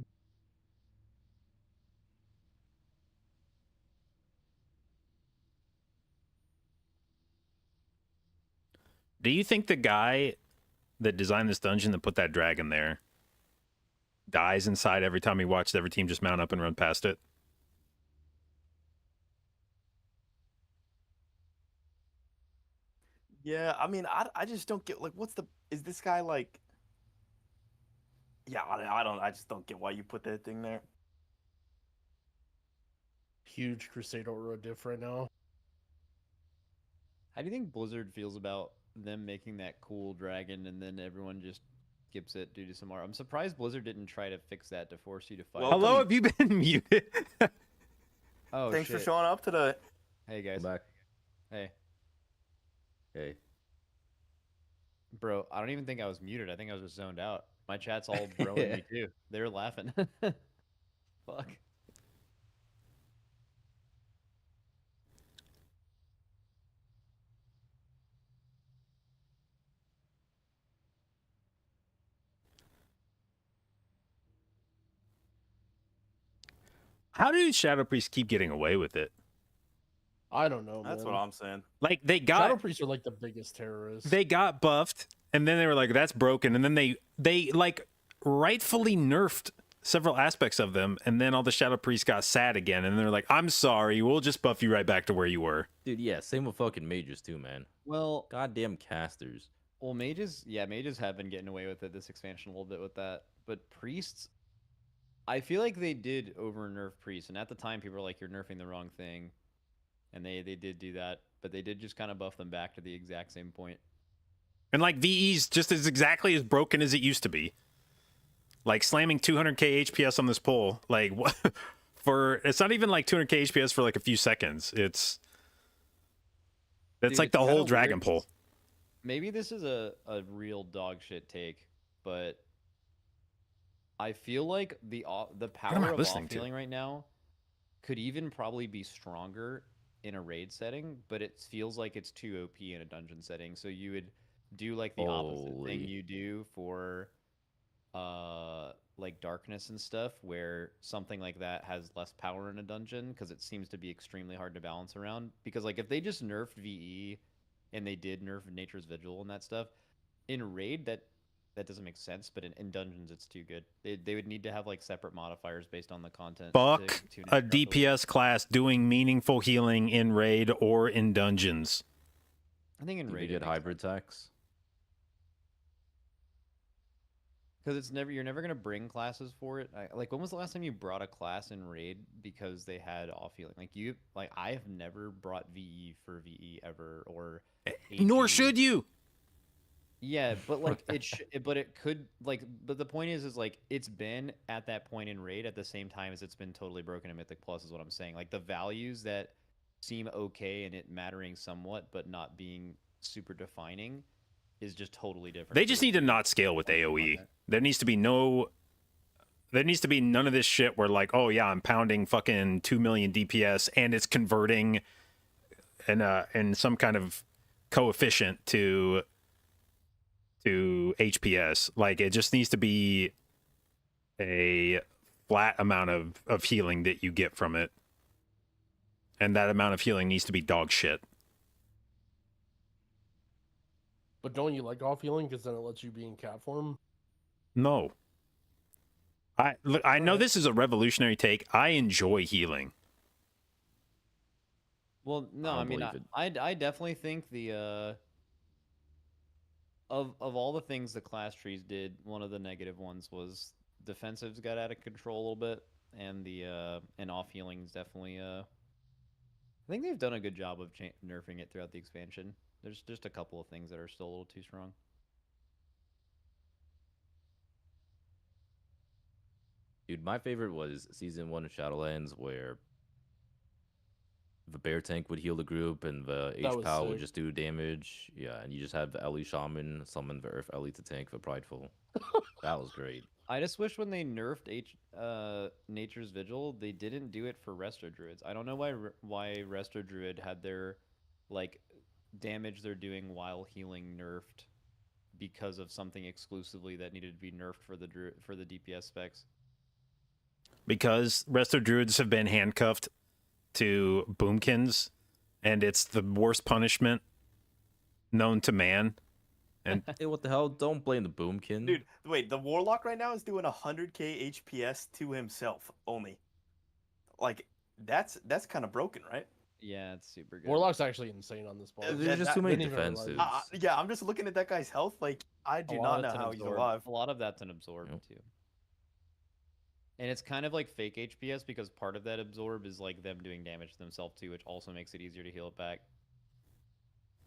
Do you think the guy that designed this dungeon that put that dragon there dies inside every time he watched every team just mount up and run past it? Yeah, I mean, I just don't get like, is this guy like? Yeah, I just don't get why you put that thing there. Huge Crusade Aura diff right now. How do you think Blizzard feels about them making that cool dragon and then everyone just skips it due to some art? I'm surprised Blizzard didn't try to fix that to force you to fight. Hello, have you been muted? Oh, Thanks for shit. showing up today. Hey guys. Come back. Hey, Hey. bro. I don't even think I was muted. I think I was just zoned out. My chat's all broing me too. They were laughing. Fuck. How do Shadow Priests keep getting away with it? I don't know. That's man. what I'm saying. Like they Shadow got Priests are like the biggest terrorists. they got buffed, and then they were like, "That's broken," and then they like rightfully nerfed several aspects of them, and then all the Shadow Priests got sad again, and they're like, "I'm sorry, we'll just buff you right back to where you were." Dude, yeah, same with fucking mages too, man. Well, Goddamn casters. well, mages have been getting away with it this expansion a little bit with that, but priests, I feel like they did over nerf priests, and at the time people were like, "You're nerfing the wrong thing," and they did do that, but they did just kind of buff them back to the exact same point. And like VE's just as exactly as broken as it used to be. Like slamming 200k HPS on this pole, like what? For it's not even like 200k HPS for like a few seconds. It's Dude, like it's the kinda whole dragon weird. pole. Maybe this is a real dog shit take, but I feel like the power am I of listening off to? healing right now could even probably be stronger in a raid setting, but it feels like it's too OP in a dungeon setting. So you would do like the opposite thing Holy. you do for like darkness and stuff, where something like that has less power in a dungeon because it seems to be extremely hard to balance around. Because like if they just nerfed VE and they did nerf Nature's Vigil and that stuff in raid, that doesn't make sense, but in dungeons it's too good. They would need to have like separate modifiers based on the content. Fuck to tune it a properly. DPS class doing meaningful healing in raid or in dungeons. I think in You raid get hybrid tax. because you're never gonna bring classes for it. Like when was the last time you brought a class in raid because they had off healing? Like I have never brought VE for VE ever or. Nor AG. should you. Yeah, but like but it could but the point is like it's been at that point in raid at the same time as it's been totally broken in Mythic Plus is what I'm saying. Like the values that seem okay and it mattering somewhat but not being super defining is just totally different. They just need to not scale with AoE. There needs to be none of this shit where like, oh yeah, I'm pounding fucking 2 million DPS and it's converting in some kind of coefficient to HPS. Like it just needs to be a flat amount of healing that you get from it. And that amount of healing needs to be dog shit. But don't you like off healing because then it lets you be in cat form? No. I know this is a revolutionary take. I enjoy healing. Well, no, I I don't mean, believe it. I definitely think the of all the things the class trees did, one of the negative ones was defensives got out of control a little bit, and the and off healings definitely. I think they've done a good job of nerfing it throughout the expansion. There's just a couple of things that are still a little too strong. Dude, my favorite was Season 1 of Shadowlands, where the bear tank would heal the group and the That was H-Pow would sick. just do damage. Yeah, and you just had the Ellie Shaman summon the Earth Ellie to tank for Prideful. That was great. I just wish when they nerfed Nature's Vigil, they didn't do it for Resto Druids. I don't know why Resto Druid had their like damage they're doing while healing nerfed because of something exclusively that needed to be nerfed for the DPS specs. Because Resto Druids have been handcuffed to boomkins, and it's the worst punishment known to man. And hey, what the hell? Don't blame the boomkin. Dude, wait, the Warlock right now is doing 100k HPS to himself only. Like, that's kind of broken, right? Yeah, it's super good. Warlock's actually insane on this ball. There's just too many defensives. Yeah, I'm just looking at that guy's health. Like, I do not know how he's alive. A lot of that's an absorb too. And it's kind of like fake HPS because part of that absorb is like them doing damage to themselves too, which also makes it easier to heal it back.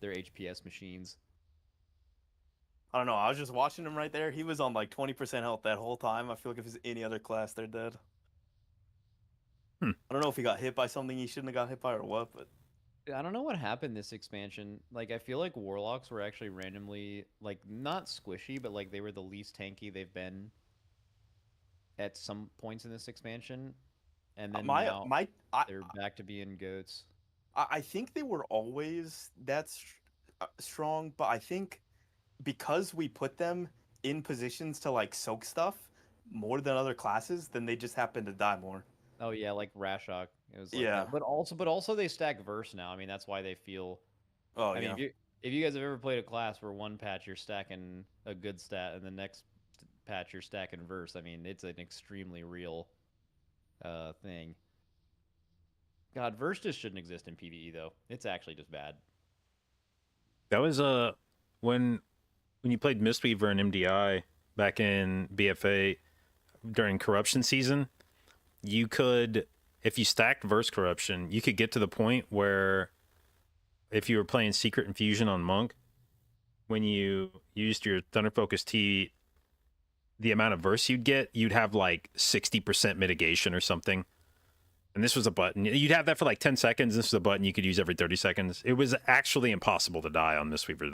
They're HPS machines. I don't know. I was just watching him right there. He was on like 20% health that whole time. I feel like if it's any other class, they're dead. I don't know if he got hit by something he shouldn't have got hit by or what, but I don't know what happened this expansion. Like, I feel like Warlocks were actually randomly, like, not squishy, but like they were the least tanky they've been at some points in this expansion, and then now they're back to being goats. I think they were always that strong, but I think because we put them in positions to like soak stuff more than other classes, then they just happen to die more. Oh yeah, like Rashok. It was like that. But also they stack verse now. I mean, that's why they feel. Oh I yeah. mean, if you guys have ever played a class where one patch you're stacking a good stat and the next patch you're stacking verse, I mean, it's an extremely real thing. God, verse just shouldn't exist in PvE though. It's actually just bad. that was when you played Mistweaver and MDI back in BFA during corruption season, you could, if you stacked verse corruption, you could get to the point where if you were playing Secret Infusion on Monk, when you used your Thunder Focus T, the amount of verse you'd get, you'd have like 60% mitigation or something. And this was a button. You'd have that for like 10 seconds. This was a button you could use every 30 seconds. It was actually impossible to die on Mistweaver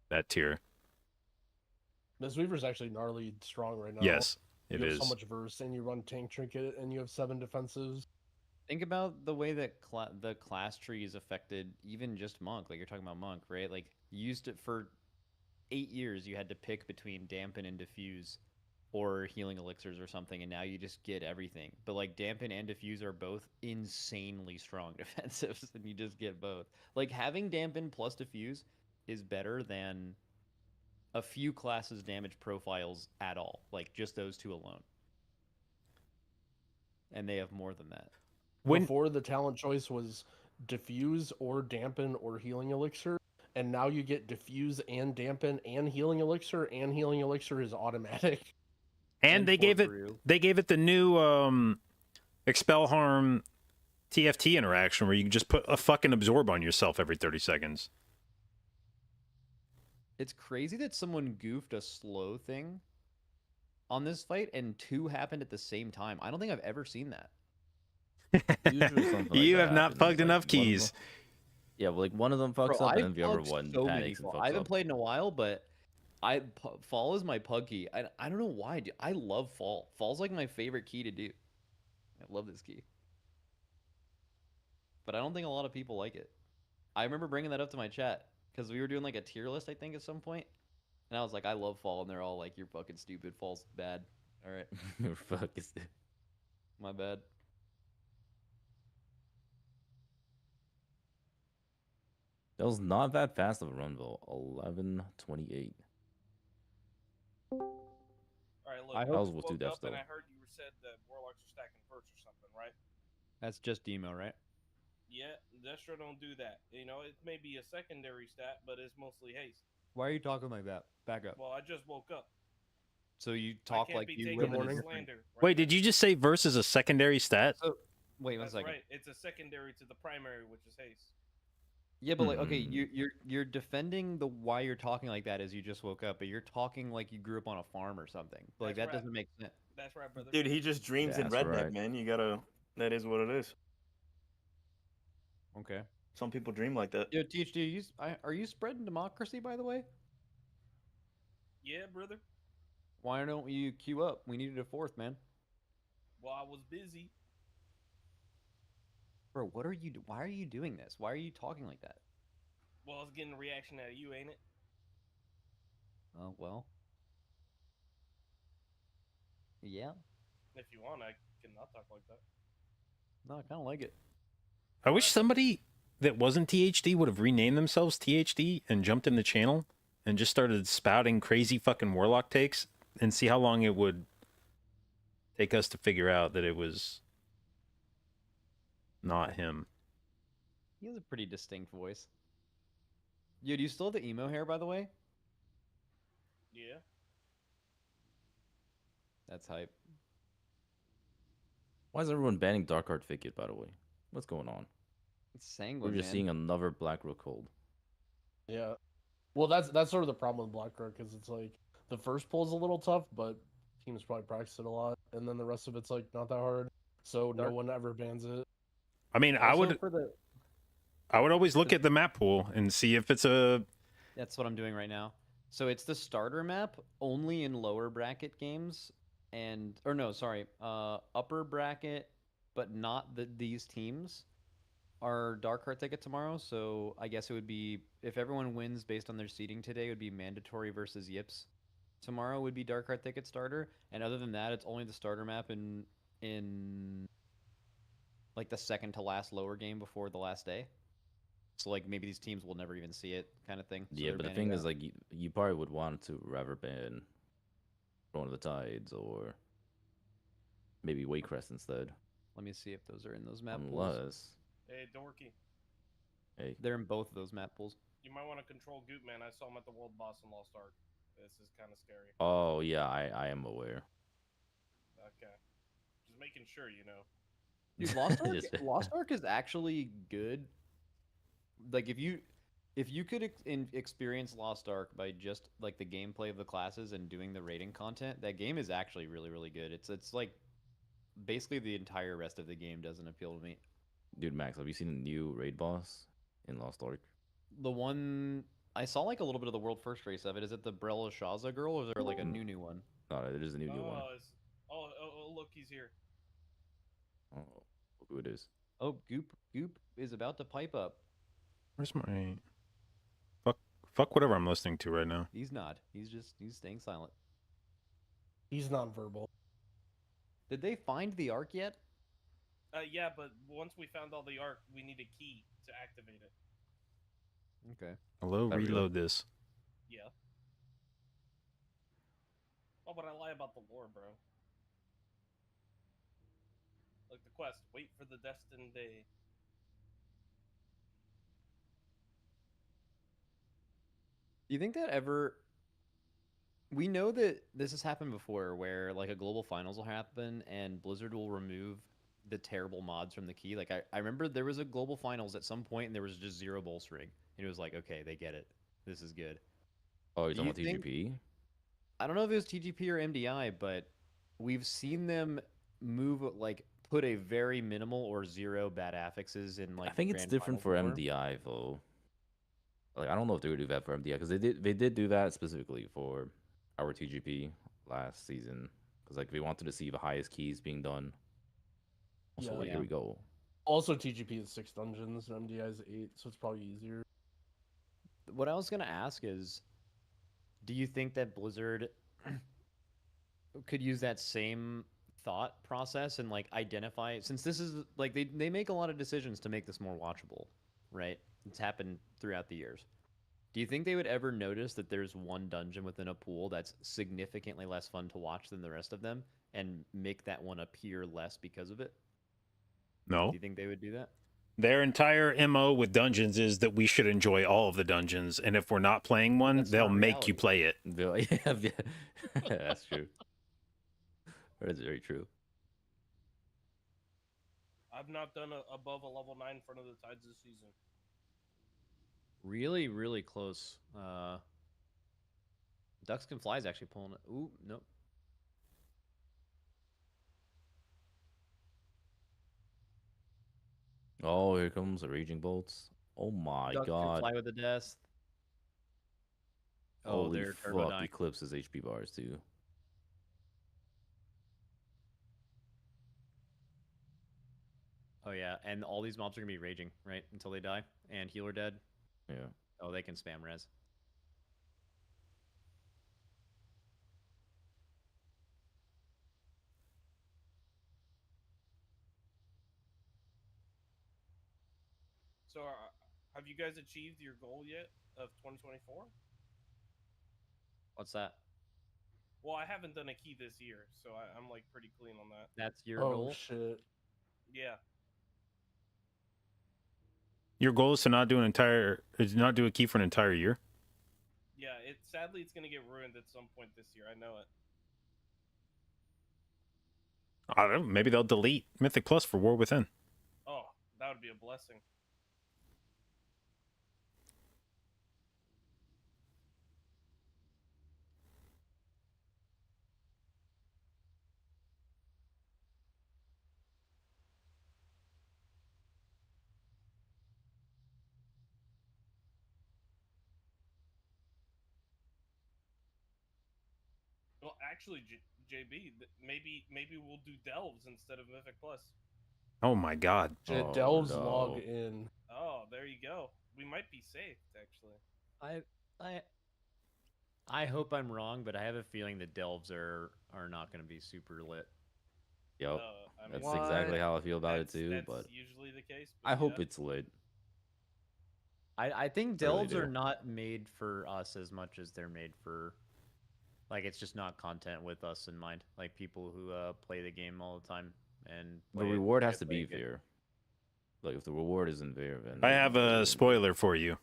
that tier. Mistweaver's actually gnarly strong right now. Yes, it you have is. so much verse, and you run tank trinket, and you have 7 defensives. Think about the way that the class trees affected even just Monk. Like you're talking about Monk, right? Like you used it for 8 years. You had to pick between Dampen and Diffuse or Healing Elixirs or something, and now you just get everything. But like Dampen and Diffuse are both insanely strong defensives, and you just get both. Like having Dampen plus Diffuse is better than a few classes' damage profiles at all. Like just those two alone. And they have more than that. Before, the talent choice was diffuse or dampen or healing elixir, and now you get diffuse and dampen and healing elixir is automatic. And they gave it the new expel harm TFT interaction where you can just put a fucking absorb on yourself every 30 seconds. It's crazy that someone goofed a slow thing on this fight and 2 happened at the same time. I don't think I've ever seen that. You have not plugged enough keys. Yeah, well, like one of them fucks Bro, up, and I've then the other plugged one so many panics and Fall. fucks I haven't up. played in a while, but Fall is my pug key. I don't know why. Dude. I love Fall. Fall's like my favorite key to do. I love this key. But I don't think a lot of people like it. I remember bringing that up to my chat because we were doing like a tier list, I think, at some point. And I was like, I love Fall. And they're all like, you're fucking stupid. Fall's bad. All right. You're fucking stupid. My bad. That was not that fast of a run, though. 11:28. All right, look. I That was woke too def, up and though. I heard you said that Warlocks are stacking verts or something, right? That's just demo, right? Yeah, Destro don't do that. You know, it may be a secondary stat, but it's mostly haste. Why are you talking like that? Back up. Well, I just woke up. So you I talk can't like be you taken live for in a morning. different... slander. Right Wait, now. did you just say versus a secondary stat? So, wait one That's second. right. It's a secondary to the primary, which is haste. Yeah, but like, okay, Hmm. you're defending the why you're talking like that as you just woke up, but you're talking like you grew up on a farm or something. But, like That's that right. doesn't make sense. That's right, brother. Dude, he just dreams in That's redneck, right. man. You gotta. That is what it is. Okay. Some people dream like that. Yo, THD, are you spreading democracy, by the way? Yeah, brother. Why don't you queue up? We needed a fourth, man. Well, I was busy. Bro, why are you doing this? Why are you talking like that? Well, I was getting a reaction out of you, ain't it? Oh, well. Yeah. If you want, I can not talk like that. No, I kind of like it. I wish somebody that wasn't THD would have renamed themselves THD and jumped in the channel and just started spouting crazy fucking warlock takes and see how long it would take us to figure out that it was not him. He has a pretty distinct voice. Yo, do you still have the emo hair, by the way? Yeah. That's hype. Why is everyone banning Dark Art Thicket, by the way? What's going on? It's sanguine, We're just man. seeing another Black Rook hold. Yeah. Well, that's sort of the problem with Blackrock, because it's like the first pull is a little tough, but teams probably practice it a lot, and then the rest of it's like not that hard, so no one ever bans it. I mean, I Also, would always look at the map pool and see if it's a... That's what I'm doing right now. So it's the starter map only in lower bracket games, and or no, sorry, upper bracket, but not these teams are Dark Heart Ticket tomorrow. So I guess it would be if everyone wins based on their seeding today, it would be mandatory versus Yips. Tomorrow would be Dark Heart Ticket starter, and other than that, it's only the starter map in like the second to last lower game before the last day. So like maybe these teams will never even see it, kind of thing. So Yeah, they're but the banning thing it is, out. like, you probably would want to rather ban Throne of the Tides or maybe Waycrest instead. Let me see if those are in those map pools. Unless, Hey, Dorky. hey, They're in both of those map pools. You might want to control Goop, man. I saw him at the World Boss in Lost Ark. This is kind of scary. oh yeah, I am aware. Okay. Just making sure, you know. Dude, Lost Ark, Just- Lost Ark is actually good. Like if you could experience Lost Ark by just like the gameplay of the classes and doing the raiding content, that game is actually really, really good. It's like basically the entire rest of the game doesn't appeal to me. Dude, Max, have you seen the new raid boss in Lost Ark? The one I saw like a little bit of the world first race of it. Is it the Brella Shaza girl, or is there like a new one? No, it is a new one. Oh, look, he's here. Oh, who it is? Oh, Goop is about to pipe up. Where's my... Fuck whatever I'm listening to right now. He's not. He's staying silent. He's nonverbal. Did they find the arc yet? Yeah, but once we found all the Ark, we need a key to activate it. Okay. Hello, That real? reload this. Yeah. Oh, but I lie about the lore, bro. Like the quest, wait for the destined day. Do you think that ever... We know that this has happened before where like a global finals will happen and Blizzard will remove the terrible mods from the key. Like I remember there was a global finals at some point and there was just zero bolstering. And it was like, okay, they get it. This is good. Oh, you're Do talking you about TGP? I don't know if it was TGP or MDI, but we've seen them move like put a very minimal or zero bad affixes in like I think it's grand different for finals before. MDI though. Like I don't know if they would do that for MDI because they did do that specifically for our TGP last season because like they wanted to see the highest keys being done. Also, Yeah. here we go. Also, TGP is 6 dungeons, and MDI is 8, so it's probably easier. What I was gonna ask is, do you think that Blizzard could use that same thought process and like identify, since this is like they make a lot of decisions to make this more watchable, right? It's happened throughout the years. Do you think they would ever notice that there's one dungeon within a pool that's significantly less fun to watch than the rest of them and make that one appear less because of it? No. Do you think they would do that? Their entire MO with dungeons is that we should enjoy all of the dungeons, and if we're not playing one, That's they'll not make you play it. Yeah, that's true. That is very true. I've not done above a level 9 in front of the tides this season. Really, really close. Ducks Can Fly is actually pulling it. Ooh, nope. Oh, here comes the Raging Bolts. Oh my Ducks Can god. Fly with the death. Oh, Holy they're turbo fuck, dying. Eclipse's HP bars too. Oh yeah, and all these mobs are gonna be raging, right? Until they die. And healer dead. Yeah. Oh, they can spam res. So, have you guys achieved your goal yet of 2024? What's that? Well, I haven't done a key this year, so I'm like pretty clean on that. That's your Oh goal? shit. Yeah. Your goal is to not do not do a key for an entire year. Yeah, sadly it's gonna get ruined at some point this year. I know it. I don't know. Maybe they'll delete Mythic Plus for War Within. Oh, that would be a blessing. Well, actually, JB, maybe we'll do delves instead of Mythic Plus. Oh my god. Delves log in. Oh, there you go. We might be safe, actually. I hope I'm wrong, but I have a feeling the delves are not going to be super lit. Yep. I That's mean, exactly how I feel about it too. That's But usually the case. I hope it's lit. I think I really delves are do. not made for us as much as they're made for, like, it's just not content with us in mind. Like people who play the game all the time and The play it- reward try has to to play be it good. fair. Like if the reward isn't fair, then I have a spoiler for you.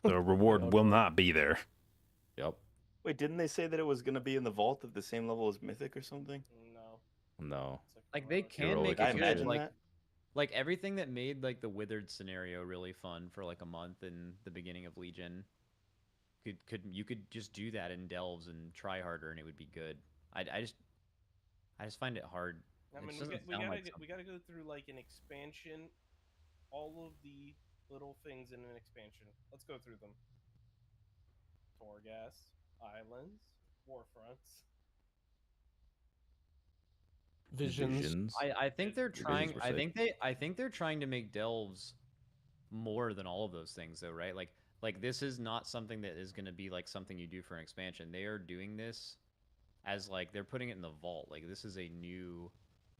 The reward will not be there. Yep. Wait, didn't they say that it was gonna be in the vault at the same level as Mythic or something? No. No. Like they can Heroic make I it good. imagine Like that. like everything that made like the Withered scenario really fun for like a month in the beginning of Legion. You could just do that in delves and try harder and it would be good. I just find it hard. I It mean, just we, doesn't we sound gotta like get, we gotta go through like an expansion, all of the little things in an expansion. Let's go through them. Torghast, Islands, Warfronts. Visions. I think they're Visions trying. were I sick. think they're trying to make delves more than all of those things, though, right? Like this is not something that is going to be like something you do for an expansion. They are doing this as like they're putting it in the vault. Like this is a new,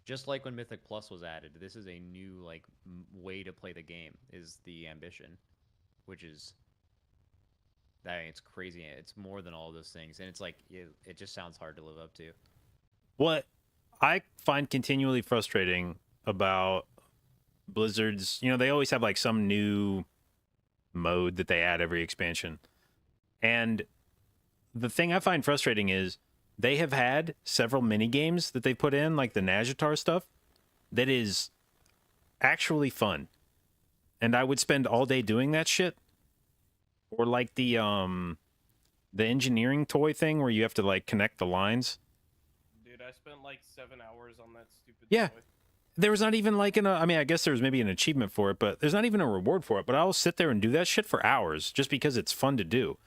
just like when Mythic Plus was added. This is a new like way to play the game. Is the ambition, which is. I mean, it's crazy. It's more than all of those things, and it's like it just sounds hard to live up to. What I find continually frustrating about Blizzard's, they always have like some new mode that they add every expansion. And the thing I find frustrating is they have had several mini games that they put in, like the Najatar stuff, that is actually fun. And I would spend all day doing that shit. Or like the engineering toy thing where you have to like connect the lines. Dude, I spent like 7 hours on that stupid Yeah. toy. There was not even like I mean, I guess there was maybe an achievement for it, but there's not even a reward for it. But I'll sit there and do that shit for hours just because it's fun to do.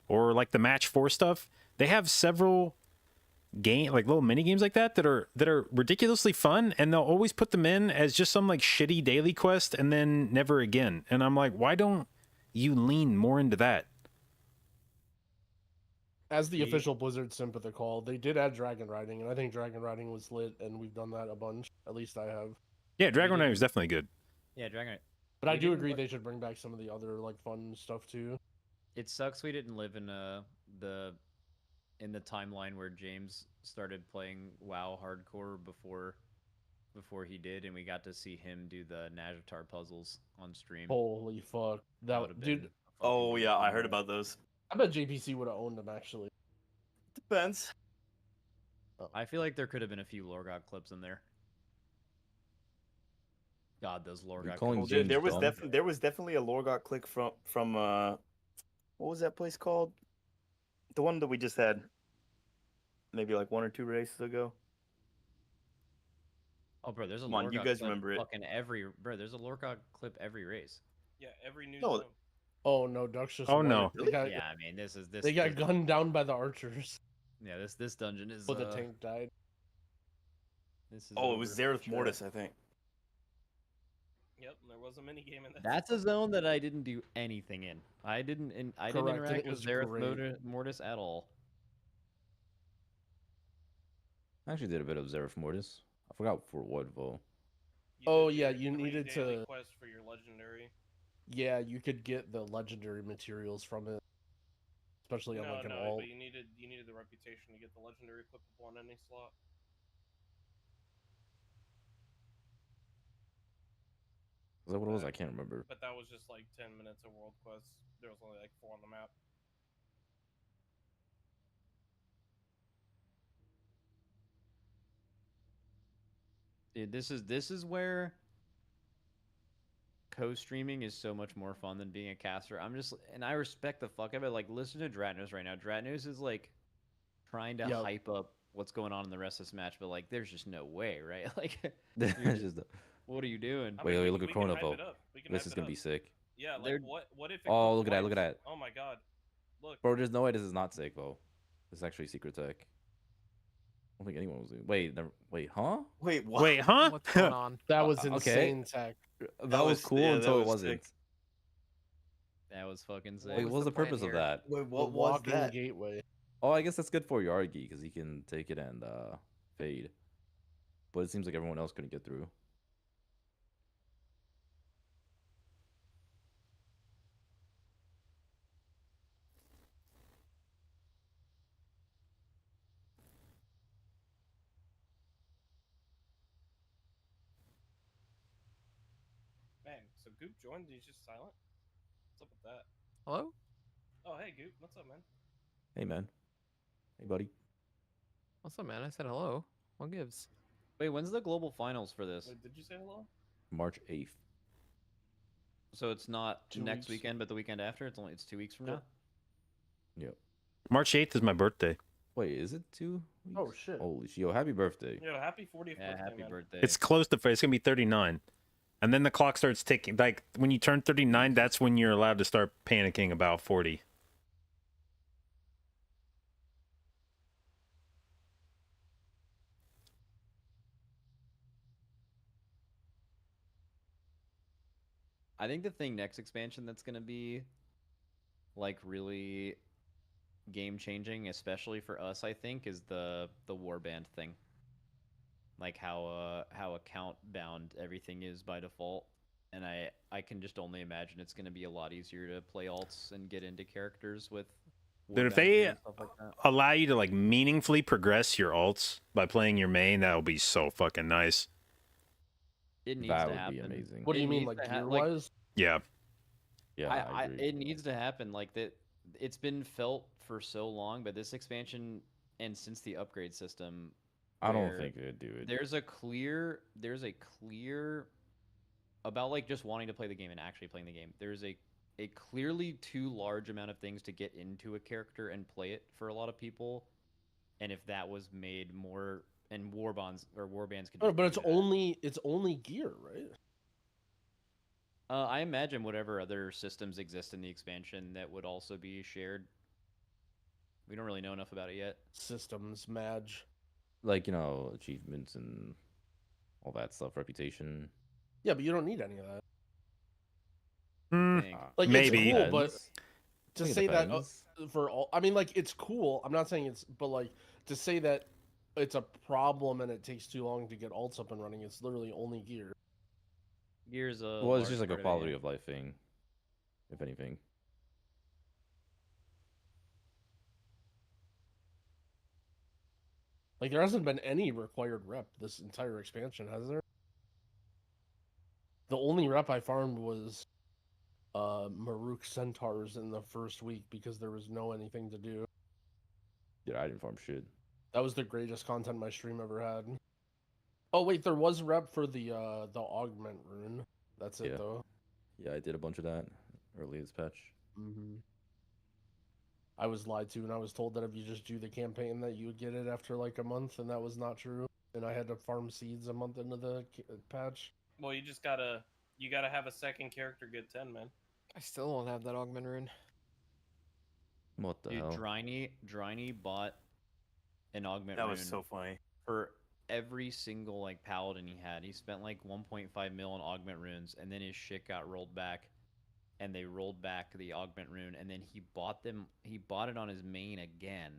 Or like the match 4 stuff. They have several like little mini games like that are ridiculously fun, and they'll always put them in as just some like shitty daily quest and then never again. And I'm like, why don't you lean more into that? As the official Blizzard simp of the call, they did add dragon riding, and I think dragon riding was lit, and we've done that a bunch. At least I have. Yeah, Dragon Knight was definitely good. Yeah, Dragon. But I We do didn't agree look- they should bring back some of the other like fun stuff too. It sucks we didn't live in the timeline where James started playing WoW hardcore before before he did, and we got to see him do the Najatar puzzles on stream. Holy fuck. That would've dude. been a Oh fucking yeah, I game heard changer. about those. I bet JPC would have owned him actually. Depends. I feel like there could have been a few Lorgog clips in there. God, those Lorgog calling clips. James There was dumb? there was definitely a Lorgot click from what was that place called? The one that we just had. Maybe like 1 or 2 races ago. Oh, bro, there's a Come on, you Lorgog guys clip remember it. fucking every bro. There's a Lorgog clip every race. Yeah, every new No, zone. Oh no, Ducks just. Oh, won no. it. They got, Yeah, I mean this is this. they got this- gunned down by the archers. Yeah, this dungeon is. Oh, the tank died. This is. Oh, it was over. Zareth Mortis, I think. Yep, and there was a mini game in that. That's a zone that I didn't do anything in. I didn't Correct, and interact it with was Zareth great. Mortis at all. I actually did a bit of Zareth Mortis. I forgot for what though. Oh, did yeah, your you 3 needed daily to- quest for your legendary. Yeah, you could get the legendary materials from it, especially on like an no, alt. but you needed the reputation to get the legendary equipable on any slot. Is that what it was? I can't remember. But that was just like 10 minutes of world quests. There was only like 4 on the map. Dude, this is where co-streaming is so much more fun than being a caster. And I respect the fuck out of it. Like, listen to Dratnos right now. Dratnos is like trying to Yep. hype up what's going on in the rest of this match, but like, there's just no way, right? Like, It's you're just just- what are you doing? I Wait, mean, wait, we look can- at we can hype Chronovo. it up. We can This hype is it gonna up. be sick. Yeah, like They're- what if? It Oh, goes look at that, look at twice? that. Oh my god! Look, Bro, there's no way this is not sick though. This is actually secret tech. I don't think anyone was doing. Wait, wait, huh? Wait, what? Wait, huh? What's going on? That was okay. insane tech. That was cool yeah, until that it was wasn't. sick. That was fucking sick. Wait, what was the plan purpose of here? that? Wait, The what was walking that? gateway. Oh, I guess that's good for Yargi because he can take it and fade. But it seems like everyone else couldn't get through. man. So Goop joined. He's just silent. What's up with that? Hello? Oh hey Goop, what's up, man? Hey, man. Hey, buddy. What's up, man? I said hello. What gives? Wait, when's the global finals for this? Wait, did you say hello? March 8th. So it's not 2 next weeks. weekend, but the weekend after. It's 2 weeks from now. Yep. March 8th is my birthday. Wait, is it 2 weeks? Oh shit. Holy shit. Yo, happy birthday. Yo, happy 40th Yeah, birthday, happy man. birthday. It's close to, it's going to be 39. And then the clock starts ticking. Like, when you turn 39, that's when you're allowed to start panicking about 40. I think the thing next expansion that's gonna be like really game changing, especially for us, I think, is the warband thing. Like how account bound everything is by default. And I can just only imagine it's gonna be a lot easier to play alts and get into characters with Dude, if warband they and stuff like that. allow you to, like, meaningfully progress your alts by playing your main, that'll be so fucking nice. It needs That to would happen. be amazing. What do It you mean, needs like to ha- gear like, wise? Yeah. Yeah, I agree. it needs to happen. Like that, it's been felt for so long, but this expansion and since the upgrade system, I don't where think it'd do it. there's a clear about like just wanting to play the game and actually playing the game. There's a clearly too large amount of things to get into a character and play it for a lot of people. And if that was made more, and warbands could. Oh, just but do it's only gear, right? I imagine whatever other systems exist in the expansion that would also be shared. We don't really know enough about it yet. Systems, Madge. Like, you know, achievements and all that stuff, reputation. Yeah, but you don't need any of that. Hmm. Thing. Like Maybe. it's cool, but Depends. to I think it say that depends. for all, I mean, like it's cool. I'm not saying it's, but like to say that it's a problem and it takes too long to get alts up and running. It's literally only gear. Gears a Well, it's large just like a part of it, quality yeah. of life thing, if anything. Like there hasn't been any required rep this entire expansion, has there? The only rep I farmed was Maruk Centaurs in the first week because there was no anything to do. Yeah, I didn't farm shit. That was the greatest content my stream ever had. Oh wait, there was rep for the augment rune. That's it Yeah. though. Yeah, I did a bunch of that early this patch. Mm-hmm. I was lied to, and I was told that if you just do the campaign, that you would get it after like a month, and that was not true. And I had to farm seeds a month into the patch. Well, you just gotta have a second character get 10, man. I still don't have that augment rune. What the Dude, hell? Dryny bought an augment That rune was so funny. for every single like paladin he had. He spent like 1.5 mil on augment runes, and then his shit got rolled back, and they rolled back the augment rune, and then he bought it on his main again,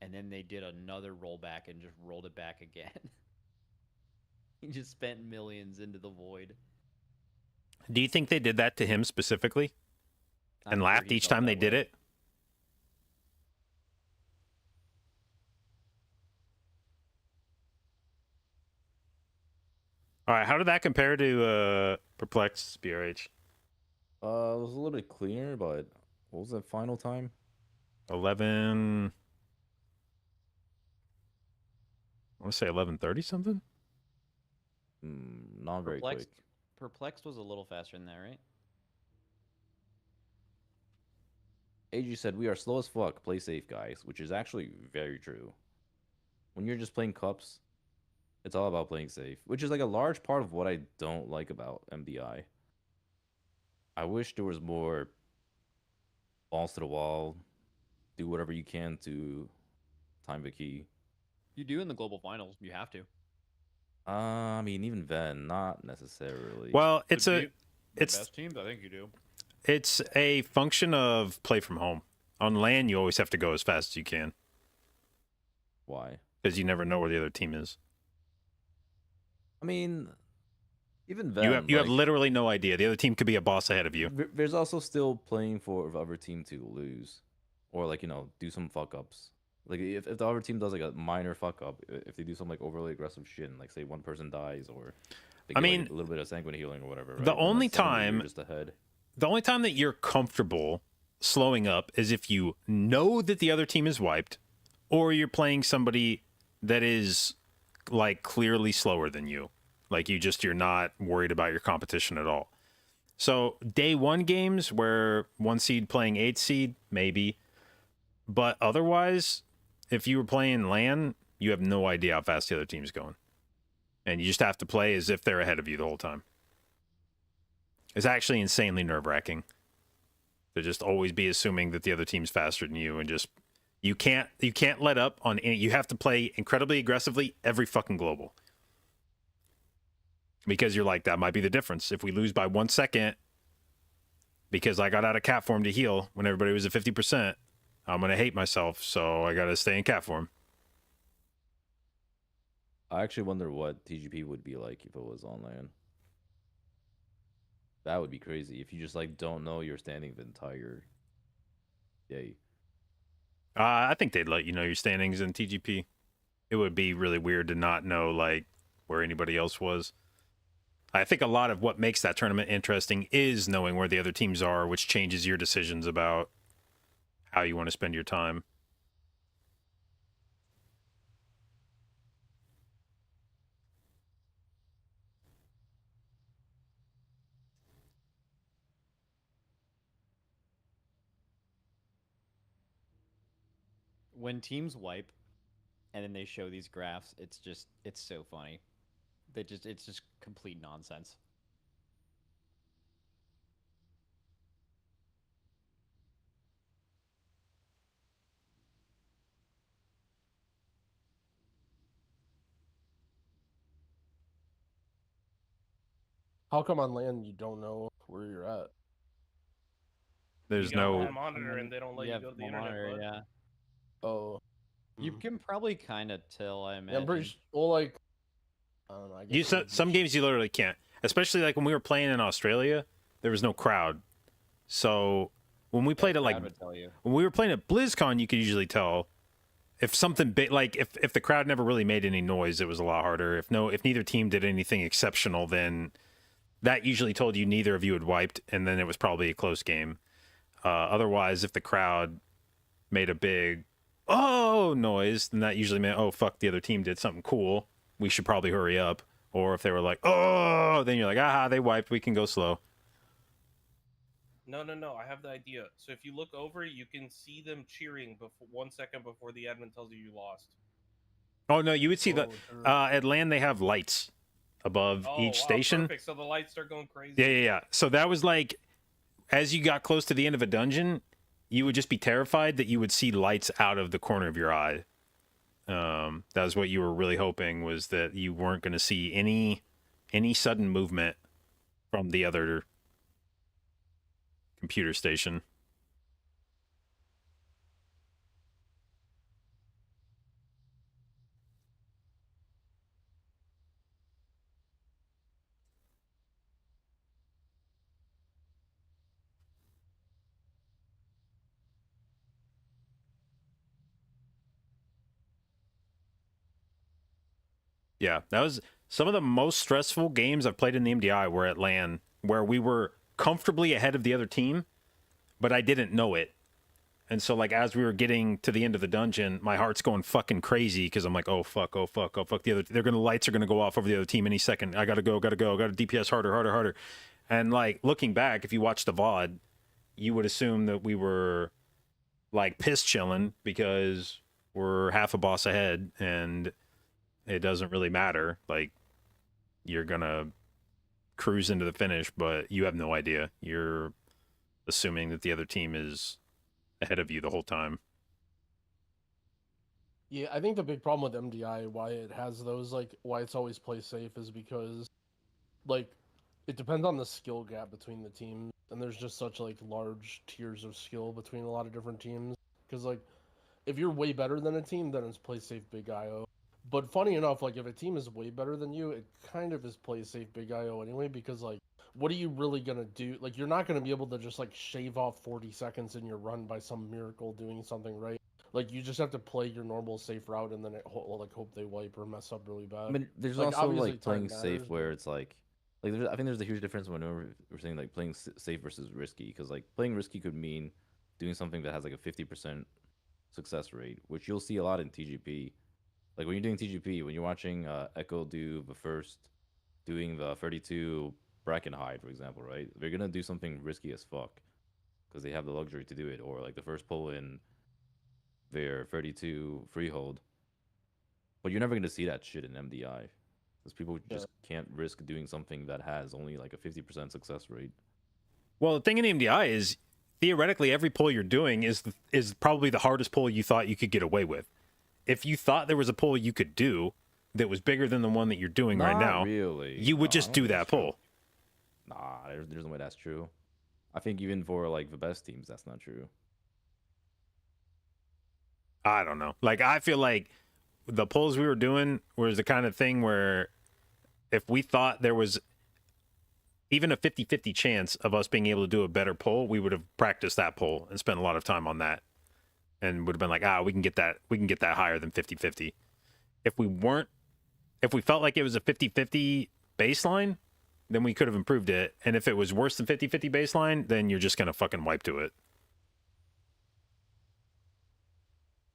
and then they did another rollback and just rolled it back again. He just spent millions into the void. Do you think they did that to him specifically? I'm And sure laughed he each felt time they that did way. it? All right, how did that compare to Perplexed BRH? It was a little bit cleaner, but what was the final time? 11. I want to say 11:30 something. Not very quick. Perplexed was a little faster than that, right? AG said, "We are slow as fuck. Play safe, guys," which is actually very true. When you're just playing cups, it's all about playing safe, which is like a large part of what I don't like about MDI. I wish there was more balls to the wall, do whatever you can to time the key. You do in the global finals. You have to. I mean, even then, not necessarily. Well, it's The a best teams, I think you do. it's a function of play from home. On LAN, you always have to go as fast as you can Why? because you never know where the other team is. I mean, even then, You have like, literally no idea. The other team could be a boss ahead of you. there's also still playing for the other team to lose, or like do some fuck ups. Like if the other team does like a minor fuck up, if they do some like overly aggressive shit, and, like say one person dies or they I get, like, mean, a little bit of sanguine healing or whatever. Right? The Then only that's suddenly you're time just ahead. The only time that you're comfortable slowing up is if you know that the other team is wiped, or you're playing somebody that is like clearly slower than you. Like you're not worried about your competition at all. So day one games where 1 seed playing 8 seed, maybe. But otherwise, if you were playing LAN, you have no idea how fast the other team's going. And you just have to play as if they're ahead of you the whole time. It's actually insanely nerve-wracking to just always be assuming that the other team's faster than you, and just you can't let up on any. You have to play incredibly aggressively every fucking global, because you're like, that might be the difference. If we lose by 1 second because I got out of cat form to heal when everybody was at 50%, I'm gonna hate myself, so I gotta stay in cat form. I actually wonder what TGP would be like if it was on LAN. That would be crazy if you just like don't know you're standing the entire day. I think they'd let you know your standings in TGP. It would be really weird to not know like where anybody else was. I think a lot of what makes that tournament interesting is knowing where the other teams are, which changes your decisions about how you want to spend your time. When teams wipe and then they show these graphs, it's so funny. It's just complete nonsense. How come on land you don't know where you're at? There's You got no one monitor and they don't let you have go to the one internet. monitor, bud. yeah. Oh. You can probably kind of tell, I Yeah, imagine. I'm pretty well, like, I don't know. I guess You it would be some games you literally can't. Especially like when we were playing in Australia, there was no crowd. So when we played at like Crowd would tell you. when we were playing at BlizzCon, you could usually tell. if something big, like if the crowd never really made any noise, it was a lot harder. If neither team did anything exceptional, then that usually told you neither of you had wiped, and then it was probably a close game. Otherwise, if the crowd made a big "oh" noise, then that usually meant, oh fuck, the other team did something cool. We should probably hurry up. Or if they were like, "oh," then you're like, "aha, they wiped. We can go slow." No, I have the idea. So if you look over, you can see them cheering before 1 second before the admin tells you lost. Oh no, you would see at LAN they have lights above each station. Perfect. So the lights start going crazy. Yeah. So that was like, as you got close to the end of a dungeon, you would just be terrified that you would see lights out of the corner of your eye. That was what you were really hoping, was that you weren't going to see any sudden movement from the other computer station. Yeah, that was some of the most stressful games I've played in the MDI were at LAN, where we were comfortably ahead of the other team, but I didn't know it. And so, like, as we were getting to the end of the dungeon, my heart's going fucking crazy because I'm like, oh fuck. The lights are gonna go off over the other team any second. I gotta go, gotta DPS harder. And like, looking back, if you watch the VOD, you would assume that we were like piss chilling because we're half a boss ahead and it doesn't really matter. Like, you're gonna cruise into the finish, but you have no idea. You're assuming that the other team is ahead of you the whole time. Yeah, I think the big problem with MDI, why it has those, like, why it's always play safe, is because, like, it depends on the skill gap between the teams, and there's just such, like, large tiers of skill between a lot of different teams. Because, like, if you're way better than a team, then it's play safe big IO. But funny enough, like, if a team is way better than you, it kind of is play safe big IO anyway, because, like, what are you really gonna do? Like, you're not gonna be able to just, like, shave off 40 seconds in your run by some miracle doing something right. Like, you just have to play your normal safe route and then hope they wipe or mess up really bad. I mean, there's like, also obviously like playing time safe matters, where it's like I think there's a huge difference whenever we're saying like playing safe versus risky, because like playing risky could mean doing something that has like a 50% success rate, which you'll see a lot in TGP. Like when you're doing TGP, when you're watching Echo do the first, doing the 32 bracken hide, for example, right? They're gonna do something risky as fuck because they have the luxury to do it, or like the first pull in their 32 freehold. But you're never gonna see that shit in MDI because people just can't risk doing something that has only like a 50% success rate. Well, the thing in MDI is theoretically every pull you're doing is probably the hardest pull you thought you could get away with. If you thought there was a pull you could do that was bigger than the one that you're doing right now, really. you would just do that pull. Nah, there's no way that's true. I think even for like the best teams, that's not true. I don't know. Like, I feel like the pulls we were doing was the kind of thing where if we thought there was even a 50-50 chance of us being able to do a better pull, we would have practiced that pull and spent a lot of time on that. And would have been like, we can get that higher than 50-50. If we felt like it was a 50-50 baseline, then we could have improved it. And if it was worse than 50-50 baseline, then you're just going to fucking wipe to it.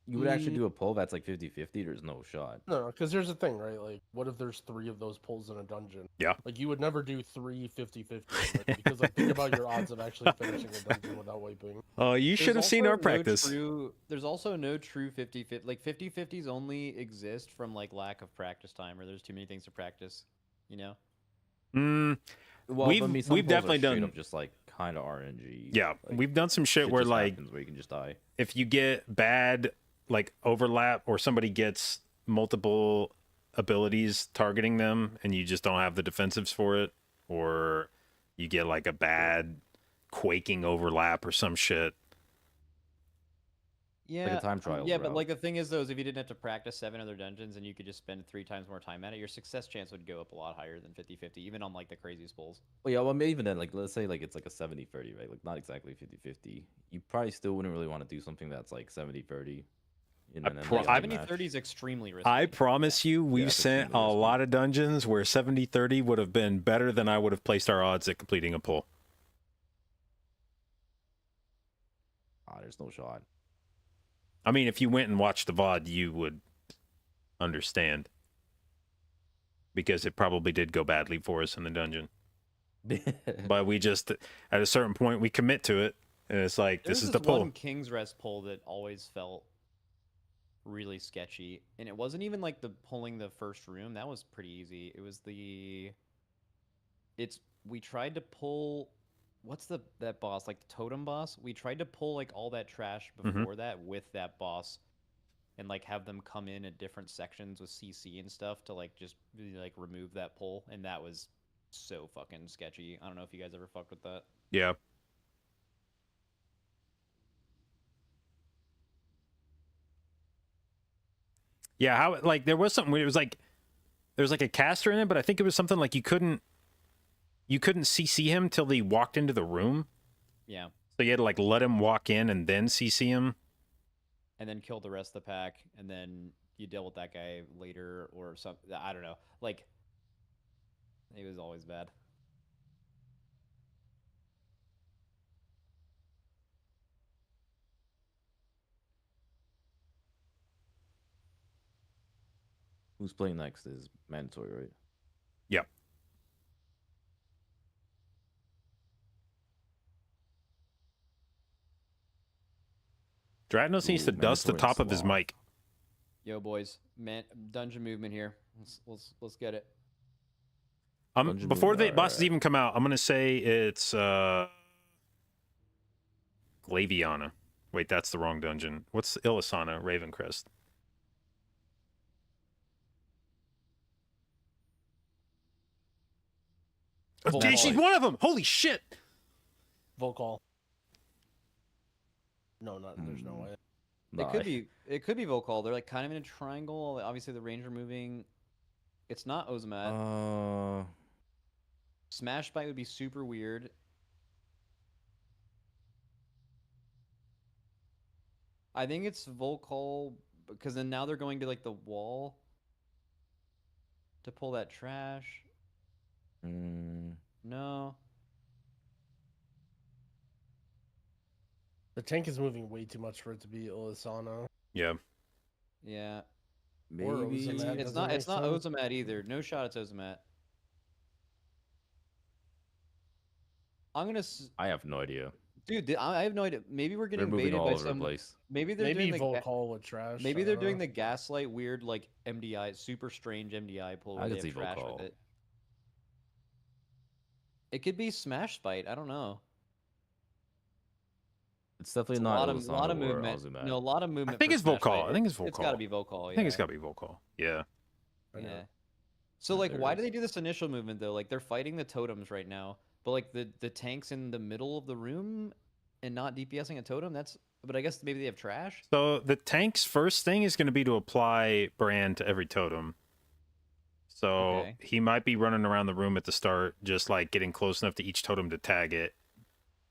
You would actually do a pull that's like 50-50, there's no shot. No, because here's the thing, right? Like, what if there's 3 of those pulls in a dungeon? Yeah. Like, you would never do 3 50-50, because, like, think about your odds of actually finishing a dungeon without wiping. Oh, you should have seen our practice. There's also no true 50-50. Like, 50-50s only exist from, like, lack of practice time, or there's too many things to practice, you know? Well, we've some pulls definitely are straight done up just like kind of RNG. Yeah, like, we've done some shit where just like happens where you can just die. If you get bad like overlap or somebody gets multiple abilities targeting them and you just don't have the defensives for it, or you get like a bad quaking overlap or some shit. Yeah, like a time trial. Yeah, but like the thing is though, is if you didn't have to practice 7 other dungeons and you could just spend 3 times more time at it, your success chance would go up a lot higher than 50-50, even on like the craziest pulls. Well, yeah, well, maybe even then, like let's say like it's like a 70-30, right? Like not exactly 50-50. You probably still wouldn't really want to do something that's like 70-30. In I an pro- MDI I- 70-30 is extremely risky. I promise you, we've it's sent a extremely risky. lot of dungeons where 70-30 would have been better than I would have placed our odds at completing a pull. There's no shot. I mean, if you went and watched the VOD, you would understand. Because it probably did go badly for us in the dungeon. But we just, at a certain point, we commit to it. And it's like, this is the pull. One King's Rest pull that always felt really sketchy. And it wasn't even like the pulling the first room. That was pretty easy. It was we tried to pull, what's that boss? Like the totem boss? We tried to pull like all that trash before that with that boss. And like have them come in at different sections with CC and stuff to like just like remove that pull. And that was so fucking sketchy. I don't know if you guys ever fucked with that. Yeah. Yeah, how like there was something weird. It was like there was like a caster in it, but I think it was something like you couldn't CC him till he walked into the room. Yeah. So you had to like let him walk in and then CC him. And then kill the rest of the pack, and then you deal with that guy later or something. I don't know. Like, it was always bad. Who's playing next is mandatory, right? Yep. Dranos needs to dust the top of his mic. Yo, boys, man, dungeon movement here. Let's get it. Before the bosses even come out, I'm gonna say it's Glaviana. Wait, that's the wrong dungeon. What's Illisana? Ravencrest. Dude, she's one of them. Holy shit! Volcall. No, not. There's no way. It could be Volcall. They're like kind of in a triangle. Obviously, the range are moving. It's not Ozamat. Smash Bite would be super weird. I think it's Volcall because then now they're going to like the wall to pull that trash. No. The tank is moving way too much for it to be Illisana. Yeah. Yeah. Or Ozamat It's doesn't not make sense. Ozamat either. No shot it's Ozamat. I'm gonna. I have no idea. Dude, I have no idea. Maybe we're getting They're moving baited all by over the some. place. Maybe they're Maybe doing the Volcall with trash. Maybe I they're don't doing know. the gaslight weird like MDI super strange MDI pull where I they could have see trash Volcall. with it. It could be Smash Bite. I don't know. It's definitely It's not a Illisana lot of or movement. Ozamat. No, a lot of movement. I think for it's Smash Volcall. Bite. I think it's Volcall. It's got to be Volcall. I think it's got to be Volcall. Yeah. Yeah. So like, why do they do this initial movement though? Like they're fighting the totems right now, but like the tank's in the middle of the room and not DPSing a totem. But I guess maybe they have trash. So the tank's first thing is going to be to apply brand to every totem. So he might be running around the room at the start, just like getting close enough to each totem to tag it.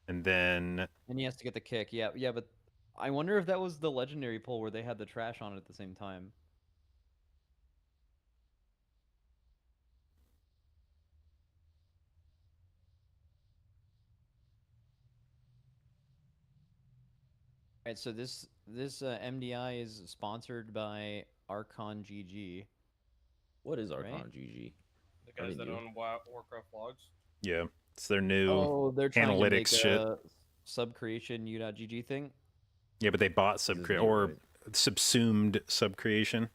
And then... And he has to get the kick. Yeah, but I wonder if that was the legendary pull where they had the trash on it at the same time. Alright, so this MDI is sponsored by Archon GG. What is Right? Archon GG? The guys that own Warcraft logs. Yeah, it's their new They're trying to make analytics shit. a sub-creation u.gg thing. Yeah, but they bought subsumed subcreation.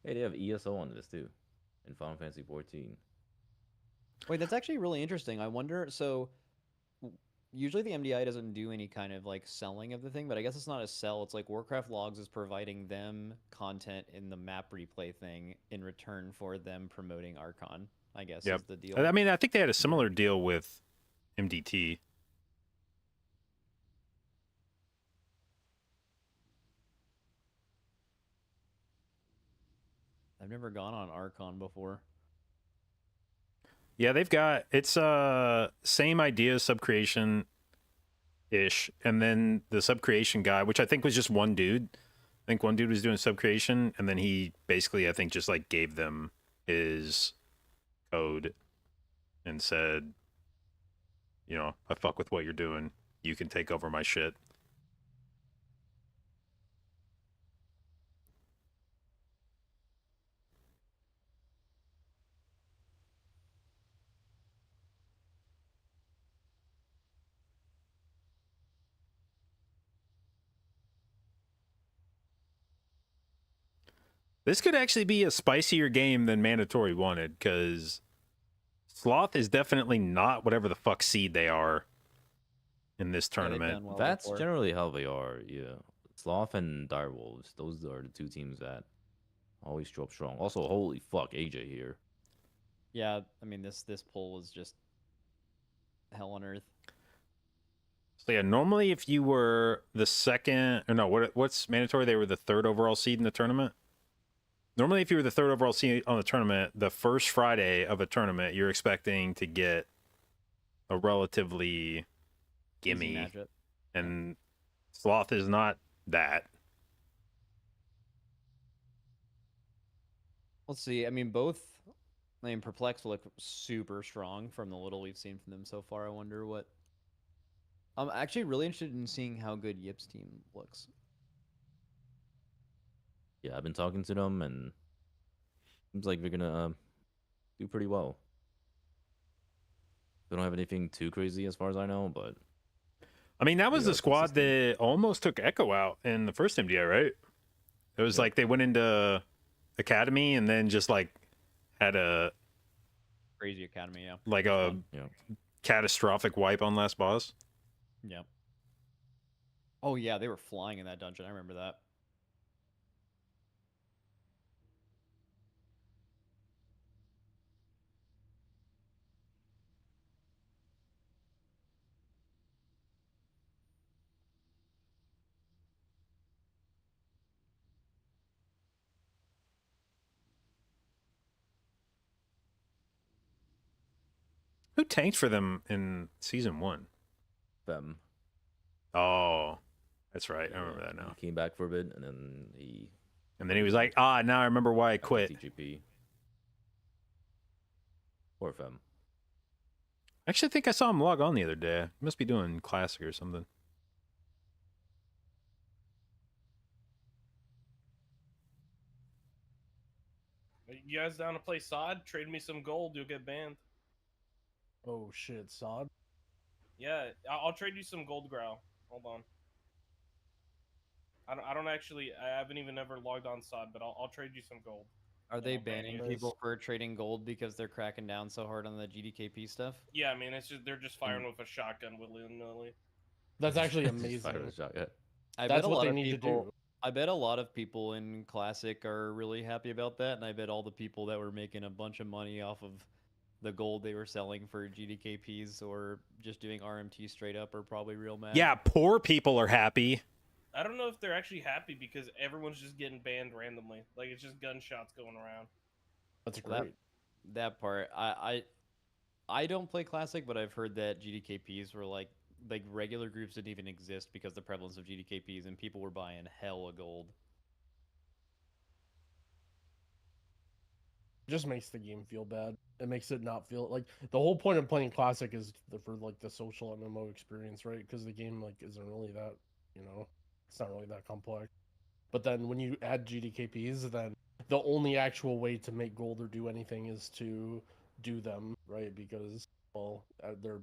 Hey, they have ESO on this too, in Final Fantasy 14. Wait, that's actually really interesting. I wonder, so usually the MDI doesn't do any kind of like selling of the thing, but I guess it's not a sell. It's like Warcraft Logs is providing them content in the map replay thing in return for them promoting Archon, I guess is the deal. I mean, I think they had a similar deal with MDT. I've never gone on Archon before. Yeah, they've got, it's same idea, subcreation. ish, and then the sub creation guy, which I think was just one dude. I think one dude was doing sub creation, and then he basically, I think, just like gave them his code and said, you know, I fuck with what you're doing. You can take over my shit. This could actually be a spicier game than Mandatory wanted, because Sloth is definitely not whatever the fuck seed they are in this tournament. That's generally how they are, yeah. Sloth and Direwolves, those are the two teams that always show up strong. Also, holy fuck, AJ here. Yeah, I mean this poll was just hell on earth. So yeah, normally if you were the second, or no, what's Mandatory? They were the third overall seed in the tournament. Normally, if you were the third overall seed on the tournament, the first Friday of a tournament, you're expecting to get a relatively gimme. matchup. And Sloth is not that. Let's see. I mean, both. I mean, Perplex look super strong from the little we've seen from them so far. I wonder what. I'm actually really interested in seeing how good Yip's team looks. Yeah, I've been talking to them, and seems like they're gonna do pretty well. They don't have anything too crazy as far as I know, but I mean, that was they the are squad consistent. that almost took Echo out in the first MDI, right? It was like they went into Academy and then just like had a Crazy Academy, yeah. like a catastrophic wipe on last boss. Yeah. Oh yeah, they were flying in that dungeon. I remember that. Who tanked for them in season 1? Them. Oh, that's right. I remember that now. He came back for a bit, and then he. And then he was like, "Ah, now I remember why I after quit." TGP. Or Fem. Actually, I think I saw him log on the other day. He must be doing Classic or something. You guys down to play SOD? Trade me some gold, you'll get banned. Oh shit, Sod. Yeah, I'll trade you some gold growl. Hold on. I don't actually. I haven't even ever logged on SOD, but I'll trade you some gold. Are they I'll ban banning you. people for trading gold because they're cracking down so hard on the GDKP stuff? Yeah, I mean it's just they're just firing with a shotgun willy nilly. That's actually Just amazing. fire the shotgun. I That's bet a what lot they of need to people. do. I bet a lot of people in Classic are really happy about that, and I bet all the people that were making a bunch of money off of the gold they were selling for GDKPs or just doing RMT straight up are probably real mad. Yeah, poor people are happy. I don't know if they're actually happy because everyone's just getting banned randomly. Like it's just gunshots going around. That's Well, great. that part. I don't play Classic, but I've heard that GDKPs were like regular groups didn't even exist because the prevalence of GDKPs and people were buying hella gold. It just makes the game feel bad. It makes it not feel like the whole point of playing Classic is for like the social MMO experience, right? Because the game like isn't really that, it's not really that complex. But then when you add GDKPs, then the only actual way to make gold or do anything is to do them, right? Because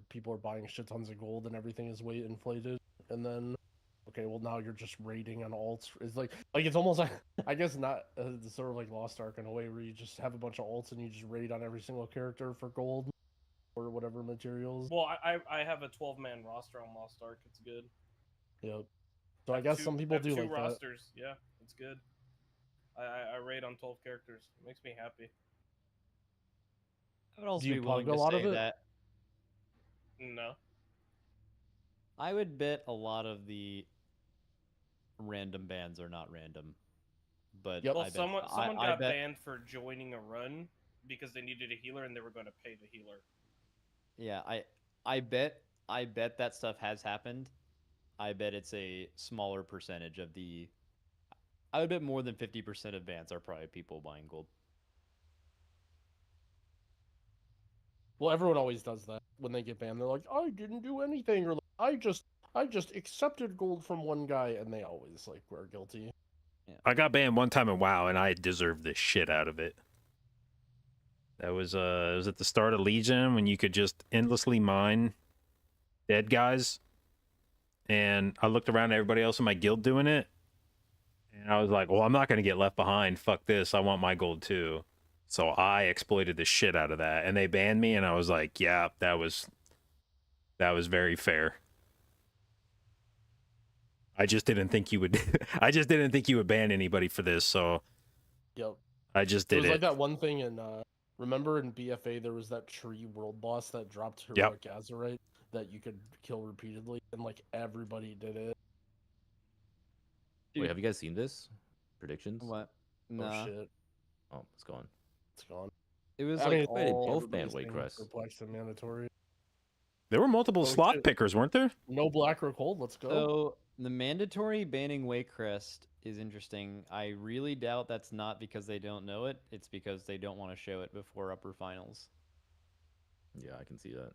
people are buying shit tons of gold and everything is way inflated, and then okay, well now you're just raiding on alts. It's like it's almost like I guess not sort of like Lost Ark in a way where you just have a bunch of alts and you just raid on every single character for gold or whatever materials. Well, I have a 12-man roster on Lost Ark. It's good. Yep. So I guess some people do two like rosters. Yeah, it's good. I raid on 12 characters. It makes me happy. I would also Do you be willing pug a to lot of say it? that No. I would bet a lot of the random bans are not random. But Yep. Well, I bet, someone I got bet, banned for joining a run because they needed a healer and they were going to pay the healer. Yeah, I bet that stuff has happened, I bet it's a smaller percentage of the. I would bet more than 50% of bans are probably people buying gold. Well, everyone always does that when they get banned. They're like, I didn't do anything, or I just accepted gold from one guy, and they always like were guilty. I got banned one time in WoW, and I deserved the shit out of it. That was it was at the start of Legion when you could just endlessly mine dead guys, and I looked around at everybody else in my guild doing it, and I was like, well, I'm not gonna get left behind. Fuck this. I want my gold too. So I exploited the shit out of that, and they banned me, and I was like, yeah, that was very fair. I just didn't think you would. I just didn't think you would ban anybody for this, so Yep. I just It did was it. like that one thing in remember in BFA there was that tree world boss that dropped Yep. heroic Azurite that you could kill repeatedly, and like everybody did it. Wait, have you guys seen this? Predictions? What? Oh Nah. shit, Oh, it's gone. it's gone. It was I like mean, Wait, they all. both banned everybody's Waycrest. saying perplexed and mandatory. There were multiple Oh, slot shit. pickers, weren't there? No black or cold. Let's go. So the mandatory banning Waycrest is interesting. I really doubt that's not because they don't know it. It's because they don't want to show it before upper finals. Yeah, I can see that.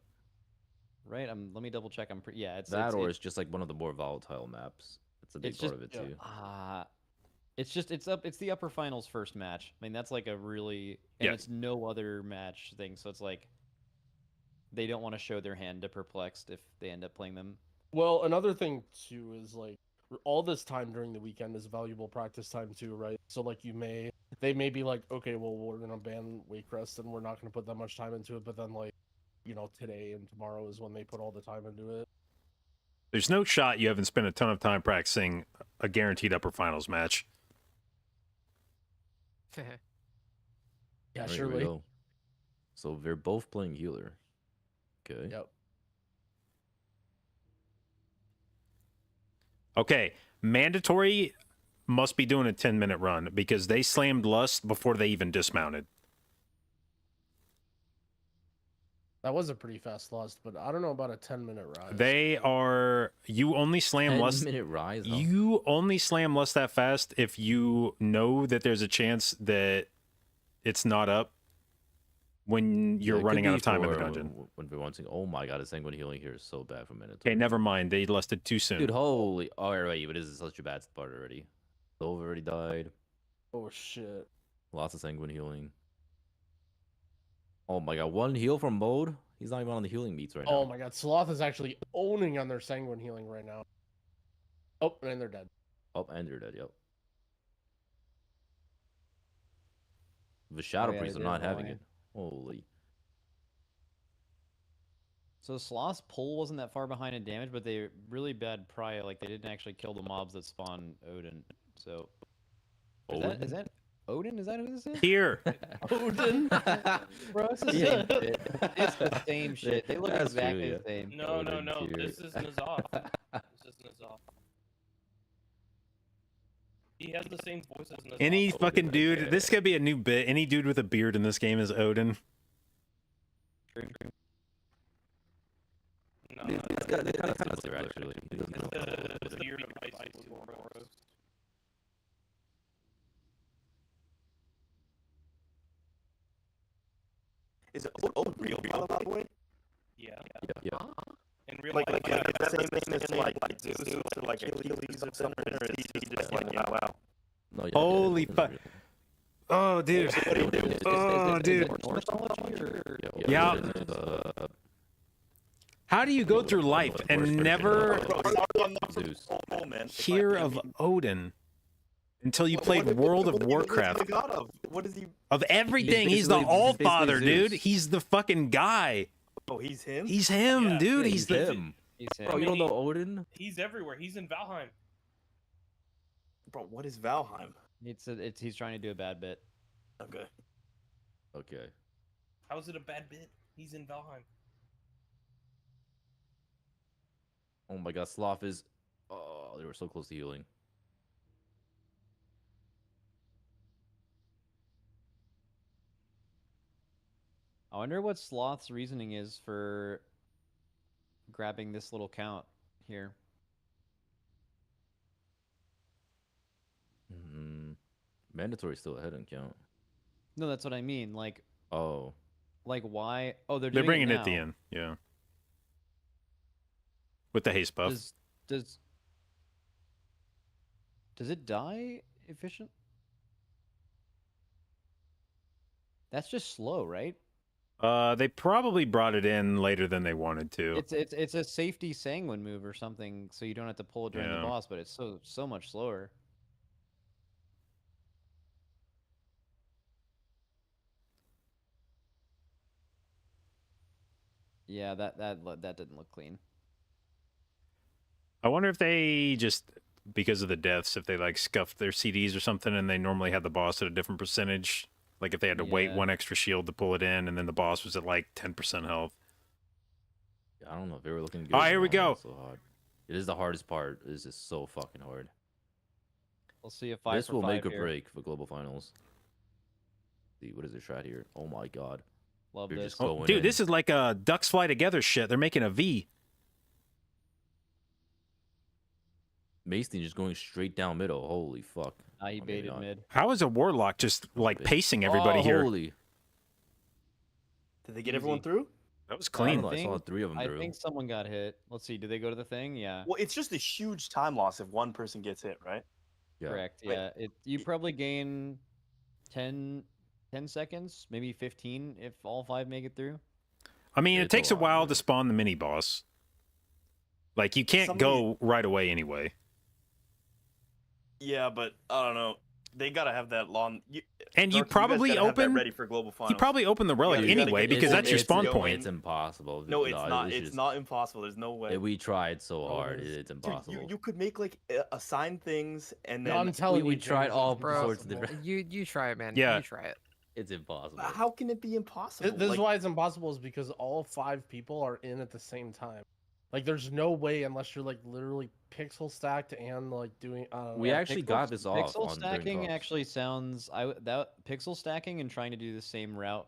Right? Let me double check. Yeah, it's That, or it's it's just like one of the more volatile maps. It's a big it's part just- of it yeah. too. It's the upper finals first match. I mean, that's like a really and Yeah. it's no other match thing. So it's like they don't want to show their hand to Perplexed if they end up playing them. Well, another thing too is like all this time during the weekend is valuable practice time too, right? So like they may be like, okay, well we're gonna ban Waycrest and we're not gonna put that much time into it, but then like, you know, today and tomorrow is when they put all the time into it. There's no shot you haven't spent a ton of time practicing a guaranteed upper finals match. Yeah, Alright, here we surely. go. So they're both playing healer. Okay. Yep. Okay, mandatory must be doing a 10-minute run because they slammed Lust before they even dismounted. That was a pretty fast loss, but I don't know about a 10-minute rise. They are you only slam Lust 10-minute rise. Huh? you only slam Lust that fast if you know that there's a chance that it's not up when you're Yeah, it could running out be of time in the for dungeon. When we're wanting, oh my god, the sanguine healing here is so bad for minutes. Okay, never mind. They lusted too soon. Dude, holy! Oh, right, but this is such a bad spot already. Dove already died. Oh shit. Lots of sanguine healing. Oh my god, one heal from Mode. He's not even on the healing meets right Oh now. my god, Sloth is actually owning on their sanguine healing right now. Oh, and they're dead. Oh, and they're dead. Yep. The Shadow yeah, Priests they are not did having annoy. it. Holy. So Sloth's pull wasn't that far behind in damage, but they really bad pry. Like they didn't actually kill the mobs that spawn Odin. So is that Odin? Is that who this is? Here. Odin. Bro, it's the same shit. It's the same shit. They look That's exactly true, the same. No, no, Odin no. tier. This is Nazaf. This is Nazaf. He has the same voice as Nazaf. Any Oh, fucking dude, dude, okay. this could be a new bit. Any dude with a beard in this game is Odin. No, It's kind of similar, actually. He doesn't know. it's the year of ice to Auroras. Is it real, by the way? Yeah. Yeah. In real Like, life, is that the same thing as like Zeus or like Achilles or something, or is he just like, yeah, wow. No, yeah, Holy yeah, fuck. Oh, dude. Oh, dude. Yeah. How do you go through life and never Zeus. hear of Odin until you played World of Warcraft? What is he? Of everything, he's the basically All-Father, Zeus. dude. He's the fucking guy. Oh, he's him. He's him, Yeah, dude. yeah, He's the him. He's him. Bro, you don't know Odin? he's everywhere. He's in Valheim. Bro, what is Valheim? He's trying to do a bad bit. Okay. Okay. How is it a bad bit? He's in Valheim. Oh my god, Sloth is. Oh, they were so close to healing. I wonder what Sloth's reasoning is for grabbing this little count here. Mandatory still ahead and count. No, that's what I mean. Like Oh. Like why? Oh, they're They're doing bringing it it at the now. end. Yeah. With the haste buff. Does it die efficient? That's just slow, right? They probably brought it in later than they wanted to. It's a safety sanguine move or something, so you don't have to pull it during the Yeah. boss, but it's so much slower. Yeah, that didn't look clean. I wonder if they just, because of the deaths, if they like scuffed their CDs or something, and they normally had the boss at a different percentage. Like if they had to wait Yeah. one extra shield to pull it in, and then the boss was at like 10% health. I don't know if they were looking good. Oh, here we go. So hard. It is the hardest part. It is just so fucking hard. We'll see if 5 This for will 5 make or here. break for global finals. See, what is their strat here? Oh my god. Love They're this. just going Dude, in. this is like a ducks fly together shit. They're making a V. Maestin just going straight down middle. Holy fuck. He maybe baited not. mid. How is a warlock just like pacing everybody Oh, here? Holy. Did they get everyone through? That was I clean. don't know, I saw 3 of them I through. think someone got hit. Let's see. Did they go to the thing? Yeah. Well, it's just a huge time loss if one person gets hit, right? Yeah. Correct. Wait. Yeah. You probably gain 10 seconds, maybe 15 if all 5 make it through. I mean, Yeah, it it's a takes a lot, while yeah. to spawn the mini boss. Like you can't Somebody- go right away anyway. Yeah, but I don't know. They gotta have that long. And you Darky, guys probably gotta have that open. ready for global You finals. probably open the relic gotta- you gotta anyway get- because it's- that's your it's spawn going- point. It's impossible. No, it's not. it's It's just- not impossible. There's no way. We tried so Oh, it hard. is. It's Dude, impossible. you could make like assign things and No, then. I'm telling we you, tried James, all it's sorts of impossible. different. You try it, man. Yeah. You try it. It's impossible. How can it be impossible? This is Like, why it's impossible, is because all 5 people are in at the same time. Like, there's no way unless you're like literally pixel stacked and like doing. We actually got this off Pixel on during stacking cups. actually sounds. That pixel stacking and trying to do the same route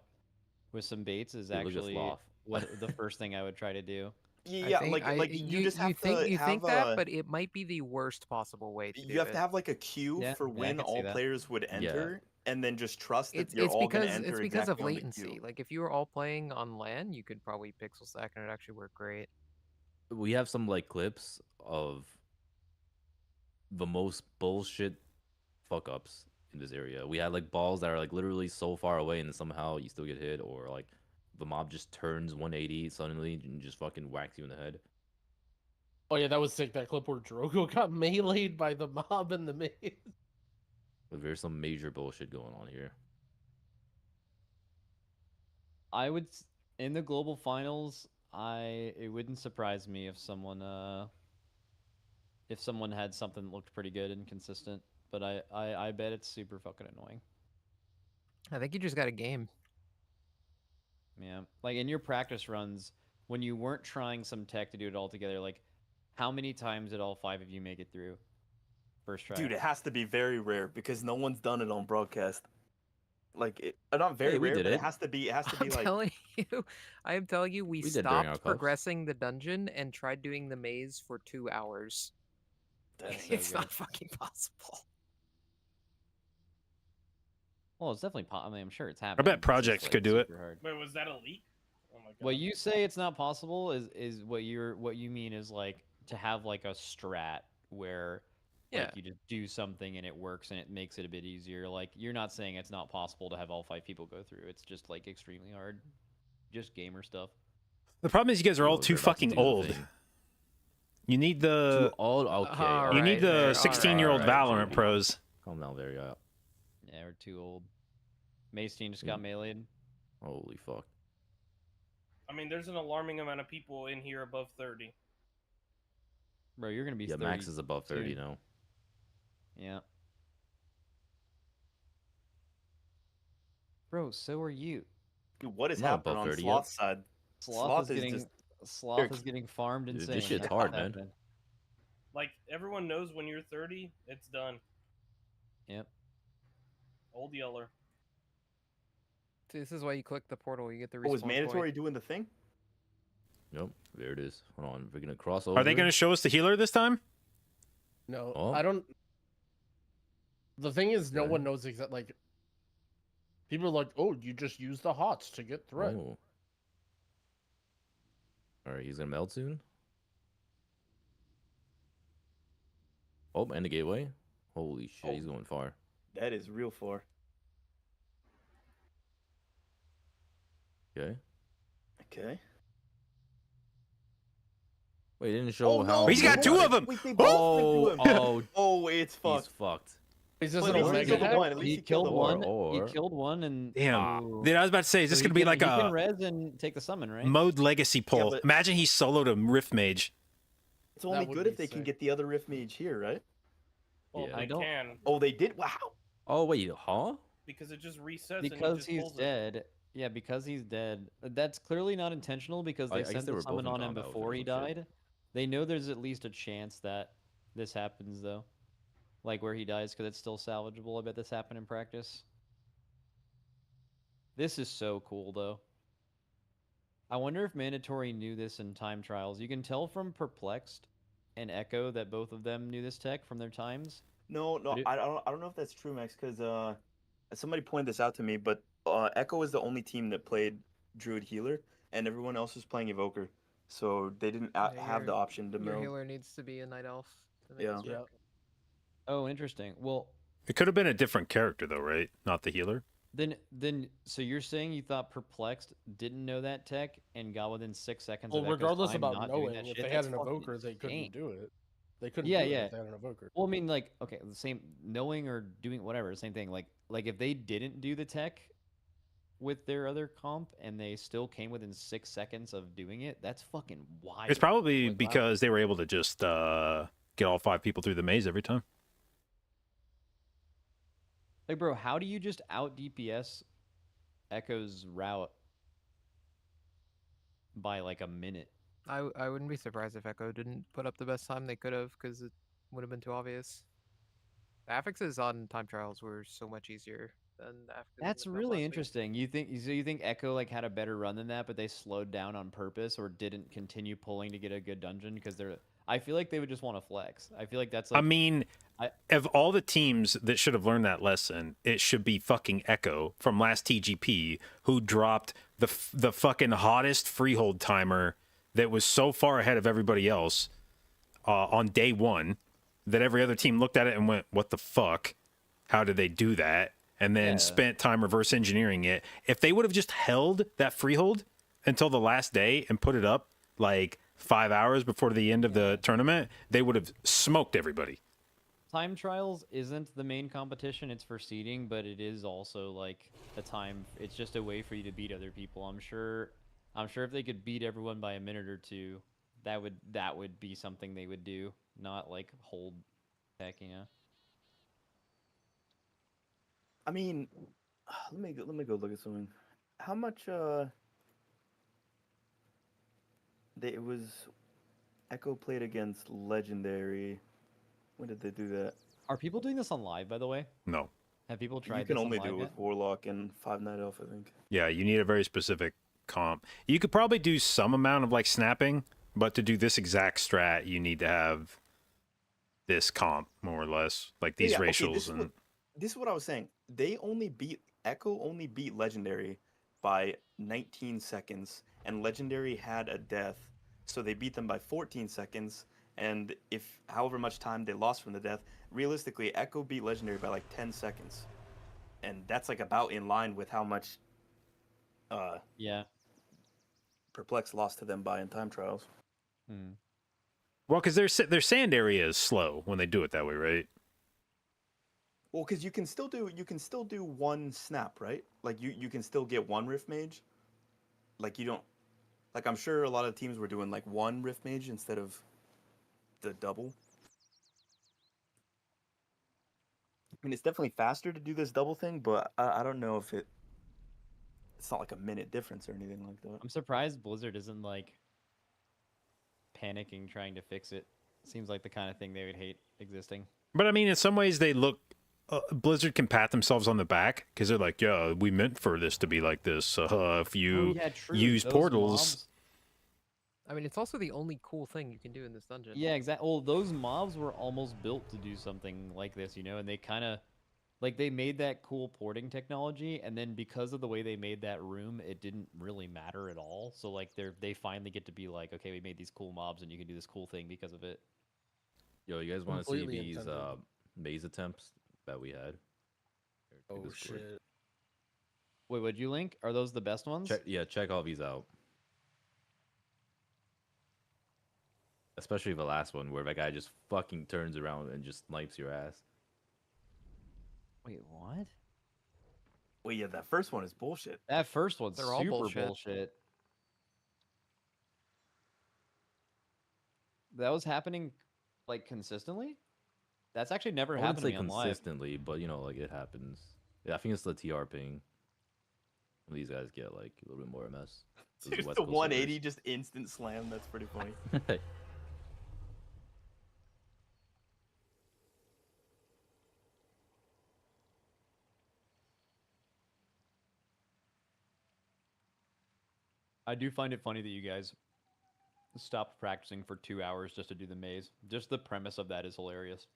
with some baits is Dude, look at actually Sloth. what the first thing I would try to do. yeah, like you just have to you have think a, that, but it might be the worst possible way to do you have it. to have like a queue Yeah, for yeah, I when can see all that. players would enter, and then just trust that It's you're all gonna because enter it's because of exactly on the latency. queue. Like if you were all playing on LAN, you could probably pixel stack and it actually work great. We have some like clips of the most bullshit fuck ups in this area. We had like balls that are like literally so far away and somehow you still get hit, or like the mob just turns 180 suddenly and just fucking whacks you in the head. Oh yeah, that was sick. That clip where Drogo got meleeed by the mob in the maze. But there's some major bullshit going on here. I would in the global finals. It wouldn't surprise me if someone had something that looked pretty good and consistent. But I bet it's super fucking annoying. I think you just got a game. Yeah, like in your practice runs when you weren't trying some tech to do it all together. Like, how many times did all 5 of you make it through first try? Dude, it has to be very rare because no one's done it on broadcast. Like, not very Hey, we rare, did but it. it has to be. It has to I'm be like. telling you, I am telling you, we We did during our stopped cups. progressing the dungeon and tried doing the maze for 2 hours. That's so It's good. not fucking possible. Well, it's definitely. I mean, I'm sure it's I happening. bet it's just, projects like, could do it. super hard. Wait, was that a leak? Oh my god. What you say it's not possible is what you mean is like to have like a strat where Yeah. like you just do something and it works and it makes it a bit easier. Like you're not saying it's not possible to have all 5 people go through. It's just like extremely hard. Just gamer stuff. The problem is you guys are all Oh, too they're about to fucking do the old. thing. You need Too the old? Okay. All you need right, the there, all 16-year-old right, Valorant JB. pros. Calm down there, yeah. Yeah, we're too old. Maestin just got meleeed. Holy fuck. I mean, there's an alarming amount of people in here above 30. Bro, you're gonna be Yeah, 30 Max is above 30 soon. now. Yeah. Bro, so are you. Dude, what is Not happening above on 30 yet. Sloth's side? Sloth is getting just. Sloth Eric, is getting farmed Dude, insane. this shit's What's hard, man. happening? Like, everyone knows when you're 30, it's done. Yep. Old Yeller. This is why you click the portal. You get the Oh, is respawn mandatory point. doing the thing? Nope, there it is. Hold on, we're gonna cross over. Are they going to show us the healer this time? No, Oh. I don't. The thing is, no Okay. one knows exactly. Like, people are like, "Oh, you just use the hots to get threat." Oh. All right, he's gonna melt soon. Oh, and the gateway. Holy shit, he's going far. That is real far. Okay. Okay. Wait, it didn't show Oh, how. no, He's got two of them. Wait, they both went through him. Oh, Oh, it's he's fucked. fucked. Is this But an at least he omega killed hack? one. At least He killed one. or- He killed one, and Damn. Ooh. Dude, I was about to say, is this So going to be like he can a res and take the summon, right? mode legacy pull? but- Imagine he soloed a Rift Mage. It's only would good be if they can sick. get the other Rift Mage here, right? Well, Yeah. they I don't- can Oh, they did. Wow. Oh wait, huh? because it just resets. and Because he just he's pulls it. dead. Yeah, because he's dead. That's clearly not intentional because I they guess sent they the were both summon in on him combat with it or before he some shit. died. They know there's at least a chance that this happens though, like where he dies because it's still salvageable. I bet this happened in practice. This is so cool though. I wonder if Mandatory knew this in time trials. You can tell from Perplexed and Echo that both of them knew this tech from their times. No, But it- I don't know if that's true, Max, because somebody pointed this out to me, but Echo is the only team that played Druid Healer, and everyone else was playing Evoker, so they didn't have the option to Your mill. healer needs to be a night elf. To make Yeah. this work. Oh, interesting. Well, It could have been a different character though, right? Not the healer. then, so you're saying you thought Perplexed didn't know that tech and got within 6 seconds Well, of Echo's regardless time about not doing knowing, that if shit? they had That's an fucking evoker, they couldn't insane. do it. They couldn't Yeah, do it yeah. if they had an evoker. Well, I mean, like, okay, the same knowing or doing whatever, same thing. Like if they didn't do the tech with their other comp and they still came within 6 seconds of doing it, that's fucking wild. It's probably Like, wow. because they were able to just get all 5 people through the maze every time. Like, bro, how do you just out DPS Echo's route by like a minute? I wouldn't be surprised if Echo didn't put up the best time they could have because it would have been too obvious. The affixes on time trials were so much easier than the affixes. in That's the build really last week. interesting. You think Echo like had a better run than that, but they slowed down on purpose or didn't continue pulling to get a good dungeon because they're. I feel like they would just want to flex. I feel like that's like. I mean, of all the teams that should have learned that lesson, it should be fucking Echo from last TGP, who dropped the fucking hottest freehold timer that was so far ahead of everybody else on day one that every other team looked at it and went, "What the fuck? How did they do that?" And then Yeah. spent time reverse engineering it. If they would have just held that freehold until the last day and put it up like 5 hours before the end of the tournament, they would have smoked everybody. Time trials isn't the main competition, it's for seeding, but it is also like a time, it's just a way for you to beat other people. I'm sure if they could beat everyone by a minute or two, that would be something they would do, not like hold tech, you know. I mean, let me go look at something. How much it was Echo played against Legendary. When did they do that? Are people doing this on live, by the way? No. Have people tried You can this on only live do it yet? with Warlock and 5 Night Elf, I think. Yeah, you need a very specific comp. You could probably do some amount of like snapping, but to do this exact strat, you need to have this comp more or less, like these Yeah, okay, racials and this is what I was saying. Echo only beat Legendary by 19 seconds, and Legendary had a death, so they beat them by 14 seconds. And if however much time they lost from the death, realistically, Echo beat Legendary by like 10 seconds, and that's like about in line with how much Yeah. Perplex lost to them by in time trials. well, because their sand area is slow when they do it that way, right? Well, because you can still do one snap, right? Like you can still get one Rift Mage. Like you don't, like I'm sure a lot of teams were doing like one Rift Mage instead of the double. I mean, it's definitely faster to do this double thing, but I don't know if it's not like a minute difference or anything like that. I'm surprised Blizzard isn't like panicking trying to fix it. Seems like the kind of thing they would hate existing. But I mean, in some ways, they look. Blizzard can pat themselves on the back because they're like, "Yeah, we meant for this to be like this. If you yeah, true. use Those portals." mobs- I mean, it's also the only cool thing you can do in this dungeon. Yeah, exactly. Well, those mobs were almost built to do something like this, you know, and they kind of Like they made that cool porting technology, and then because of the way they made that room, it didn't really matter at all. So like they finally get to be like, okay, we made these cool mobs, and you can do this cool thing because of it. Yo, you guys want to see Completely these intended. maze attempts that we had? Here, check Oh Discord. shit. Wait, would you link? Are those the best ones? Check all these out. Especially the last one where that guy just fucking turns around and just snipes your ass. Wait, what? Well, yeah, that first one is bullshit. That first one's They're all super bullshit. That was happening like consistently? That's actually never I wouldn't happened to say me on live. consistently, but you know, like it happens. Yeah, I think it's the TR ping. These guys get like a little bit more MS. Those Dude, West the Coast 180 servers. just instant slam. That's pretty funny. I do find it funny that you guys stopped practicing for 2 hours just to do the maze. Just the premise of that is hilarious.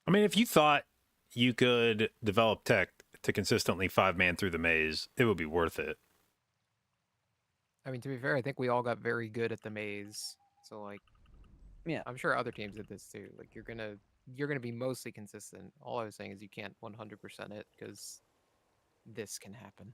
I mean, if you thought you could develop tech to consistently 5-man through the maze, it would be worth it. I mean, to be fair, I think we all got very good at the maze. So like, yeah, I'm sure other teams did this too. Like you're gonna be mostly consistent. All I was saying is you can't 100% it because this can happen.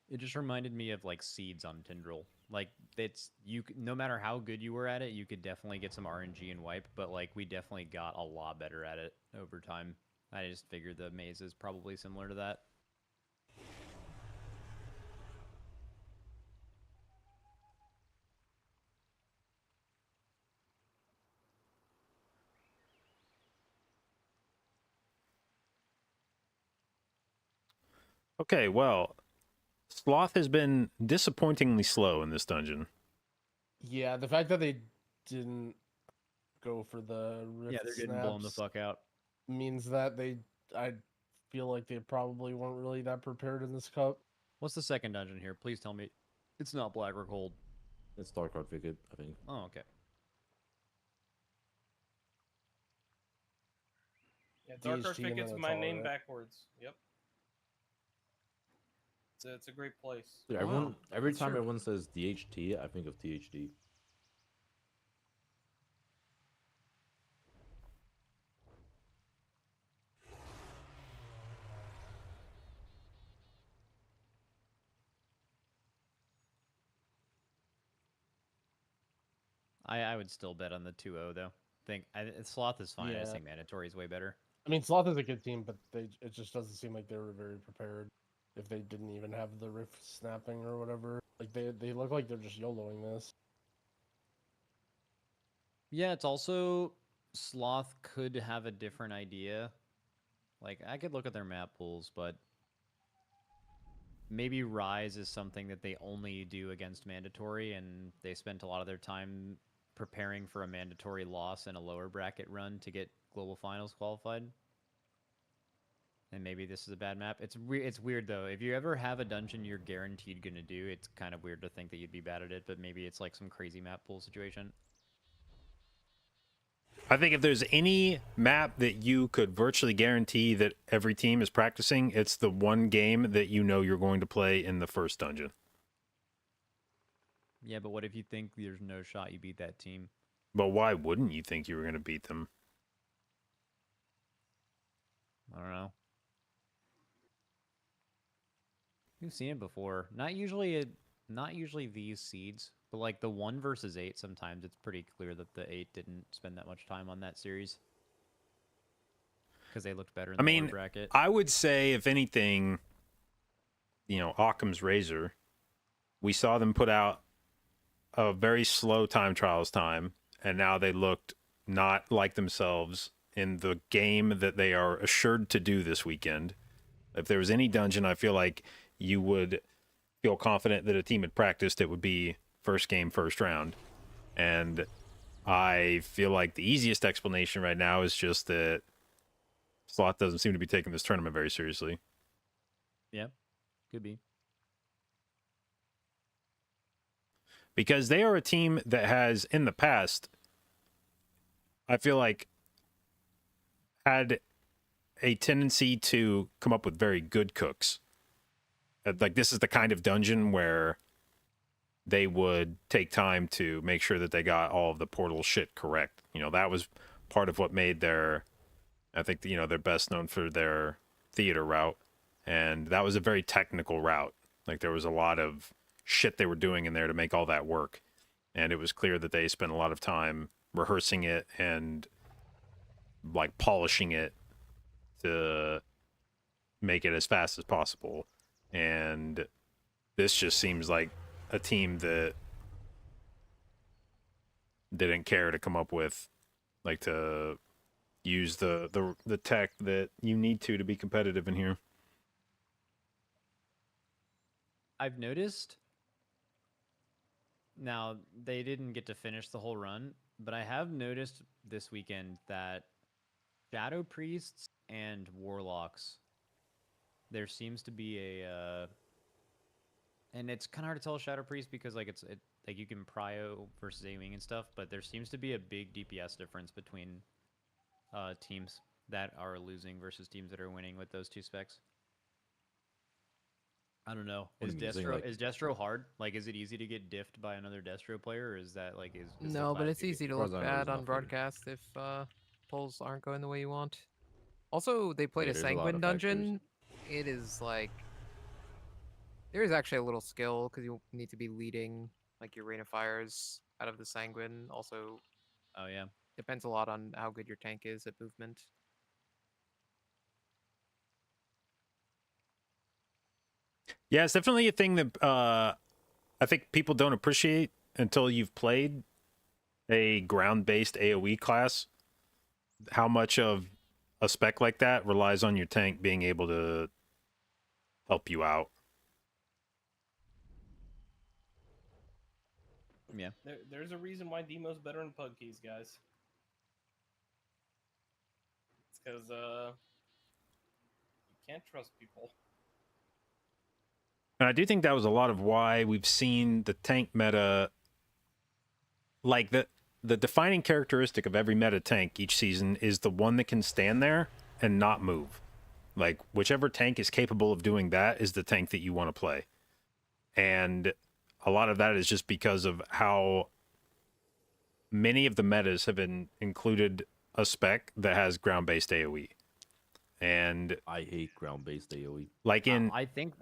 It just reminded me of like seeds on Tindril. Like it's no matter how good you were at it, you could definitely get some RNG and wipe, but like we definitely got a lot better at it over time. I just figured the maze is probably similar to that. Okay, well, Sloth has been disappointingly slow in this dungeon. Yeah, the fact that they didn't go for the rift Yeah, they're getting blown the snaps fuck out. means that I feel like they probably weren't really that prepared in this cup. What's the second dungeon here? Please tell me it's not Black or Cold. It's Starcraft Wicked, I think. Oh, okay. Yeah, Dark DHT, Earth and then gets it's my all name right. backwards. Yep. It's a great place. Dude, every time everyone says DHT, I think of THD. I would still bet on the 2-0 though. Sloth is fine. I just Yeah. think Mandatory is way better. I mean, Sloth is a good team, but it just doesn't seem like they were very prepared. If they didn't even have the rift snapping or whatever, like they look like they're just YOLOing this. Yeah, it's also Sloth could have a different idea. Like I could look at their map pools, but maybe Rise is something that they only do against Mandatory, and they spent a lot of their time preparing for a Mandatory loss and a lower bracket run to get Global Finals qualified. And maybe this is a bad map. It's weird though. If you ever have a dungeon you're guaranteed gonna do, it's kind of weird to think that you'd be bad at it. But maybe it's like some crazy map pool situation. I think if there's any map that you could virtually guarantee that every team is practicing, it's the one game that you know you're going to play in the first dungeon. Yeah, but what if you think there's no shot you beat that team? But why wouldn't you think you were going to beat them? I don't know. We've seen it before. Not usually these seeds, but like the 1 versus 8, sometimes it's pretty clear that the 8 didn't spend that much time on that series. Because they looked better in the lower bracket. I would say, if anything, you know, Occam's Razor, we saw them put out a very slow time trials time, and now they looked not like themselves in the game that they are assured to do this weekend. If there was any dungeon, I feel like you would feel confident that a team had practiced, it would be first game, first round. And I feel like the easiest explanation right now is just that Sloth doesn't seem to be taking this tournament very seriously. Yeah, could be. Because they are a team that has, in the past, I feel like, had a tendency to come up with very good cooks. Like this is the kind of dungeon where they would take time to make sure that they got all of the portal shit correct. You know, that was part of what made their, I think, you know, they're best known for their theater route. And that was a very technical route. Like there was a lot of shit they were doing in there to make all that work. And it was clear that they spent a lot of time rehearsing it and like polishing it to make it as fast as possible. And this just seems like a team that didn't care to come up with, like, to use the tech that you need to be competitive in here. I've noticed. Now, they didn't get to finish the whole run, but I have noticed this weekend that Shadow Priests and Warlocks, there seems to be a and it's kind of hard to tell Shadow Priest because like like you can prio versus aiming and stuff, but there seems to be a big DPS difference between teams that are losing versus teams that are winning with those two specs. I don't know. What Is do you mean, Destro like- is Destro hard? Like, is it easy to get diffed by another Destro player, or is that like is the No, but class it's too good? easy to far as look I know, there's bad on nothing. broadcast if polls aren't going the way you want. Also, they played Yeah, a there's a lot Sanguine of factors. dungeon. It is like there is actually a little skill because you need to be leading like your Rain of Fires out of the Sanguine. Also, Oh yeah. depends a lot on how good your tank is at movement. Yeah, it's definitely a thing that I think people don't appreciate until you've played a ground-based AoE class. How much of a spec like that relies on your tank being able to help you out. Yeah. There's a reason why Demo's better in Pug Keys, guys. It's because you can't trust people. And I do think that was a lot of why we've seen the tank meta, like the defining characteristic of every meta tank each season is the one that can stand there and not move. Like whichever tank is capable of doing that is the tank that you want to play. And a lot of that is just because of how many of the metas have been included a spec that has ground-based AoE. And I hate ground-based AoE. like in I think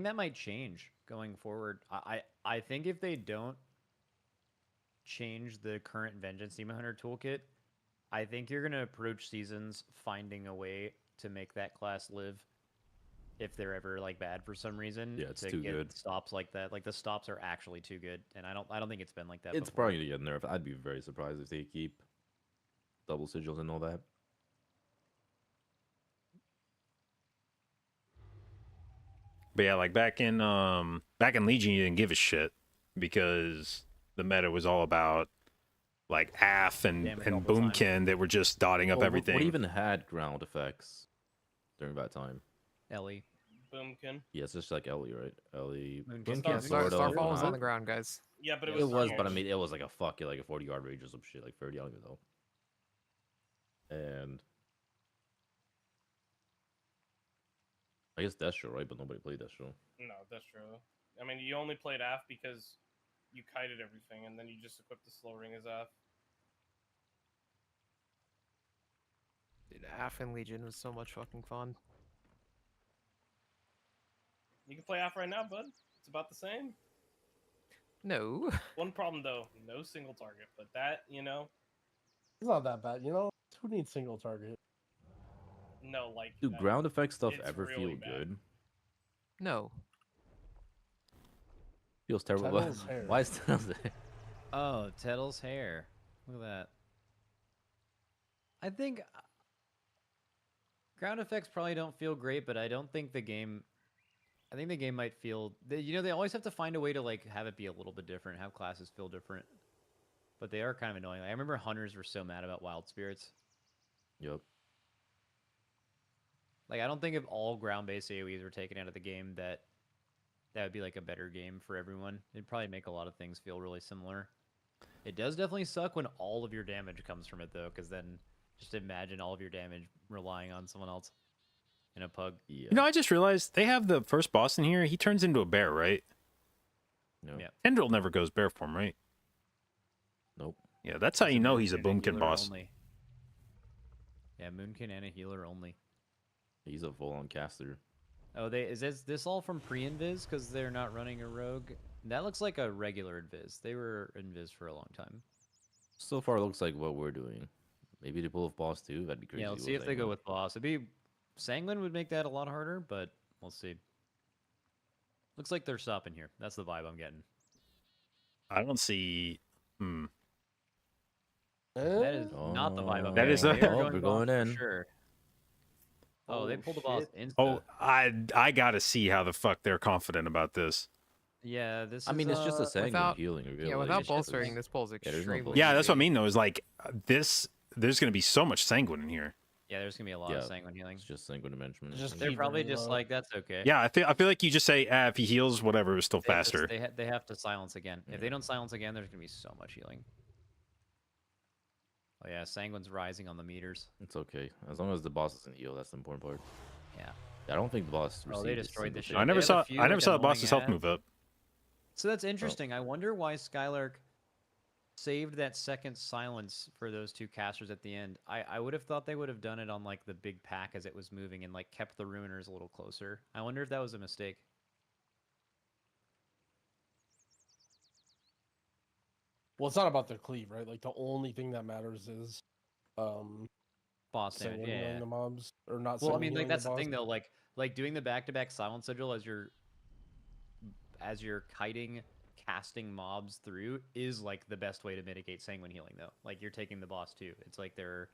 that might change going forward. I think if they don't change the current Vengeance Demon Hunter toolkit, I think you're gonna approach seasons finding a way to make that class live. If they're ever like bad for some reason, Yeah, it's to too get good. stops like that. Like the stops are actually too good, and I don't think it's been like that. It's before. probably gonna get nerfed. I'd be very surprised if they keep double sigils and all that. But yeah, like back in Legion, you didn't give a shit because the meta was all about like AF and Damage all the Boomkin that were just dotting up Well, everything. What even had ground effects during that time? Ellie. Boomkin. Yeah, it's just like Ellie, right? Ellie. Moonkin. Yeah, sort of, Starfall was not- on the ground, guys. Yeah, but It was, but I Starfall. mean, it was like a like a 40-yard range or some shit, like 30, I don't even know. And I guess Destro, right? But nobody played Destro. No, that's true. I mean, you only played AF because you kited everything, and then you just equipped the slow ring as AF. Dude, AF and Legion was so much fucking fun. You can play AF right now, bud. It's about the same. No. One problem though, no single target. But that, you know, It's not that bad, you know. Who needs single target? no, like. Do ground effect stuff it's ever really feel bad. good? No. Feels terrible. Tettle's hair. Why is Tettle's hair? Oh, Tettle's hair. Look at that. I think ground effects probably don't feel great, but I don't think the game. I think the game might feel. They always have to find a way to like have it be a little bit different, have classes feel different. But they are kind of annoying. Like, I remember hunters were so mad about wild spirits. Yep. Like I don't think if all ground-based AoEs were taken out of the game that would be like a better game for everyone. It'd probably make a lot of things feel really similar. It does definitely suck when all of your damage comes from it though, because then Just imagine all of your damage relying on someone else in a pug. Yeah. You know, I just realized they have the first boss in here. He turns into a bear, right? No. Yeah. Tendril never goes bear form, right? Nope. Yeah, that's how He's you know Moonkin he's a and boomkin healer boss. Only. Yeah, Moonkin and a healer only. He's a full-on caster. Oh, is this all from pre-invis because they're not running a rogue? That looks like a regular invis. They were invis for a long time. So far, looks like what we're doing. Maybe they pull off boss too. That'd be crazy. Yeah, let's see if they go with boss. It'd be Sanguine would make that a lot harder, but we'll see. Looks like they're stopping here. That's the vibe I'm getting. I don't see. That is not the vibe I'm That getting. is They a- are Oh, going we're boss going for in. sure. Oh, they pulled the boss insta. Oh, I gotta see how the fuck they're confident about this. Yeah, this I mean, is, it's just a Sanguine without- healing. yeah, without bolstering, this pull's there's no extremely bolstering. Yeah, that's what I easy. mean though. Is like this. There's gonna be so much sanguine in here. Yeah, there's gonna be a lot of Sanguine healing. It's just Sanguine management. Just They're keep probably running just low. like, that's okay. Yeah, I feel like you just say, if he heals, whatever, is still They have to- faster. they have to silence again. If they don't silence again, there's gonna be so much healing. Oh yeah, Sanguine's rising on the meters. It's okay as long as the boss doesn't heal. That's the important part. Yeah. I don't think the boss. Oh, they received a destroyed single the hit. shit. I never They have saw. a few, I never like, saw the annoying boss's health ads. move up. So that's interesting. I wonder why Skylark saved that second silence for those two casters at the end. I would have thought they would have done it on like the big pack as it was moving and like kept the ruiners a little closer. I wonder if that was a mistake. Well, it's not about the cleave, right? Like the only thing that matters is Boss damage. Sanguine Yeah. healing the mobs or not. Well, I Sanguine mean, like healing that's the boss. thing though. Like doing the back-to-back silence sigil as you're kiting casting mobs through is like the best way to mitigate sanguine healing though. Like you're taking the boss too. It's like they're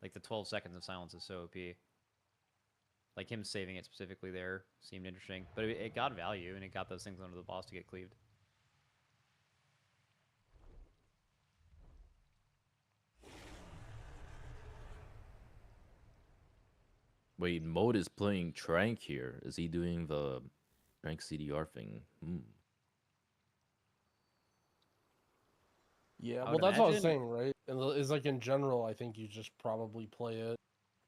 like the 12 seconds of silence is so OP. Like him saving it specifically there seemed interesting, but it got value and it got those things under the boss to get cleaved. Wait, Mode is playing Trank here. Is he doing the Trank CDR thing? Yeah, I well, would that's what I was imagine- saying, right? Is like in general, I think you just probably play it,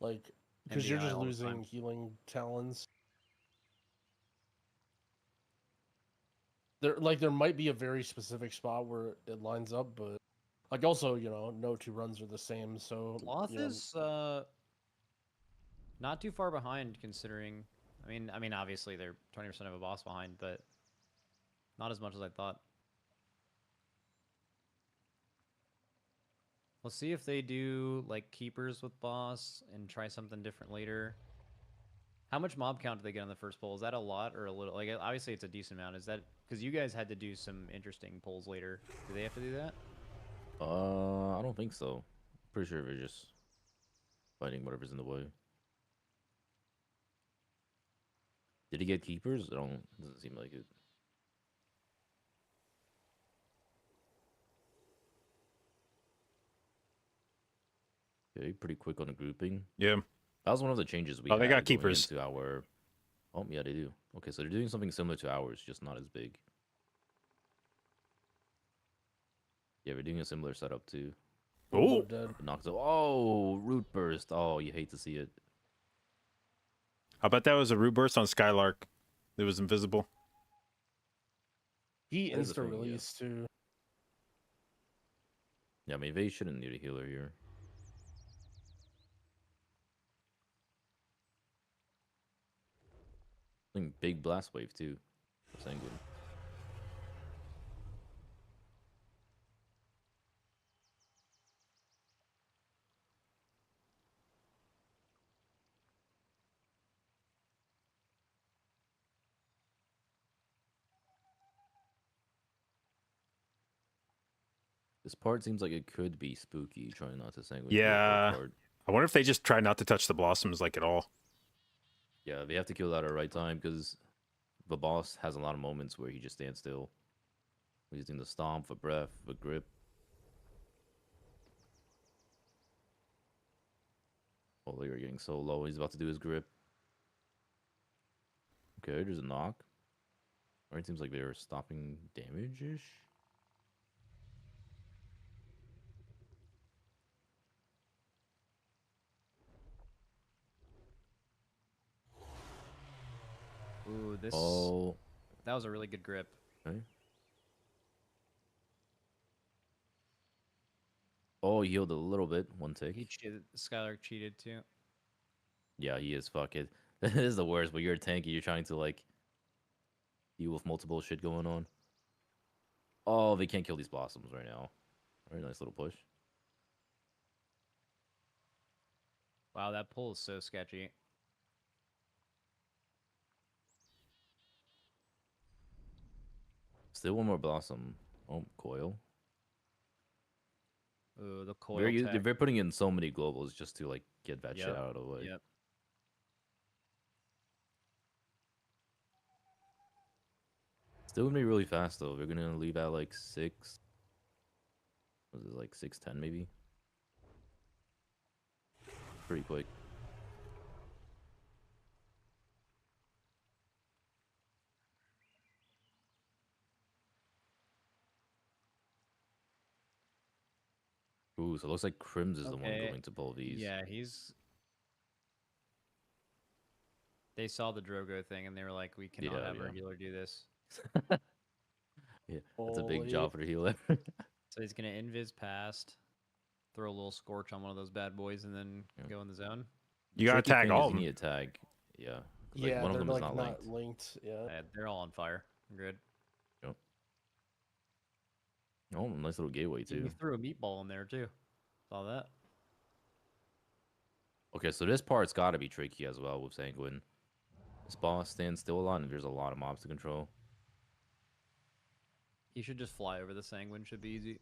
like, because you're MDI just all the losing time. healing talents. There might be a very specific spot where it lines up, but like also, no two runs are the same, so Sloth is not too far behind considering. I mean, obviously they're 20% of a boss behind, but not as much as I thought. We'll see if they do like keepers with boss and try something different later. How much mob count do they get on the first pull? Is that a lot or a little? Like obviously it's a decent amount. Is that because you guys had to do some interesting pulls later? Do they have to do that? I don't think so. Pretty sure they're just fighting whatever's in the way. Did he get keepers? Doesn't seem like it. Okay, pretty quick on the grouping. Yeah. That was one of the changes we Oh, they had got going keepers. into our... Oh, yeah, they do. Okay, so they're doing something similar to ours, just not as big. Yeah, we're doing a similar setup too. Oh, Knocks out. Oh, root burst. Oh, you hate to see it. I bet that was a root burst on Skylark. It was invisible. he That is a insta thing, yeah. release too. Yeah, I mean, they shouldn't need a healer here. I think big blast wave too. For Sanguine. This part seems like it could be spooky, trying not to sanguine. kill that Yeah. part. I wonder if they just try not to touch the blossoms like at all. Yeah, they have to kill that at the right time because the boss has a lot of moments where he just stands still. He's using the stomp for breath, for grip. Oh, they're getting so low. He's about to do his grip. Okay, there's a knock. Alright, seems like they're stopping damage-ish. this. Oh. That was a really good grip. Okay. Oh, he healed a little bit. One tick. He cheated. Skylar cheated too. Yeah, he is. Fuck it. That is the worst. But you're a tanky. You're trying to like deal with multiple shit going on. Oh, they can't kill these blossoms right now. Very nice little push. Wow, that pull is so sketchy. Still one more blossom. Oh, coil. Ooh, the coil. They're putting in so many globals just to like get that shit Yep, out of the way. Yep. Still gonna be really fast though. We're gonna leave at like 6. Was it like 6:10 maybe? Pretty quick. Ooh, so it looks like Crims is the one Okay. going to pull these. Yeah, he's. They saw the Drogo thing and they were like, "We cannot Yeah, have yeah. our healer do this." Yeah, that's a big job for the healer. So he's gonna invis past, throw a little scorch on one of those bad boys, and then go in the zone. You gotta Tricky tag thing all is of them. you need to tag. Yeah. 'cause, Yeah, like, one of they're them is like not linked. Yeah. They're all on fire. Good. Yep. Oh, nice little gateway He too. threw a meatball in there too. Saw that. Okay, so this part's got to be tricky as well with Sanguine. This boss stands still a lot, and there's a lot of mobs to control. He should just fly over the Sanguine. Should be easy.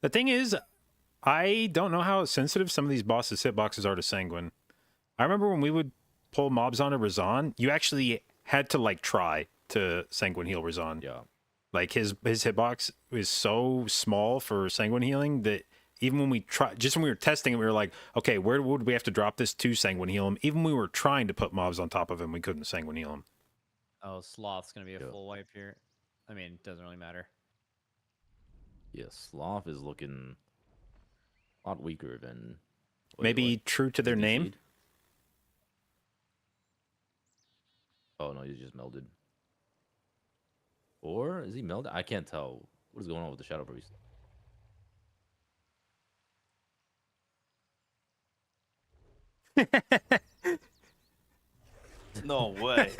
The thing is, I don't know how sensitive some of these bosses' hitboxes are to Sanguine. I remember when we would pull mobs onto Razan, you actually had to like try to Sanguine heal Razan. Yeah. Like his hitbox is so small for Sanguine healing that even when we just when we were testing it, we were like, okay, where would we have to drop this to Sanguine heal him? Even when we were trying to put mobs on top of him, we couldn't Sanguine heal him. Oh, Sloth's gonna be a full wipe here. I mean, it doesn't really matter. Yeah, Sloth is looking a lot weaker than... Maybe true to their name. Seed? Oh, no, he's just melded. Or is he melded? I can't tell. What is going on with the Shadow Priest? No way.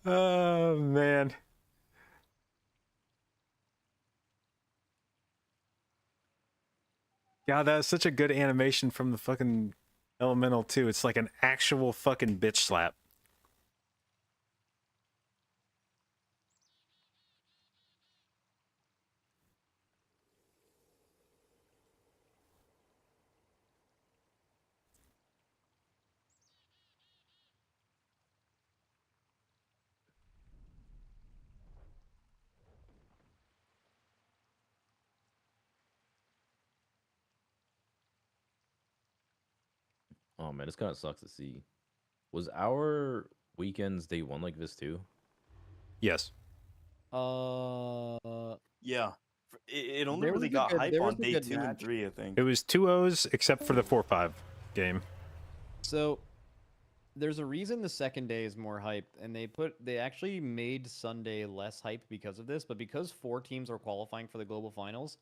Oh, man. God, that was such a good animation from the fucking Elemental too. It's like an actual fucking bitch slap. Oh, man, this kind of sucks to see. Was our weekends day 1 like this too? Yes. Yeah. It only There was really a got good- hype there was on a day good 2 and match. 3, I think. It was 2-0s except for the 4-5 game. So there's a reason the second day is more hyped, and they actually made Sunday less hyped because of this, but because 4 teams are qualifying for the global finals,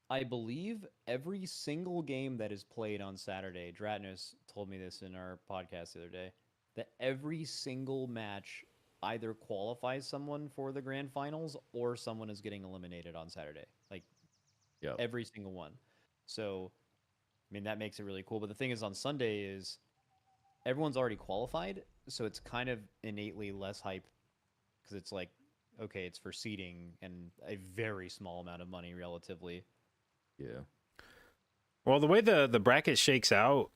I believe every single game that is played on Saturday, Dratnos told me this in our podcast the other day, that every single match either qualifies someone for the grand finals or someone is getting eliminated on Saturday. Like, yeah, every single one. So, I mean, that makes it really cool. But the thing is, on Sunday is everyone's already qualified, so it's kind of innately less hype because it's like, okay, it's for seeding and a very small amount of money relatively. Yeah. Well, the way the bracket shakes out,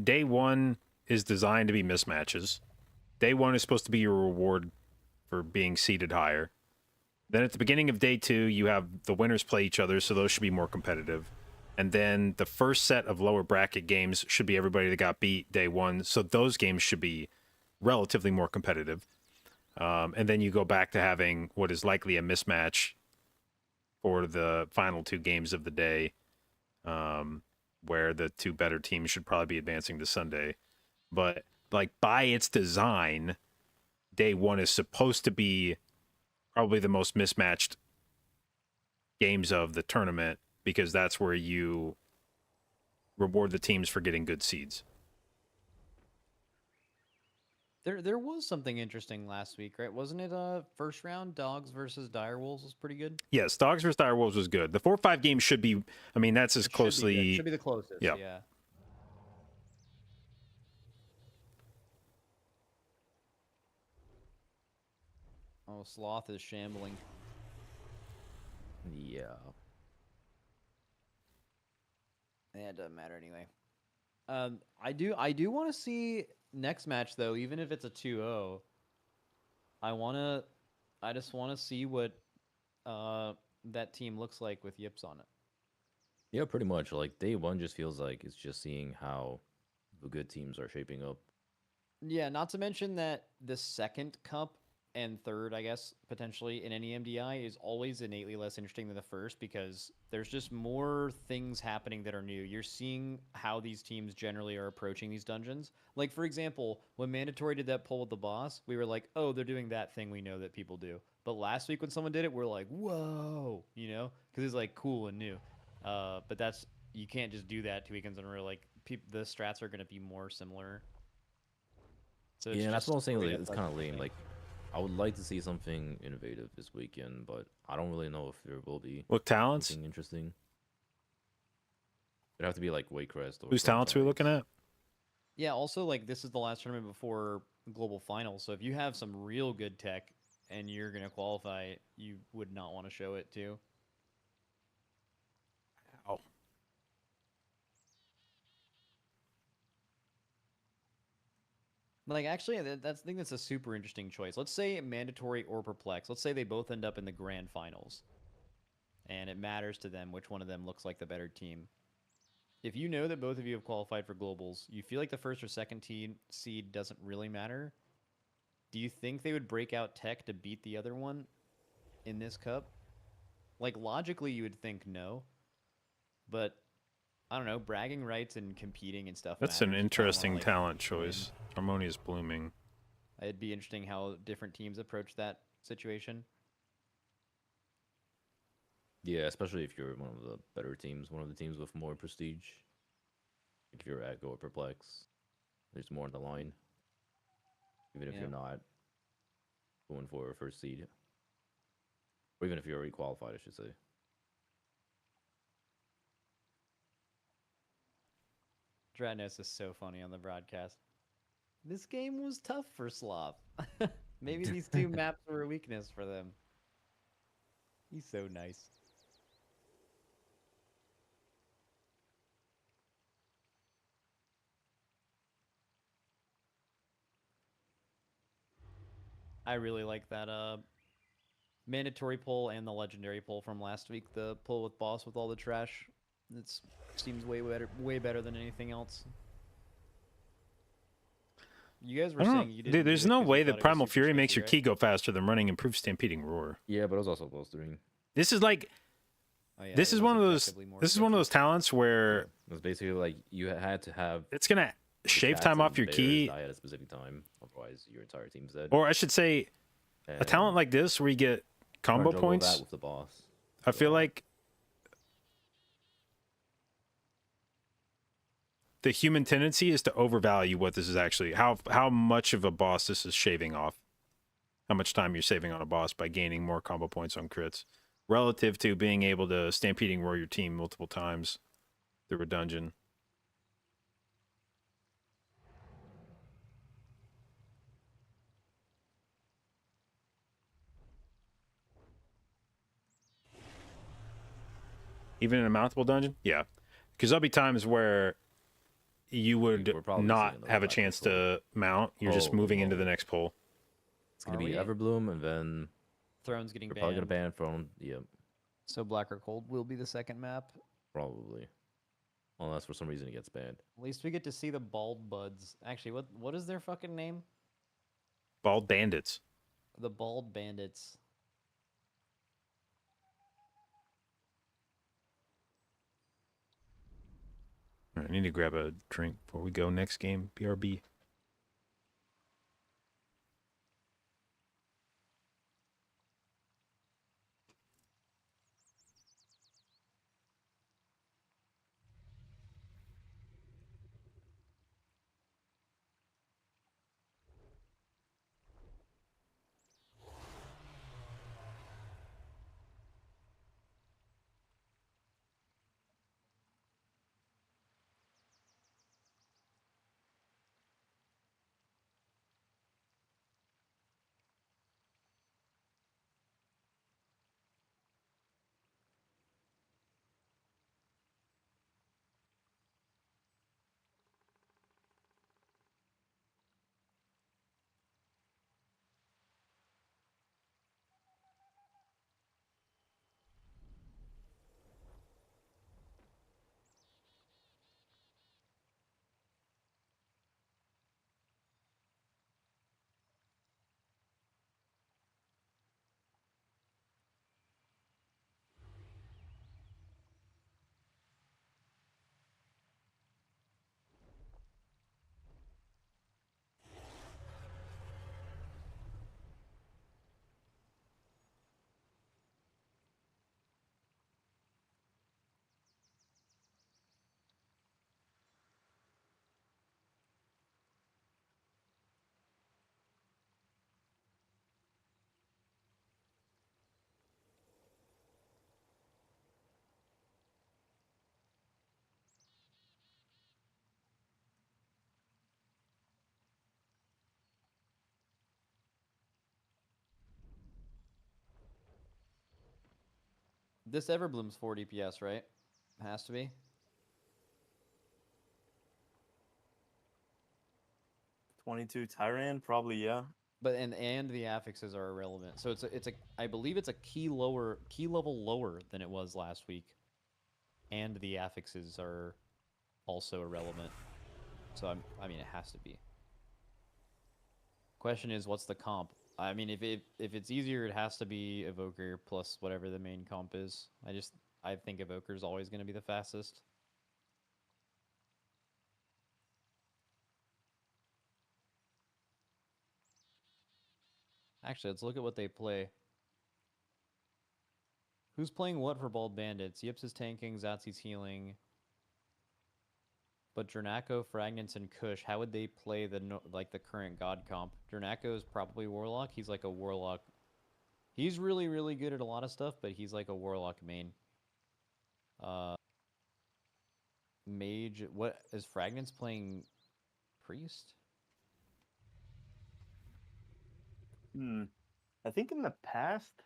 day 1 is designed to be mismatches. Day 1 is supposed to be your reward for being seated higher. Then at the beginning of day 2, you have the winners play each other, so those should be more competitive. And then the first set of lower bracket games should be everybody that got beat day 1, so those games should be relatively more competitive. And then you go back to having what is likely a mismatch for the final 2 games of the day. where the two better teams should probably be advancing to Sunday. But like by its design, day one is supposed to be probably the most mismatched games of the tournament because that's where you reward the teams for getting good seeds. There was something interesting last week, right? Wasn't it first round Dogs versus Direwolves was pretty good? Yes, Dogs vs. Direwolves was good. The 4-5 game should be, I mean, that's as closely. Should be the closest. Yeah. Yeah. Oh, Sloth is shambling. Yeah. Yeah, it doesn't matter anyway. I do want to see next match though, even if it's a 2-0. I just want to see what that team looks like with Yips on it. Yeah, pretty much. Like day one just feels like it's just seeing how the good teams are shaping up. Yeah, not to mention that the second cup and third, I guess, potentially in any MDI is always innately less interesting than the first because there's just more things happening that are new. You're seeing how these teams generally are approaching these dungeons. Like, for example, when Mandatory did that pull with the boss, we were like, oh, they're doing that thing we know that people do. But last week when someone did it, we're like, whoa, you know, because it's like cool and new. But that's, you can't just do that 2 weekends in a row. Like, the strats are going to be more similar. So Yeah, that's what I'm saying. Like, it's kind of interesting. lame. Like, I would like to see something innovative this weekend, but I don't really know if there will be. What talents? Something interesting. It'd have to be like Waycrest. Or Whose talents are we looking at? Yeah, also, like, this is the last tournament before Global Finals, so if you have some real good tech and you're going to qualify, you would not want to show it, too. Oh. Like, actually, I think that's a super interesting choice. Let's say Mandatory or Perplex. Let's say they both end up in the Grand Finals. And it matters to them which one of them looks like the better team. If you know that both of you have qualified for Globals, you feel like the first or second seed doesn't really matter. Do you think they would break out tech to beat the other one in this cup? Like, logically, you would think no. But, I don't know, bragging rights and competing and stuff That's matters. an interesting talent choice. Harmonious Blooming. It'd be interesting how different teams approach that situation. Yeah, especially if you're one of the better teams, one of the teams with more prestige. Like if you're at Go or Perplex, there's more on the line. Even if you're not going for a first seed. Or even if you're already qualified, I should say. Dratnos is so funny on the broadcast. This game was tough for Sloth. Maybe these two maps were a weakness for them. He's so nice. I really like that mandatory pull and the legendary pull from last week. The pull with boss with all the trash. It seems way better than anything else. You guys were saying you didn't. Dude, there's do it no 'cause you way thought that it was Primal super Fury makes shaky, your right? key go faster than running improved Stampeding Roar. Yeah, but it was also bolstering. This is like Oh, yeah, this it is was one of those objectively more this is one of those talents where It was basically like you had to have it's gonna the shave cats time off and your bears key, die at a specific time, otherwise your entire team's dead. or I should say a talent like this where you get Trying to combo juggle points. that with the boss. I feel like the human tendency is to overvalue what this is actually, how much of a boss this is shaving off, how much time you're saving on a boss by gaining more combo points on crits, relative to being able to Stampeding Roar your team multiple times through a dungeon. Even in a mountable dungeon? Yeah. Because there'll be times where you would probably not seeing the have a Black chance Control. to mount. You're just Oh, moving into no. the next pull. It's gonna Are be we? Everbloom, and then Throne's getting you're probably gonna banned. ban Throne. Yep, So Black or Cold will be the second map. probably. Unless for some reason it gets banned. At least we get to see the Bald Buds. Actually, what is their fucking name? Bald Bandits. The Bald Bandits. I need to grab a drink before we go next game. BRB. This Everbloom's 4 DPS, right? Has to be. $22 Tyran, probably yeah. But and the affixes are irrelevant. So it's a I believe it's a key level lower than it was last week. And the affixes are also irrelevant. So I mean it has to be. Question is, what's the comp? I mean, if it's easier, it has to be Evoker plus whatever the main comp is. I think Evoker's always going to be the fastest. Actually, let's look at what they play. Who's playing what for Bald Bandits? Yips is tanking, Zatzi's healing. But Dranaco, Fragments, and Kush, how would they play the current God comp? Dranaco is probably Warlock. He's like a Warlock. He's really, really good at a lot of stuff, but he's like a Warlock main. Mage, what is Fragments playing? Priest? I think in the past.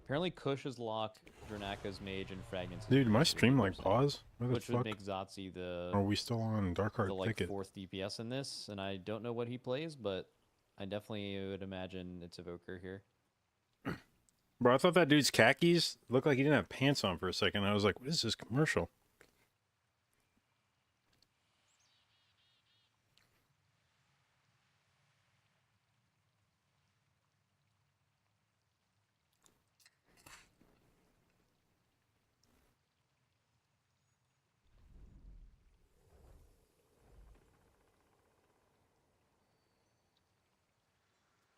Apparently Kush is Lock, Dranaco's Mage, and Fragments. Dude, my stream like pause? Where the Which fuck? would make Zotzi the. Are we still on Darkheart the Thicket? 4th DPS in this, and I don't know what he plays, but I definitely would imagine it's Evoker here. Bro, I thought that dude's khakis looked like he didn't have pants on for a second. I was like, what is this commercial?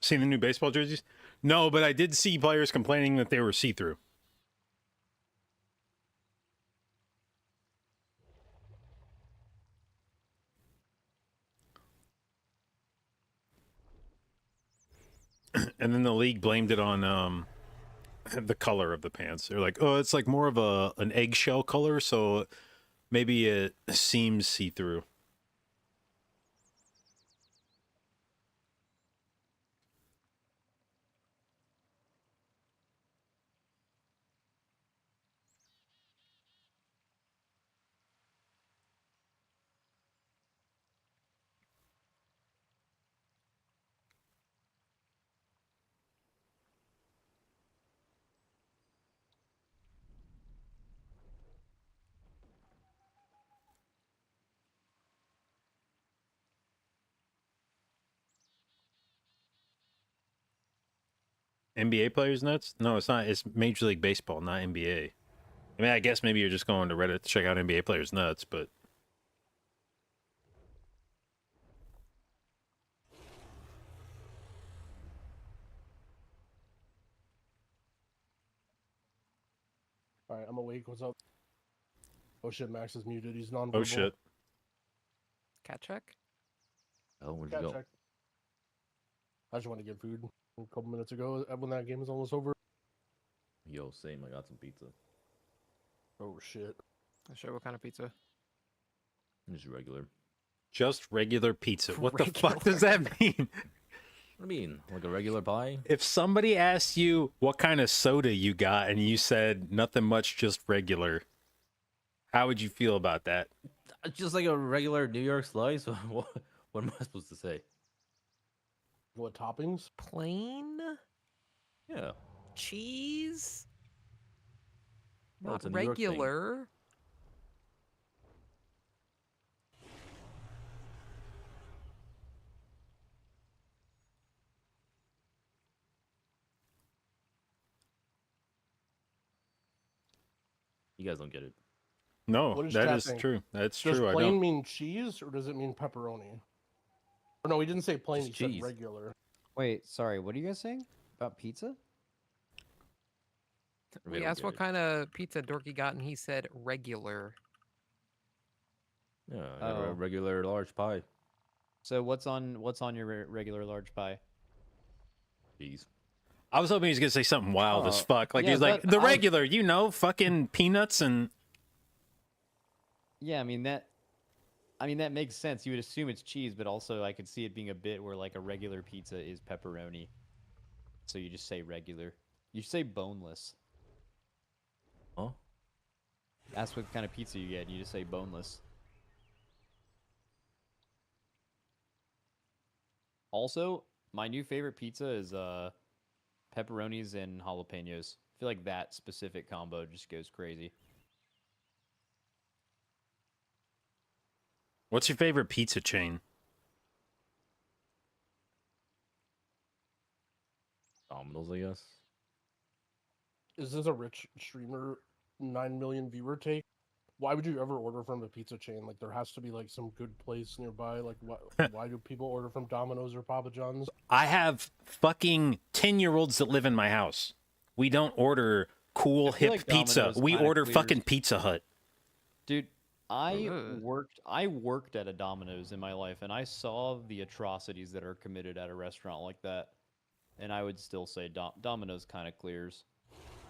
Seen the new baseball jerseys? No, but I did see players complaining that they were see-through. And then the league blamed it on the color of the pants. They're like, oh, it's like more of an eggshell color, so maybe it seems see-through. NBA players nuts? No, it's not. It's Major League Baseball, not NBA. I mean, I guess maybe you're just going to Reddit to check out NBA players' nuts, but All right, I'm awake. What's up? Oh shit, Max is muted. He's non-verbal. oh shit. Cat check? Oh, where'd you Cat go? check. I just want to get food a couple minutes ago when that game was almost over. Yo, same. I got some pizza. Oh shit. Sure, what kind of pizza? Just regular. Just regular pizza. What the fuck does that mean? What do you mean? Like a regular pie? If somebody asked you what kind of soda you got and you said nothing much, just regular, how would you feel about that? Just like a regular New York slice? What am I supposed to say? What toppings? Plain? Yeah. Cheese? Well, Not it's a New York thing. regular. You guys don't get it. No, What is that chat is saying? true. That's Does true. I plain don't. mean cheese or does it mean pepperoni? Or no, he didn't say plain. Just He cheese. said regular. Wait, sorry. What are you guys saying about pizza? We don't asked get what it. kind of pizza Dorky got, and he said regular. Yeah, I got a Oh. regular large pie. So what's on your regular large pie? Cheese. I was hoping he was gonna say something wild as Oh, fuck. Like yeah, he's like that- the I was- regular, you know, fucking peanuts and. Yeah, I mean that makes sense. You would assume it's cheese, but also I could see it being a bit where like a regular pizza is pepperoni. So you just say regular. You say boneless. Huh? That's what kind of pizza you get. You just say boneless. Also, my new favorite pizza is pepperonis and jalapenos. I feel like that specific combo just goes crazy. What's your favorite pizza chain? Domino's, I guess. Is this a rich streamer 9 million viewer take? Why would you ever order from a pizza chain? Like there has to be like some good place nearby. Like why do people order from Domino's or Papa John's? I have fucking 10-year-olds that live in my house. We don't order cool I feel hip like pizza. Domino's We kinda order clears- fucking Pizza Hut. Dude, I Ugh. worked at a Domino's in my life, and I saw the atrocities that are committed at a restaurant like that. And I would still say Domino's kind of clears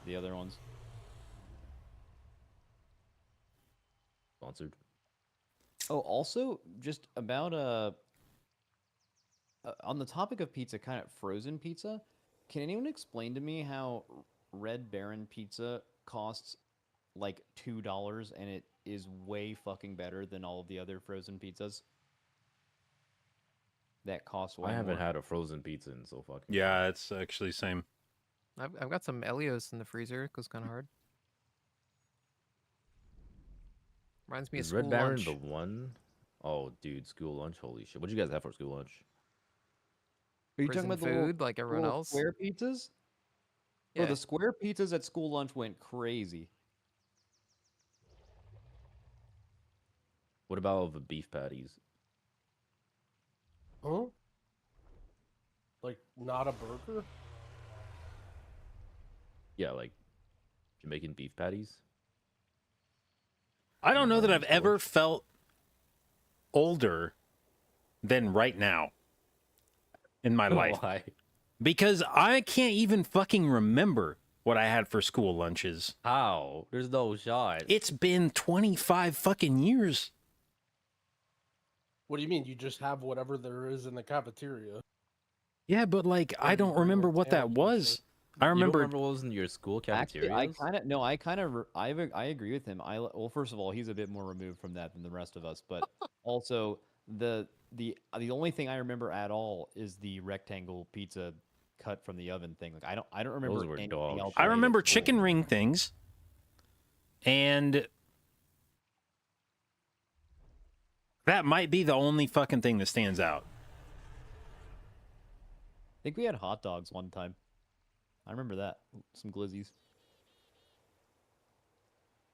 the other ones. Sponsored. Oh, also, just about on the topic of pizza, kind of frozen pizza, can anyone explain to me how Red Baron pizza costs like $2 and it is way fucking better than all of the other frozen pizzas? That costs way I haven't more. had a frozen pizza in so fucking. Yeah, it's actually same. I've got some Elios in the freezer. It goes kind of hard. Reminds me of Is school Red Baron lunch. the one? Oh, dude, school lunch. Holy shit! What'd you guys have for school lunch? Are you Prison talking about the little, food like everyone little else? square pizzas? Bro, Yeah. the square pizzas at school lunch went crazy. What about the beef patties? Huh? Like not a burger? Yeah, like Jamaican beef patties. I don't know that Yeah, I've of ever course. felt older than right now in my life. Why? Because I can't even fucking remember what I had for school lunches. How? There's no shot. It's been 25 fucking years. What do you mean? You just have whatever there is in the cafeteria. Yeah, but like I you don't bring, remember like, what that sandwiches and was. I You don't remember remember what was in your school Actually, cafeterias? I agree with him. Well, first of all, he's a bit more removed from that than the rest of us, but also the only thing I remember at all is the rectangle pizza cut from the oven thing. Like I don't remember were anything dog else. I shit. remember chicken ring things. And that might be the only fucking thing that stands out. I think we had hot dogs one time. I remember that. Some glizzies.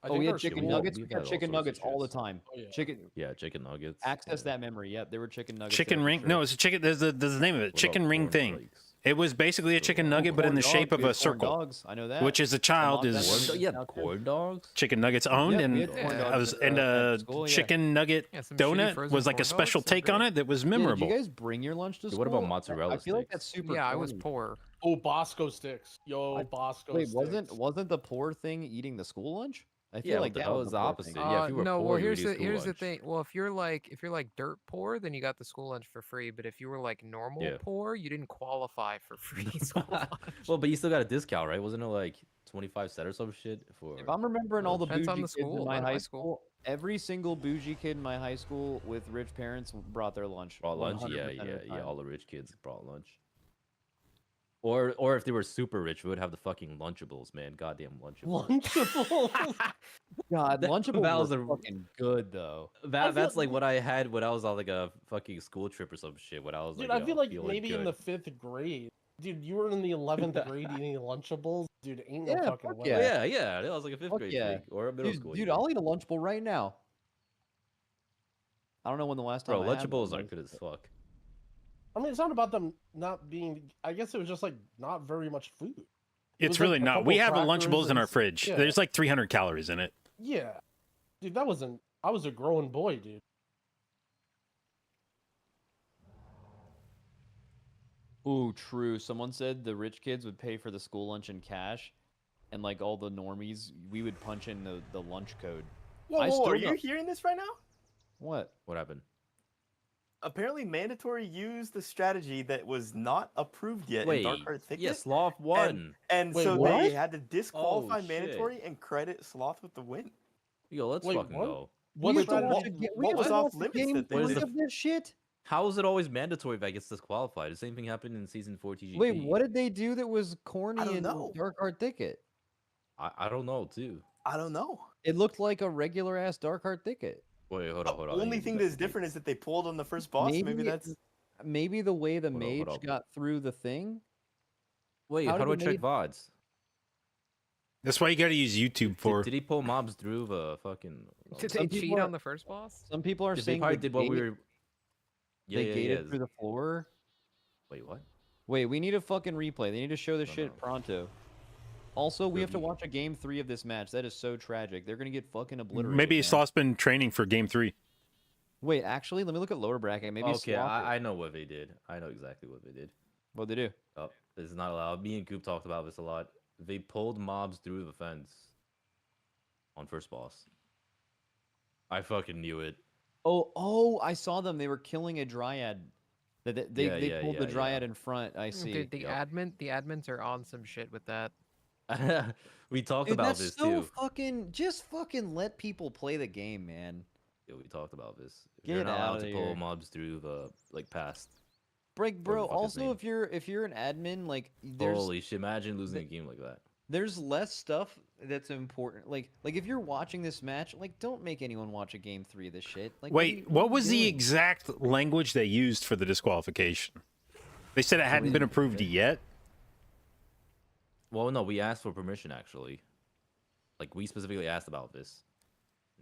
I Oh, think we our had chicken school- nuggets. we've We had had all chicken sorts of nuggets all the shits. time. Oh, yeah. Chicken. Yeah, chicken nuggets. Access yeah. that memory. Yep, there were chicken nuggets. Chicken there for ring? sure. No, it's a chicken. There's the name of it. What about Chicken ring corn thing. flakes? It was basically a chicken Oh, nugget, but in Corn the shape dogs, of we a had corn circle, dogs. I know that. which as a My child mom does is that Yeah, now, too. corn dogs. chicken nuggets owned, Yeah, and we had corn I dogs was at, and at school, yeah. chicken nugget Yeah, some shitty donut frozen was like a corn special dogs, they're take on great. it that was Yeah, memorable. did you guys bring your lunch to Dude, school? what about mozzarella I feel like sticks? that's super. Yeah, I was corny. poor. Oh, Bosco sticks. Yo, Bosco Wait, sticks. wasn't the poor thing eating the school lunch? I feel Yeah, like what the that hell was is the the poor opposite? thing. Yeah, if you were No, poor, well you would eat here's the school thing. Well, if you're like dirt poor, then you got the school lunch for free. But if you were like normal Yeah. poor, you didn't qualify for free school lunch. Well, but you still got a discount, right? Wasn't it like 25 cent or some shit for? If I'm remembering all the Depends bougie on the kids in school, my not high my school, school. every single bougie kid in my high school with rich parents brought their lunch. Brought lunch, 100% yeah, of yeah, the yeah. time. All the rich kids brought lunch. Or if they were super rich, we would have the fucking Lunchables, man. Goddamn Lunchables. Lunchables. God, That- Lunchables that was were a- fucking good though. That's like what I had when I was on like a fucking school trip or some shit. When I was Dude, like, I feel like feeling maybe in good. the 5th grade. Dude, you were in the 11th grade eating Lunchables? Dude, ain't no Yeah, fucking fuck way. yeah. Yeah, that was like a 5th Fuck grade yeah. thing or a middle Dude, school. dude, even. I'll eat a Lunchable right now. I don't know when the last time. Bro, I had one Lunchables are was. good as fuck. I mean, it's not about them not being. I guess it was just like not very much food. It It's was, really like, a not. couple We have a crackers Lunchables in and our s- fridge. yeah. There's like 300 calories in it. Yeah, dude, that wasn't. I was a growing boy, dude. Ooh, true. Someone said the rich kids would pay for the school lunch in cash, and like all the normies, we would punch in the lunch code. Whoa, I whoa, still are you don't- hearing this right now? What? What happened? Apparently, mandatory used the strategy that was not approved yet Wait, in Dark Heart Thicket. yeah, Sloth won. And Wait, so what? they had to disqualify shit. mandatory and credit Sloth with the win. Yo, let's Wait, fucking what? go. What we have to strategy- watch a ga- we what have was to off watch the limits game that they three did? of this shit. How is it always mandatory if I gets disqualified? The same thing happened in season 4 TGP. Wait, what did they do that was corny don't in know. Dark Heart Thicket? I don't know too. I don't know. It looked like a regular ass Dark Heart Thicket. Wait, hold The on, hold on. I only need to thing that's investigate. different is that they pulled on the first boss. Maybe that's. Maybe the way the Hold on, hold mage on. got through the thing. Wait, How how do I did the check VODs? That's why you got to use YouTube for. Did he pull mobs through the fucking? Did Some they cheat people are- on the first boss? Some people are They saying probably the did what we gate- were. Yeah, they yeah, gated yeah. through the floor. Wait, what? Wait, we need a fucking replay. They need to show this No, shit no. pronto. Also, we have to Good. watch a game 3 of this match. That is so tragic. They're gonna get fucking obliterated. Maybe man. Sloth's been training for game 3. Wait, actually, let me look at lower bracket. Maybe Okay, Sloth- I know what they did. I know exactly what they did. What'd they do? Oh, this is not allowed. Me and Coop talked about this a lot. They pulled mobs through the fence on first boss. I fucking knew it. Oh, I saw them. They were killing a dryad. They Yeah, pulled yeah, the yeah. dryad in front. I see. Dude, the admins are on some shit with that. We talked Dude, about that's this so too. fucking. Just fucking let people play the game, man. Yeah, we talked about this. Get You're not allowed outta to pull here. mobs through the like past. Break, bro. the fuck his Also, name? if you're an admin, like there's Holy shit! Imagine losing a game like that. there's less stuff that's important. Like if you're watching this match, like don't make anyone watch a game 3 of this shit. Like Wait, what was the exact language they used for the disqualification? They said it hadn't been approved yet. Well, no, we asked for permission actually. Like we specifically asked about this.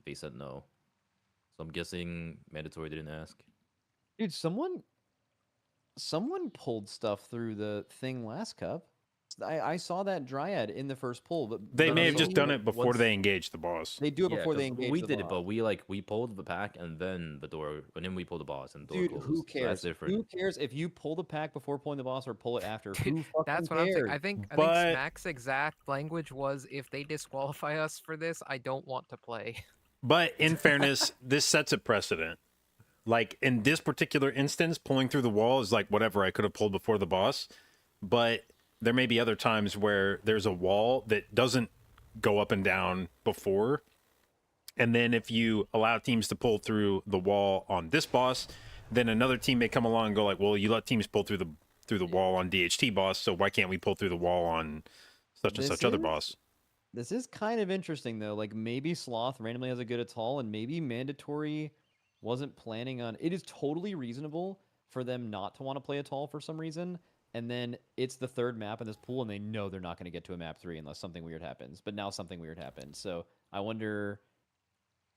They said no. So I'm guessing mandatory didn't ask. Dude, someone pulled stuff through the thing last cup. I saw that dryad in the first pull, but They No, may no, have so just done it once- before they engaged the boss. they do it Yeah, before they 'cause engage. we the did it, boss. but we pulled the pack and then the door, and then we pulled the boss and the door Dude, closed. who So cares? that's different. Who cares if you pull the pack before pulling the boss or pull it after? Dude, Who fucking That's what cares? I'm saying. I think But- Smack's exact language was, if they disqualify us for this, I don't want to play. But in fairness, this sets a precedent. Like in this particular instance, pulling through the wall is like whatever I could have pulled before the boss. But there may be other times where there's a wall that doesn't go up and down before. And then if you allow teams to pull through the wall on this boss, then another team may come along and go like, well, you let teams pull through the wall on DHT boss, so why can't we pull through the wall on such and This such other is- boss? This is kind of interesting though. Like maybe Sloth randomly has a good Atoll, and maybe mandatory wasn't planning on. It is totally reasonable for them not to want to play Atoll for some reason, and then it's the third map in this pool, and they know they're not going to get to a map 3 unless something weird happens. But now something weird happened, so I wonder,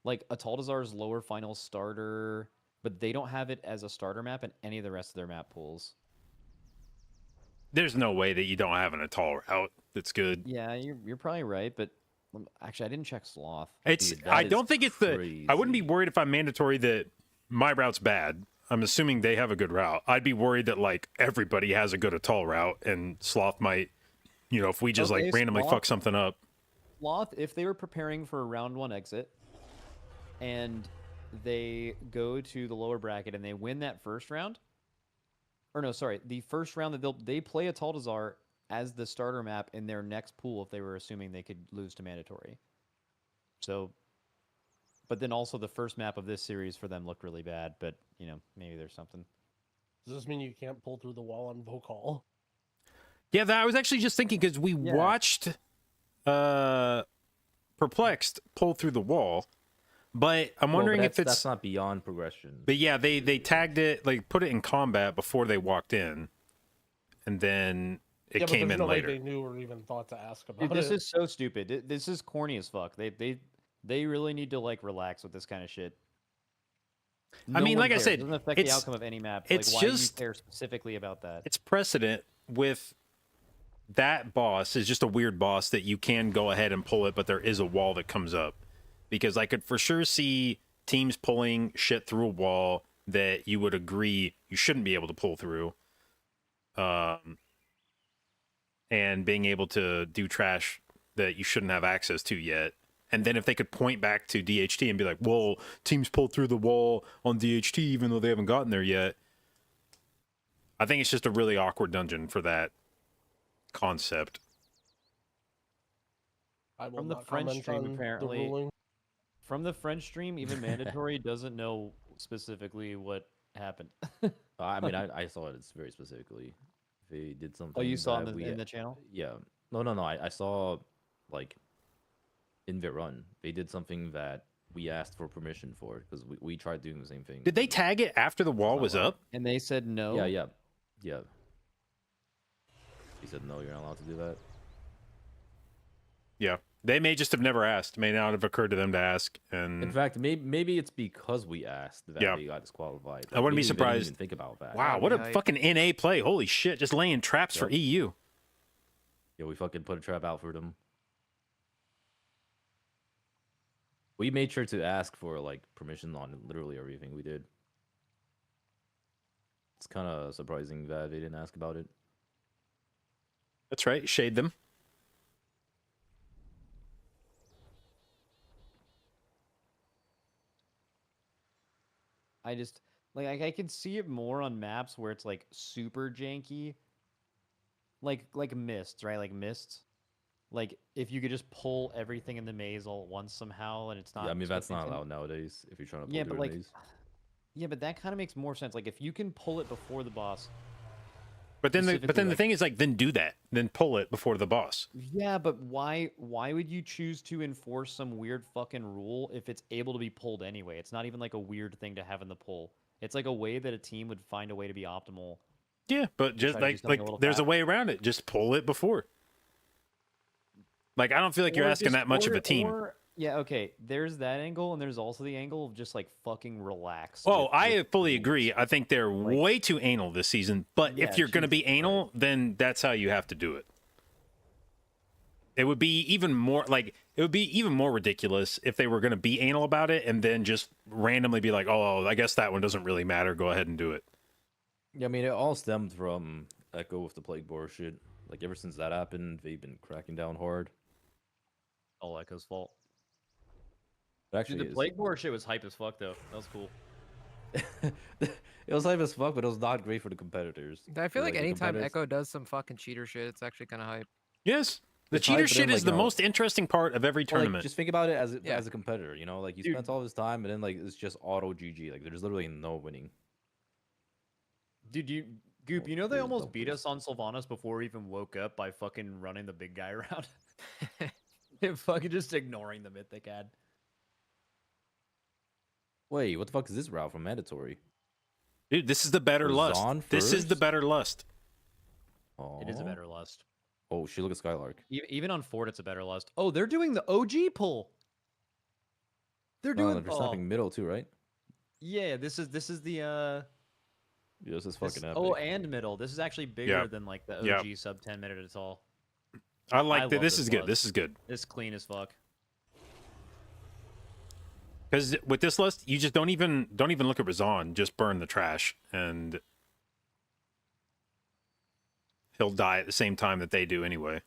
like, Ataldazar's lower final starter, but they don't have it as a starter map in any of the rest of their map pools. There's no way that you don't have an Atal route that's good. Yeah, you're probably right, but actually, I didn't check Sloth. It's Dude, I that don't is think it's the. I wouldn't be crazy. worried if I'm mandatory that my route's bad. I'm assuming they have a good route. I'd be worried that like everybody has a good Atal route, and Sloth might, if we just Okay, like randomly Sloth- fuck something up. Sloth, if they were preparing for a round 1 exit, and they go to the lower bracket and they win that first round, or no, sorry, the first round that they play Ataldazar as the starter map in their next pool if they were assuming they could lose to mandatory. So, but then also the first map of this series for them looked really bad, but maybe there's something. Does this mean you can't pull through the wall on Vocal? Yeah, I was actually just thinking because we watched Perplexed pull through the wall, but I'm wondering if that's it's not beyond progression. But yeah, they tagged it, like put it in combat before they walked in, and then it came but in there's no way later. they knew or even thought to ask about Dude, this it. is so stupid. This is corny as fuck. They really need to like relax with this kind of shit. I mean, one like I cares. said, it doesn't affect the it's- outcome of any map. it's like, why just- do you care specifically about that? It's precedent with that boss is just a weird boss that you can go ahead and pull it, but there is a wall that comes up. Because I could for sure see teams pulling shit through a wall that you would agree you shouldn't be able to pull through. And being able to do trash that you shouldn't have access to yet. And then if they could point back to DHT and be like, well, teams pulled through the wall on DHT even though they haven't gotten there yet. I think it's just a really awkward dungeon for that concept. I will From the not French comment stream, on the apparently. ruling. From the French stream, even mandatory doesn't know specifically what happened. I mean, I saw it very specifically. They did something. Oh, you saw that in the channel? Yeah. No. I saw, like, in Verun, they did something that we asked for permission for because we tried doing the same thing. Did they tag it after the wall was up? And they said no. Yeah. He said no, you're not allowed to do that. Yeah. They may just have never asked. May not have occurred to them to ask. And In fact, maybe it's because we asked that Yeah. they got disqualified. I wouldn't be Maybe they didn't surprised. even think about that. Wow, what a fucking NA play. Holy shit. Just laying traps for Yep. EU. Yeah, we fucking put a trap out for them. We made sure to ask for like permission on literally everything we did. It's kind of surprising that they didn't ask about it. That's right. Shade them. I just like I can see it more on maps where it's like super janky. Like mists, right? Like mists. Like if you could just pull everything in the maze all at once somehow and it's not Yeah, I mean that's not something- allowed nowadays if you're trying to pull Yeah, through but a like maze. yeah, but that kind of makes more sense. Like if you can pull it before the boss. But then the Specifically, thing is like then do that. Then pull it before the boss. Yeah, but why would you choose to enforce some weird fucking rule if it's able to be pulled anyway? It's not even like a weird thing to have in the pull. It's like a way that a team would find a way to be optimal. Yeah, but just try to do like something a little there's a fast. way around it. Just pull it before. Like I don't feel like you're Or asking just- that much of or- a team. or- yeah, okay. There's that angle, and there's also the angle of just like fucking relax. Oh, with- I with fully rules. agree. I think they're way too anal this season. But Yeah, if you're going to be Jesus anal, then that's how you have to do it. It would be even more ridiculous if they were going to be anal about it and then just randomly be like, "Oh, I guess that one doesn't really matter. Go ahead and do it." Yeah, I mean it all stemmed from Echo with the Plague Boar shit. Like ever since that happened, they've been cracking down hard. All Echo's fault. It actually Dude, the is. Plague Boar shit was hype as fuck though. That was cool. It was hype as fuck, but it was not great for the competitors. I feel like the anytime competitors- Echo does some fucking cheater shit, it's actually kind of hype. Yes. The It's hype, cheater but then, shit is like, the you know- most interesting part of every Well, tournament. like, just think about it as Yeah. as a competitor, you know, like you Dude. spent all this time and then like it's just auto GG. Like there's literally no winning. Dude, Goop, you know they There's almost no beat boost. us on Sylvanas before we even woke up by fucking running the big guy around. And fucking just ignoring the mythic ad. Wait, what the fuck is this route from mandatory? Dude, this is the better lust. Razan This is the first? better lust. It is a Aw. better lust. Oh, shit, look at Skylark. Even on Ford, it's a better lust. Oh, they're doing the OG pull. They're No, doing. they're snapping middle too, right? Yeah, this is the Yeah, this is fucking epic. Oh, and middle. This is actually bigger than like the OG sub 10 minute at all. I like that. love This is good. lust. This is good. This clean as fuck. Because with this list, you just don't even look at Razan. Just burn the trash, and he'll die at the same time that they do anyway.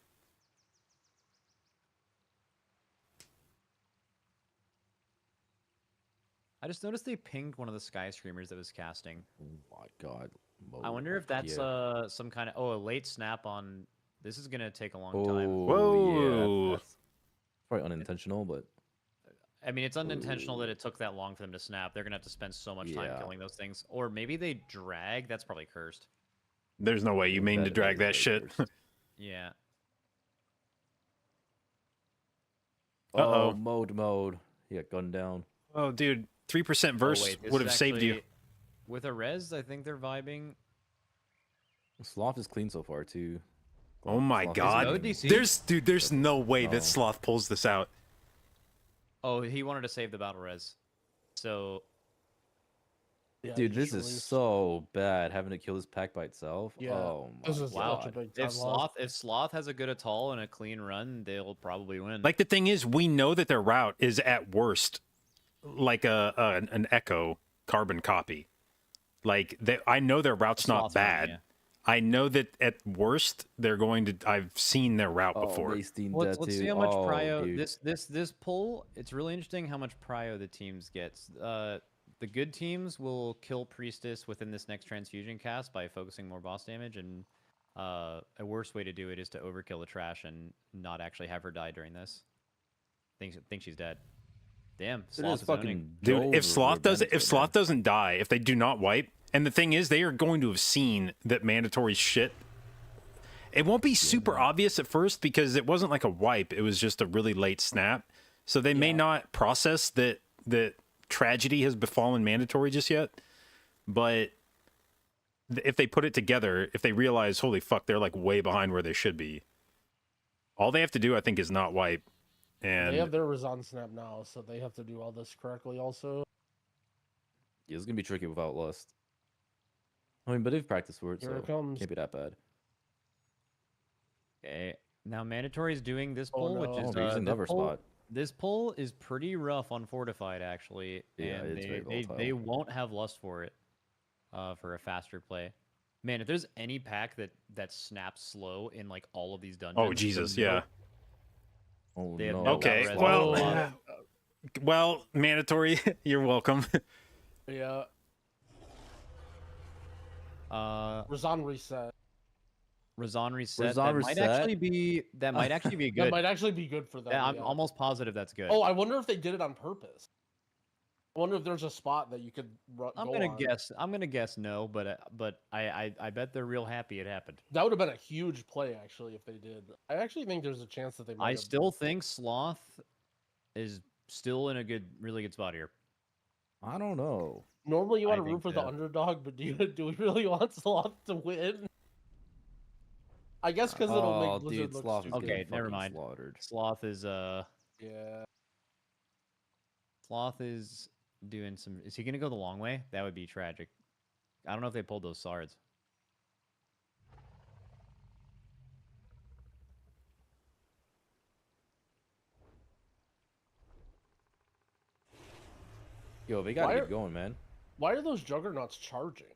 I just noticed they pinged one of the Sky Screamers that was casting. Oh my god. I wonder if that's some kind of a late snap on. This is gonna take a long time. Whoa. Yeah, that's probably unintentional, but I mean, it's unintentional that it took that long for them to snap. They're gonna have to spend so much time killing those things, or maybe they drag. That's probably cursed. There's no way you mean to drag that shit. Yeah. Uh-oh. Mode. He got gunned down. Oh, dude. 3% verse wait, this would is have saved you. actually- With a res, I think they're vibing. Sloth is clean so far too. Oh my Sloth is god. clean. There's no way that Sloth pulls this out. Oh, he wanted to save the battle res. So Dude, this is so bad having to kill this pack by itself. Yeah, Oh my this is wow. such a big time If Sloth has a good atoll and a clean run, they'll probably win. Like, the thing is, we know that their route is at worst like an Echo carbon copy. Like, I know their route's not Sloth run, bad. yeah. I know that at worst they're going to. I've seen their route before. Let's see how much prio this pull. It's really interesting how much prio the teams gets. The good teams will kill Priestess within this next transfusion cast by focusing more boss damage, and a worse way to do it is to overkill the trash and not actually have her die during this. Think she's dead. Damn, Sloth is owning. Dude, if Sloth doesn't die, if they do not wipe, and the thing is, they are going to have seen that mandatory shit. It won't be super obvious at first because it wasn't like a wipe; it was just a really late snap. So they may not process that tragedy has befallen mandatory just yet. But if they put it together, if they realize, holy fuck, they're like way behind where they should be. All they have to do, I think, is not wipe. And they have their Razan snap now, so they have to do all this correctly also. Yeah, it's gonna be tricky without lust. I mean, but they've practiced for it, Here so it comes. can't be that bad. Okay, now mandatory is doing this Oh, pull, no. which is they're using the Never pull- Spot. This pull is pretty rough on fortified actually, Yeah, and it's very they volatile. won't have lust for it, for a faster play. Man, if there's any pack that snaps slow in like all of these dungeons. oh Jesus, yeah. Oh They have no. no Okay, res well, on well, mandatory. You're welcome. Yeah, Razan reset. Razan reset. Razan that reset? might actually be good. That might actually be good for them. Yeah, I'm yeah. almost positive that's good. Oh, I wonder if they did it on purpose. I wonder if there's a spot that you could I'm go gonna on. guess. I'm gonna guess no, but I bet they're real happy it happened. That would have been a huge play, actually, if they did. I actually think there's a chance that they might I have... still think Sloth is still in a really good spot here. I don't know. Normally you want I to root think for the that- underdog, but do we really want Sloth to win? I guess because it'll Oh, make Blizzard dude, look Sloth is stupid. Okay, getting never fucking mind. slaughtered. Sloth is Yeah. Sloth is doing some. Is he gonna go the long way? That would be tragic. I don't know if they pulled those sards. Yo, they gotta Why get are- going, man. Why are those Juggernauts charging? What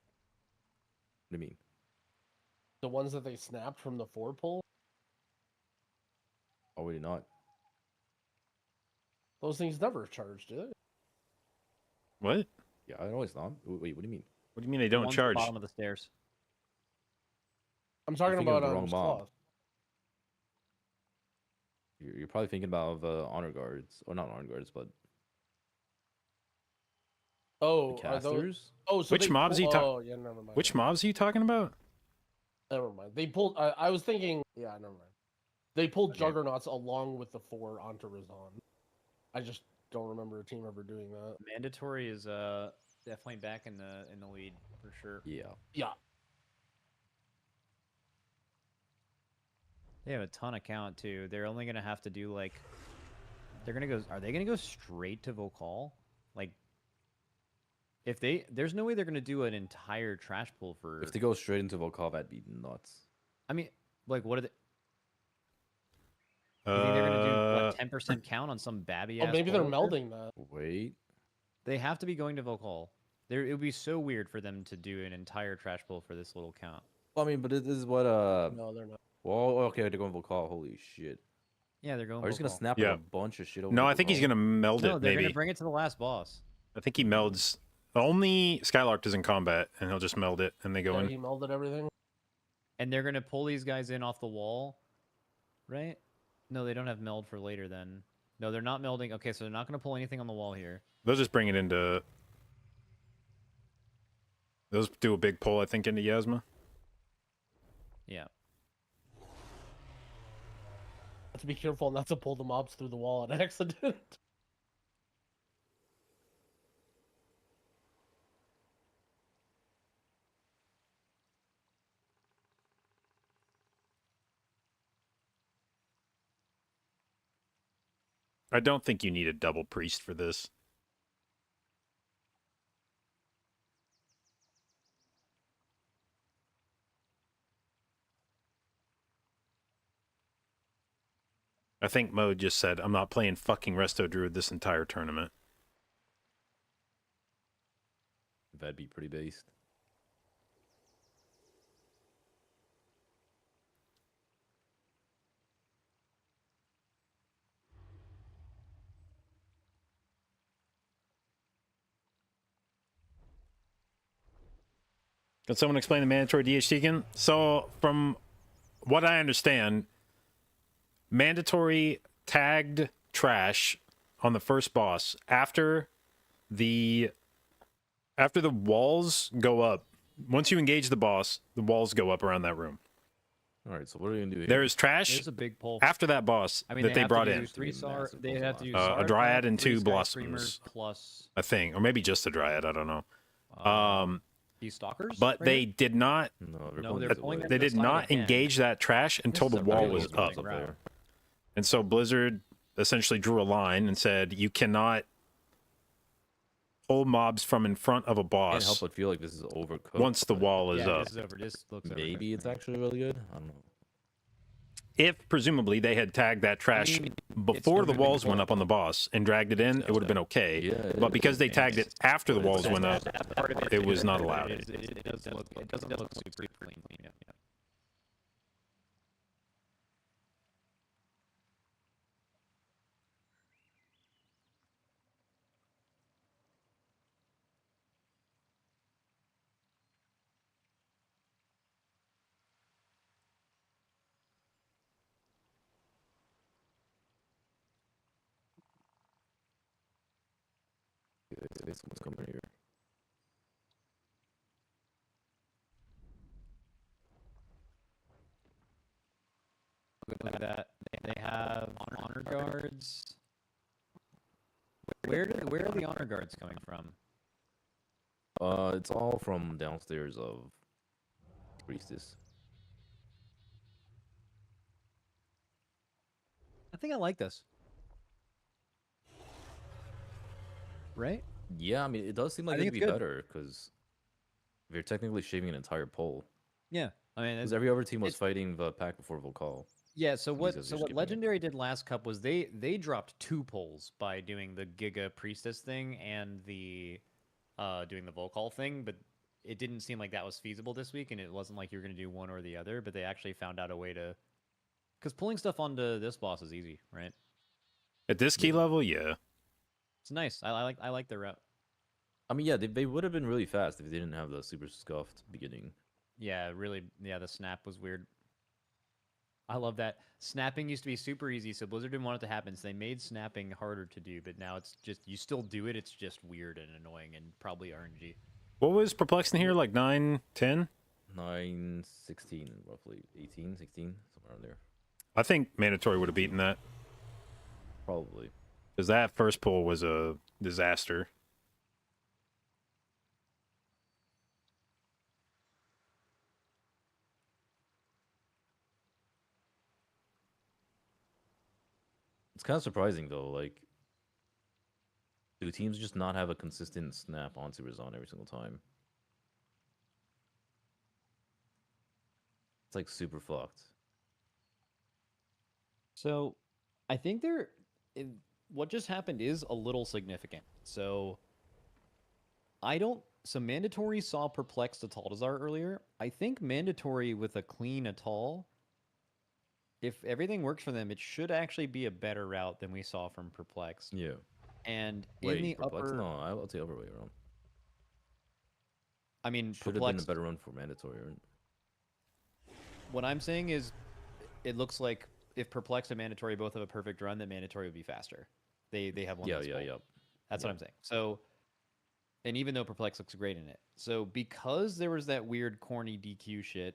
do you mean? The ones that they snapped from the 4 pull? Oh, we did not. Those things never charged, did they? What? Yeah, I know it's not. Wait, what do you mean? What do you mean they don't One's at charge? the bottom of the stairs. I'm talking thinking of about the wrong mob. Sloth. You're probably thinking about honor guards, or not honor guards, but Oh, the are those... casters. Oh, so Which they mobs are you pull- talking? Oh, yeah, never mind. Which mobs are you talking about? Never mind. They pulled... I was thinking... Yeah, never mind. They pulled Juggernauts along with the 4 onto Razan. I just don't remember a team ever doing that. Mandatory is definitely back in the lead for sure. Yeah. Yeah. They have a ton of count too. They're only gonna have to do like. They're gonna go. Are they gonna go straight to Vokal? Like, if there's no way they're gonna do an entire trash pull for. If they go straight into Volkov, that'd be nuts. I mean, like, what are they? You think they're gonna do what 10% count on some babby ass? Oh, maybe they're pull? melding that. Wait. They have to be going to Vokal. It would be so weird for them to do an entire trash pull for this little count. Well, I mean, but it is what No, they're not. Well, okay, they're going Volkov. Holy shit. Yeah, they're going. Are you just gonna Vokal. snap like, a bunch of shit over? No, to I think he's Volkov? gonna meld No, it. they're Maybe. gonna bring it to the last boss. I think he melds. Only Skylark is in combat, and he'll just meld it, and they go Yeah, in. he melded everything. And they're gonna pull these guys in off the wall, right? No, they don't have meld for later then. No, they're not melding. Okay, so they're not gonna pull anything on the wall here. They'll just bring it into. They'll just do a big pull, I think, into Yasma. Yeah. Have to be careful not to pull the mobs through the wall on accident. I don't think you need a double priest for this. I think Mode just said, I'm not playing fucking Resto Druid this entire tournament. That'd be pretty based. Can someone explain the mandatory DHT again? So, from what I understand, mandatory tagged trash on the first boss after the walls go up. Once you engage the boss, the walls go up around that room. All right, so what are we gonna do here? There is trash There's a big pull. after that boss I mean, that they have to brought do in. 3 Sar. They have to do A Dryad and 2 Skyscreamers Blossoms, plus I think, or maybe just a Dryad. I don't know. these stalkers. But right they here? did not. No, they're pulling them They to the did side not again. engage that trash until the is a wall really was up. interesting route. And so Blizzard essentially drew a line and said, you cannot pull mobs from in front of a Can't boss help but feel like this is overcooked. once the wall is Yeah, up. this is over. This looks Maybe it's actually really good. I don't know. If presumably they had tagged that trash mean, before it's the moving walls forward. went up on the boss and dragged it in, it would have been okay. Yeah, But because they tagged it after the walls went up, That part of it was not allowed. It does look. It doesn't look super clean. Yeah. Someone's coming here. Look at that. They have honor guards. Where are the honor guards coming from? It's all from downstairs of Priestess. I think I like this. Right? Yeah, I mean, it does seem I like think it'd be it's good. better because they're technically shaving an entire pole. Yeah. I mean, Because every other team was fighting the pack before Volcall. yeah. So These what? guys are So what skipping it. Legendary did last cup was they dropped 2 polls by doing the Giga Priestess thing and the doing the Volcall thing, but it didn't seem like that was feasible this week, and it wasn't like you were going to do one or the other. But they actually found out a way to, because pulling stuff onto this boss is easy, right? At this key level, yeah. It's nice. I like the route. I mean, yeah, they would have been really fast if they didn't have the super scuffed beginning. Yeah, really. Yeah, the snap was weird. I love that. Snapping used to be super easy, so Blizzard didn't want it to happen, so they made snapping harder to do, but now it's just, you still do it, it's just weird and annoying and probably RNG. What was perplexing here? Like 9, 10? 9, 16, roughly. 18, 16, somewhere around there. I think mandatory would have beaten that. Probably. Because that first pull was a disaster. It's kind of surprising though. Like, do teams just not have a consistent snap onto Rizon every single time? It's like super fucked. So, I think what just happened is a little significant. So, So mandatory saw perplexed Ataldazar earlier. I think mandatory with a clean Atal, if everything works for them, it should actually be a better route than we saw from perplexed. Yeah. And Wait, in the perplexed? upper, No, I'll take other way around. I mean, Should have been a perplexed. better run for mandatory, right? What I'm saying is, it looks like if perplexed and mandatory both have a perfect run, then mandatory would be faster. They have one. Yeah, less yeah, pull. yeah. That's what I'm saying. So, and even though perplex looks great in it, so because there was that weird corny DQ shit,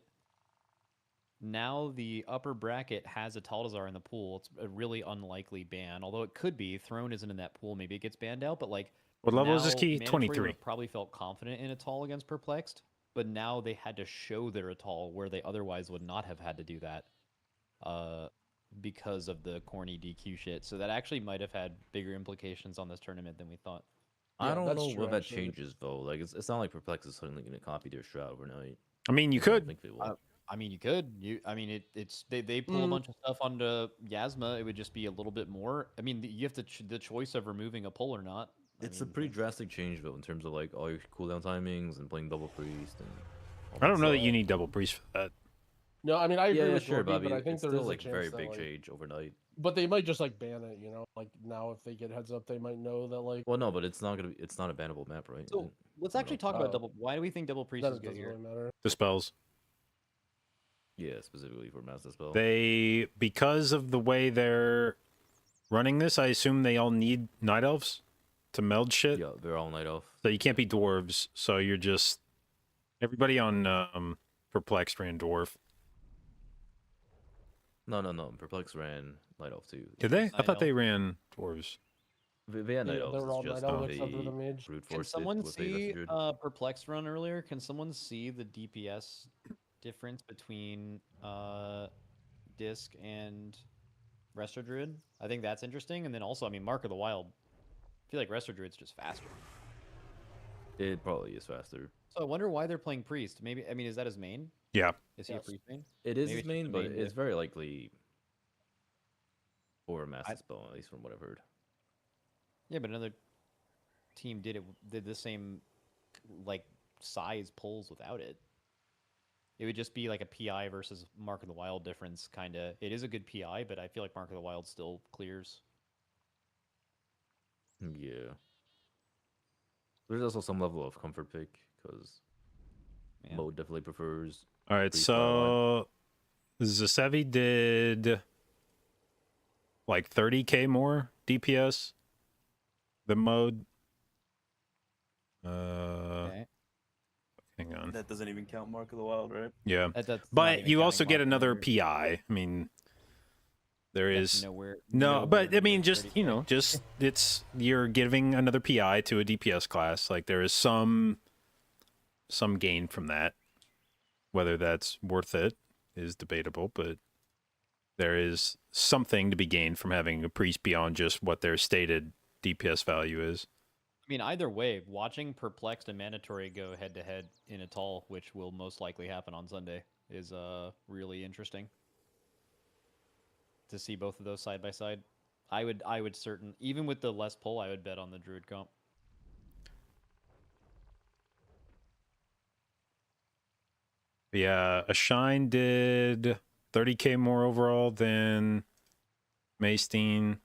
now the upper bracket has a Taldazar in the pool. It's a really unlikely ban, although it could be. Throne isn't in that pool. Maybe it gets banned out, but like. What level is this now key? Mandatory 23. would've probably felt confident in Atal against perplexed, but now they had to show their Atal where they otherwise would not have had to do that. Because of the corny DQ shit. So that actually might have had bigger implications on this tournament than we thought. I don't know what that changes though. Like it's not like Perplex is suddenly going to copy their strat overnight. I mean, you I don't could. think they will. I mean, you could. They pull a bunch of stuff onto Yasma. It would just be a little bit more. I mean, you have the choice of removing a pull or not. It's a pretty drastic change though in terms of like all your cooldown timings and playing double priest and. I don't know that you need double priest for that. No, I mean I agree Yeah, with sure, Dorby, but but I think it's there still is like a chance very that, big like, change overnight. But they might just like ban it, you know. Like now, if they get heads up, they might know that like. Well, no, but it's not a bannable map, right? So let's actually talk about double. Why do we think double priest Then is it good doesn't here? really matter. The spells. Yeah, specifically for master spell. Because of the way they're running this, I assume they all need night elves to meld shit. Yeah, they're all night elf. So you can't be dwarves. So you're just everybody on perplexed ran dwarf. No. Perplex ran night elf too. Did they? I thought they ran dwarves. They had night Yeah, elves. they were all it's just night elves they except for the mage. brute Can forced it someone with a see Druid. perplex run earlier? Can someone see the DPS difference between disc and Resto Druid? I think that's interesting. And then also, I mean, Mark of the Wild. I feel like Resto Druid's just faster. It probably is faster. So I wonder why they're playing priest. Maybe, I mean, is that his main? Yeah. Is he a priest main? It is Maybe his it's just main, the but main it's diff. very likely for a master spell, at least from what I've heard. Yeah, but another team did the same like size pulls without it. It would just be like a PI versus Mark of the Wild difference, kind of. It is a good PI, but I feel like Mark of the Wild still clears. Yeah. There's also some level of comfort pick because Mode definitely prefers. All right, priest so Zasevi did like 30k more DPS than Mode. Okay. Hang on. That doesn't even count Mark of the Wild, right? Yeah, That's not but even you also counting get Mark another Druid. PI. I mean, there That's is nowhere but I near mean, just 30K. just it's you're giving another PI to a DPS class. Like there is some gain from that. Whether that's worth it is debatable, but there is something to be gained from having a priest beyond just what their stated DPS value is. I mean, either way, watching Perplexed and Mandatory go head to head in Atal, which will most likely happen on Sunday, is really interesting. To see both of those side by side, I would even with the less pull, I would bet on the Druid comp. Yeah, a Shine did 30k more overall than Maystein.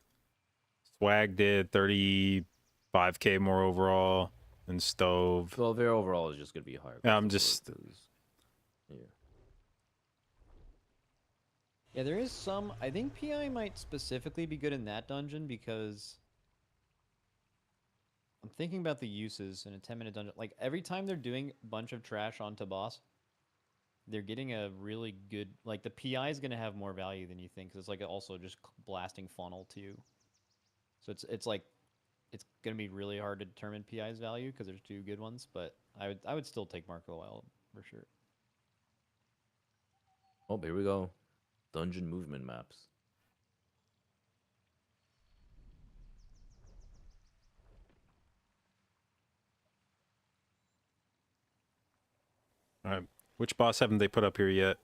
Swag did 35k more overall than Stove. Well, their overall is just going to be higher. I'm just. Yeah. Yeah, there is some. I think PI might specifically be good in that dungeon because I'm thinking about the uses in a 10-minute dungeon. Like every time they're doing a bunch of trash onto boss, they're getting a really good. Like the PI is going to have more value than you think because it's like also just blasting funnel to you. So it's like it's going to be really hard to determine PI's value because there's two good ones. But I would still take Mark of the Wild for sure. Oh, here we go. Dungeon movement maps. Which boss haven't they put up here yet?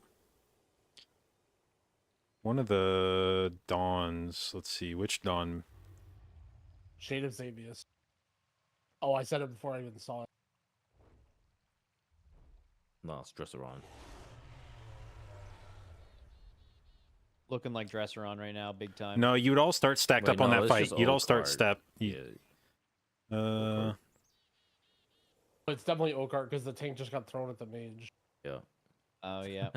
One of the Dawns. Let's see, which Dawn? Shade of Xavius. Oh, I said it before I even saw it. No, it's Dresseron. Looking like Dresseron right now, big time. No, you'd all start stacked Wait, up on no, that it's fight. just You'd all old start card. step. Yeah. Uh, But it's definitely Okart because the tank just got thrown at the mage. Yeah. Oh yeah.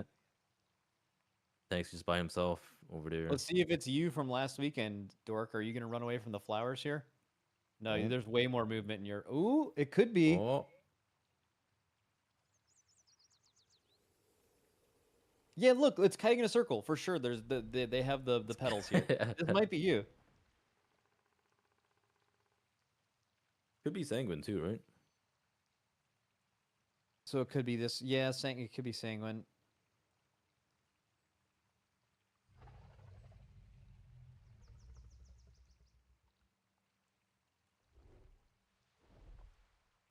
Thanks, just by himself over there. Let's see if it's you from last weekend, Dork. Are you gonna run away from the flowers here? No, Oh. there's way more movement in your. Ooh, it could be. Oh. Yeah, look, it's kiting in a circle for sure. There's they have the petals here. This might be you. Could be Sanguine too, right? So it could be this. Yeah, it could be Sanguine.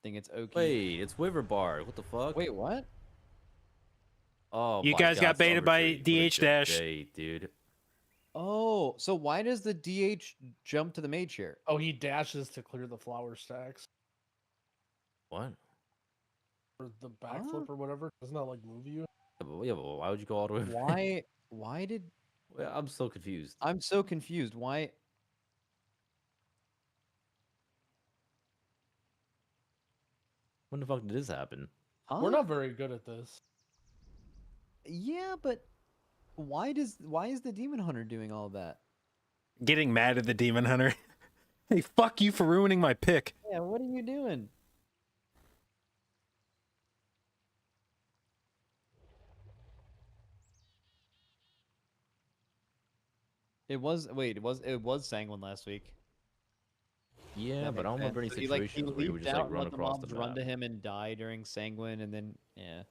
Think it's okay. Wait, it's Wiverbard. What the fuck? Wait, what? Oh, You my guys got God, baited by Silver Tree. What a DH good dash. bait, dude. Oh, so why does the DH jump to the mage here? Oh, he dashes to clear the flower stacks. What? Or the backflip or whatever. Doesn't that like move you? Yeah, but why would you go all the way? Why? Why did? Well, I'm so confused. I'm so confused. Why? When the fuck did this happen? Huh? We're not very good at this. Yeah, but why is the demon hunter doing all that? getting mad at the Demon Hunter. Hey, fuck you for ruining my pick. Yeah, what are you doing? It was Sanguine last week. Yeah, That but I don't makes remember any sense. So situations where you would leaped just out like and run let the across mobs the run map. to him and die during Sanguine, and then yeah.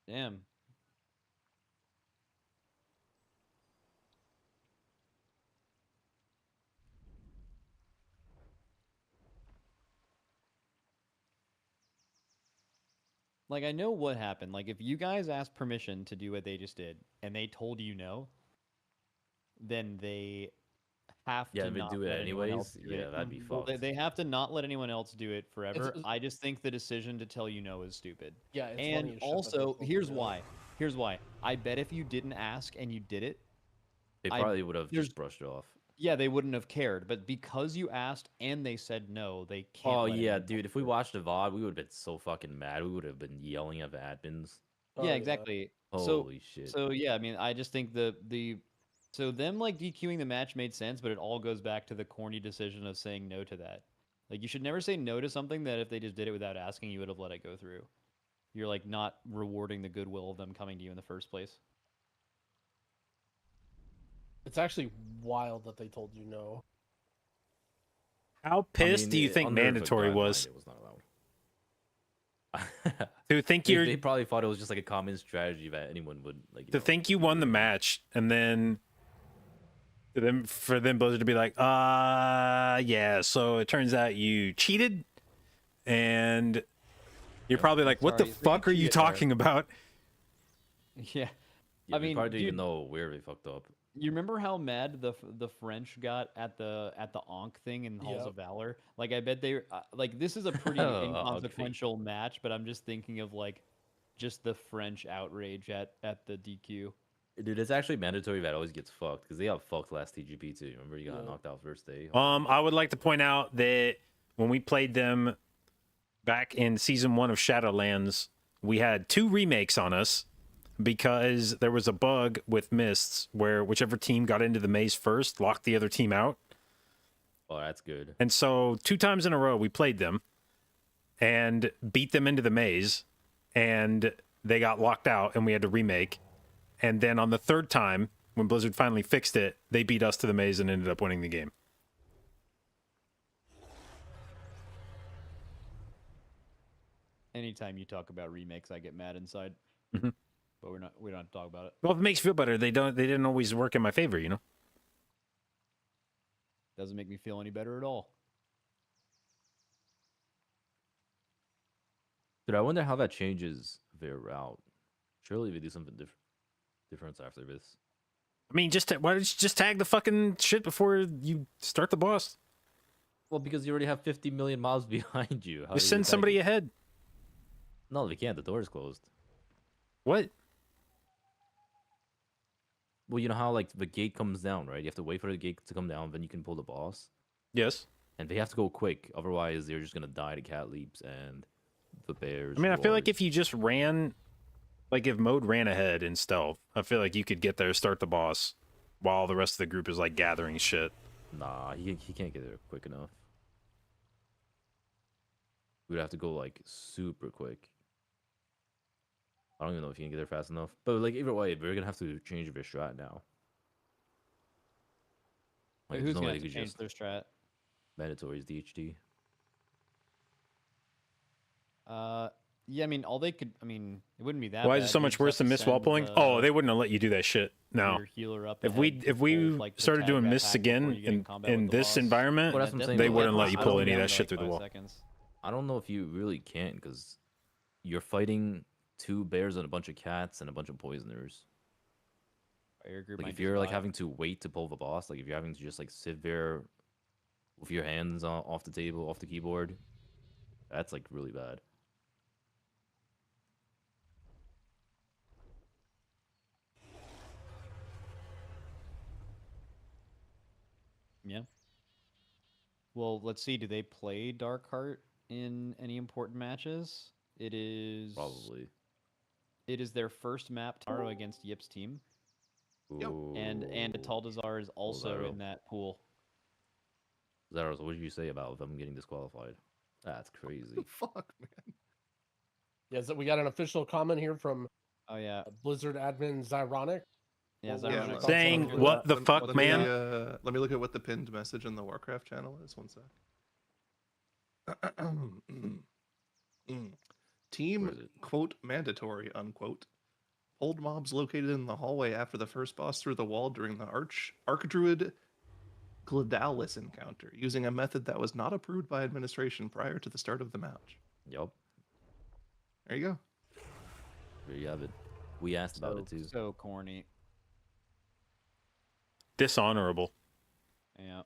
Damn. Like, I know what happened. Like, if you guys asked permission to do what they just did, and they told you no, then they have Yeah, to they not do it let anyone anyways? else do Yeah, it. that'd be Well, fucked. they have to not let anyone else do it forever. It's- I just think the decision to tell you no is stupid. Yeah, it's funny And as shit that they also, told you here's no. why. Here's why. I bet if you didn't ask and you did it, They I- probably would have there's- just brushed it off. yeah, they wouldn't have cared. But because you asked and they said no, they can't. Oh let yeah, anyone dude. else If we do it. watched the VOD, we would have been so fucking mad. We would have been yelling at the admins. Yeah, exactly. Holy shit. So yeah, I mean, I just think so them like DQing the match made sense, but it all goes back to the corny decision of saying no to that. Like, you should never say no to something that if they just did it without asking, you would have let it go through. You're like not rewarding the goodwill of them coming to you in the first place. It's actually wild that they told you no. How pissed do you think under the mandatory guideline, was? It was not allowed. To think They- you're They probably thought it was just like a common strategy that anyone would like. to think you won the match, and then for them Blizzard to be like, yeah, so it turns out you cheated, and you're probably like, what the Sorry, so you fuck are you cheated there. talking about? Yeah. Yeah, I mean, probably didn't even dude, know where they fucked up. you remember how mad the French got at the Ankh thing in Halls Yep. of Valor? Like, I bet they like this is a pretty Oh, okay. inconsequential match, but I'm just thinking of like just the French outrage at the DQ. Dude, it's actually mandatory that always gets fucked because they got fucked last TGP too. Remember, you got Yeah. knocked out first day. I would like to point out that when we played them back in season 1 of Shadowlands, we had 2 remakes on us because there was a bug with mists where whichever team got into the maze first locked the other team out. Oh, that's good. And so 2 times in a row we played them and beat them into the maze, and they got locked out and we had to remake. And then on the 3rd time, when Blizzard finally fixed it, they beat us to the maze and ended up winning the game. Anytime you talk about remakes, I get mad inside. Mhm. But we don't have to talk about it. Well, if it makes you feel better, they didn't always work in my favor, you know. Doesn't make me feel any better at all. Dude, I wonder how that changes their route. Surely they do something different after this. I mean, why don't you just tag the fucking shit before you start the boss? Well, because you already have 50 million mobs behind you. How Just do you send attack somebody it? ahead. No, they can't. The door is closed. What? Well, you know how like the gate comes down, right? You have to wait for the gate to come down, then you can pull the boss. Yes. And they have to go quick, otherwise they're just gonna die to cat leaps and the bears. I mean, I feel like roars. if you just ran, like if mode ran ahead in stealth, I feel like you could get there, start the boss, while the rest of the group is like gathering shit. Nah, he can't get there quick enough. We'd have to go like super quick. I don't even know if you can get there fast enough. But like either way, we're gonna have to change their strat now. Wait, Like, who's there's no gonna way have they to could change just their strat? mandatory is DHD. Yeah, I mean, all they could. I mean, it wouldn't be that. Why is bad. it so They much just worse have than to miss while send pulling? the- Oh, they wouldn't have let you do that shit. No. your healer up If we ahead if to we pull, like, the started tag doing back mists before again you get in combat in with the this boss. environment, Well, that's what I'm saying, they though. wouldn't let you I pull don't any of know, that shit like through the 5 wall. seconds. I don't know if you really can, because you're fighting 2 bears and a bunch of cats and a bunch of poisoners. Your group Like might if just you're like die. having to wait to pull the boss, like if you're having to just like sit there with your hands off the table, off the keyboard, that's like really bad. Yeah. Well, let's see. Do they play Darkheart in any important matches? It is Probably. It is their first map tomorrow against Yip's team, and Ataldazar is also Zaro. in that pool. Zaros, what did you say about them getting disqualified? That's crazy. Fuck, man. Yeah, so we got an official comment here from Oh yeah, Blizzard admin Zyronic. Yeah, What were Zyronic. your thoughts Saying, on what the fuck, let man? Me, let me look at what the pinned message in the Warcraft channel is. One sec. Team quote mandatory unquote. Hold mobs located in the hallway after the first boss through the wall during the Archdruid Gladalis encounter, using a method that was not approved by administration prior to the start of the match. Yup. There you go. There you have it. We asked about it too. So corny. Dishonorable. Yeah.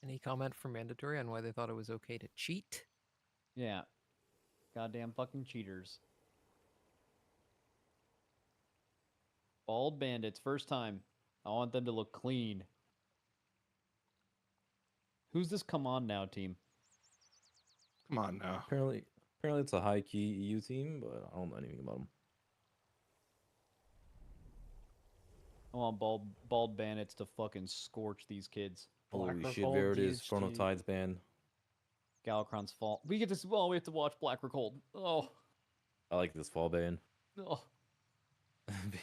Any comment from Mandatory on why they thought it was okay to cheat? Yeah. Goddamn fucking cheaters. Bald bandits, first time. I want them to look clean. Who's this come on now team? Come on now. Apparently it's a high key EU team, but I don't know anything about them. I want bald bandits to fucking scorch these kids. Holy shit, there it is. Front of Tides ban. Galakron's fall. We get to we have to watch Black Recold. Oh. I like this fall ban. Oh.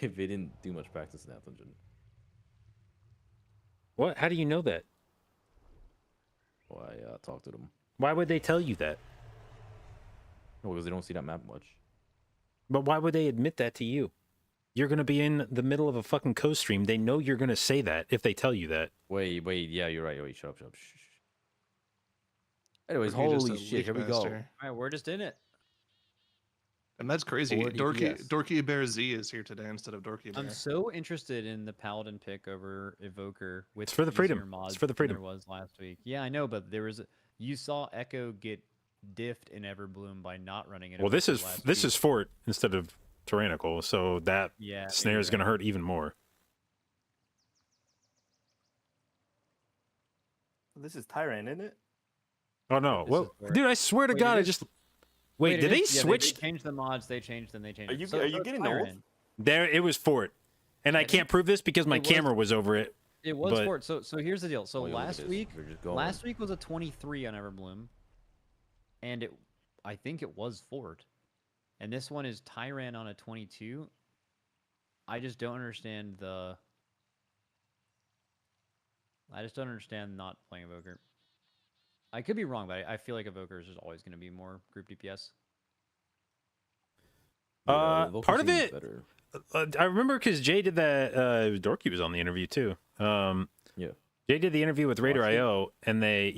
They didn't do much practice in that dungeon. What? How do you know that? Well, I talked to them. Why would they tell you that? No, because they don't see that map much. But why would they admit that to you? You're going to be in the middle of a fucking co-stream. They know you're going to say that if they tell you that. Wait, yeah, you're right. Wait, shut up. Shh. Anyways, You're just holy a shit, here we go. leak master. Alright, we're just in it. And that's crazy. 4 DPS. Dorky Bear Z is here today instead of Dorky Bear. I'm so interested in the Paladin pick over Evoker with It's for the freedom. easier mods It's for the than freedom. there was last week. Yeah, I know, but you saw Echo get diffed in Everbloom by not running it. Well, this is Fort instead of Tyrannical, so that Yeah, snare is yeah. going to hurt even more. This is Tyrant, isn't it? Oh no! This Well, is Fort. dude, I swear to Wait, God, it I is- just wait. Did it they is- yeah, switch? They changed the mods. They changed them. They changed. Are you them. So getting Tyrant. old? There, it was Fort, and I can't prove this because my it was- camera was over it. It was but- Fort. So here's the deal. So Oh, yeah, look at last this. week, We're just going. last week was a 23 on Everbloom, and I think it was Fort, and this one is Tyrant on a 22. I just don't understand I just don't understand not playing Evoker. I could be wrong, but I feel like Evokers is always going to be more group DPS. Part of seems it, better. I remember because Jay did that. Dorky was on the interview too. Yeah. Jay did the interview with Raider Watched it. IO, and they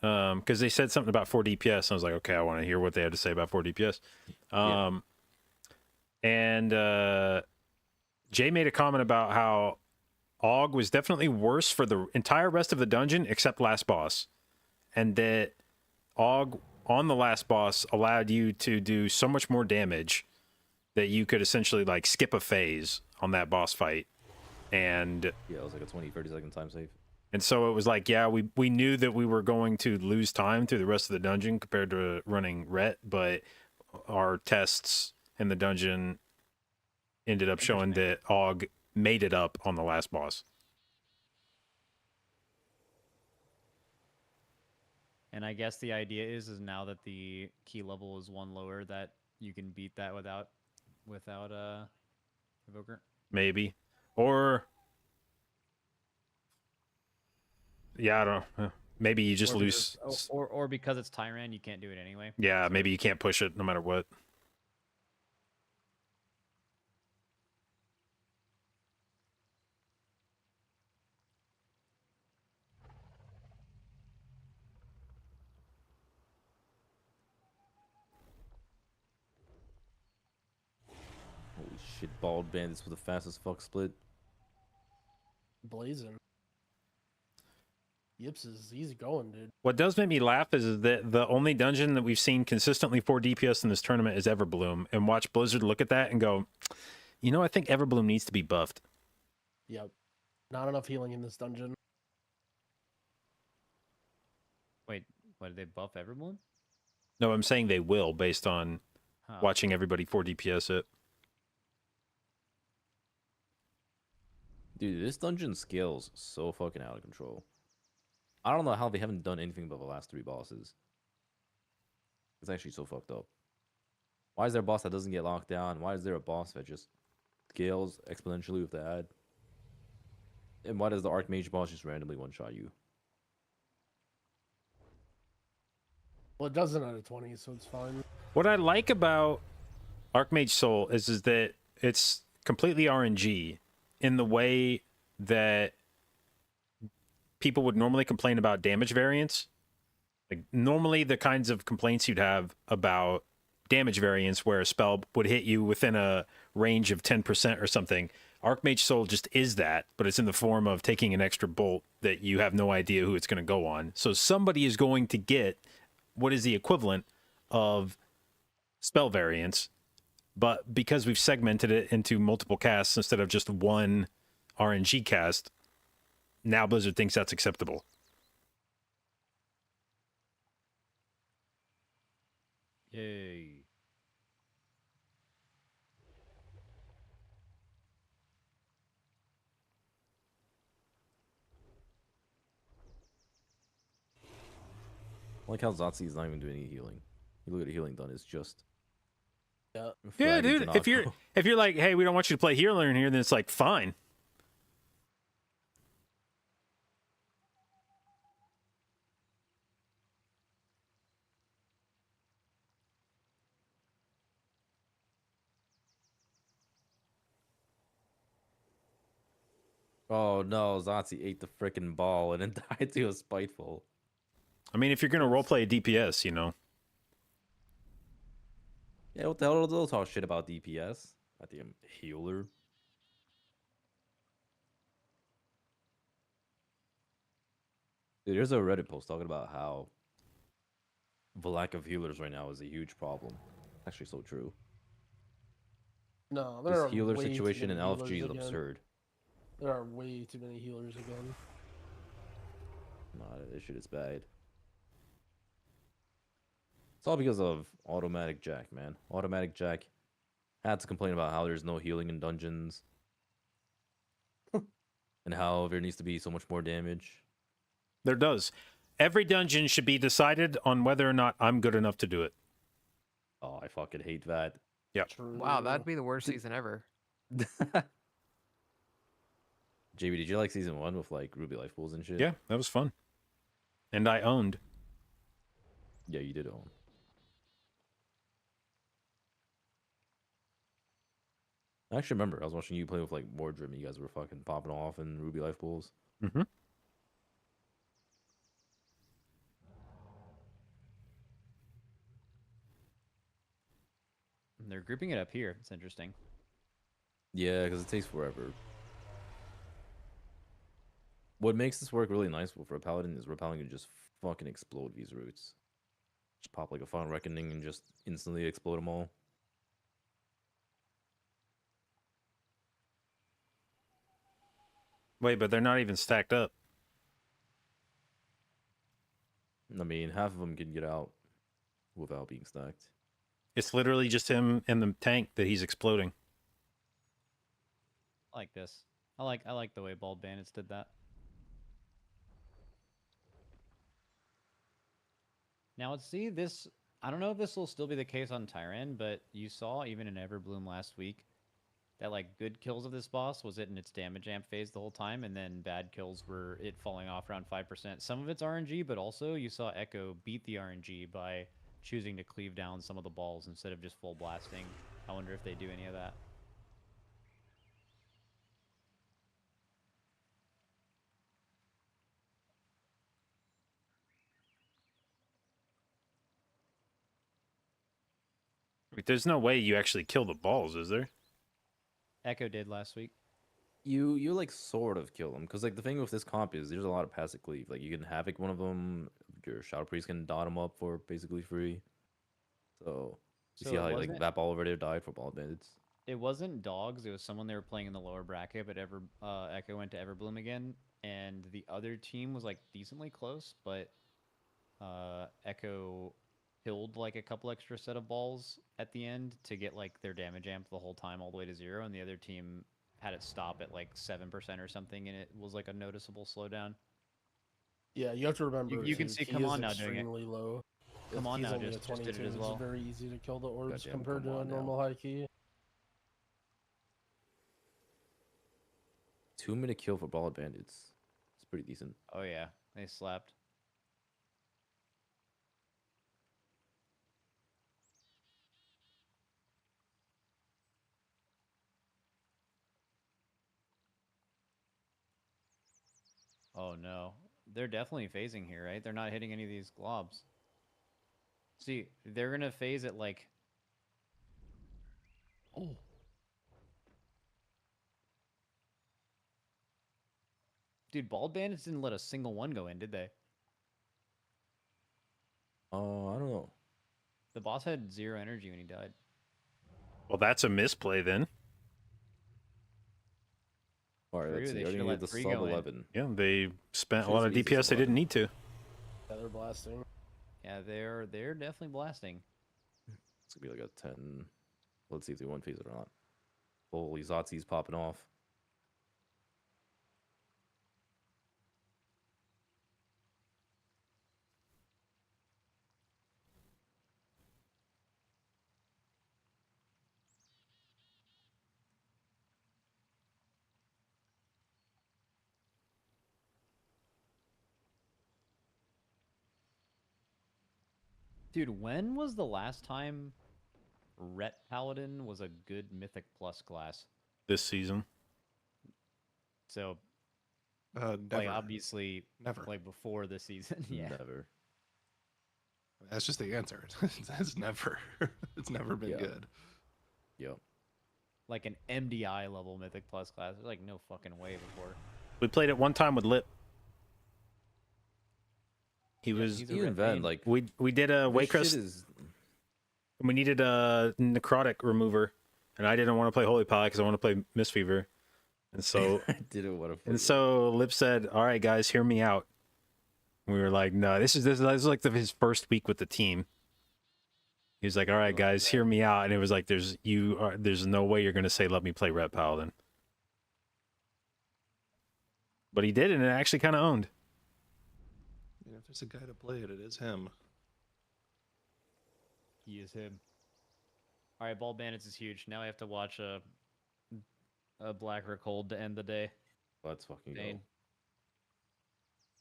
because they said something about 4 DPS. And I was like, okay, I want to hear what they had to say about 4 DPS. And Jay made a comment about how AUG was definitely worse for the entire rest of the dungeon except last boss, and that AUG on the last boss allowed you to do so much more damage that you could essentially like skip a phase on that boss fight. And yeah, it was like a 20-30 second time save. And so it was like, yeah, we knew that we were going to lose time through the rest of the dungeon compared to running Ret, but our tests in the dungeon ended up showing that AUG made it up on the last boss. And I guess the idea is now that the key level is 1 lower, that you can beat that without Evoker. Maybe. Or yeah, I don't know. Maybe you just lose. Or because it's Tyrant, you can't do it anyway. Yeah, maybe you can't push it no matter what. Holy shit, bald bandits with the fastest fuck split. Blazing. Yips is easy going, dude. What does make me laugh is that the only dungeon that we've seen consistently 4 DPS in this tournament is Everbloom, and watch Blizzard look at that and go, you know, I think Everbloom needs to be buffed. Yep. Not enough healing in this dungeon. Wait, what, did they buff Everbloom? No, I'm saying they will based on watching everybody 4 DPS it. Dude, this dungeon scales so fucking out of control. I don't know how they haven't done anything but the last 3 bosses. It's actually so fucked up. Why is there a boss that doesn't get locked down? Why is there a boss that just scales exponentially with the ad? And why does the Archmage boss just randomly one-shot you? Well, it doesn't out of 20, so it's fine. What I like about Archmage Soul is that it's completely RNG in the way that people would normally complain about damage variance. Like normally the kinds of complaints you'd have about damage variance where a spell would hit you within a range of 10% or something. Archmage Soul just is that, but it's in the form of taking an extra bolt that you have no idea who it's going to go on. So somebody is going to get what is the equivalent of spell variance, but because we've segmented it into multiple casts instead of just one RNG cast, now Blizzard thinks that's acceptable. Yay. I like how Zotzi is not even doing any healing. You look at the healing done, it's just... Yeah, Yeah, dude, if you're like, hey, we don't want you to play healer in here, then it's like, fine. Oh no, Zotzi ate the frickin' ball and then died to a spiteful. I mean, if you're going to roleplay a DPS, you know. Yeah, what the hell? They'll talk shit about DPS. At the healer. Dude, there's a Reddit post talking about how the lack of healers right now is a huge problem. Actually, so true. No, there This are healer way too situation in many LFG is healers again. absurd. There are way too many healers again. Nah, this shit is bad. It's all because of Automatic Jack, man. Automatic Jack had to complain about how there's no healing in dungeons. And how there needs to be so much more damage. There does. Every dungeon should be decided on whether or not I'm good enough to do it. Oh, I fucking hate that. Yeah. Wow, that'd be the worst season ever. JB, did you like season 1 with like Ruby Life Pools and shit? Yeah, that was fun. And I owned. Yeah, you did own. I actually remember I was watching you play with like Wardroom. You guys were fucking popping off in Ruby Life pools. Mm-hmm. They're grouping it up here. It's interesting. Yeah, because it takes forever. What makes this work really nice for a paladin is Paladin can just fucking explode these roots. Just pop like a Final Reckoning and just instantly explode them all. Wait, but they're not even stacked up. I mean, half of them can get out without being stacked. It's literally just him and the tank that he's exploding. I like this. I like the way Bald Bandits did that. Now let's see this. I don't know if this will still be the case on Tyran, but you saw even in Everbloom last week that like good kills of this boss was it in its damage amp phase the whole time, and then bad kills were it falling off around 5%. Some of it's RNG, but also you saw Echo beat the RNG by choosing to cleave down some of the balls instead of just full blasting. I wonder if they do any of that. Wait, there's no way you actually kill the balls, is there? Echo did last week. You like sort of kill them because like the thing with this comp is there's a lot of passive cleave. Like you can havoc one of them. Your Shadow Priest can dot them up for basically free. So you So see it how like wasn't- that ball over there died for Bald Bandits. It wasn't dogs. It was someone they were playing in the lower bracket, but Echo went to Everbloom again, and the other team was like decently close, but Echo killed like a couple extra set of balls at the end to get like their damage amp the whole time all the way to 0, and the other team had it stop at like 7% or something, and it was like a noticeable slowdown. Yeah, you have to remember. You can too, see Ki Come is On now doing it. extremely low. Come If On Ki's now only just at did it 22, as well. It's very easy to kill the orbs Goddamn compared Come to a On now. normal high key. 2-minute kill for Bald Bandits. It's pretty decent. Oh yeah, they slapped. Oh no, they're definitely phasing here, right? They're not hitting any of these globs. See, they're gonna phase it like. Oh. Dude, Bald Bandits didn't let a single one go in, did they? Oh, I don't know. The boss had 0 energy when he died. Well, that's a misplay then. All right, True, let's see. they Are should've gonna let get the 3 sub go in. 11. Yeah, they spent a Should've lot of used the DPS they sub didn't 11. need to. Yeah, they're blasting. Yeah, they're definitely blasting. It's gonna be like a 10. Let's see if they one phase it or not. Holy Zotzi's popping off. Dude, when was the last time Ret Paladin was a good Mythic Plus class? This season. So, Never. like, obviously, Never. like, before the season. Yeah. Never. That's just the answer. It's never. It's never been Yeah. good. Yep. Like an MDI level Mythic Plus class. There's, like, no fucking way before. We played it one time with Lip. He Yeah, was. he's a Even red then, main. like We did a this shit Waycrest. is We needed a necrotic remover, and I didn't want to play Holy Pally because I want to play Mistweaver, and so I didn't want to. and so Lip said, "All right, guys, hear me out." We were like, "No, this is like his first week with the team." He was like, "All right, guys, hear me out," and it was like, "There's no way you're gonna say let me play Red Paladin," but he did, and it actually kind of owned. I mean, if there's a guy to play it, it is him. He is him. All right, Bald Bandits is huge. Now I have to watch a Black Rick hold to end the day. Let's fucking go. Dane.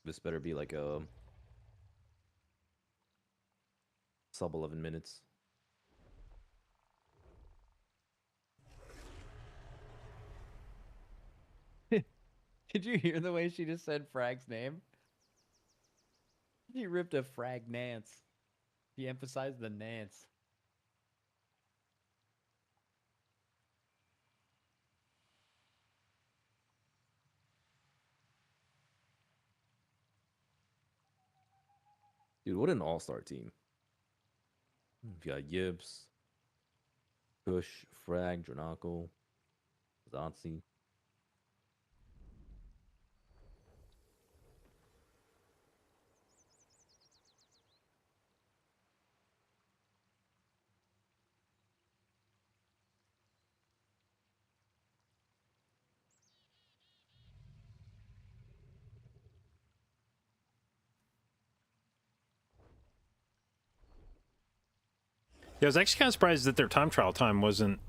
This better be like a sub 11 minutes. Did you hear the way she just said Frag's name? She ripped a Frag Nance. He emphasized the Nance. Dude, what an all-star team. You got Gibbs, Kush, Frag, Dranako, Zanzi. Yeah, I was actually kind of surprised that their time trial time wasn't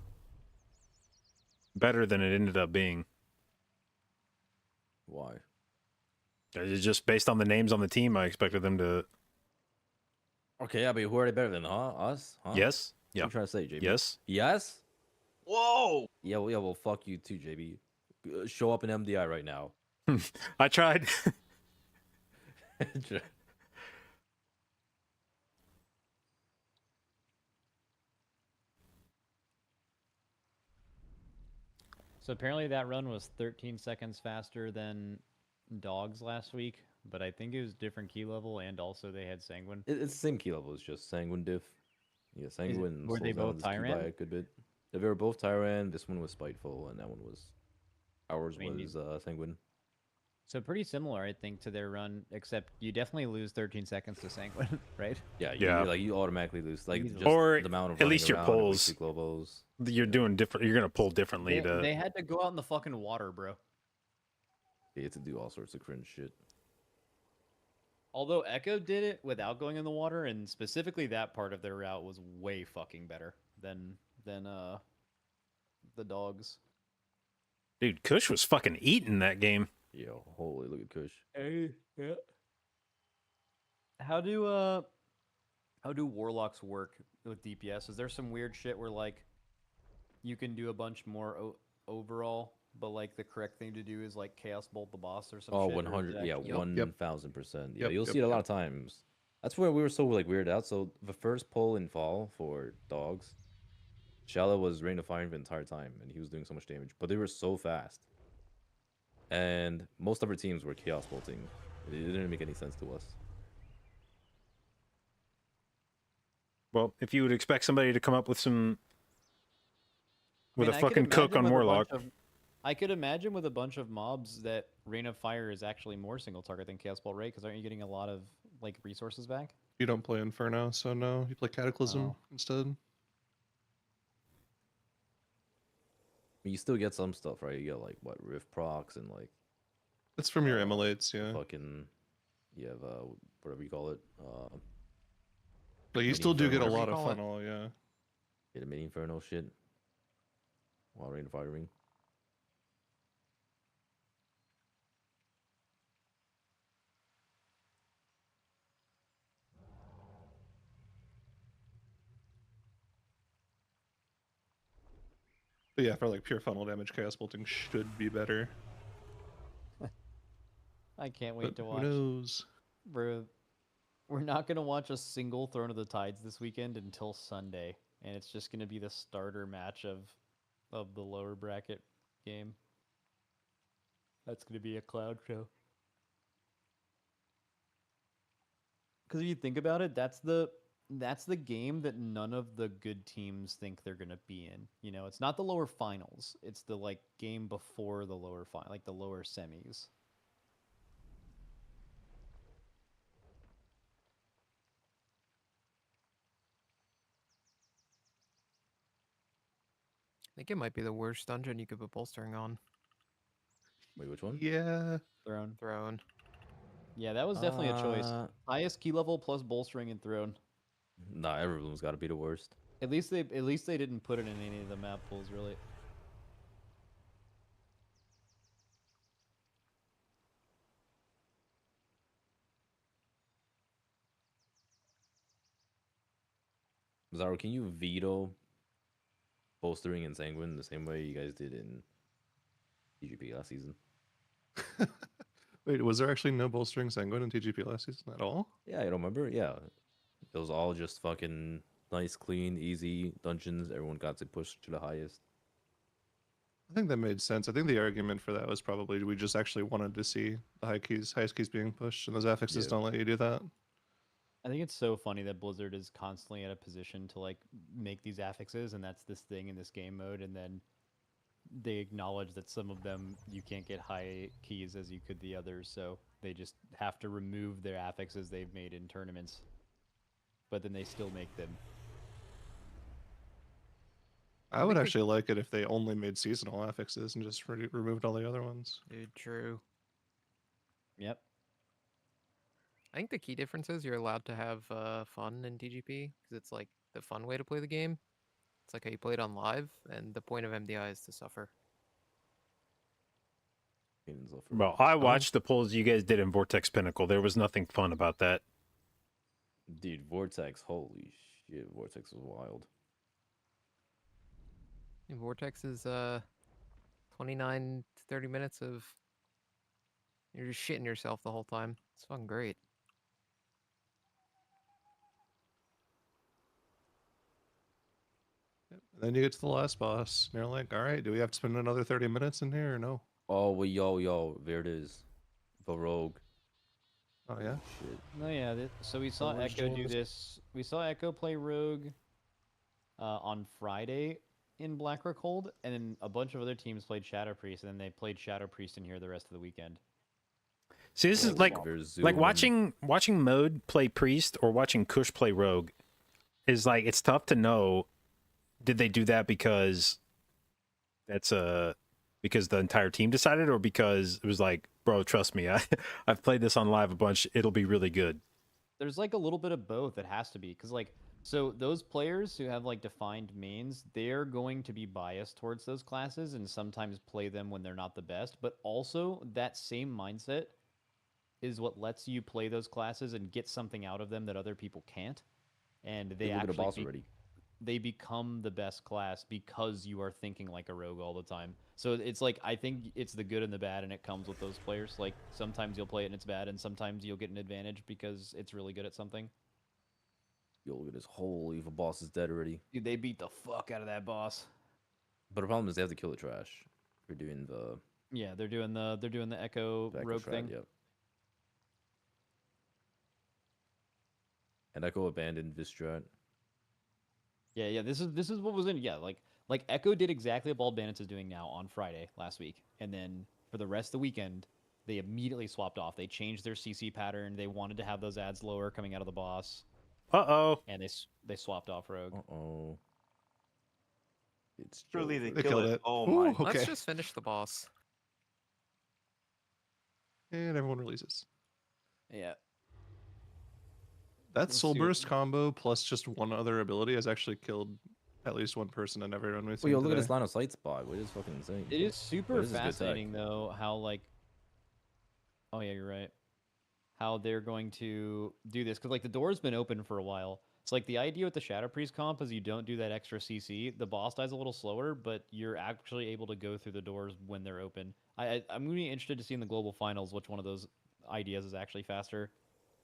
better than it ended up being. Why? It's just based on the names on the team, I expected them to. Okay, yeah, but who are they better than, huh? Us? Huh? Yes. What Yeah. you trying to say, JB? Yes. Yes? Whoa! Yeah, well, fuck you too, JB. Show up in MDI right now. I tried. So apparently that run was 13 seconds faster than Dogs last week, but I think it was different key level, and also they had Sanguine. It's the same key level, it's just Sanguine diff. Yeah, Sanguine were they slows down both this key by Tyrant? a good bit. They were both Tyrant, this one was Spiteful, and that one was... Ours I mean, was Sanguine. So pretty similar, I think, to their run, except you definitely lose 13 seconds to Sanguine, right? Yeah, Yeah. you automatically lose. Like, just Or the amount of at running least your around and pulls. weak globos. You're doing different. You're gonna pull differently to. They had to go out in the fucking water, bro. You had to do all sorts of cringe shit. Although Echo did it without going in the water, and specifically that part of their route was way fucking better than the Dogs. Dude, Kush was fucking eating that game. Yo, holy, look at Kush. Hey, yeah. How do warlocks work with DPS? Is there some weird shit where like you can do a bunch more overall, but like the correct thing to do is like chaos bolt the boss or something? Oh, 100, yeah, 1000%. Yeah, you'll see it a lot of times. That's where we were so like weirded out. So the first pull in fall for Dogs, Shala was Rain of Fire the entire time, and he was doing so much damage, but they were so fast. And most of our teams were chaos bolting. It didn't make any sense to us. Well, if you would expect somebody to come up with some with I mean, a fucking cook on Warlock. I could imagine with a bunch of mobs that Rain of Fire is actually more single target than Chaos Bolt, right? Because aren't you getting a lot of like resources back? You don't play Inferno, so no. You play Cataclysm instead. You still get some stuff, right? You get like what Rift procs and like. That's from your Immolates, yeah. Fucking, you have whatever you call it. Like you Mini still do get a Inferno. lot of funnel, yeah. Get a mini Inferno shit. While Rain of Fire ring. But yeah, for like pure funnel damage, Chaos Bolting should be better. I can't wait But to who watch. knows? We're not gonna watch a single Throne of the Tides this weekend until Sunday, and it's just gonna be the starter match of the lower bracket game. That's gonna be a cloud show. Because if you think about it, that's the game that none of the good teams think they're gonna be in. You know, it's not the lower finals; it's the like game before the lower final, like the lower semis. I think it might be the worst dungeon you could put bolstering on. Wait, which one? Yeah. Throne. Yeah, that was definitely a choice. Highest key level plus bolstering and Throne. Nah, Everbloom's got to be the worst. At least they didn't put it in any of the map pools, really. Zaro, can you veto bolstering and sanguine the same way you guys did in TGP last season? Wait, was there actually no bolstering sanguine in TGP last season at all? Yeah, I don't remember. Yeah, it was all just fucking nice, clean, easy dungeons. Everyone got to push to the highest. I think that made sense. I think the argument for that was probably we just actually wanted to see the highest keys being pushed, and those affixes Yeah. don't let you do that. I think it's so funny that Blizzard is constantly at a position to like make these affixes, and that's this thing in this game mode, and then they acknowledge that some of them you can't get high keys as you could the others, so they just have to remove their affixes they've made in tournaments. But then they still make them. I would actually like it if they only made seasonal affixes and just removed all the other ones. Dude, true. Yep. I think the key difference is you're allowed to have fun in TGP because it's like the fun way to play the game. It's like how you play it on live, and the point of MDI is to suffer. Well, I watched the polls you guys did in Vortex Pinnacle. There was nothing fun about that. Dude, Vortex, holy shit, Vortex was wild. And Vortex is 29 to 30 minutes of you're just shitting yourself the whole time. It's fucking great. And then you get to the last boss, and you're like, all right, do we have to spend another 30 minutes in here or no? Oh, well, yo, there it is. The rogue. Oh, yeah? Shit. No, yeah. So we saw where's Echo do James? this. We saw Echo play Rogue on Friday in Blackrock Hold, and then a bunch of other teams played Shadow Priest, and then they played Shadow Priest in here the rest of the weekend. See, this is like watching Mode play Priest or watching Kush play Rogue is like it's tough to know. Did they do that because that's because the entire team decided, or because it was like, bro, trust me, I've played this on live a bunch. It'll be really good. There's like a little bit of both. It has to be because like so those players who have like defined mains, they're going to be biased towards those classes and sometimes play them when they're not the best. But also that same mindset is what lets you play those classes and get something out of them that other people can't. And they Look at the actually boss already. they become the best class because you are thinking like a rogue all the time. So it's like, I think it's the good and the bad, and it comes with those players. Like, sometimes you'll play it and it's bad, and sometimes you'll get an advantage because it's really good at something. Yo, look at this. Holy, the boss is dead already. Dude, they beat the fuck out of that boss. But the problem is they have to kill the trash. They're doing the... Yeah, they're doing the Echo the Echo rogue strat, thing. Yep. And Echo abandoned this strat. Yeah, this is what was in. Yeah, like Echo did exactly what Bald Bandits is doing now on Friday last week, and then for the rest of the weekend, they immediately swapped off. They changed their CC pattern. They wanted to have those ads lower coming out of the boss. And they swapped off Rogue. It's Truly, they They killed killed it. it. Oh Ooh, my. okay. Let's just finish the boss. And everyone releases. Yeah. That Let's Soul see Burst combo plus just one other ability has actually killed at least one person in every run we've Well, seen yo, look at today. this line of sight spot. It is fucking insane. It is super But this is good tech. fascinating though how like. Oh yeah, you're right. How they're going to do this because like the door's been open for a while. It's like the idea with the Shadow Priest comp is you don't do that extra CC. The boss dies a little slower, but you're actually able to go through the doors when they're open. I'm going to be interested to see in the global finals which one of those ideas is actually faster.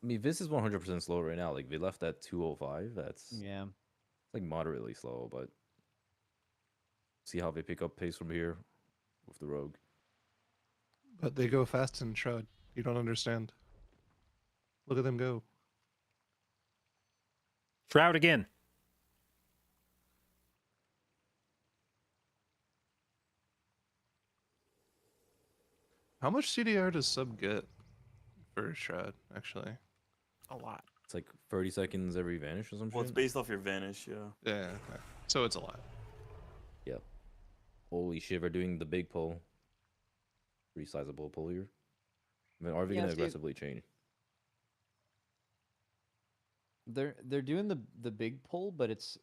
I mean, this is 100% slow right now. Like, they left at 205. That's Yeah. like moderately slow, but see how they pick up pace from here with the Rogue. But they go fast in Shroud. You don't understand. Look at them go. Shroud again. How much CDR does sub get for Shroud, actually? A lot. It's like 30 seconds every vanish or something. Well, it's based off your vanish, yeah. Yeah, okay. So it's a lot. Yep. Holy shit, we're doing the big pull. Pretty sizable pull here. I mean, are we Yeah, gonna see, aggressively change? They're doing the big pull, but it's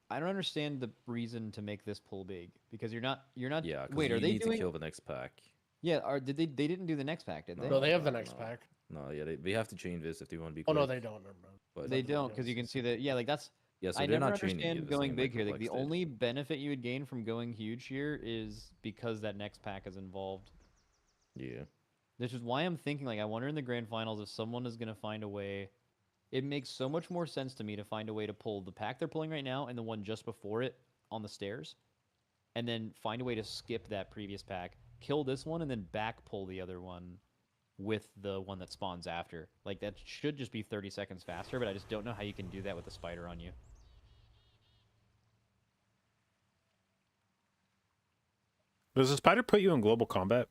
I don't understand the reason to make this pull big because you're not Yeah, 'cause wait, you are they need doing to kill the next pack. Yeah, they didn't do the next pack, did they? No, they have the next pack. No, yeah, they have to change this if they want to be Oh no, quick. they don't. Never mind. But They don't because you can see that. Yeah, like that's Yeah, so I they're never not training you understand the going same way big here. Like the Perplex did. only benefit you would gain from going huge here is because that next pack is involved. Yeah. This is why I'm thinking, like, I wonder in the grand finals if someone is gonna find a way. It makes so much more sense to me to find a way to pull the pack they're pulling right now and the one just before it on the stairs, and then find a way to skip that previous pack, kill this one, and then back pull the other one with the one that spawns after. Like, that should just be 30 seconds faster, but I just don't know how you can do that with a spider on you. Does the spider put you in global combat?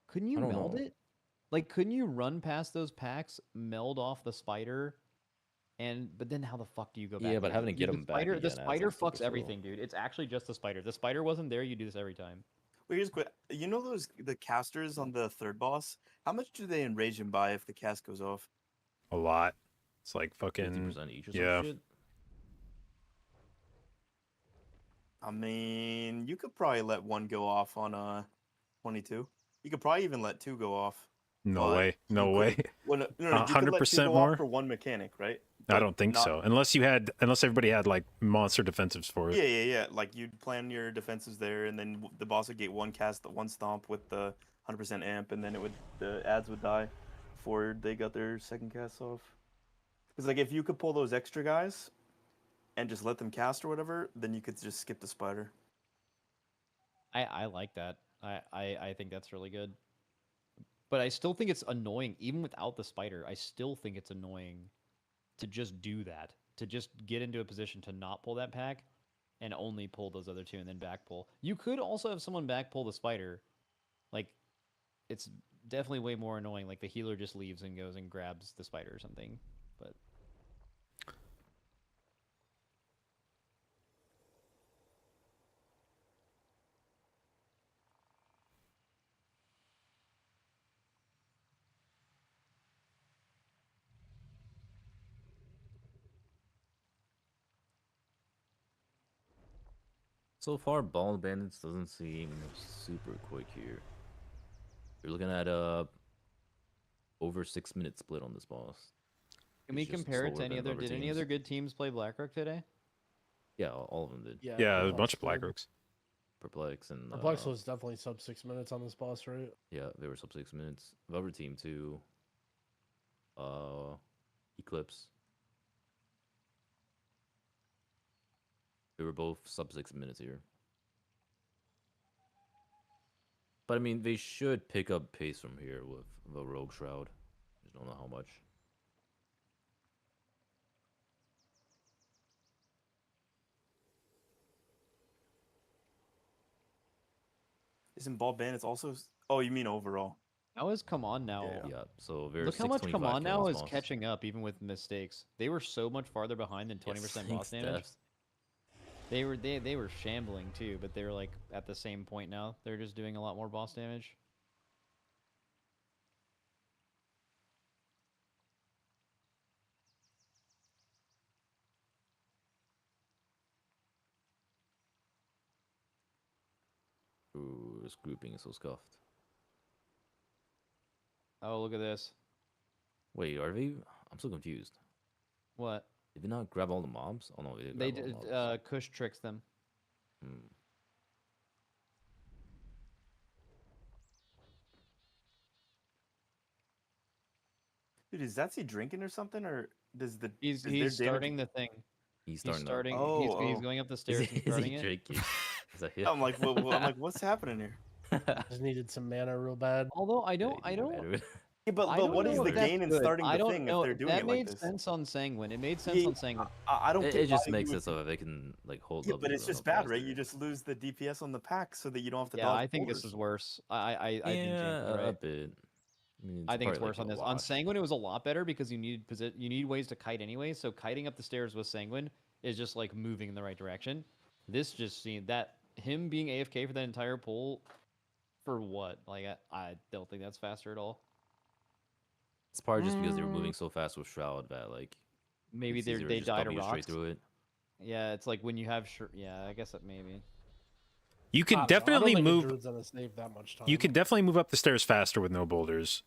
Couldn't you meld it? Like, couldn't you run past those packs, meld off the spider, but then how the fuck do you go back? Yeah, but having to get the them back spider, again the adds spider on super fucks slow. everything, dude. It's actually just the spider. If the spider wasn't there, you do this every time. Wait, here's a quick. You know the casters on the third boss? How much do they enrage him by if the cast goes off? A lot. It's like fucking 50% each or some yeah. shit? I mean, you could probably let one go off on 22. You could probably even let two go off. No but way. No you way. could- Well, no, you could let two 100% go more. off for one mechanic, right? I But don't think not- so. Unless everybody had like monster defensives for it. Yeah. Like you'd plan your defenses there, and then the boss would get one cast, one stomp with the 100% amp, and then the ads would die before they got their second cast off. Because like if you could pull those extra guys and just let them cast or whatever, then you could just skip the spider. I like that. I think that's really good. But I still think it's annoying, even without the spider. I still think it's annoying to just do that, to just get into a position to not pull that pack and only pull those other two and then back pull. You could also have someone back pull the spider. Like, it's definitely way more annoying. Like, the healer just leaves and goes and grabs the spider or something. But So far, Ball Bandits doesn't seem super quick here. You're looking at over 6 minute split on this boss. can we It's just compare it to slower any than other? Did any teams. other good teams play Blackrock today? Yeah, all of them did. Yeah, there's a bunch of Blackrooks. Perplex and Perplex was definitely sub 6 minutes on this boss, right? yeah, they were sub 6 minutes. Rubber team too. Eclipse. They were both sub 6 minutes here. But I mean, they should pick up pace from here with the Rogue Shroud. Just don't know how much. Isn't Ball Bandits also? Oh, you mean overall? How is Come On Now? Yeah, so they're Look how much Come 625 On Now kills is boss. catching up, even with mistakes. They were so much farther behind than 20% boss thanks, damage. Devs. They were shambling too, but they were like at the same point now. They're just doing a lot more boss damage. Ooh, this grouping is so scuffed. Oh, look at this. Wait, are they? I'm so confused. What? Did they not grab all the mobs? Oh no, they did. They grab all did. the mobs. Kush tricks them. Hmm. Dude, is Zatsy drinking or something, or does the He's is their starting damage... the thing. He's He's starting. starting. He's going up the Is stairs he, and starting is he it. drinking? Is that him? I'm like, I'm like, what's happening here? Just needed some mana real bad. Although I don't. Yeah, but I don't what is know the if that's gain in good. starting I the don't thing know. if they're doing that it like made this? sense on Sanguine. It made sense Yeah, on Sanguine. I don't. It get just why makes you it so that they can like hold Yeah, up. but a it's little just bad, right? faster. You just lose the DPS on the pack so that you don't have to Yeah, dodge I think this boulders. is worse. I think James Yeah, is right. a bit. I mean, I think it's probably, worse like, on a this. On wash. Sanguine, it was a lot better because you need ways to kite anyway. So kiting up the stairs with Sanguine is just like moving in the right direction. This just seemed that him being AFK for that entire pull, for what? Like I don't think that's faster at all. It's probably just because they were moving so fast with Shroud that like Maybe it's easier they just died to W straight rocks. through it. Yeah, it's like when you have yeah, I guess that maybe. You I can don't know. I don't definitely think the move. Druid's gonna save that much time. You can definitely move up the stairs faster with no boulders.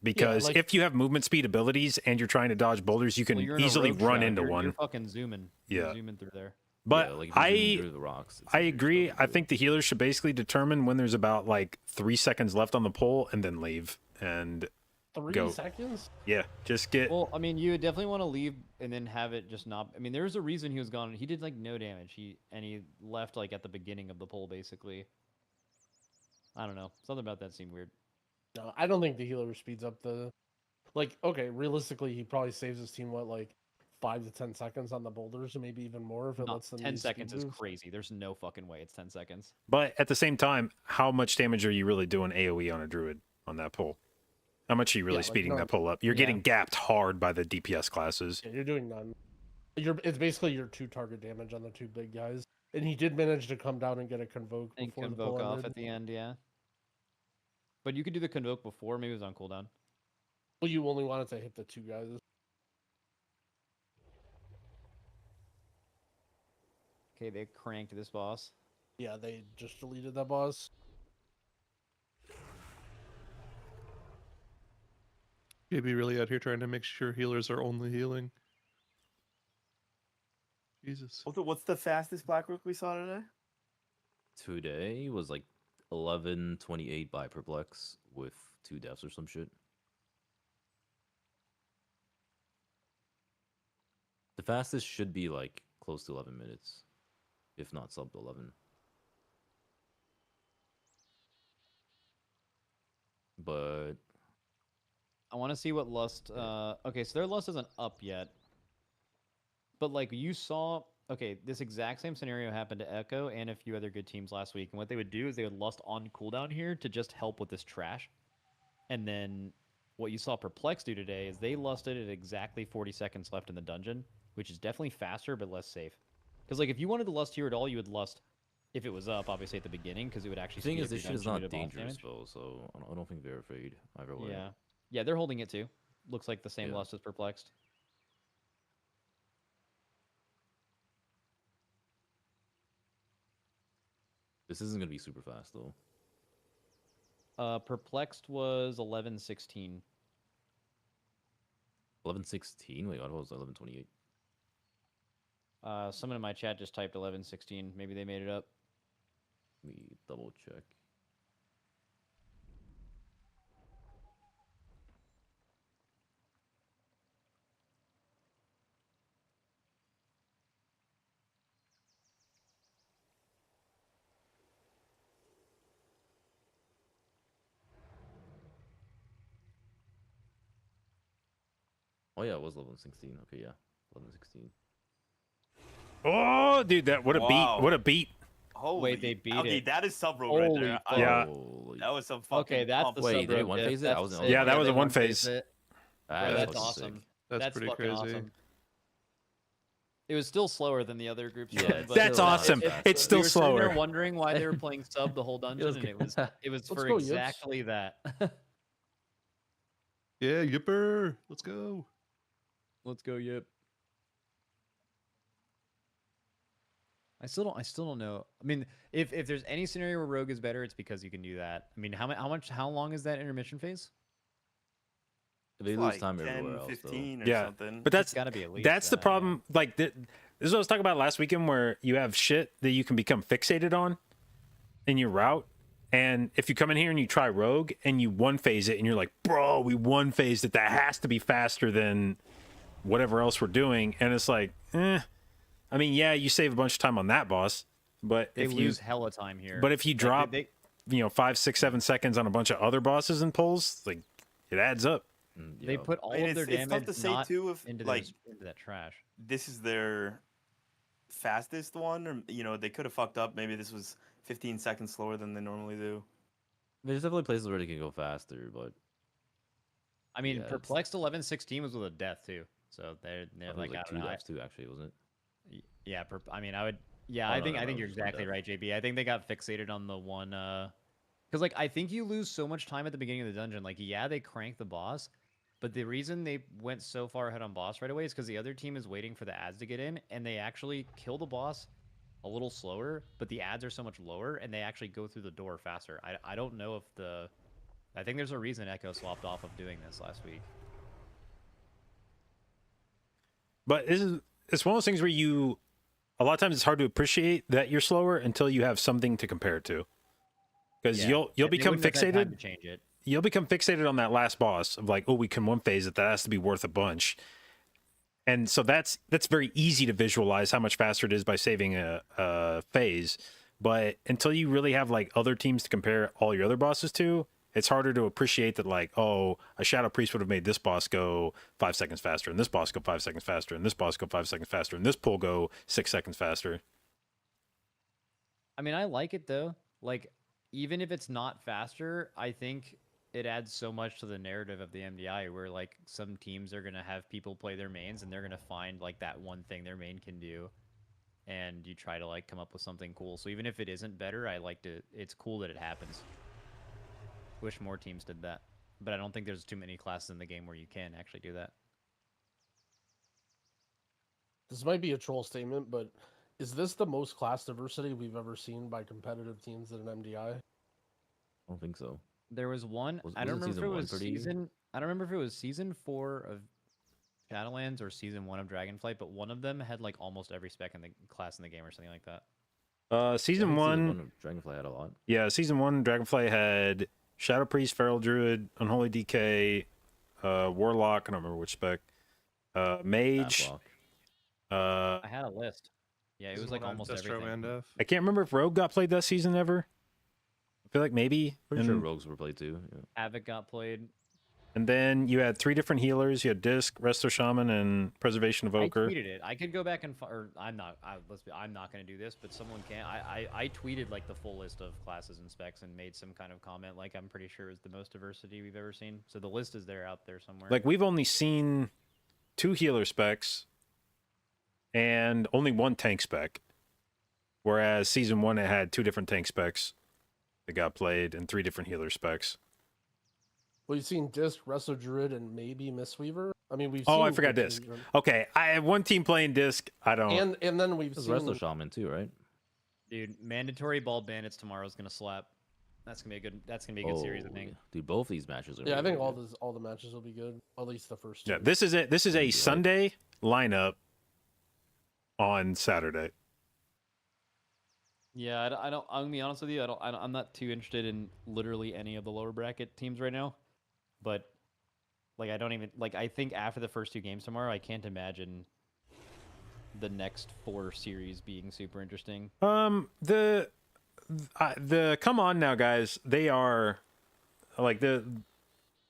because like- if you have movement speed abilities and you're trying to dodge boulders, you can Well, you're in a easily rogue run shot, into you're, one. You're fucking zooming. You're Yeah. zooming through there. But Yeah, like if you're zooming through the rocks, it's I easier agree. stuff I think the healer should basically determine when there's about like 3 seconds left on the pole and then leave and 3 go. seconds? Yeah, just get. Well, I mean, you would definitely want to leave and then have it just not. I mean, there was a reason he was gone. He did like no damage. He left like at the beginning of the poll, basically. I don't know. Something about that seemed weird. No, I don't think the healer speeds up the. Like, okay, realistically, he probably saves his team what, like 5 to 10 seconds on the boulders, and maybe even more if it No, lets them. 10 use seconds speed is moves. crazy. There's no fucking way it's 10 seconds. But at the same time, how much damage are you really doing AoE on a druid on that pole? How much are you really Yeah, like, speeding no- that pole up? You're yeah. getting gapped hard by the DPS classes. Yeah, you're doing none. It's basically your 2 target damage on the 2 big guys, and he did manage to come down and get a convoke And before the convoke poll off ended. at the end, yeah. But you could do the convoke before. Maybe it was on cooldown. Well, you only wanted to hit the 2 guys. Okay, they cranked this boss. Yeah, they just deleted that boss. You'd be really out here trying to make sure healers are only healing. Jesus. What's the fastest Black Rook we saw today? Today was like 11:28 by Perplex with 2 deaths or some shit. The fastest should be like close to 11 minutes, if not sub 11. But I want to see what Lust. Okay, so their Lust isn't up yet. But like you saw, okay, this exact same scenario happened to Echo and a few other good teams last week. And what they would do is they would Lust on cooldown here to just help with this trash. And then what you saw Perplex do today is they lusted at exactly 40 seconds left in the dungeon, which is definitely faster but less safe. Because like if you wanted to Lust here at all, you would Lust if it was up, obviously at the beginning, because it would actually. the thing speed is, up this your shit is dungeon not due to boss dangerous damage. though, so I don't think they're afraid either way. Yeah, yeah, they're holding it too. Looks like the same Yeah. Lust as Perplexed. This isn't gonna be super fast though. Perplexed was 11:16. 11:16. Wait, I thought it was 11:28. Someone in my chat just typed 11:16. Maybe they made it up. Let me double check. Oh yeah, it was 11:16. Okay, yeah, 11:16. Oh, dude, that what a Wow. beat! What a beat! Holy, they beat okay, it. that is sub rogue Holy right there. fuck. Yeah. That was some fucking. Okay, that's pump. the Wait, sub they rogue one diff. phase it? I That's wasn't- sick. Yeah, that was they a one one-phase phase. it. Ah, That's fucking awesome. sick. That's pretty fucking crazy. awesome. It was still slower than the other groups. Yeah, run, it's but That's still awesome. fast, It's though. still we were sitting there slower. wondering why they were playing sub the whole dungeon, and it was Let's for go, Yips. exactly that. Yeah, Yipper. Let's go. Let's go, Yip. I still don't know. I mean, if there's any scenario where Rogue is better, it's because you can do that. I mean, how long is that intermission phase? They It's lose like time 10, everywhere else. 15 or Yeah, something. but that's gotta be at least that's the that, yeah. problem. Like this is what I was talking about last weekend, where you have shit that you can become fixated on in your route. And if you come in here and you try Rogue and you one phase it, and you're like, bro, we one phased it. That has to be faster than whatever else we're doing. And it's like, I mean, yeah, you save a bunch of time on that boss, but They if lose hella time here. but if you Like, drop, 5, 6, 7 seconds on a bunch of other bosses and pulls, like it adds up. they put all I mean, of their it's damage tough to say not too if into, like into that trash. this is their fastest one, or they could have fucked up. Maybe this was 15 seconds slower than they normally do. There's definitely places where they can go faster, but I mean, yeah, it's- Perplexed 11:16 was with a death too, so they're I think it like, was I like don't 2 know. deaths too, actually, wasn't it? Yeah, I mean, I would. Yeah, Oh, I no, think no, I think no, you're it was one exactly death. right, JB. I think they got fixated on the one. Because like I think you lose so much time at the beginning of the dungeon. Like yeah, they crank the boss, but the reason they went so far ahead on boss right away is because the other team is waiting for the ads to get in, and they actually kill the boss a little slower, but the ads are so much lower, and they actually go through the door faster. I don't know if the I think there's a reason Echo swapped off of doing this last week. But it's one of those things where a lot of times it's hard to appreciate that you're slower until you have something to compare it to. Because Yeah, you'll they become wouldn't have had time fixated. to change it. You'll become fixated on that last boss of like, oh, we can one phase it. That has to be worth a bunch. And so that's very easy to visualize how much faster it is by saving a phase. But until you really have like other teams to compare all your other bosses to, it's harder to appreciate that like, oh, a Shadow Priest would have made this boss go 5 seconds faster, and this boss go 5 seconds faster, and this boss go 5 seconds faster, and this pull go 6 seconds faster. I mean, I like it though. Like, even if it's not faster, I think it adds so much to the narrative of the MDI where like some teams are gonna have people play their mains and they're gonna find like that one thing their main can do, and you try to like come up with something cool. So even if it isn't better, it's cool that it happens. Wish more teams did that, but I don't think there's too many classes in the game where you can actually do that. This might be a troll statement, but is this the most class diversity we've ever seen by competitive teams at an MDI? I don't think so. There was one. I don't remember if it was season. I don't remember if it was season 4 of Shadowlands or season 1 of Dragonflight, but one of them had like almost every spec in the class in the game or something like that. Season one of Dragonflight had a lot. Yeah, season 1 Dragonflight had Shadow Priest, Feral Druid, Unholy DK, Warlock. I don't remember which spec. Mage. I had a list. Yeah, it was like almost everything. I can't remember if Rogue got played that season ever. I feel like maybe. Pretty sure Rogues were played too. Yeah. Havoc got played. And then you had 3 different healers. You had Disc, Resto Shaman, and Preservation Evoker. I tweeted it. I could go back and or I'm not. I'm not going to do this, but someone can. I tweeted like the full list of classes and specs and made some kind of comment. Like I'm pretty sure it's the most diversity we've ever seen. So the list is there out there somewhere. Like we've only seen 2 healer specs and only 1 tank spec, whereas season 1 it had 2 different tank specs that got played and 3 different healer specs. Well, you've seen Disc, Resto Druid, and maybe Mistweaver. I mean, we've. Oh, seen I forgot Disc. Okay, I have 1 team playing Disc. I don't. And then we've There's seen Resto Shaman too, right? Dude, mandatory Bald Bandits tomorrow is gonna slap. That's gonna be a good. That's gonna be a good series, I think. Dude, both these matches are. Yeah, I really think good. all the matches will be good. At least the first 2. Yeah, this is it. This is a Sunday lineup on Saturday. Yeah, I don't. I'm gonna be honest with you. I'm not too interested in literally any of the lower bracket teams right now. But like, I don't even like. I think after the first 2 games tomorrow, I can't imagine the next 4 series being super interesting. The come on now, guys. They are like they're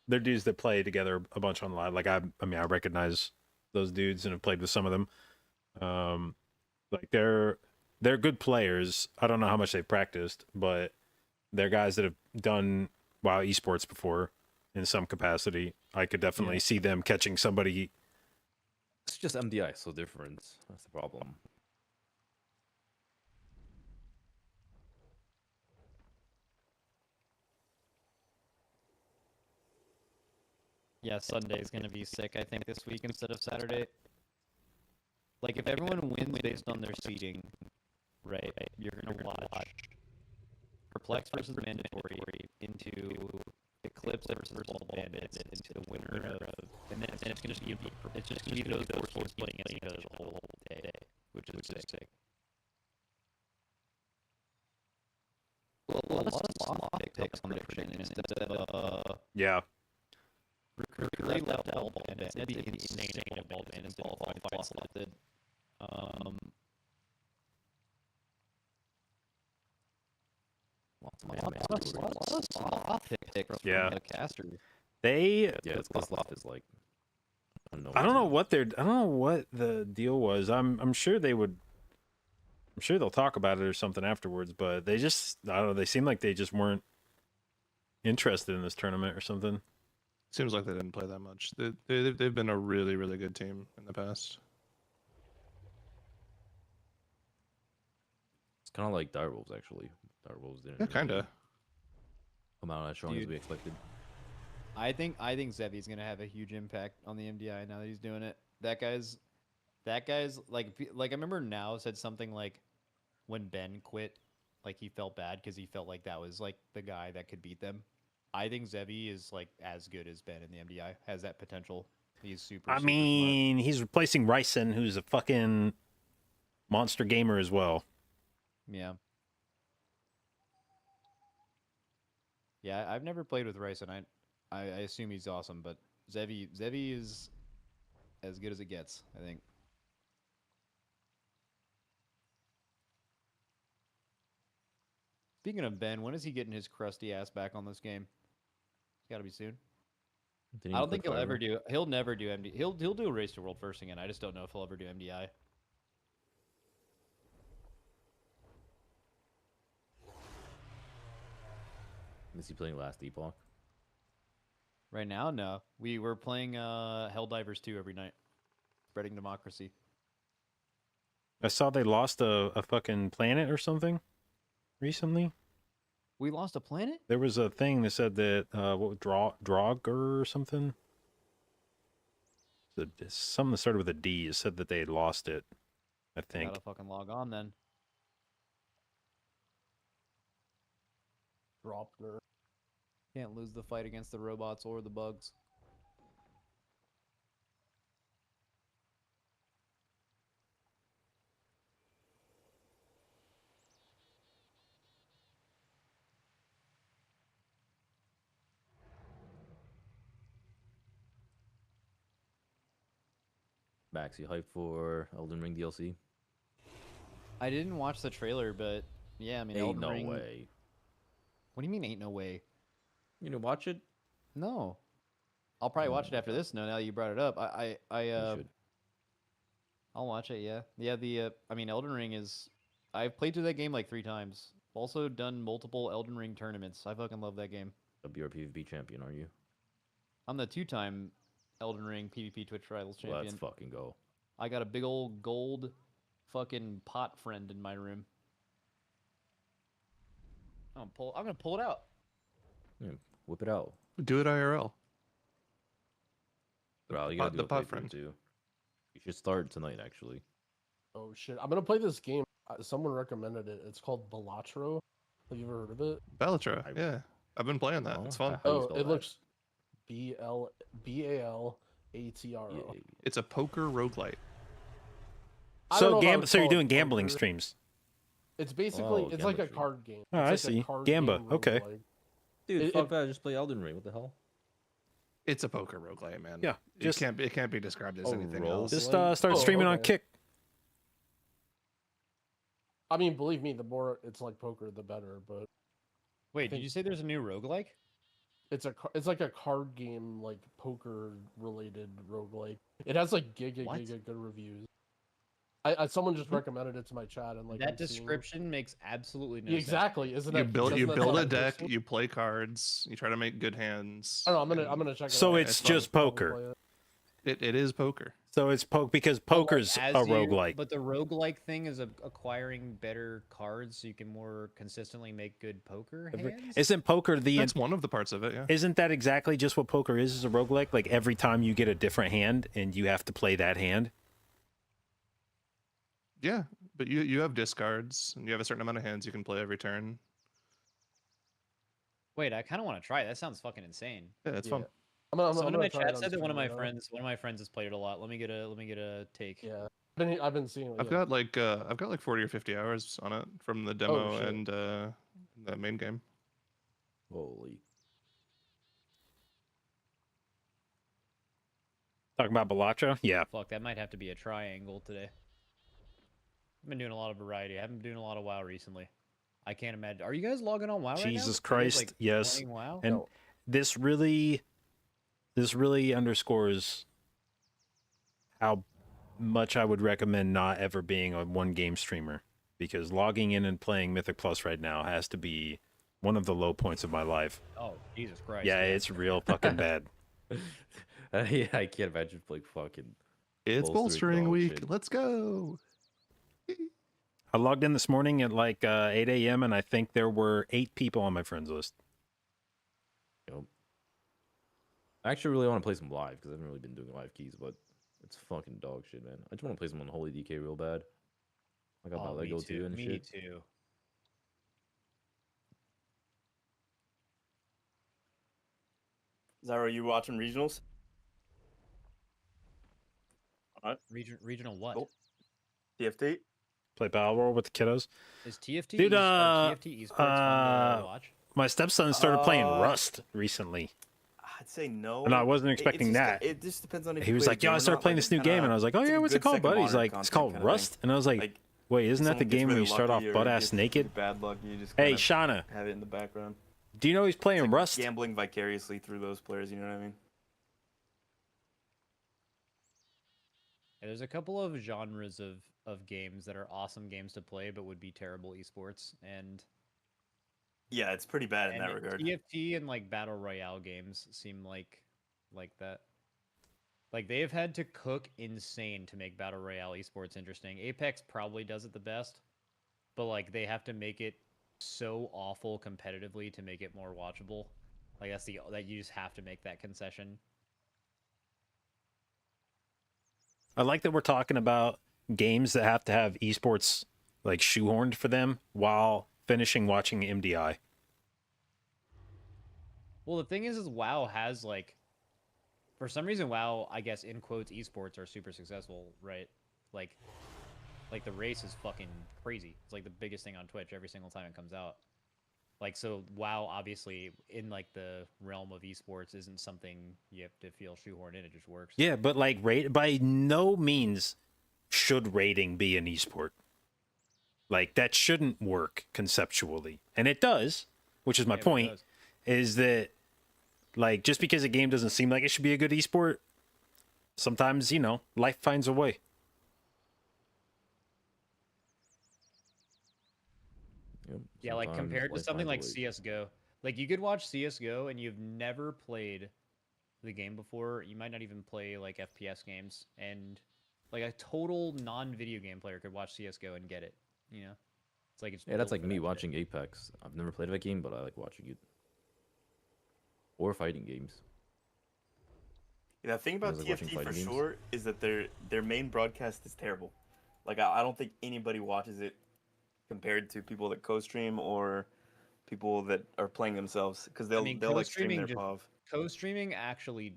dudes that play together a bunch on live. Like I mean, I recognize those dudes and have played with some of them. Like they're good players. I don't know how much they've practiced, but they're guys that have done WoW esports before in some capacity. I could definitely see them catching somebody. It's just MDI, so different. That's the problem. Yeah, Sunday's gonna be sick. I think this week instead of Saturday. Like if everyone wins based on their seeding, right? You're gonna watch Perplex versus Mandatory into Eclipse versus Bald Bandits into the winner of, and then it's gonna be those 4 teams playing against each other the whole day, which is sick. Well, a lot of slot picks on the prediction instead of Yeah. Recruit left out Bald Bandits. It'd be insane if Bald Bandits all 5 selected. Lots of slot picks Yeah. from the caster. They Yeah, it's Sloth is like. I don't know what the deal was. I'm sure they would. I'm sure they'll talk about it or something afterwards. But they just I don't know. They seem like they just weren't interested in this tournament or something. Seems like they didn't play that much. They've been a really, really good team in the past. It's kind of like Direwolves, actually. Direwolves didn't. Yeah, kind of. Come out as strong as we expected. I think Zevi's gonna have a huge impact on the MDI now that he's doing it. That guy's like I remember Now said something like when Ben quit, like he felt bad because he felt like that was like the guy that could beat them. I think Zevi is like as good as Ben in the MDI. Has that potential. He's super. I super mean, he's replacing Ryson, who's a fucking monster gamer as well. smart. Yeah. Yeah, I've never played with Ryson. I assume he's awesome, but Zevi is as good as it gets, I think. Speaking of Ben, when is he getting his crusty ass back on this game? It's got to be soon. I don't think he'll ever do. He'll never do MD. He'll do a Race to World first again. I just don't know if he'll ever do MDI. Is he playing Last Epoch? Right now, no. We were playing Helldivers 2 every night. Spreading democracy. I saw they lost a fucking planet or something recently. We lost a planet? There was a thing that said that Draugr or something. Something that started with a D. It said that they had lost it. I think. Gotta fucking log on then. Dropner. Can't lose the fight against the robots or the bugs. Max, you hyped for Elden Ring DLC? I didn't watch the trailer, but yeah, I mean, Ain't Elden no Ring... way. What do you mean, ain't no way? You gonna watch it? No. I'll probably watch it after this. Now that you brought it up, You should. I'll watch it. Yeah, yeah. I mean, Elden Ring is. I've played through that game like 3 times. Also done multiple Elden Ring tournaments. I fucking love that game. You're a PvP champion, are you? I'm the 2-time Elden Ring PvP Twitch Rivals champion. Let's fucking go. I got a big old gold fucking pot friend in my room. I'm gonna pull it out. Yeah, whip it out. Do it IRL. Bro, you gotta do the a pot playthrough friend. too. You should start tonight, actually. Oh shit! I'm gonna play this game. Someone recommended it. It's called Balatro. Have you ever heard of it? Bellatra, yeah. I've been playing that. Oh, It's fun. how do you Oh, spell it that? looks BALATRO. It's a poker roguelite. I don't know if I So would you're call it doing gambling poker. streams. It's basically Oh, it's like a gambling card game. Oh, It's I like see. A card Gamba, game okay. roguelike. Dude, fuck that. Just play Elden Ring. What the hell? It's a poker roguelite, man. Yeah, it can't be described as a anything rogue- else. Just start streaming on Kick. I mean, believe me, the more it's like poker, the better. But Wait, did think- you say there's a new roguelike? it's like a card game, like poker related roguelike. It has like giga good reviews. Someone just recommended it to my chat and like That I'm seeing- description makes absolutely no sense. Exactly, isn't You that build doesn't that a sound like deck, Crystal? you play cards, you try to make good hands. I don't know, I'm gonna check it So out. it's fun. just Probably poker. play it. It is poker. So it's because poker's a roguelike. But the roguelike thing is acquiring better cards so you can more consistently make good poker hands? Isn't poker That's one of the parts of it, yeah. Isn't that exactly just what poker is a roguelike? Like every time you get a different hand and you have to play that hand? Yeah, but you have discards, and you have a certain amount of hands you can play every turn. Wait, I kind of want to try it. That sounds fucking insane. Yeah, it's fun. I'm Someone in my gonna try it chat on said that one of stream my right now. friends has played it a lot. Let me get a take. Yeah, I've been seeing. I've got like 40 or 50 hours on it from the demo shit. and the main game. Holy. Talking about Balacha? Yeah. Fuck, that might have to be a triangle today. I've been doing a lot of variety. I haven't been doing a lot of WoW recently. I can't imagine. Are you guys logging on WoW right now? Jesus Are you guys, Christ, like, yes. playing WoW? And this really underscores how much I would recommend not ever being a one game streamer, because logging in and playing Mythic Plus right now has to be one of the low points of my life. Oh, Jesus Christ. Yeah, it's real fucking bad. Yeah, I can't imagine like fucking. It's bolstering week. Let's go. I logged in this morning at like 8 a.m. and I think there were 8 people on my friends list. Yep. I actually really want to play some live because I haven't really been doing live keys, but it's fucking dog shit, man. I just want to play some on Holy DK real bad. I got my Lego too and me shit. too. Zyro, you watching regionals? All right. Regional what? Cool. TFT. Play Battle World with the kiddos. Is TFT Dude, are TFT esports fun to watch? my stepson started playing Rust recently, I'd say no. and I wasn't It's expecting just that. It just depends on if He you was play like, the "Yo, game I or started not. playing Like, this it's new game," kinda- and I was like, "Oh it's a yeah, what's it good called, second buddy?" He's monitor like, "It's content called kinda Rust," and I was like, "Wait, isn't that the someone gets game where really you start off lucky or butt ass gets naked?" Bad luck. You just Hey, kinda Shauna, have it in the background. do you know he's playing It's like Rust? gambling vicariously through those players. You know what I mean? Yeah, there's a couple of genres of games that are awesome games to play, but would be terrible esports, and Yeah, it's pretty bad in that and regard. TFT and like battle royale games seem like that. Like they have had to cook insane to make battle royale esports interesting. Apex probably does it the best, but like they have to make it so awful competitively to make it more watchable. Like that you just have to make that concession. I like that we're talking about games that have to have esports like shoehorned for them while finishing watching MDI. Well, the thing is WoW has like, for some reason, WoW, I guess in quotes, esports are super successful, right? Like the race is fucking crazy. It's like the biggest thing on Twitch every single time it comes out. Like, so WoW, obviously, in like the realm of esports, isn't something you have to feel shoehorned in. It just works. Yeah, but like by no means should raiding be an esport. Like that shouldn't work conceptually, and it does, which is my Yeah, but it point. does. Is that like just because a game doesn't seem like it should be a good esport, sometimes life finds a way. Yeah, like Sometimes compared to life something like finds a way. CS:GO, like you could watch CS:GO and you've never played the game before. You might not even play like FPS games, and like a total non-video game player could watch CS:GO and get it. You know, it's like it's Yeah, that's built like for me that shit. watching Apex. I've never played that game, but I like watching it. Or fighting games. Yeah, the thing about Guys like watching TFT for fighting games? sure is that their main broadcast is terrible. Like I don't think anybody watches it compared to people that co-stream or people that are playing themselves because they'll like stream their POV. Co-streaming actually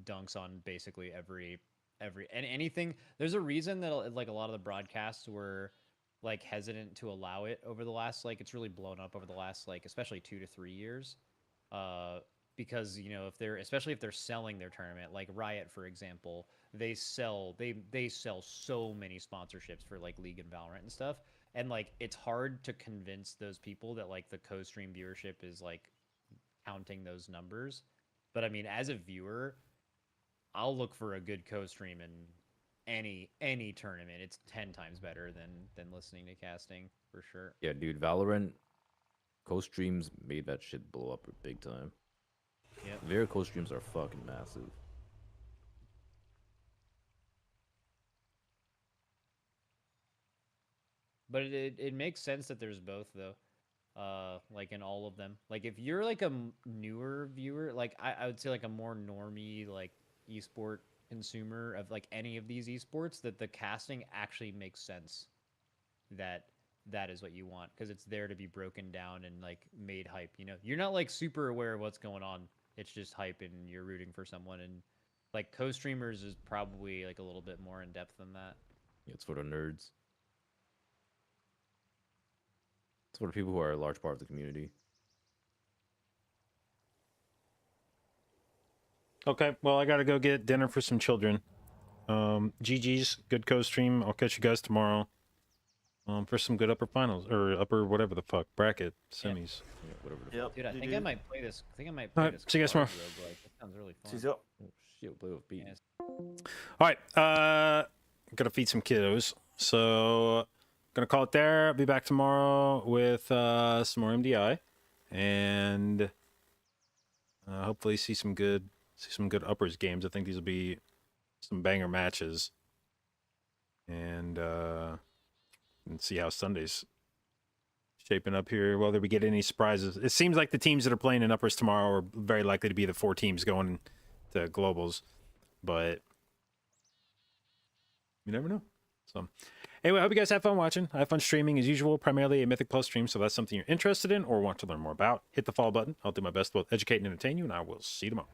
dunks on basically every and anything. There's a reason that like a lot of the broadcasts were like hesitant to allow it over the last it's really blown up over the last especially 2 to 3 years. Because especially if they're selling their tournament, like Riot for example, they sell so many sponsorships for like League and Valorant and stuff, and it's hard to convince those people that the co-stream viewership is counting those numbers. But I mean, as a viewer, I'll look for a good co-stream in any tournament. It's 10 times better than listening to casting for sure. Yeah, dude, Valorant co-streams made that shit blow up big time. Yep. Their co-streams are fucking massive. But it makes sense that there's both though. In all of them. Like if you're a newer viewer, I would say a more normie esport consumer of any of these esports, that the casting actually makes sense. That is what you want because it's there to be broken down and made hype. You're not super aware of what's going on. It's just hype and you're rooting for someone, and co-streamers is probably a little bit more in depth than that. Yeah, it's for the nerds. It's for the people who are a large part of the community. Okay, well, I gotta go get dinner for some children. GG's, good co-stream. I'll catch you guys tomorrow. For some good upper finals or upper whatever the fuck bracket semis. Yeah, whatever the Yep. Dude, I think I might play this. Alright, see you guys tomorrow. Roguelike. That sounds really fun. She's up. Oh shit, play with beat. All right, gotta feed some kiddos, so gonna call it there. I'll be back tomorrow with some more MDI, and hopefully see some good uppers games. I think these will be some banger matches, and see how Sunday's shaping up here. Whether we get any surprises. It seems like the teams that are playing in uppers tomorrow are very likely to be the 4 teams going to globals, but you never know. So anyway, I hope you guys have fun watching. I have fun streaming as usual, primarily a Mythic Plus stream. So if that's something you're interested in or want to learn more about, hit the follow button. I'll do my best to both educate and entertain you, and I will see you tomorrow.